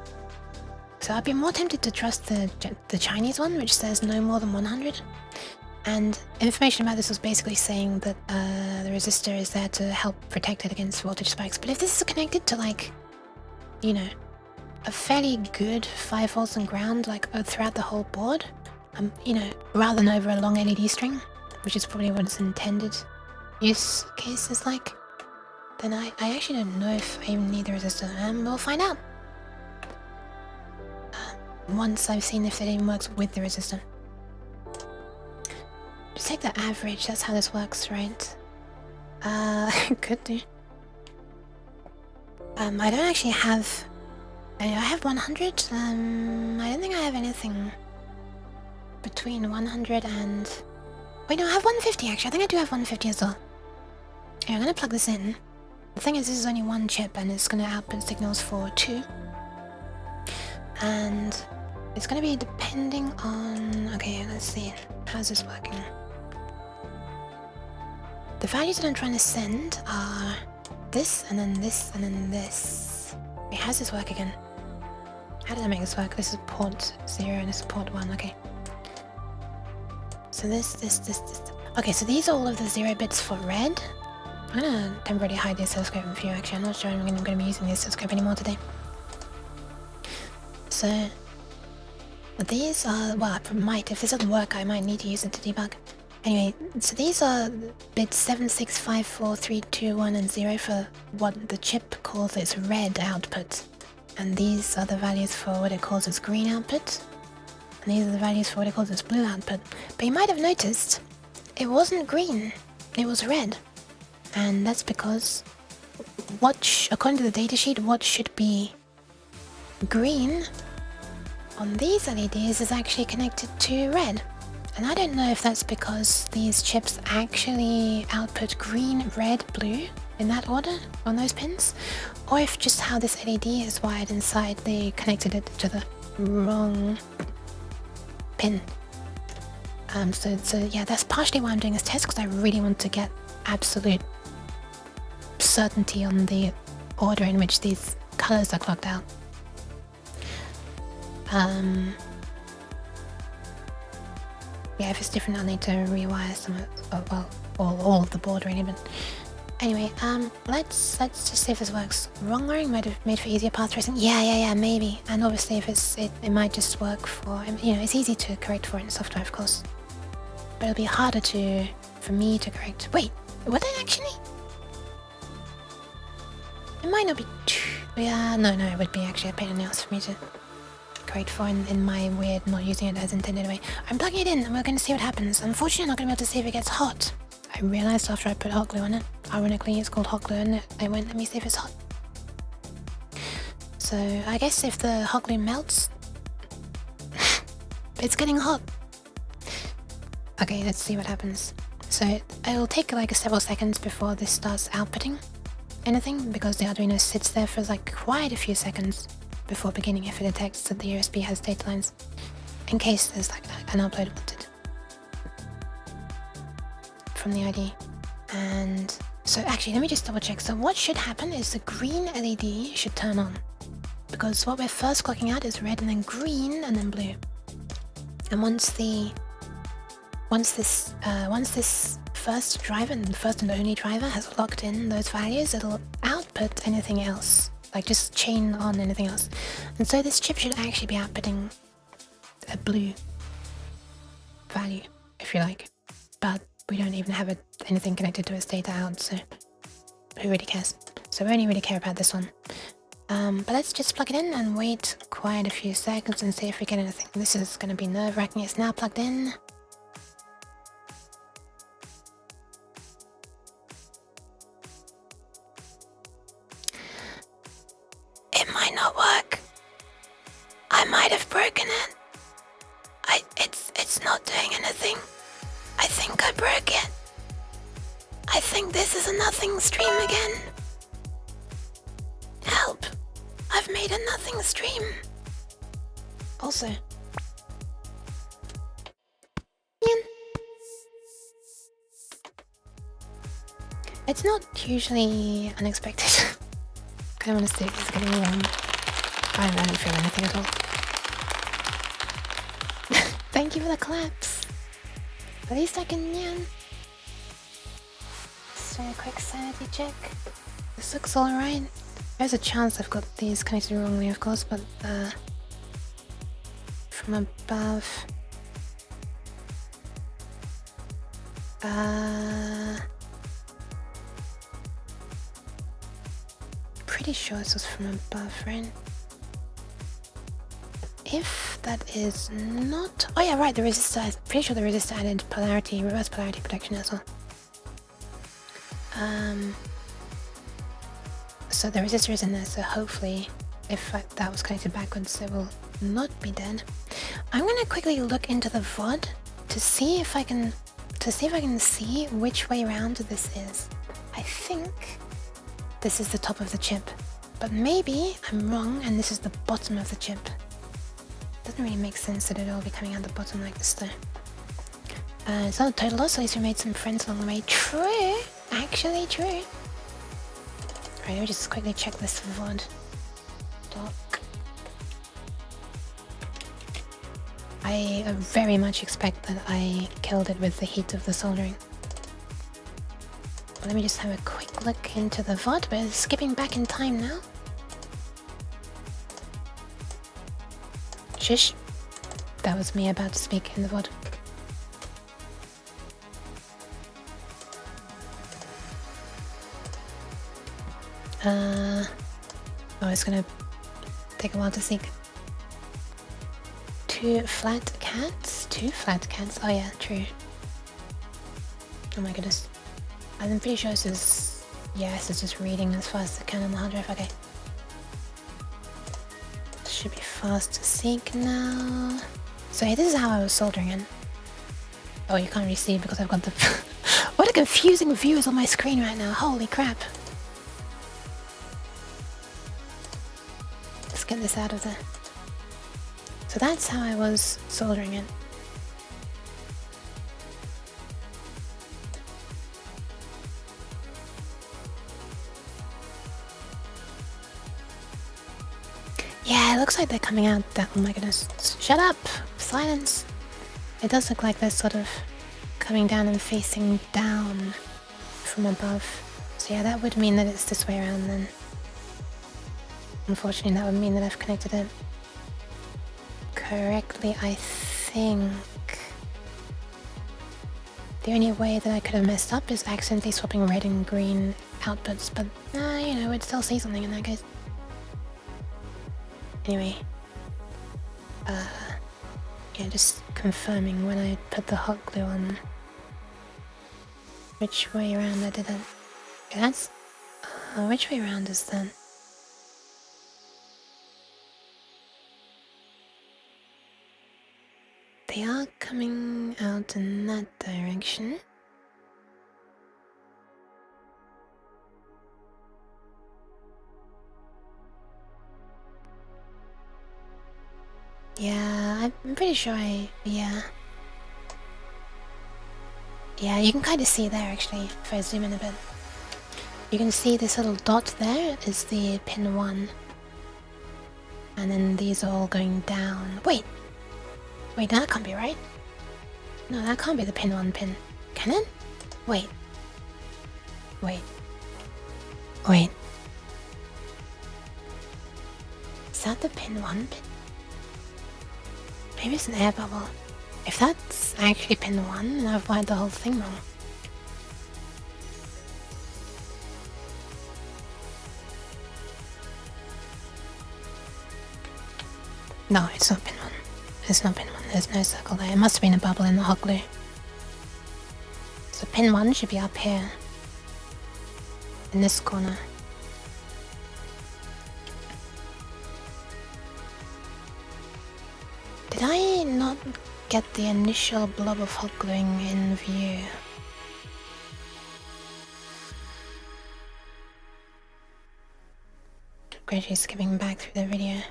So I'd be more tempted to trust the Chinese one, which says no more than 100. And information about this was basically saying that the resistor is there to help protect it against voltage spikes. But if this is connected to, like, you know, a fairly good 5 volts and ground, like throughout the whole board, you know, rather than over a long LED string, which is probably what its intended use case is like, then I actually don't know if I even need the resistor, and we'll find out once I've seen if it even works with the resistor. Just take the average, that's how this works, right? Could do. I don't actually have... I have 100, I don't think I have anything between 100 and... Wait, no, I have 150 actually, I think I do have 150 as well. Okay, I'm gonna plug this in. The thing is, this is only one chip and it's gonna output signals for 2. And it's gonna be depending on... Okay, let's see. How's this working? The values that I'm trying to send are this, and then this, and then this. Wait, how's this work again? How did I make this work? This is port 0 and this is port 1, okay. So this. Okay, so these are all of the 0 bits for red. I'm gonna temporarily hide the oscilloscope in view, actually. I'm not sure I'm gonna be using the oscilloscope anymore today. So these are, well, I might, if this doesn't work, I might need to use it to debug. Anyway, so these are bits 7, 6, 5, 4, 3, 2, 1, and 0 for what the chip calls its red output. And these are the values for what it calls its green output. And these are the values for what it calls its blue output. But you might have noticed, it wasn't green, it was red. And that's because according to the datasheet, what should be green on these LEDs is actually connected to red. And I don't know if that's because these chips actually output green, red, blue in that order on those pins, or if just how this LED is wired inside, they connected it to the wrong pin. So yeah, that's partially why I'm doing this test, because I really want to get absolute certainty on the order in which these colors are clocked out. Yeah, if it's different, I'll need to rewire some of, well, all of the board really, but anyway, let's just see if this works. Wrong wiring might have made for easier path tracing. Yeah, maybe. And obviously if it might just work for, you know, it's easy to correct for it in software, of course. But it'll be harder for me to correct. Wait, would it actually? It might not be too, yeah, no, it would be actually a pain in the ass for me to correct for in my weird not using it as intended way. I'm plugging it in and we're going to see what happens. Unfortunately, I'm not going to be able to see if it gets hot. I realized after I put hot glue on it. Ironically, it's called hot glue, and I went, let me see if it's hot. So I guess if the hot glue melts, it's getting hot. Okay, let's see what happens. So it'll take like several seconds before this starts outputting anything, because the Arduino sits there for like quite a few seconds before beginning if it detects that the USB has data lines, in case there's like an upload wanted from the ID. And so actually, let me just double check. So what should happen is the green LED should turn on, because what we're first clocking out is red and then green and then blue. And once this first driver, and the first and only driver, has locked in those values, it'll output anything else, like just chain on anything else. And so this chip should actually be outputting a blue value, if you like, but we don't even have anything connected to its data out, so who really cares? So we only really care about this one. But let's just plug it in and wait quite a few seconds and see if we get anything. This is going to be nerve-wracking. It's now plugged in. It might not work. I might have broken it. It's not doing anything. I think I broke it. I think this is a nothing stream again. Help. I've made a nothing stream. Also. It's not usually unexpected. I don't want to say it's getting warm. I don't feel anything at all. Thank you for the claps. At least I can, yeah. Let's do a quick sanity check. This looks alright. There's a chance I've got these connected wrongly, of course, but from above. Pretty sure this was from above, right? If that is not... Oh yeah, right, the resistor, I'm pretty sure the resistor added polarity, reverse polarity protection as well. So the resistor is in there, so hopefully if that was connected backwards it will not be dead. I'm gonna quickly look into the VOD to see if I can see which way around this is. I think this is the top of the chip, but maybe I'm wrong and this is the bottom of the chip. Doesn't really make sense that it'll all be coming out the bottom like this though. It's not a total loss, at least we made some friends along the way. True! Actually true. Alright, let me just quickly check this VOD. Doc. I very much expect that I killed it with the heat of the soldering. Let me just have a quick look into the VOD. We're skipping back in time now. Shish. That was me about to speak in the VOD. Oh, it's gonna take a while to seek. Two flat cats? Two flat cats? Oh yeah, true. Oh my goodness. I'm pretty sure this is... Yeah, this is just reading as fast as it can on the hard drive, okay. Should be fast to seek now. So yeah, this is how I was soldering in. Oh, you can't really see because I've got the... What a confusing view is on my screen right now, holy crap. Let's get this out of there. So that's how I was soldering it. Yeah, it looks like they're coming out that... Oh my goodness. Shut up! Silence! It does look like they're sort of coming down and facing down from above. So yeah, that would mean that it's this way around then. Unfortunately, that would mean that I've connected it correctly, I think. The only way that I could have messed up is accidentally swapping red and green outputs, but you know, we'd still see something in that case. Anyway, yeah, just confirming when I put the hot glue on which way around I did it. Okay, that's... which way around is that? They are coming out in that direction. Yeah, I'm pretty sure yeah. Yeah, you can kind of see there actually, if I zoom in a bit. You can see this little dot there is the pin 1. And then these are all going down. Wait, that can't be right. No, that can't be the pin 1 pin. Can it? Wait. Is that the pin 1 pin? Maybe it's an air bubble. If that's actually pin 1, then I've wired the whole thing wrong. No, it's not pin 1. It's not pin 1. There's no circle there. It must have been a bubble in the hot glue. So pin 1 should be up here. In this corner. Did I not get the initial blob of hot gluing in view? Gradually skipping back through the video.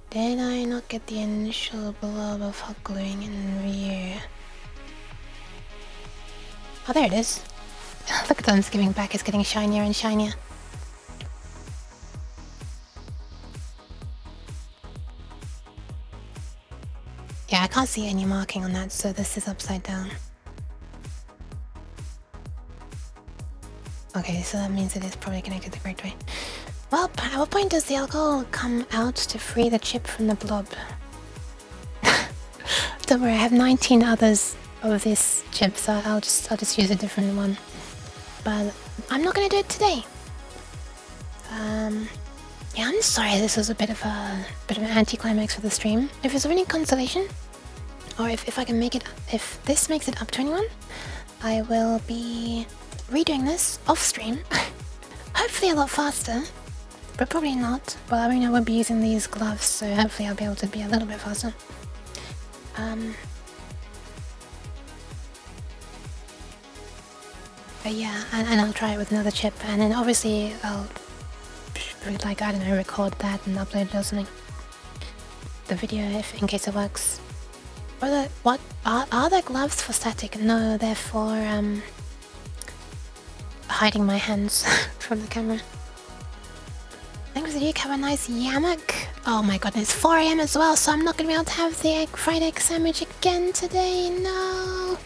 Did I not get the initial blob of hot gluing in view? Oh, there it is. Look at them skipping back, it's getting shinier and shinier. Yeah, can't see any marking on that, so this is upside down. Okay, so that means it is probably connected the correct way. Well, at what point does the alcohol come out to free the chip from the blob? Don't worry, I have 19 others of this chip, so I'll just use a different one. But I'm not gonna do it today. Yeah, I'm sorry this was a bit of an anticlimax for the stream. If it's of any consolation, or if I can make it, if this makes it up to anyone, I will be redoing this off stream. Hopefully a lot faster, but probably not. Well, I mean, I won't be using these gloves, so hopefully I'll be able to be a little bit faster. But yeah, and I'll try it with another chip, and then obviously I'll, like, I don't know, record that and upload it or something. The video, in case it works. What are there gloves for static? No, they're for hiding my hands from the camera. Thanks to you, have a nice yamak. Oh my god, it's 4 AM as well, so I'm not gonna be able to have the fried egg sandwich again today. No.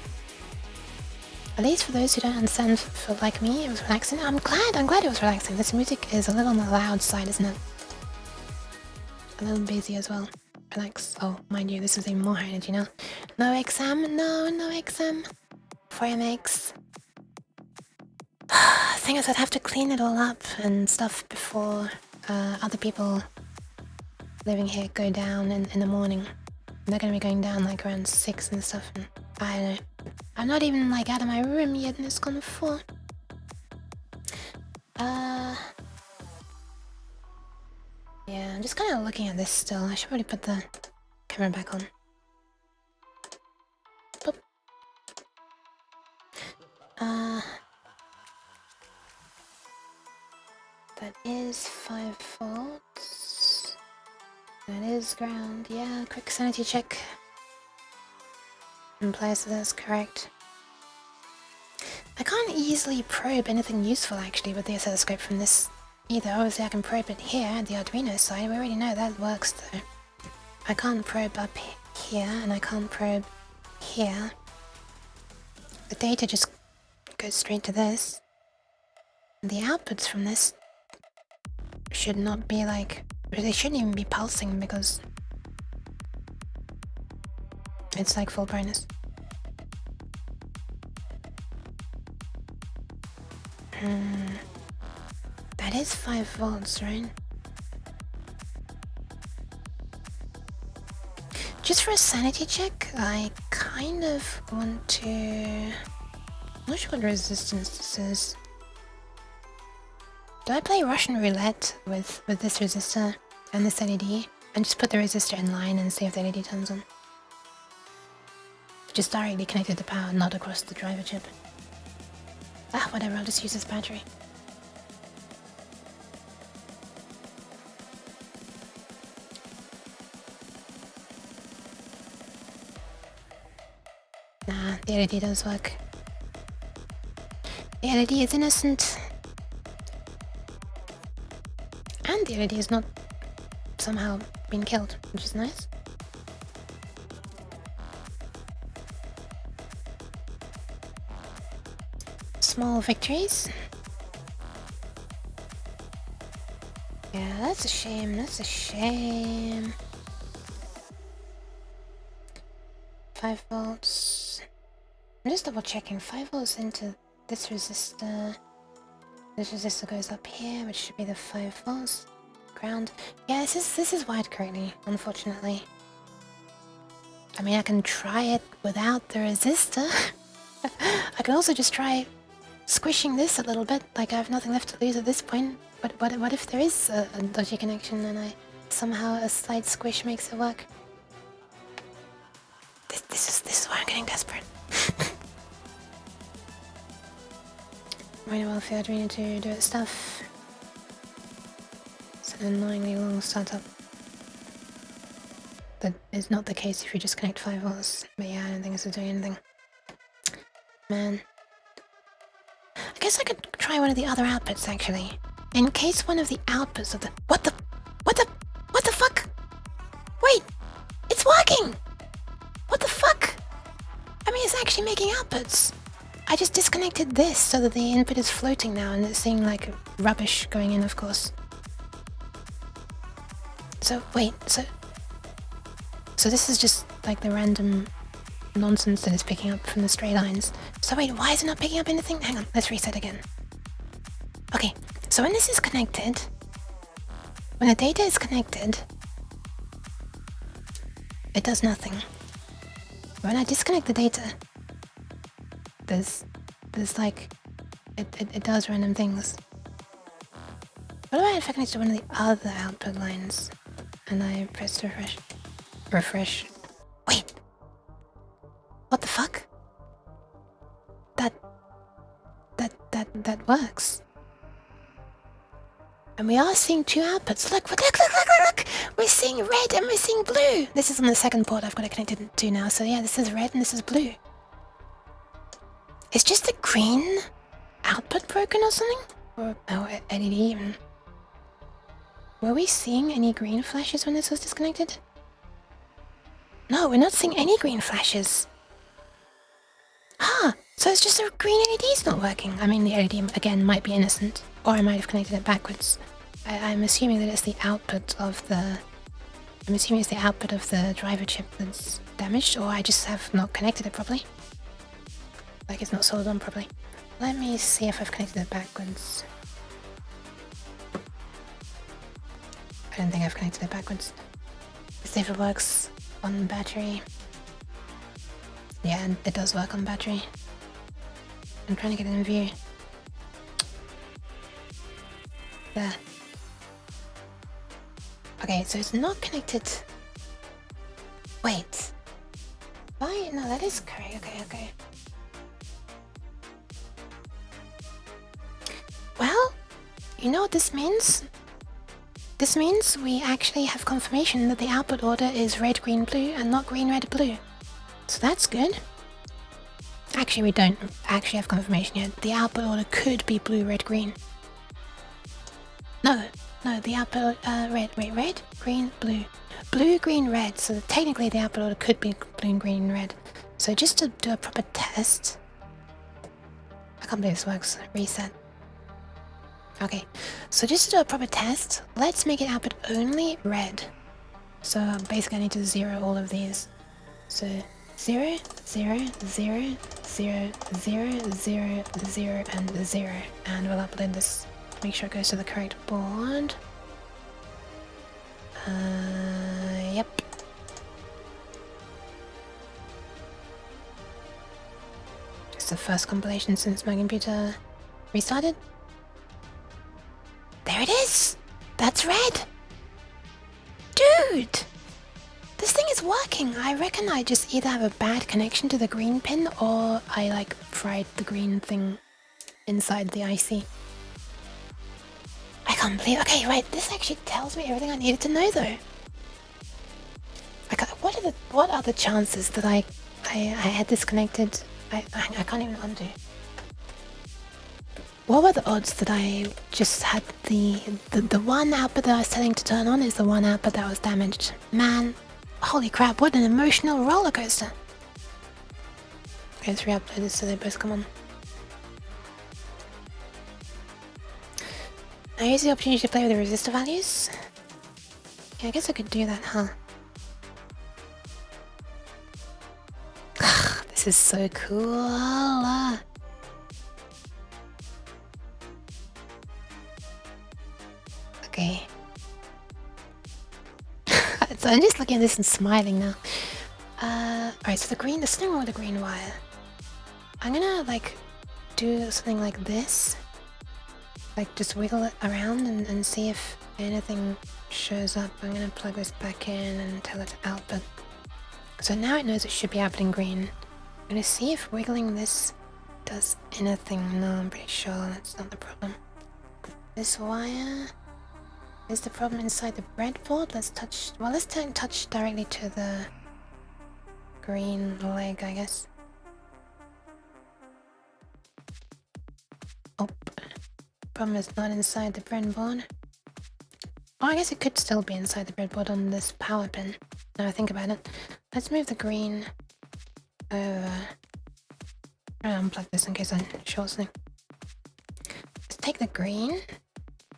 At least for those who don't understand, for like me, it was relaxing. I'm glad it was relaxing. This music is a little on the loud side, isn't it? A little busy as well. Relax. Oh, mind you, this is even more high energy now. No exam, no exam. 4MX. Thing is, I'd have to clean it all up and stuff before other people living here go down in the morning. They're gonna be going down like around 6 and stuff, and I don't know. I'm not even like out of my room yet and it's gone 4. Yeah, I'm just kind of looking at this still. I should probably put the camera back on. Boop. That is 5 volts. That is ground. Yeah, quick sanity check. Implies that that's correct. I can't easily probe anything useful actually with the oscilloscope from this either. Obviously I can probe it here at the Arduino side. We already know that works though. I can't probe up here and I can't probe here. The data just goes straight to this. The outputs from this should not be like... they shouldn't even be pulsing because it's like full brightness. That is 5 volts, right? Just for a sanity check, I kind of want to... I'm not sure what resistance this is. Do I play Russian roulette with this resistor and this LED and just put the resistor in line and see if the LED turns on? Just directly connected to power, not across the driver chip. Ah, whatever, I'll just use this battery. Nah, the LED does work. The LED is innocent. And the LED is not somehow been killed, which is nice. Small victories. Yeah, that's a shame, that's a shame. 5 volts. I'm just double checking. 5 volts into this resistor. This resistor goes up here, which should be the 5 volts. Ground. Yeah, this is wired correctly, unfortunately. I mean, I can try it without the resistor. I can also just try squishing this a little bit, like I have nothing left to lose at this point. But what if there is a dodgy connection and somehow a slight squish makes it work? This is why I'm getting desperate. Might well feel we need to do its stuff. It's an annoyingly long startup. That is not the case if you just connect 5 volts. But yeah, I don't think this is doing anything. Man. I guess I could try one of the other outputs actually. In case one of the outputs of the... What the fuck? Wait! It's working! making outputs. I just disconnected this so that the input is floating now and it's seeing like rubbish going in, of course. So wait, so this is just like the random nonsense that it's picking up from the straight lines. So wait, why is it not picking up anything? Hang on, let's reset again. Okay, so when this is connected, when the data is connected, it does nothing. When I disconnect the data, there's like, it does random things. What about if I connect to one of the other output lines and I press refresh? Refresh. Wait! What the fuck? That works. And we are seeing two outputs. Look! We're seeing red and we're seeing blue. This is on the second port I've got it connected to now. So yeah, this is red and this is blue. Is just the green output broken or something? Or LED even? Were we seeing any green flashes when this was disconnected? No, we're not seeing any green flashes. Ah, so it's just the green LED's not working. I mean, the LED again might be innocent, or I might have connected it backwards. I'm assuming that it's the output of the. I'm assuming it's the output of the driver chip that's damaged, or I just have not connected it properly. Like it's not soldered on properly. Let me see if I've connected it backwards. I don't think I've connected it backwards. Let's see if it works on battery. Yeah, and it does work on battery. I'm trying to get it in view. There. Okay, so it's not connected. Wait. Why? No, that is correct. Okay. Well, you know what this means? This means we actually have confirmation that the output order is red, green, blue, and not green, red, blue. So that's good. Actually, we don't actually have confirmation yet. The output order could be blue, red, green. No, the output, red, green, blue. Blue, green, red. So technically the output order could be blue, green, red. So just to do a proper test. I can't believe this works. Reset. Okay, so just to do a proper test, let's make it output only red. So basically I need to zero all of these. So 0, 0, 0, 0, 0, 0, 0, and 0. And we'll upload this. Make sure it goes to the correct board. Yep. It's the first compilation since my computer restarted. There it is! That's red! Dude! This thing is working! I reckon I just either have a bad connection to the green pin or I like fried the green thing inside the IC. I can't believe. Okay, right, this actually tells me everything I needed to know though. What are the chances that I had disconnected? I can't even undo. What were the odds that I just had the one output that I was telling to turn on is the one output that was damaged? Man, holy crap, what an emotional roller coaster. Okay, let's re-upload this so they both come on. I use the opportunity to play with the resistor values. Yeah, I guess I could do that, huh? This is so cool. Okay. So I'm just looking at this and smiling now. Alright, so the string with the green wire. I'm gonna like do something like this. Like just wiggle it around and see if anything shows up. I'm gonna plug this back in and tell it to output. So now it knows it should be outputting green. I'm gonna see if wiggling this does anything. No, I'm pretty sure that's not the problem. This wire is the problem inside the breadboard. Let's touch directly to the green leg, I guess. Oh, problem is not inside the breadboard. Oh, I guess it could still be inside the breadboard on this power pin. Now I think about it. Let's move the green over. I'm gonna unplug this in case I short something. Let's take the green.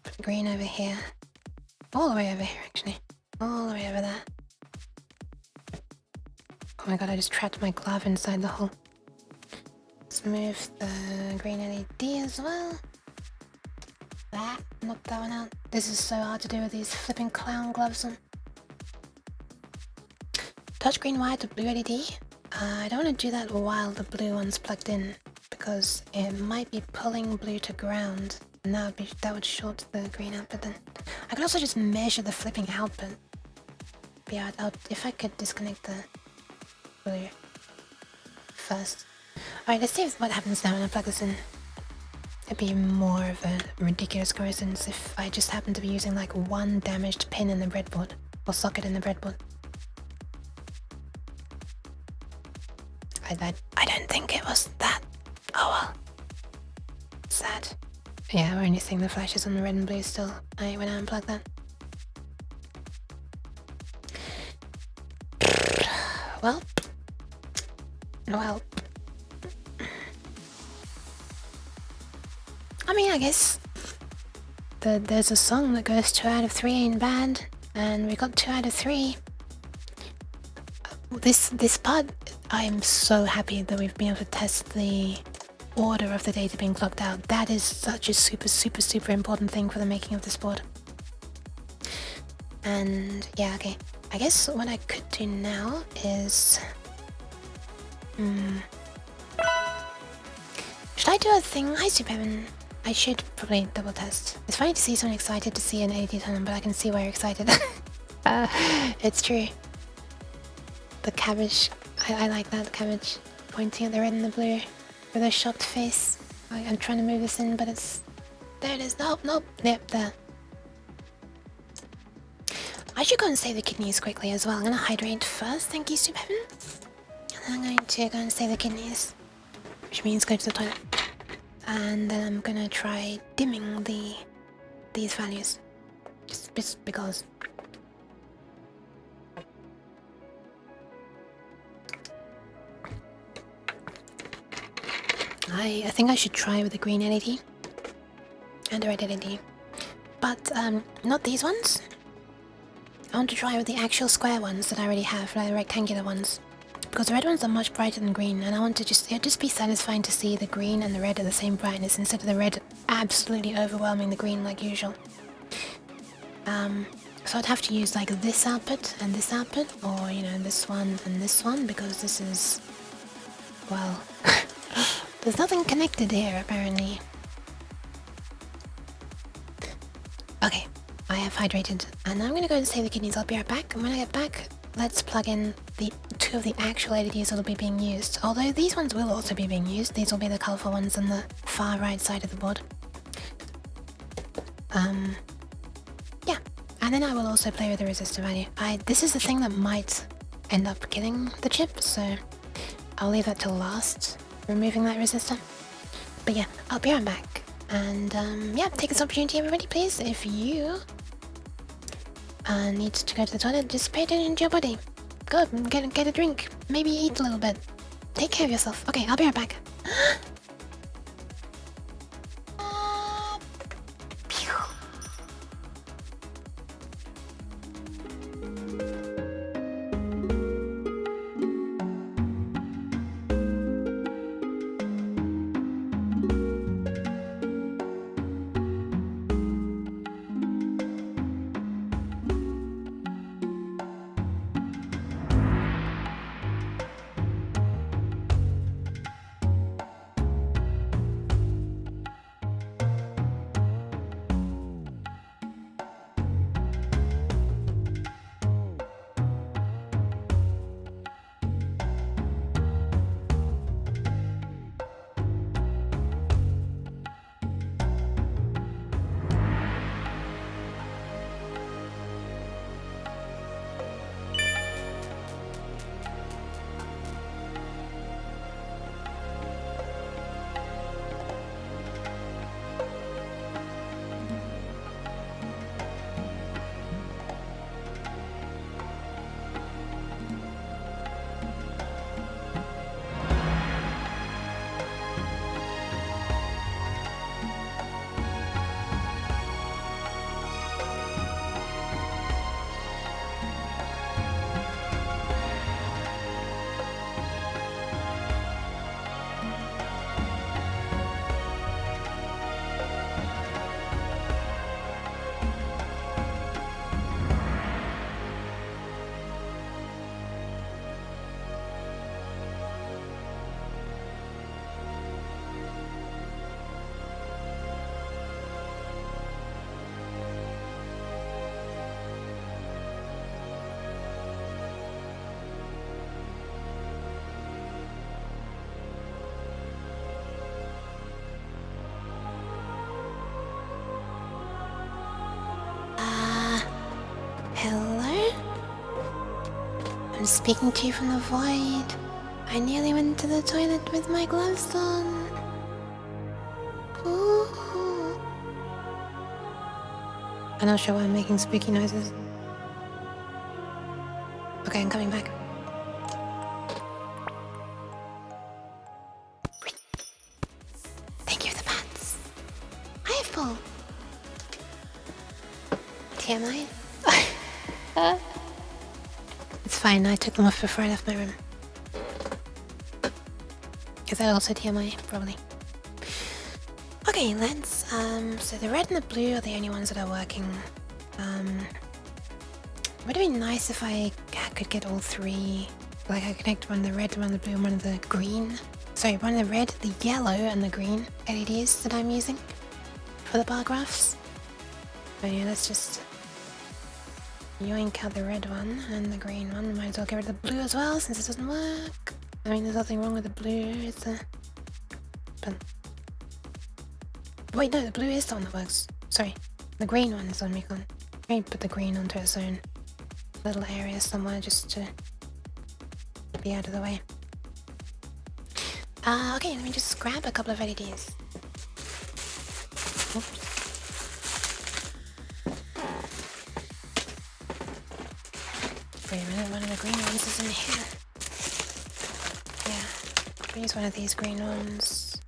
Put the green over here. All the way over here, actually. All the way over there. Oh my god, I just trapped my glove inside the hole. Let's move the green LED as well. That, knock that one out. This is so hard to do with these flipping clown gloves on. Touch green wire to blue LED. I don't want to do that while the blue one's plugged in, because it might be pulling blue to ground, and that would short the green output then. I could also just measure the flipping output. But yeah, if I could disconnect the blue first. Alright, let's see what happens now when I plug this in. It'd be more of a ridiculous coincidence if I just happened to be using like one damaged pin in the breadboard, or socket in the breadboard. I don't think it was that. Oh well. Sad. Yeah, we're only seeing the flashes on the red and blue still. I when I unplug that. Well. I mean, I guess there's a song that goes 2 out of 3 ain't bad, and we got 2 out of 3. This part, I'm so happy that we've been able to test the order of the data being clocked out. That is such a super important thing for the making of this board. And yeah, okay. I guess what I could do now is... Should I do a thing? Hi, Superman. I should probably double test. It's funny to see someone excited to see an LED turn on, but I can see why you're excited. It's true. The cabbage. I like that cabbage. Pointing at the red and the blue with a shocked face. I'm trying to move this in, but it's... There it is. Nope. Yep, there. I should go and save the kidneys quickly as well. I'm gonna hydrate first, thank you, Soup Heaven. And then I'm going to go and save the kidneys. Which means go to the toilet. And then I'm gonna try dimming these values. Just because. I think I should try with the green LED. And the red LED. But not these ones. I want to try with the actual square ones that I already have, like the rectangular ones. Because the red ones are much brighter than green, and I want to it'd just be satisfying to see the green and the red at the same brightness instead of the red absolutely overwhelming the green like usual. So I'd have to use like this output and this output, or you know, this one and this one, because this is, well, there's nothing connected here apparently. Okay, I have hydrated, and I'm gonna go and save the kidneys. I'll be right back, and when I get back, let's plug in the 2 of the actual LEDs that'll be being used. Although these ones will also be being used. These will be the colourful ones on the far right side of the board. Yeah. And then I will also play with the resistor value. This is the thing that might end up killing the chip, so I'll leave that till last, removing that resistor. But yeah, I'll be right back. And yeah, take this opportunity, everybody, please. If you need to go to the toilet, just pay attention to your body. Go, get a drink. Maybe eat a little bit. Take care of yourself. Okay, I'll be right back. speaking to you from the void. I nearly went to the toilet with my gloves on. Ooh. I'm not sure why I'm making spooky noises. Okay, I'm coming back. Thank you for the pats. Hi, Paul. TMI? It's fine, I took them off before I left my room. Is that also TMI? Probably. Okay, let's, so the red and the blue are the only ones that are working. Would it be nice if I could get all three? Like I connect one of the red, one of the blue, and one of the green. Sorry, one of the red, the yellow, and the green LEDs that I'm using for the bar graphs. So yeah, let's just yoink out the red one and the green one. Might as well get rid of the blue as well since it doesn't work. I mean, there's nothing wrong with the blue. It's a... But... Wait, no, the blue is the one that works. Sorry, the green one is on me. Can't maybe put the green onto its own little area somewhere just to be out of the way. Okay, let me just grab a couple of LEDs. Oops. Wait a minute, one of the green ones is in here. Yeah, use one of these green ones.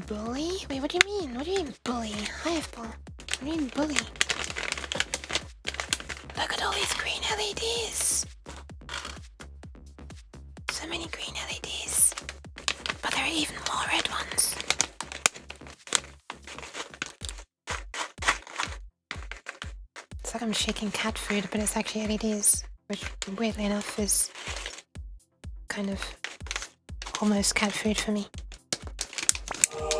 Bully? Wait, what do you mean? What do you mean bully? Hiveable. What do you mean bully? Look at all these green LEDs. So many green LEDs. But there are even more red ones. It's like I'm shaking cat food, but it's actually LEDs. Which, weirdly enough, is kind of almost cat food for me.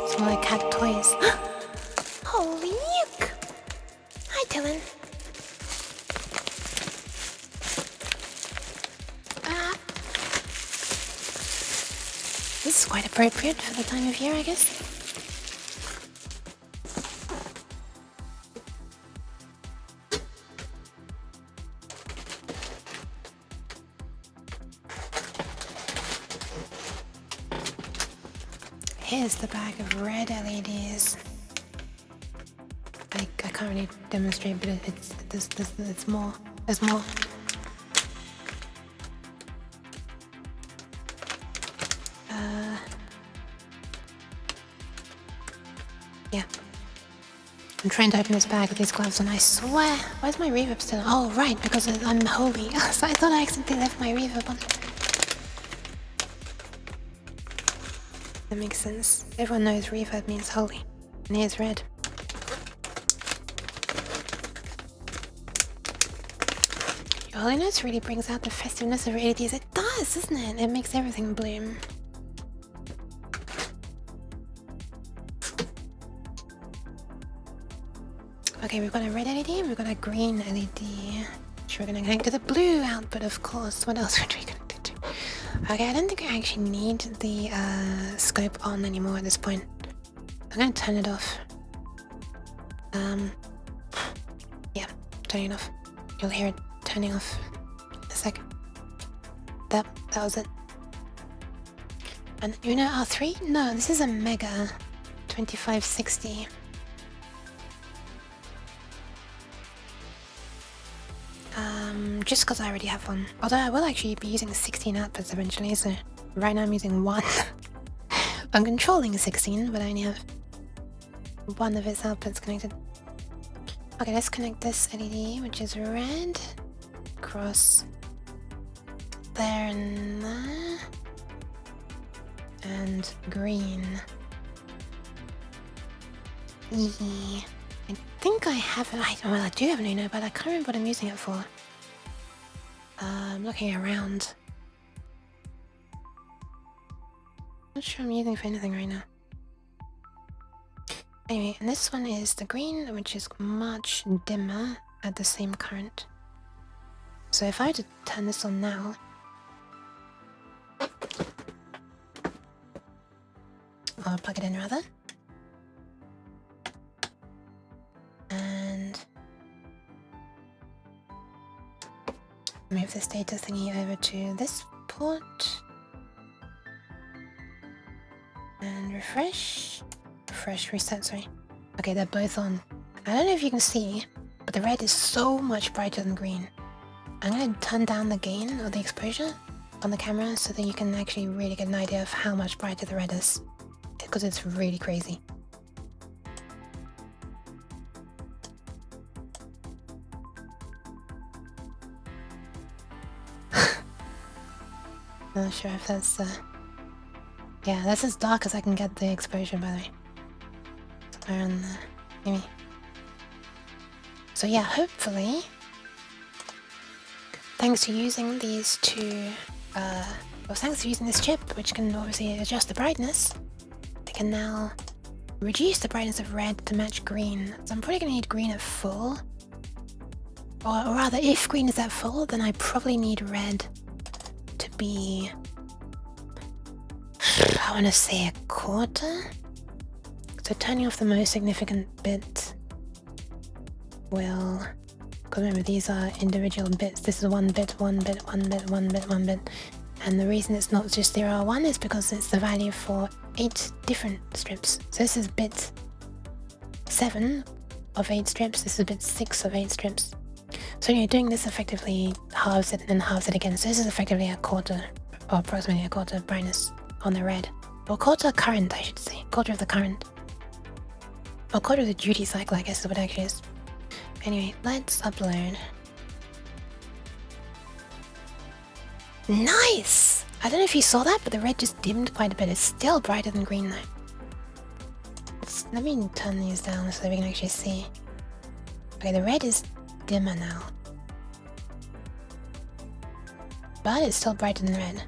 It's more like cat toys. Holy yuck! Hi, Dylan. This is quite appropriate for the time of year, I guess. Here's the bag of red LEDs. I can't really demonstrate, but it's more. There's more. Yeah. I'm trying to open this bag with these gloves, and I swear, where's my reverb still? Oh, right, because I'm holy. So I thought I accidentally left my reverb on. That makes sense. Everyone knows reverb means holy. And here's red. Your holiness really brings out the festiveness of LEDs. It does, doesn't it? It makes everything bloom. Okay, we've got a red LED and we've got a green LED. Which we're gonna connect to the blue output, of course. What else would we connect it to? Okay, I don't think I actually need the scope on anymore at this point. I'm gonna turn it off. Yeah, turning it off. You'll hear it turning off in a sec. That was it. An Uno R3? No, this is a Mega 2560. Just because I already have one. Although I will actually be using 16 outputs eventually, so right now I'm using one. I'm controlling 16, but I only have one of its outputs connected. Okay, let's connect this LED, which is red, across there and there, and green. I think I have it. Well, I do have an Uno, but I can't remember what I'm using it for. I'm looking around. Not sure I'm using it for anything right now. Anyway, and this one is the green, which is much dimmer at the same current. So if I were to turn this on now, I'll plug it in rather. And move this data thingy over to this port. And refresh. Refresh, reset, sorry. Okay, they're both on. I don't know if you can see, but the red is so much brighter than green. I'm gonna turn down the gain or the exposure on the camera so that you can actually really get an idea of how much brighter the red is. Because it's really crazy. Not sure if that's yeah, that's as dark as I can get the exposure, by the way. Somewhere on the... maybe. So yeah, hopefully, thanks to using these two, well, thanks to using this chip, which can obviously adjust the brightness, I can now reduce the brightness of red to match green. So I'm probably gonna need green at full. Or rather, if green is at full, then I probably need red to be... I want to say a quarter. So turning off the most significant bit will... because remember, these are individual bits. This is 1 bit, 1 bit, 1 bit, 1 bit, 1 bit. And the reason it's not just 0 or 1 is because it's the value for 8 different strips. So this is bit 7 of 8 strips. This is bit 6 of 8 strips. So you're doing this effectively halves it and then halves it again. So this is effectively a quarter, or approximately a quarter brightness on the red. Or quarter current, I should say. Quarter of the current. Or quarter of the duty cycle, I guess is what it actually is. Anyway, let's upload. Nice! I don't know if you saw that, but the red just dimmed quite a bit. It's still brighter than green though. Let me turn these down so that we can actually see. Okay, the red is dimmer now. But it's still brighter than red.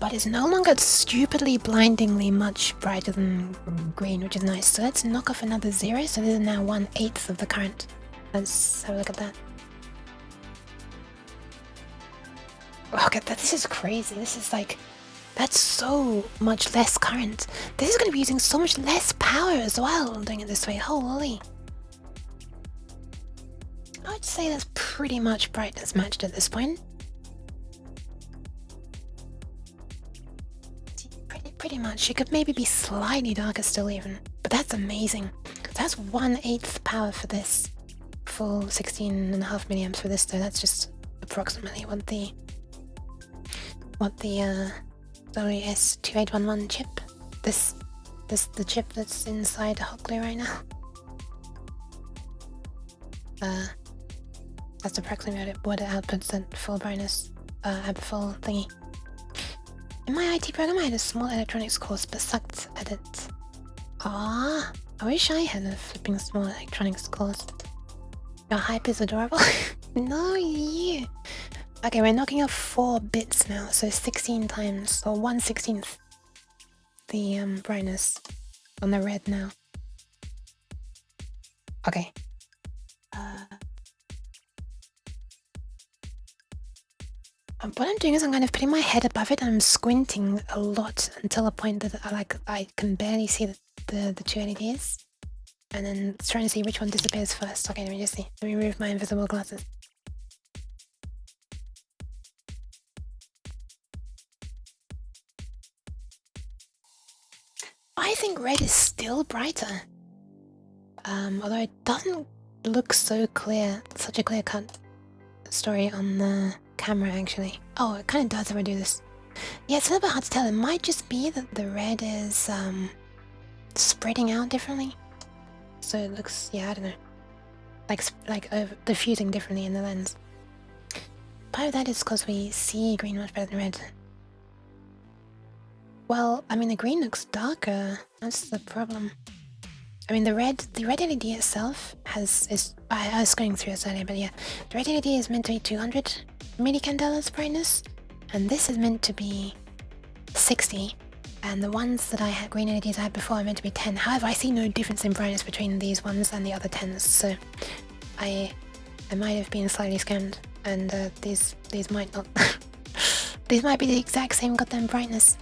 But it's no longer stupidly, blindingly much brighter than green, which is nice. So let's knock off another 0, so this is now 1/8 of the current. Let's have a look at that. Okay, this is crazy. This is like... that's so much less current. This is going to be using so much less power as well, doing it this way. Holy. I would say that's pretty much brightness matched at this point. Pretty much. It could maybe be slightly darker still even. But that's amazing. That's 1/8 power for this. Full 16.5 milliamps for this though. That's just approximately what the WS2811 chip. This the chip that's inside hot glue right now. That's approximately what it outputs at full brightness, at full thingy. In my IT program I had a small electronics course but sucked at it. Ah, I wish I had a flipping small electronics course. Your hype is adorable. No, you. Okay, we're knocking off 4 bits now, so 16 times, or 1/16 the brightness on the red now. Okay. What I'm doing is I'm kind of putting my head above it and I'm squinting a lot until a point that I can barely see the 2 LEDs. And then trying to see which one disappears first. Okay, let me just see. Let me remove my invisible glasses. I think red is still brighter. Although it doesn't look so clear, such a clear-cut story on the camera actually. Oh, it kind of does if I do this. Yeah, it's a little bit hard to tell. It might just be that the red is spreading out differently. So it looks, yeah, I don't know. Like diffusing differently in the lens. Part of that is because we see green much better than red. Well, I mean the green looks darker. That's the problem. I mean the red LED itself is I was going through this earlier, but yeah, the red LED is meant to be 200 millicandelas brightness, and this is meant to be 60. And the ones that I had, green LEDs I had before, are meant to be 10. However, I see no difference in brightness between these ones and the other 10s, so I might have been slightly scammed, and these might not. These might be the exact same goddamn brightness.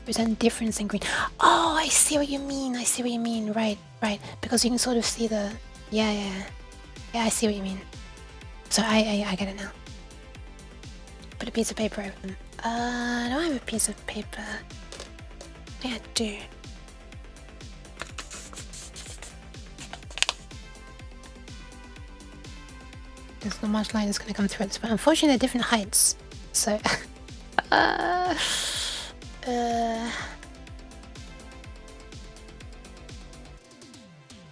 There's a difference in green. Oh, I see what you mean. I see what you mean. Right. Because you can sort of see the... Yeah, I see what you mean. So I get it now. Put a piece of paper open. Do I have a piece of paper? Yeah, I do. There's not much light that's gonna come through this, but unfortunately they're different heights. So yeah,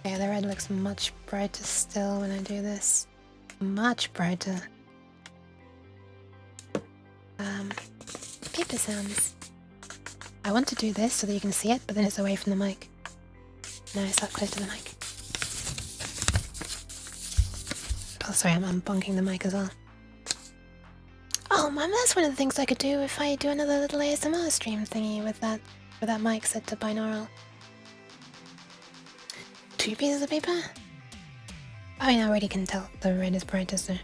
the red looks much brighter still when I do this. Much brighter. Paper sounds. I want to do this so that you can see it, but then it's away from the mic. No, it's up close to the mic. Oh, sorry, I'm bonking the mic as well. Oh, man, that's one of the things I could do if I do another little ASMR stream thingy with that mic set to binaural. 2 pieces of paper? I mean, I already can tell the red is brighter, so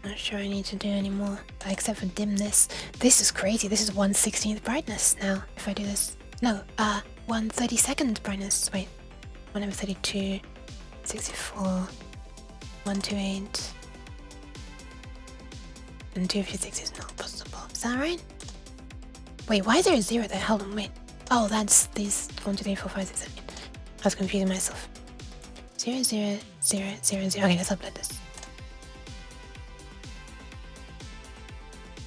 not sure I need to do any more, except for dim this. This is crazy. This is 1/16th brightness now. If I do this, no, 1/32nd brightness. Wait, 1/32, 64, 128, and 256 is not possible. Is that right? Wait, why is there a 0 there? Hold on, wait. Oh, that's these 1, 2, 3, 4, 5, 6, 7, 8. I was confusing myself. 0, 0, 0, 0, 0. Okay, let's upload this.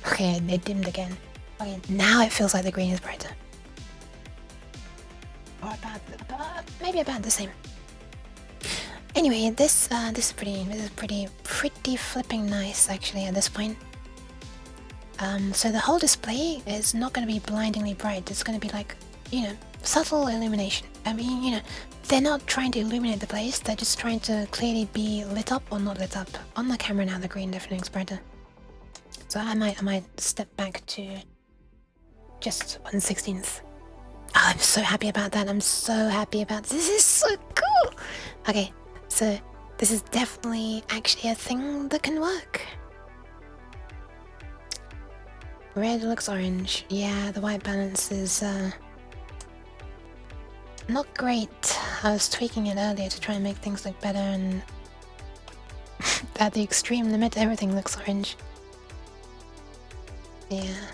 Okay, it dimmed again. Okay, now it feels like the green is brighter. Or maybe about the same. Anyway, this is pretty flipping nice actually at this point. So the whole display is not going to be blindingly bright. It's going to be like, you know, subtle illumination. I mean, you know, they're not trying to illuminate the place. They're just trying to clearly be lit up or not lit up. On the camera now, the green definitely looks brighter. So I might step back to just 1/16th. Oh, I'm so happy about that. I'm so happy about this. This is so cool. Okay, so this is definitely actually a thing that can work. Red looks orange. Yeah, the white balance is not great. I was tweaking it earlier to try and make things look better, and at the extreme limit, everything looks orange. Yeah.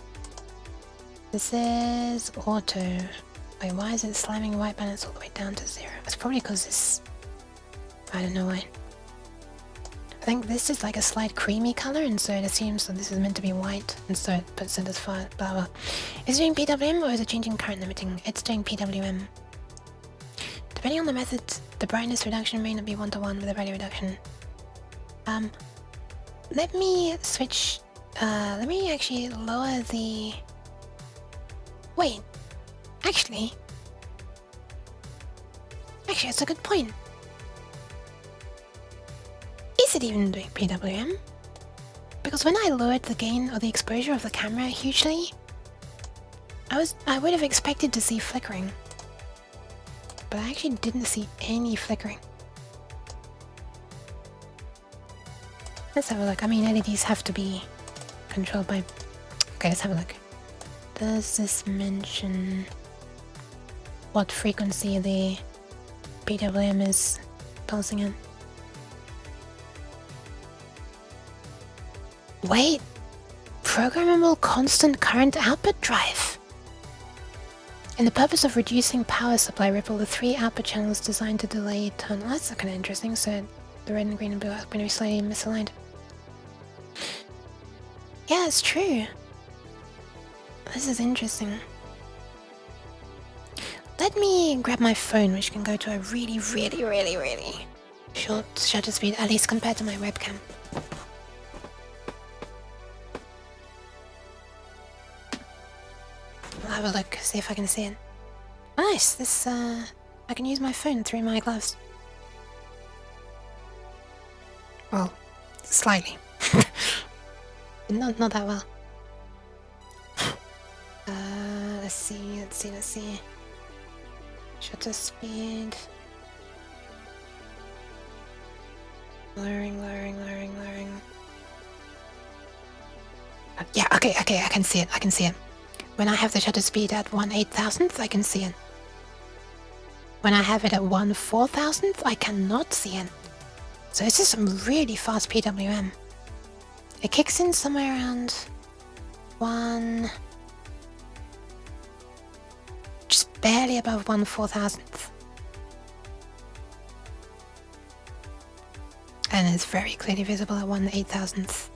This is auto. Wait, why is it slamming white balance all the way down to 0? It's probably because this... I don't know why. I think this is like a slight creamy color, and so it assumes that this is meant to be white, and so it puts it as far, blah blah. Is it doing PWM or is it changing current limiting? It's doing PWM. Depending on the method, the brightness reduction may not be 1-to-1 with the value reduction. Let me switch... let me actually lower the... Wait, actually, it's a good point. Is it even doing PWM? Because when I lowered the gain or the exposure of the camera hugely, I would have expected to see flickering, but I actually didn't see any flickering. Let's have a look. I mean, LEDs have to be controlled by... Okay, let's have a look. Does this mention what frequency the PWM is pulsing in? Wait! Programmable constant current output drive! In the purpose of reducing power supply ripple, the 3 output channels designed to delay turn... That's kind of interesting, so the red and green and blue are going to be slightly misaligned. Yeah, it's true. This is interesting. Let me grab my phone, which can go to a really short shutter speed, at least compared to my webcam. I'll have a look, see if I can see it. Nice, this, I can use my phone through my gloves. Well, slightly. Not that well. Let's see. Shutter speed. Blurring. Yeah, okay, I can see it. When I have the shutter speed at 1/8000th, I can see it. When I have it at 1/4000th, I cannot see it. So this is some really fast PWM. It kicks in somewhere around 1... just barely above 1/4000th. And it's very clearly visible at 1/8000th.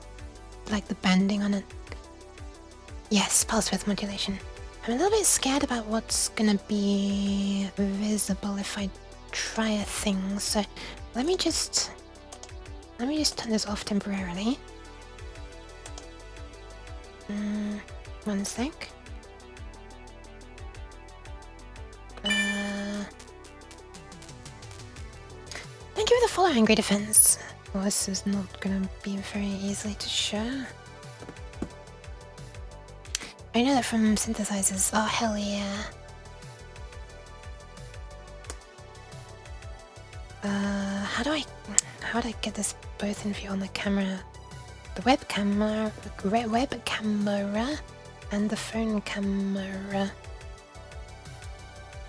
Like the banding on it. Yes, pulse width modulation. I'm a little bit scared about what's gonna be visible if I try a thing, so let me just turn this off temporarily. 1 sec. Thank you for the follow, Angry Defense. Well, this is not gonna be very easily to show. I know that from synthesizers. Oh, hell yeah. How do I get this both in view on the camera? The web camera and the phone camera.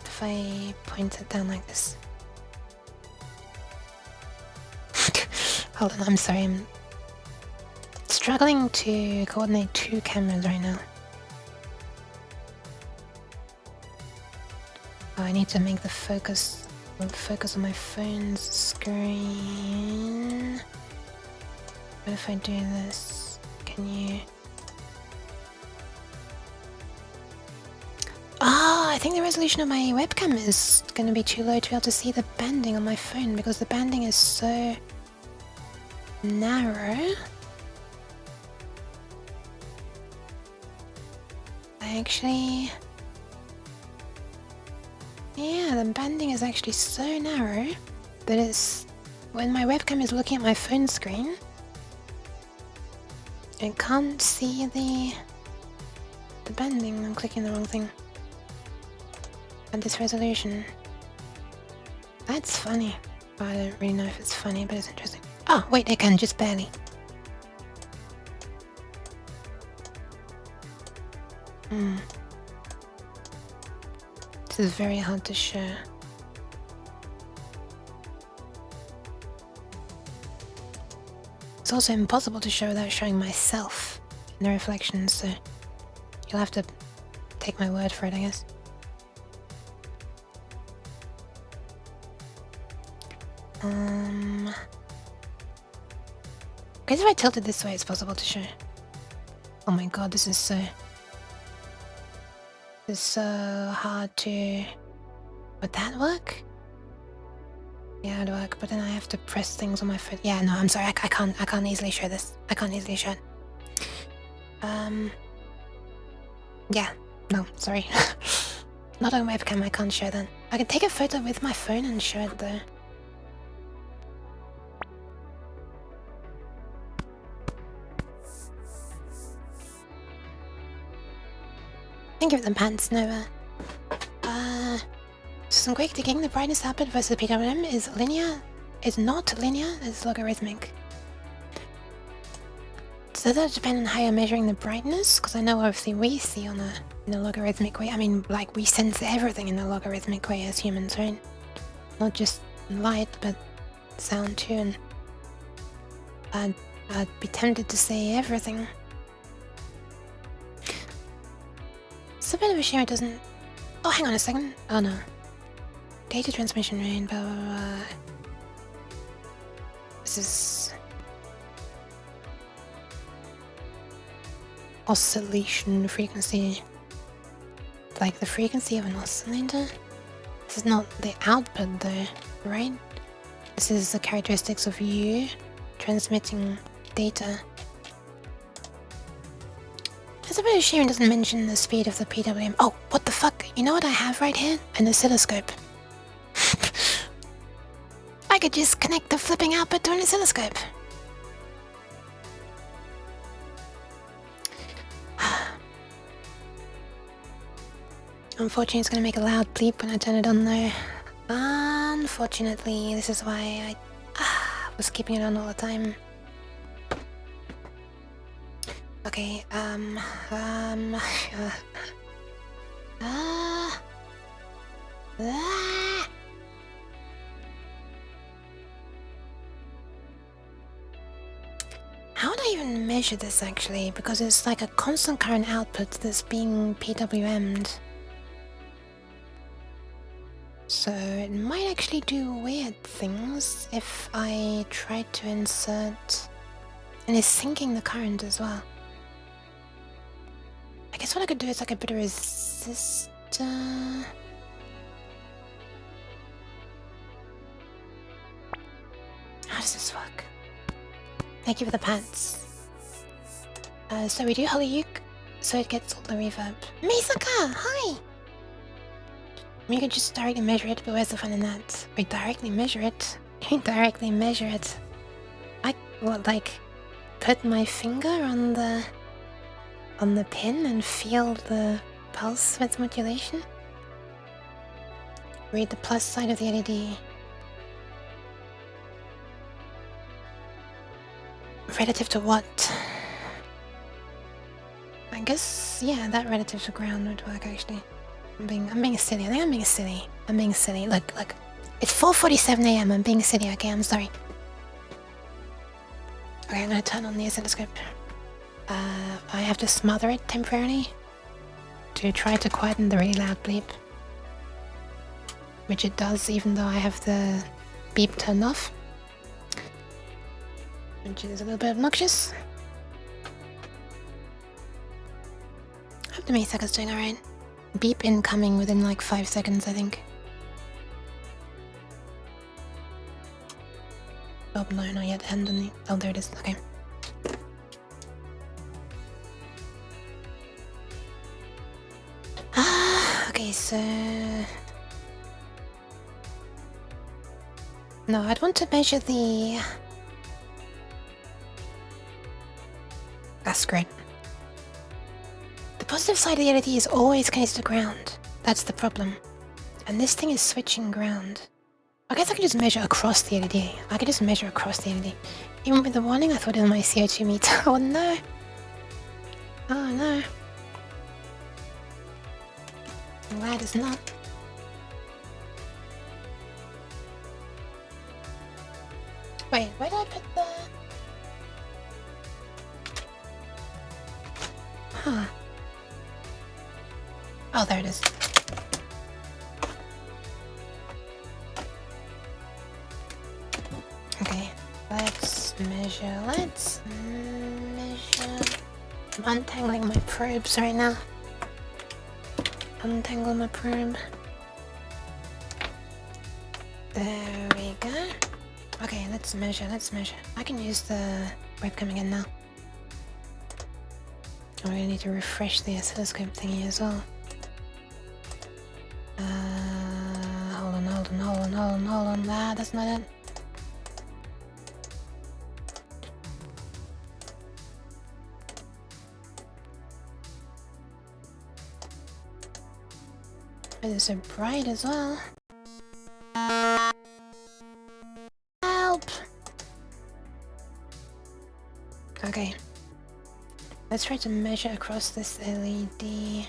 If I point it down like this. Hold on, I'm sorry, I'm struggling to coordinate 2 cameras right now. Oh, I need to make the focus on my phone's screen. What if I do this? Can you... Oh, I think the resolution of my webcam is going to be too low to be able to see the banding on my phone because the banding is so narrow. Yeah, the banding is actually so narrow that it's... when my webcam is looking at my phone screen, it can't see the banding. I'm clicking the wrong thing. At this resolution. That's funny. Well, I don't really know if it's funny, but it's interesting. Oh, wait, I can, just barely. This is very hard to show. It's also impossible to show without showing myself in the reflections, so you'll have to take my word for it, I guess. I guess if I tilt it this way, it's possible to show. Oh my god, this is so hard to... Would that work? Yeah, it'd work, but then I have to press things on my phone. Yeah, no, I'm sorry, I can't easily show this. I can't easily show it. Yeah, no, sorry. Not on webcam, I can't show that. I can take a photo with my phone and show it though. Thank you for the pants, Nova. Some quick digging. The brightness output versus PWM is linear. Is not linear, it's logarithmic. So that depends on how you're measuring the brightness, because I know obviously we see in a logarithmic way. I mean, like, we sense everything in a logarithmic way as humans, right? Not just light, but sound too, and I'd be tempted to say everything. It's a bit of a shame it doesn't... Oh, hang on a second. Oh no. Data transmission rate, blah blah blah. This is... oscillation frequency. Like the frequency of an oscillator? This is not the output though, right? This is the characteristics of you transmitting data. It's a bit of a shame it doesn't mention the speed of the PWM. Oh, what the fuck? You know what I have right here? An oscilloscope. I could just connect the flipping output to an oscilloscope. Unfortunately, it's going to make a loud bleep when I turn it on though. Unfortunately, this is why I was keeping it on all the time. Okay, measure this actually, because it's like a constant current output that's being PWM'd. So it might actually do weird things if I try to insert... And it's sinking the current as well. I guess what I could do is like a bit of resistor... How does this work? Thank you for the pants. So we do Hollyuk, so it gets all the reverb. Misaka, hi! You could just directly measure it, but where's the fun in that? We directly measure it. Directly measure it. What, like, put my finger on the pin and feel the pulse width modulation? Read the plus side of the LED. Relative to what? I guess, yeah, that relative to ground would work actually. I'm being silly. I think I'm being silly. I'm being silly. Look. It's 4:47 AM. I'm being silly, okay? I'm sorry. Okay, I'm gonna turn on the oscilloscope. I have to smother it temporarily to try to quieten the really loud bleep. Which it does even though I have the beep turned off. Which is a little bit obnoxious. Hope the Misaka's doing alright. Beep incoming within like 5 seconds, I think. Oh no, not yet. Hand on the... Oh, there it is. Okay. Okay, so... No, I'd want to measure the... That's great. The positive side of the LED is always connected to ground. That's the problem. And this thing is switching ground. I guess I could just measure across the LED. I could just measure across the LED. Even with the warning, I thought it was my CO2 meter. Oh no! Oh no. I'm glad it's not. Wait, where did I put the... Huh. Oh, there it is. Okay, let's measure. I'm untangling my probes right now. Untangle my probe. There we go. Okay, let's measure. I can use the webcam again now. I'm gonna need to refresh the oscilloscope thingy as well. Hold on. Ah, that's not it. It is so bright as well. Help! Okay. Let's try to measure across this LED.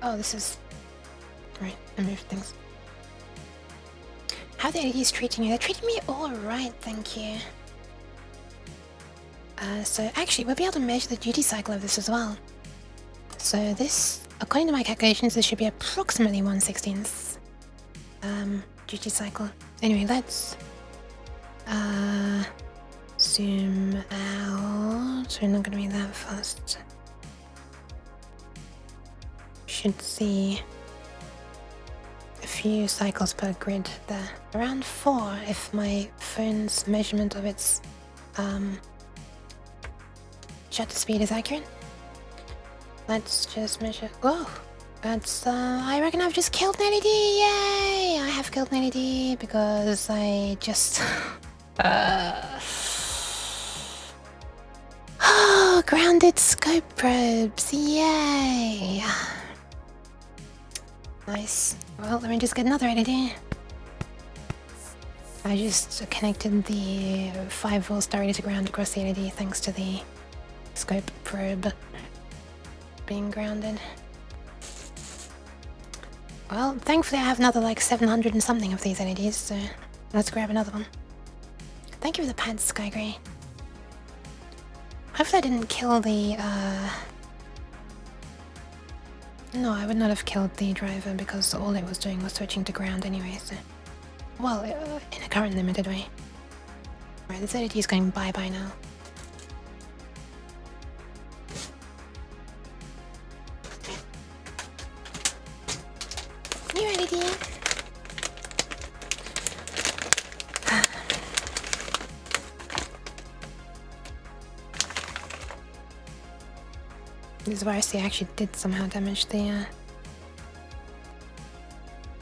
Oh, this is... Right, I moved things. How are the LEDs treating you? They're treating me alright, thank you. So actually, we'll be able to measure the duty cycle of this as well. So this, according to my calculations, this should be approximately 1/16th duty cycle. Anyway, let's zoom out. We're not gonna be that fast. Should see a few cycles per grid there. Around 4 if my phone's measurement of its shutter speed is accurate. Let's just measure. Whoa! That's I reckon I've just killed an LED! Yay! I have killed an LED because I just oh, grounded scope probes! Yay! Nice. Well, let me just get another LED. I just connected the 5 volts directly to ground across the LED thanks to the scope probe being grounded. Well, thankfully I have another like 700 and something of these LEDs, so let's grab another one. Thank you for the pants, Sky Gray. Hopefully I didn't kill the, No, I would not have killed the driver because all it was doing was switching to ground anyway, so... Well, in a current limited way. Right, this LED is going bye-bye now. New LED! This is where I see I actually did somehow damage the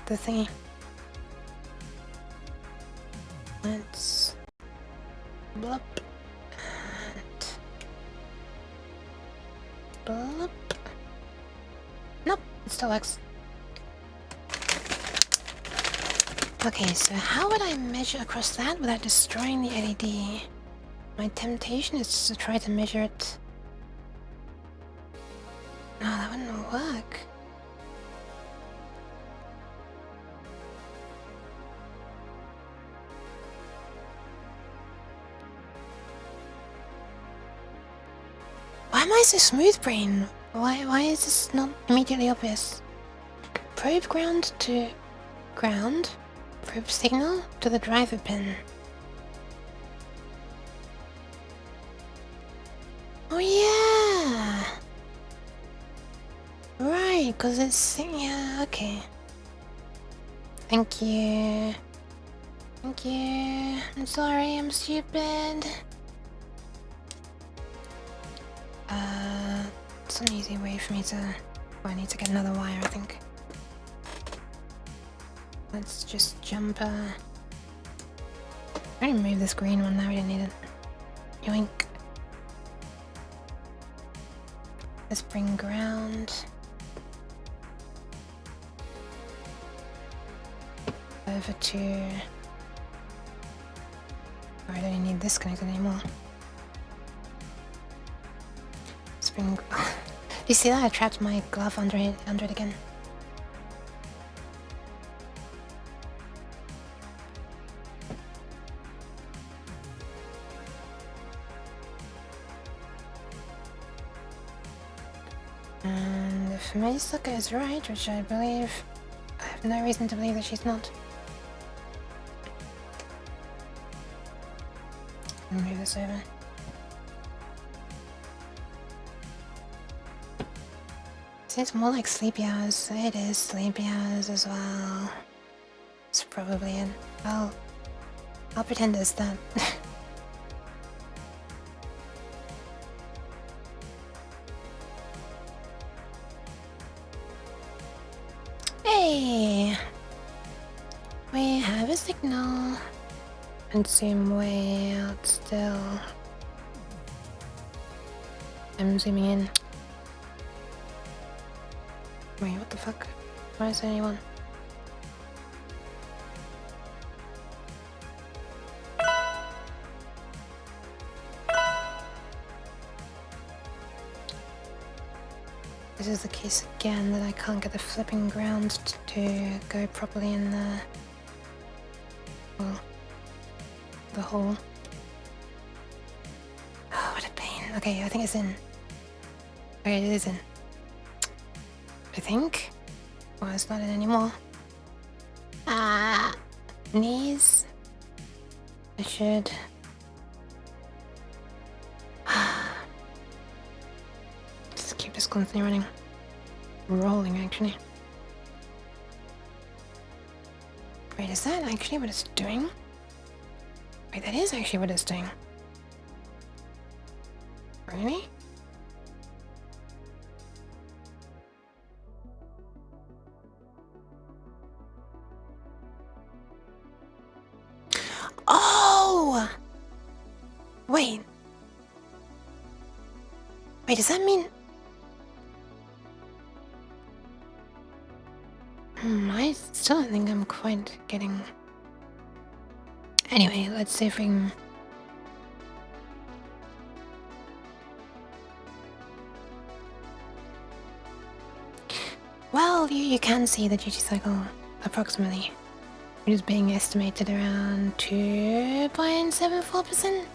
thingy. Let's blop and blop. Nope, it still works. Okay, so how would I measure across that without destroying the LED? My temptation is to try to measure it. No, that wouldn't work. Why am I so smooth brain? Why is this not immediately obvious? Probe ground to ground. Probe signal to the driver pin. Oh yeah! Right, because it's... yeah, okay. Thank you. Thank you. I'm sorry, I'm stupid. It's an easy way for me to... well, I need to get another wire, I think. Let's just jump, I didn't move this green one, now we didn't need it. Yoink. Let's bring ground. Over to... oh, I don't need this connected anymore. Spring. You see that? I trapped my glove under it again. And if Meisuka is right, which I believe, I have no reason to believe that she's not. I'll move this over. See, it's more like sleepy hours. It is sleepy hours as well. It's probably it. I'll pretend it's that. Hey! We have a signal. And zoom way out still. I'm zooming in. Wait, what the fuck? Why is there anyone? This is the case again that I can't get the flipping ground to go properly in the... well, the hole. Oh, what a pain. Okay, I think it's in. Okay, it is in. I think. Well, it's not in anymore. Knees. I should. Just keep this constantly running. Rolling, actually. Wait, is that actually what it's doing? Wait, that is actually what it's doing. Really? Oh! Wait. Wait, does that mean... I still don't think I'm quite getting... Anyway, let's see if we can... Well, you can see the duty cycle, approximately. It is being estimated around 2.74%.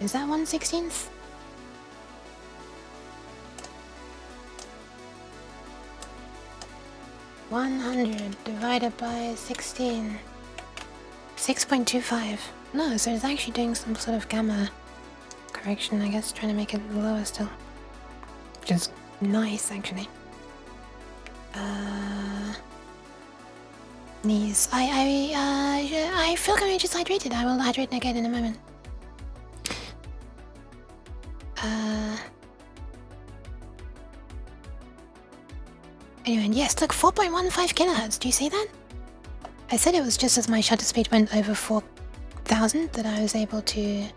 Is that 1/16th? $100 divided by 16. 6.25. No, so it's actually doing some sort of gamma correction, I guess, trying to make it lower still. Which is nice, actually. Knees. I feel like I'm just hydrated. I will hydrate again in a moment. Anyway, yes, look, 4.15 kilohertz. Do you see that? I said it was just as my shutter speed went over 4,000 that I was able to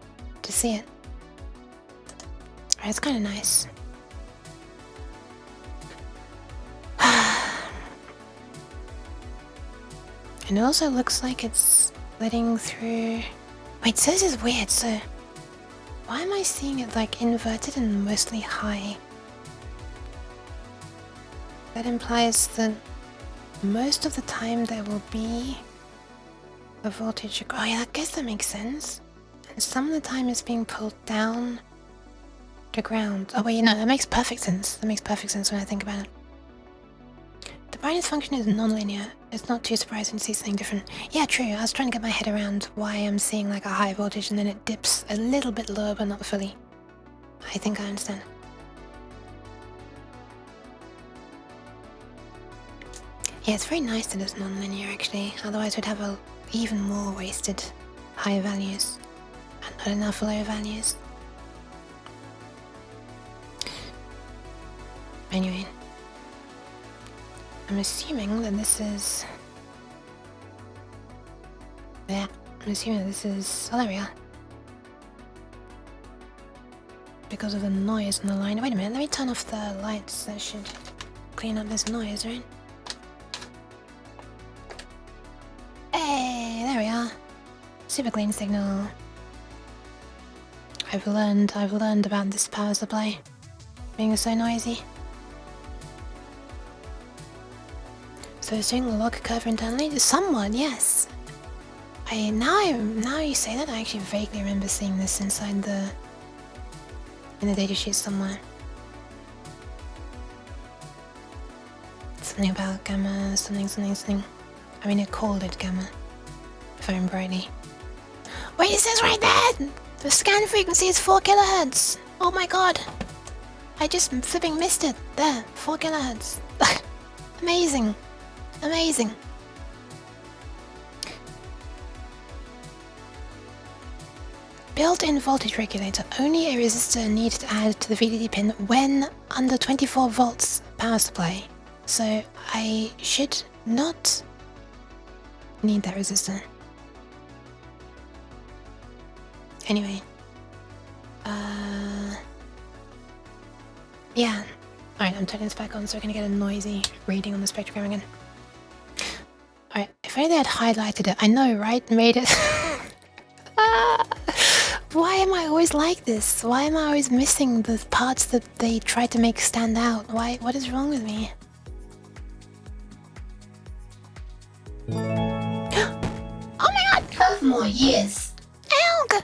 see it. Alright, it's kind of nice. And it also looks like it's letting through... Wait, so this is weird, so... Why am I seeing it like inverted and mostly high? That implies that most of the time there will be a voltage... Oh yeah, I guess that makes sense. And some of the time it's being pulled down to ground. Oh wait, no, that makes perfect sense. That makes perfect sense when I think about it. The brightness function is non-linear. It's not too surprising to see something different. Yeah, true. I was trying to get my head around why I'm seeing like a high voltage and then it dips a little bit lower but not fully. I think I understand. Yeah, it's very nice that it's non-linear actually. Otherwise we'd have even more wasted high values and not enough low values. Anyway. I'm assuming that this is... Yeah, I'm assuming that this is... Oh, there we are. Because of the noise on the line. Wait a minute, let me turn off the lights. That should clean up this noise, right? Hey, there we are. Super clean signal. I've learned about this power supply being so noisy. So it's doing a log curve internally? Somewhat, yes. Now you say that, I actually vaguely remember seeing this inside in the datasheet somewhere. Something about gamma, something. I mean, it called it gamma, if I remember rightly. Wait, it says right there! The scan frequency is 4 kilohertz! Oh my god! I just flipping missed it. There, 4 kilohertz. Amazing. Amazing. Built-in voltage regulator. Only a resistor needed to add to the VDD pin when under 24 volts power supply. So I should not need that resistor. Anyway. Yeah. Alright, I'm turning this back on so we're gonna get a noisy reading on the spectrogram again. Alright, if only they had highlighted it. I know, right? Made it. Why am I always like this? Why am I always missing the parts that they try to make stand out? Why? What is wrong with me? Oh my god! 12 more years. Elg!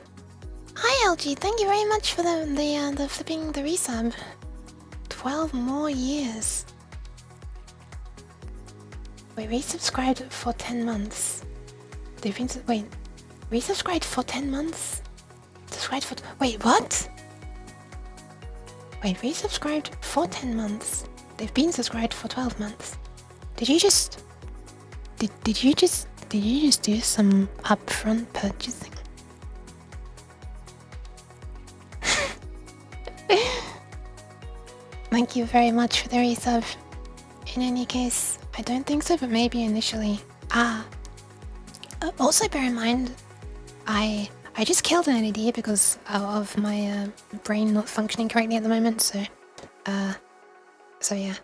Hi LG, thank you very much for the flipping the resub. 12 more years. Wait, resubscribed for 10 months. They've been wait, resubscribed for 10 months? Subscribed for wait, what? Wait, resubscribed for 10 months. They've been subscribed for 12 months. Did you just did you just do some upfront purchasing? Thank you very much for the resub. In any case, I don't think so, but maybe initially. Also bear in mind, I just killed an LED because of my brain not functioning correctly at the moment, so yeah.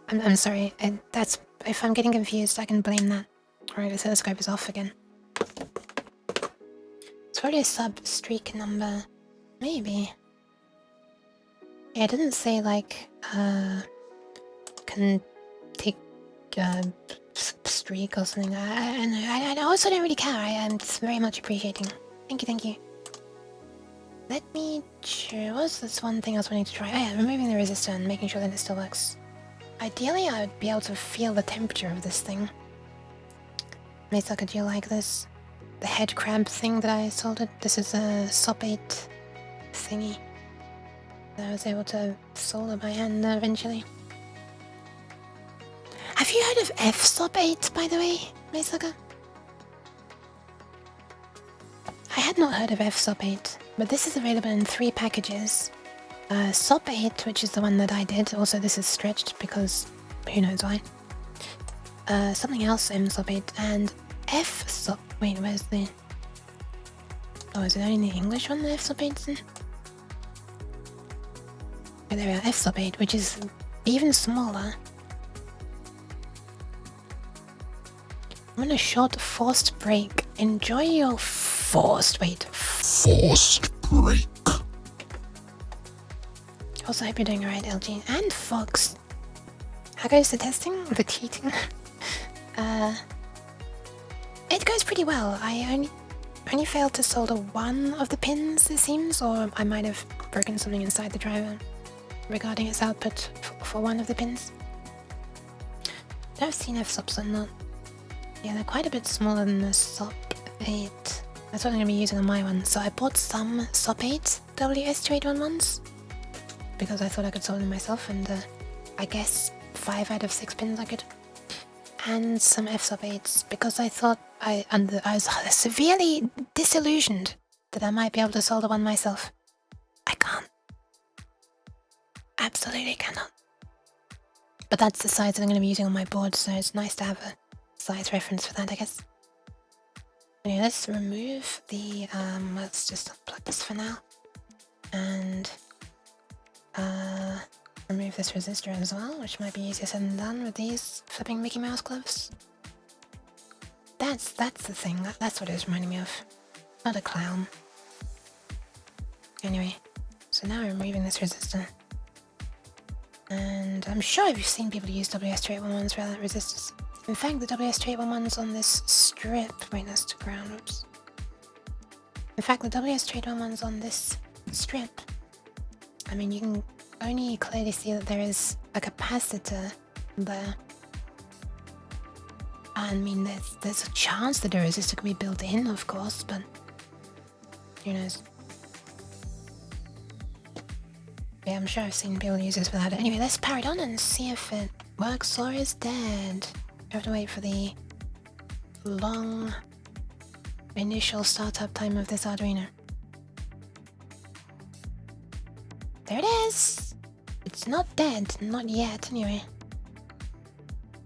I'm sorry, that's, if I'm getting confused, I can blame that. Alright, the telescope is off again. It's probably a sub-streak number. Maybe. Yeah, it doesn't say like, can take streak or something. I also don't really care. I am just very much appreciating. Thank you, thank you. Let me choose. What's this one thing I was wanting to try? Oh yeah, removing the resistor and making sure that it still works. Ideally, I would be able to feel the temperature of this thing. Maysucker, do you like this? The head crab thing that I soldered? This is a SOP8 thingy that I was able to solder by hand eventually. Have you heard of FSOP8, by the way, Maysucker? I had not heard of FSOP8, but this is available in 3 packages. SOP8, which is the one that I did. Also, this is stretched because who knows why. Something else MSOP8 and FSOP. Wait, where's the? Oh, is it only the English one? The FSOP8's in? Oh, there we are. FSOP8, which is even smaller. I'm gonna short forced break. Enjoy your forced break. Also, hope you're doing alright, LG and Fox. How goes the testing? The cheating? It goes pretty well. I only failed to solder one of the pins, it seems, or I might have broken something inside the driver regarding its output for one of the pins. I've seen FSOPs or not. Yeah, they're quite a bit smaller than the SOP8. That's what I'm going to be using on my one. So I bought some SOP8 WS2811s because I thought I could solder them myself, and I guess 5 out of 6 pins I could. And some FSOP8s because I thought I was severely disillusioned that I might be able to solder one myself. I can't. Absolutely cannot. But that's the size that I'm going to be using on my board, so it's nice to have a size reference for that, I guess. Anyway, let's remove the, let's just unplug this for now. And, remove this resistor as well, which might be easier said than done with these flipping Mickey Mouse gloves. That's the thing, that's what it was reminding me of. Not a clown. Anyway, so now I'm removing this resistor. And I'm sure I've seen people use WS2811s rather than resistors. In fact, the WS2811s on this strip... Wait, that's to ground, oops. In fact, the WS2811s on this strip... I mean, you can only clearly see that there is a capacitor there. I mean, there's a chance that a resistor could be built in, of course, but... who knows. Yeah, I'm sure I've seen people use this for that. Anyway, let's power it on and see if it works or is dead. I have to wait for the long initial startup time of this Arduino. There it is! It's not dead, not yet anyway.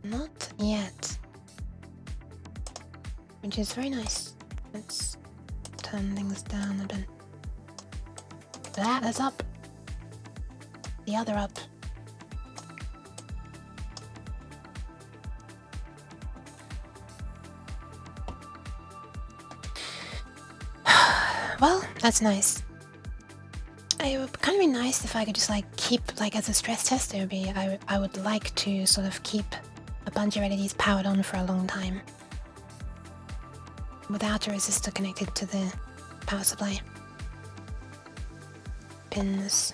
Not yet. Which is very nice. Let's turn things down a bit. That's up. The other up. Well, that's nice. It would kind of be nice if I could just like keep, like as a stress test, it would be, I would like to sort of keep a bunch of LEDs powered on for a long time. Without a resistor connected to the power supply. Pins.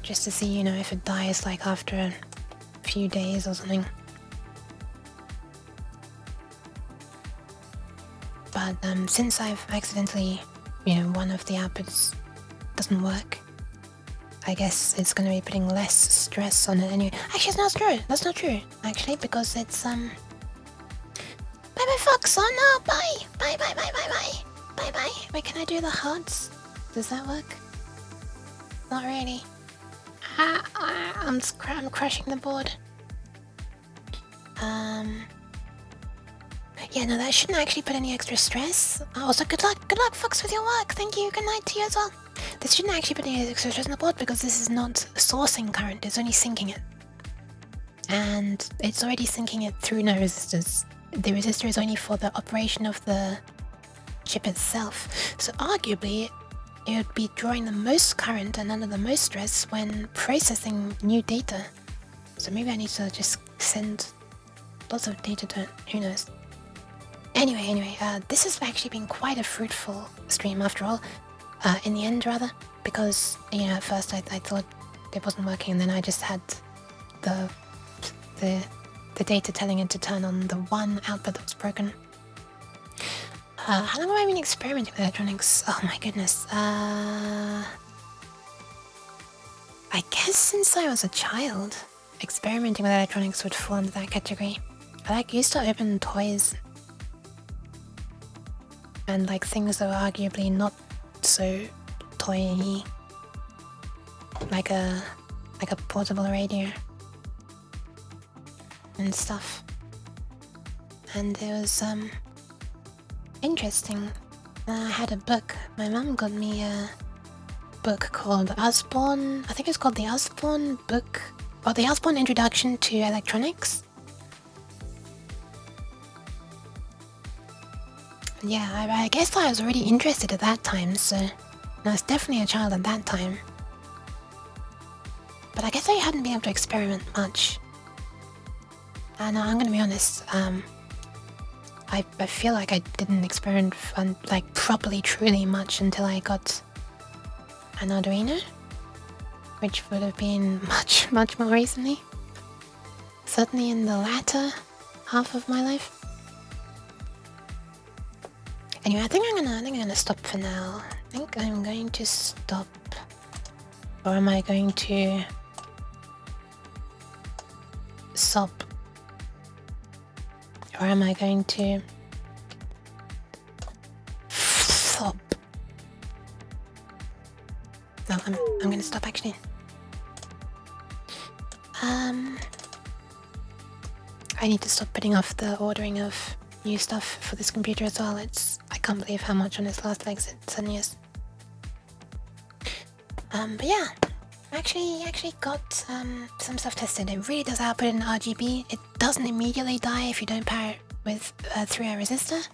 Just to see, you know, if it dies like after a few days or something. But since I've accidentally, you know, one of the outputs doesn't work, I guess it's going to be putting less stress on it anyway. Actually, it's not true. That's not true, actually, because it's Bye bye, Fox. Oh no, bye. Bye bye bye bye bye. Bye bye. Wait, can I do the hearts? Does that work? Not really. I'm crushing the board. Yeah, no, that shouldn't actually put any extra stress. Also, good luck, Fox, with your work. Thank you. Good night to you as well. This shouldn't actually put any extra stress on the board because this is not sourcing current. It's only syncing it, and it's already syncing it through no resistors. The resistor is only for the operation of the chip itself. So arguably, it would be drawing the most current and under the most stress when processing new data. So maybe I need to just send lots of data to it. Who knows? Anyway, this has actually been quite a fruitful stream after all. In the end, rather, because you know, at first I thought it wasn't working, and then I just had the data telling it to turn on the one output that was broken. How long have I been experimenting with electronics? Oh my goodness. I guess since I was a child, experimenting with electronics would fall into that category. I used to open toys and things that were arguably not so toy-y, like a portable radio and stuff. And it was interesting. I had a book. My mum got me a book called Usborne. I think it's called the Usborne book, or the Usborne Introduction to Electronics. Yeah, I guess I was already interested at that time, so I was definitely a child at that time. But I guess I hadn't been able to experiment much. And I'm gonna be honest, I feel like I didn't experiment properly, truly much until I got an Arduino, which would have been much more recently. Certainly in the latter half of my life. Anyway, I think I'm gonna stop for now. I think I'm going to stop, or am I going to stop? Or am I going to stop? No, I'm gonna stop actually. I need to stop putting off the ordering of new stuff for this computer as well. I can't believe how much on its last legs it suddenly is. But yeah, actually got some stuff tested. It really does output in RGB. It doesn't immediately die if you don't power it with a 3i resistor.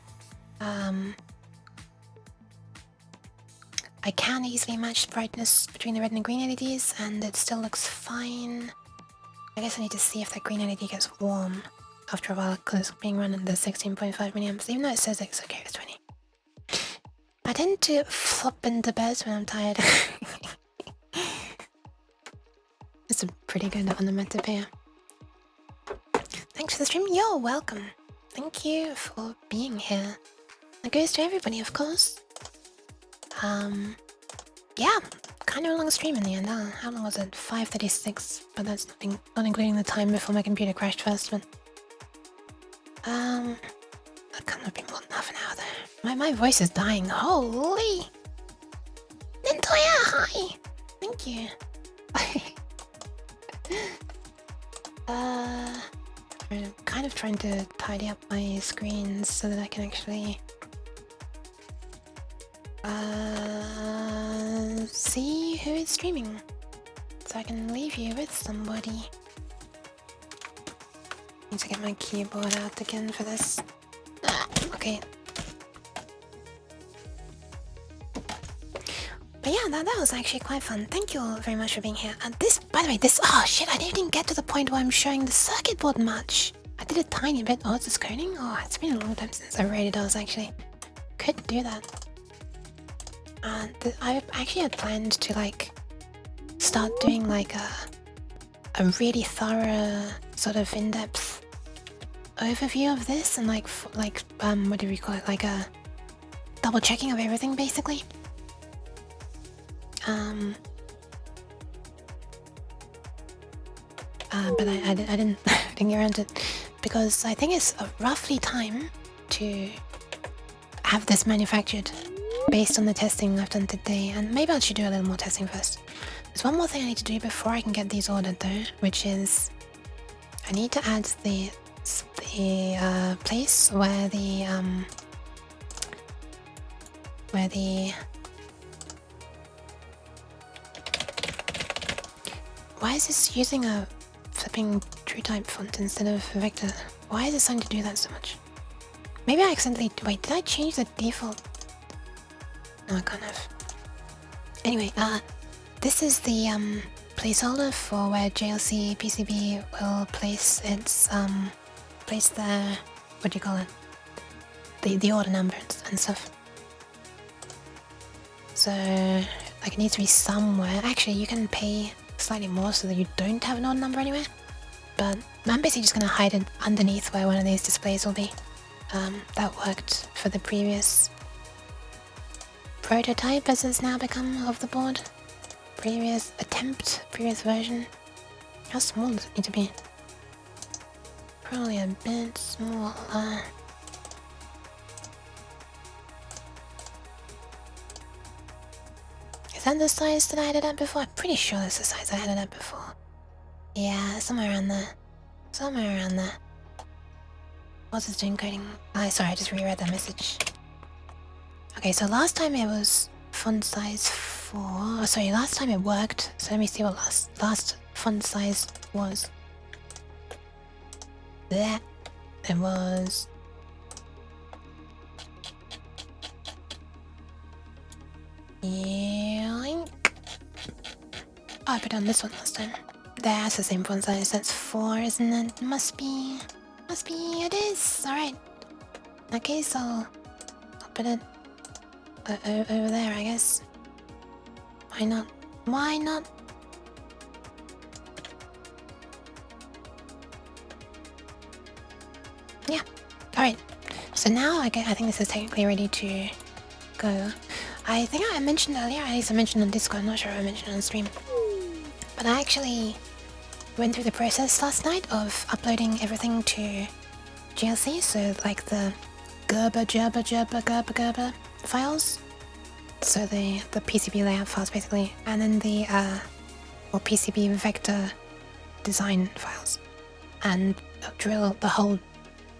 I can easily match the brightness between the red and the green LEDs, and it still looks fine. I guess I need to see if that green LED gets warm after a while, because it's being run at the 16.5 milliamps, even though it says it's okay with 20. I tend to flop into bed when I'm tired. It's a pretty good onomatopoeia. Thanks for the stream. You're welcome. Thank you for being here. That goes to everybody, of course. Yeah, kind of a long stream in the end. How long was it? 5:36, but that's not including the time before my computer crashed first. But that can't have been more than half an hour there. My voice is dying. Holy! Nintoya, hi! Thank you. I'm kind of trying to tidy up my screens so that I can actually see who is streaming, so I can leave you with somebody. Need to get my keyboard out again for this. Okay. But yeah, that was actually quite fun. Thank you all very much for being here. And this, by the way, oh shit, I didn't even get to the point where I'm showing the circuit board much. I did a tiny bit. Oh, is this coding? Oh, it's been a long time since I rated those actually. Could do that. And I actually had planned to start doing a really thorough sort of in-depth overview of this, and what do we call it, like a double checking of everything basically. But I didn't get around to it because I think it's roughly time to have this manufactured based on the testing I've done today, and maybe I should do a little more testing first. There's one more thing I need to do before I can get these ordered though, which is I need to add the place where the why is this using a flipping TrueType font instead of Vector? Why is it starting to do that so much? Maybe I accidentally... Wait, did I change the default? No, I can't have. Anyway, this is the placeholder for where JLC PCB will place its place the, what do you call it? The order numbers and stuff. So, like, it needs to be somewhere. Actually, you can pay slightly more so that you don't have an odd number anywhere. But I'm basically just gonna hide it underneath where one of these displays will be. That worked for the previous prototype, as it's now become, of the board. Previous attempt, previous version. How small does it need to be? Probably a bit smaller. Is that the size that I had it at before? I'm pretty sure that's the size I had it at before. Yeah, somewhere around there. Somewhere around there. What's this doing coding? Sorry, I just reread that message. Okay, so last time it was font size 4. Oh, sorry, last time it worked. So let me see what last font size was. That it was. Yoink. Oh, I put on this one last time. That's the same font size. That's 4, isn't it? Must be. It is. All right. Okay, so I'll put it over there, I guess. Why not? Why not? Yeah. All right. So now I think this is technically ready to go. I think I mentioned earlier, at least I mentioned on Discord, I'm not sure if I mentioned on stream. But I actually went through the process last night of uploading everything to GLC, so like the Gerber files. So the PCB layout files basically, and then the or PCB vector design files. And the whole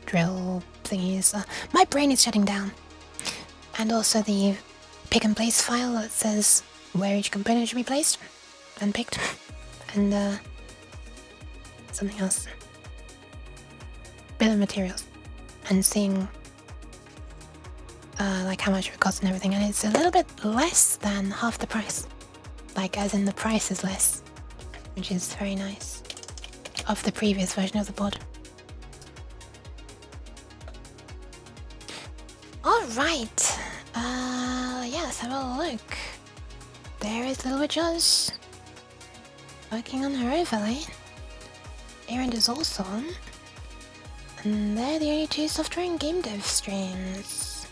drill thingies. My brain is shutting down. And also the pick and place file that says where each component should be placed and picked. And something else. Bill of materials. And seeing like how much it costs and everything. And it's a little bit less than half the price. Like as in the price is less. Which is very nice. Of the previous version of the board. Alright. Yeah, let's have a look. There is Little Witch Oz. Working on her overlay. Aaron is also on. And they're the only two software and game dev streams.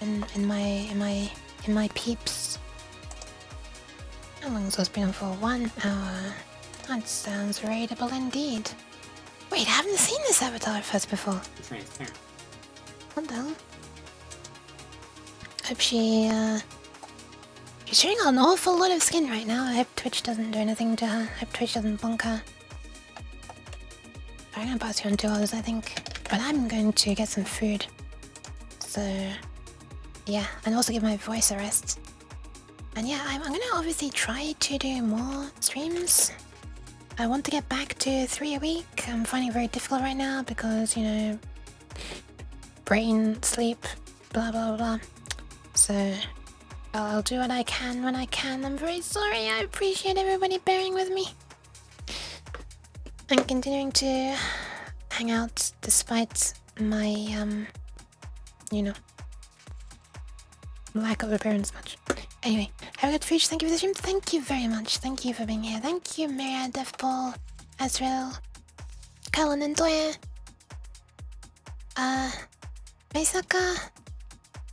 In my peeps. How long has this been on for? 1 hour. That sounds rateable indeed. Wait, I haven't seen this avatar first before. What the hell? Hope she's showing an awful lot of skin right now. I hope Twitch doesn't do anything to her. I hope Twitch doesn't bonk her. I'm gonna pass you on 2 hours, I think. But I'm going to get some food. So, yeah. And also give my voice a rest. And yeah, I'm gonna obviously try to do more streams. I want to get back to 3 a week. I'm finding it very difficult right now because, you know, brain, sleep, blah blah blah. So I'll do what I can when I can. I'm very sorry. I appreciate everybody bearing with me. I'm continuing to hang out despite my you know, lack of appearance much. Anyway, have a good food. Thank you for the stream. Thank you very much. Thank you for being here. Thank you, Myriad, Defball, Azrael, Callan and Doya. Meisaka,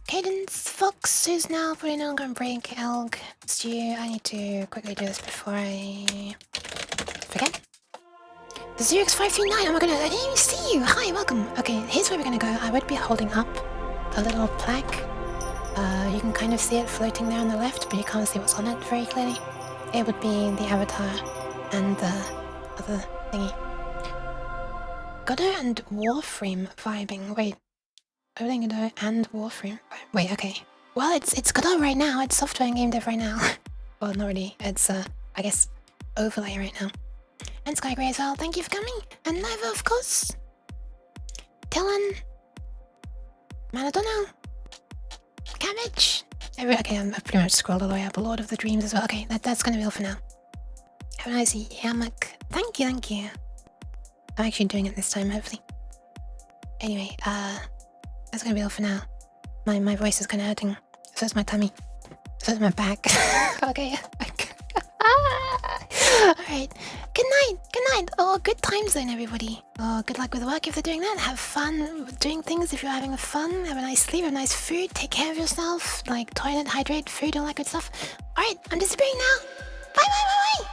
Cadence, Fox, who's now putting on a break, Elg, Stu. I need to quickly do this before I forget. The ZX539, oh my goodness, I didn't even see you! Hi, welcome! Okay, here's where we're gonna go. I would be holding up a little plaque. You can kind of see it floating there on the left, but you can't see what's on it very clearly. It would be the avatar and the other thingy. Godot and Warframe vibing. Wait. Everything Godot and Warframe. Wait, okay. Well, it's Godot right now. It's software and game dev right now. Well, not really. It's, I guess, overlay right now. And Sky Grey as well. Thank you for coming. And Nova, of course. Dylan. Maradona. Cabbage. Okay, I've pretty much scrolled all the way up. Lord of the Dreams as well. Okay, that's gonna be all for now. Have a nice Yamak. Thank you, thank you. I'm actually doing it this time, hopefully. Anyway, that's gonna be all for now. My voice is kinda hurting. So is my tummy. So is my back. Okay. Alright. Good night. Good night. Oh, good times then, everybody. Oh, good luck with work if they're doing that. Have fun doing things if you're having fun. Have a nice sleep, have nice food. Take care of yourself. Like toilet, hydrate, food, all that good stuff. Alright, I'm disappearing now. Bye bye bye bye.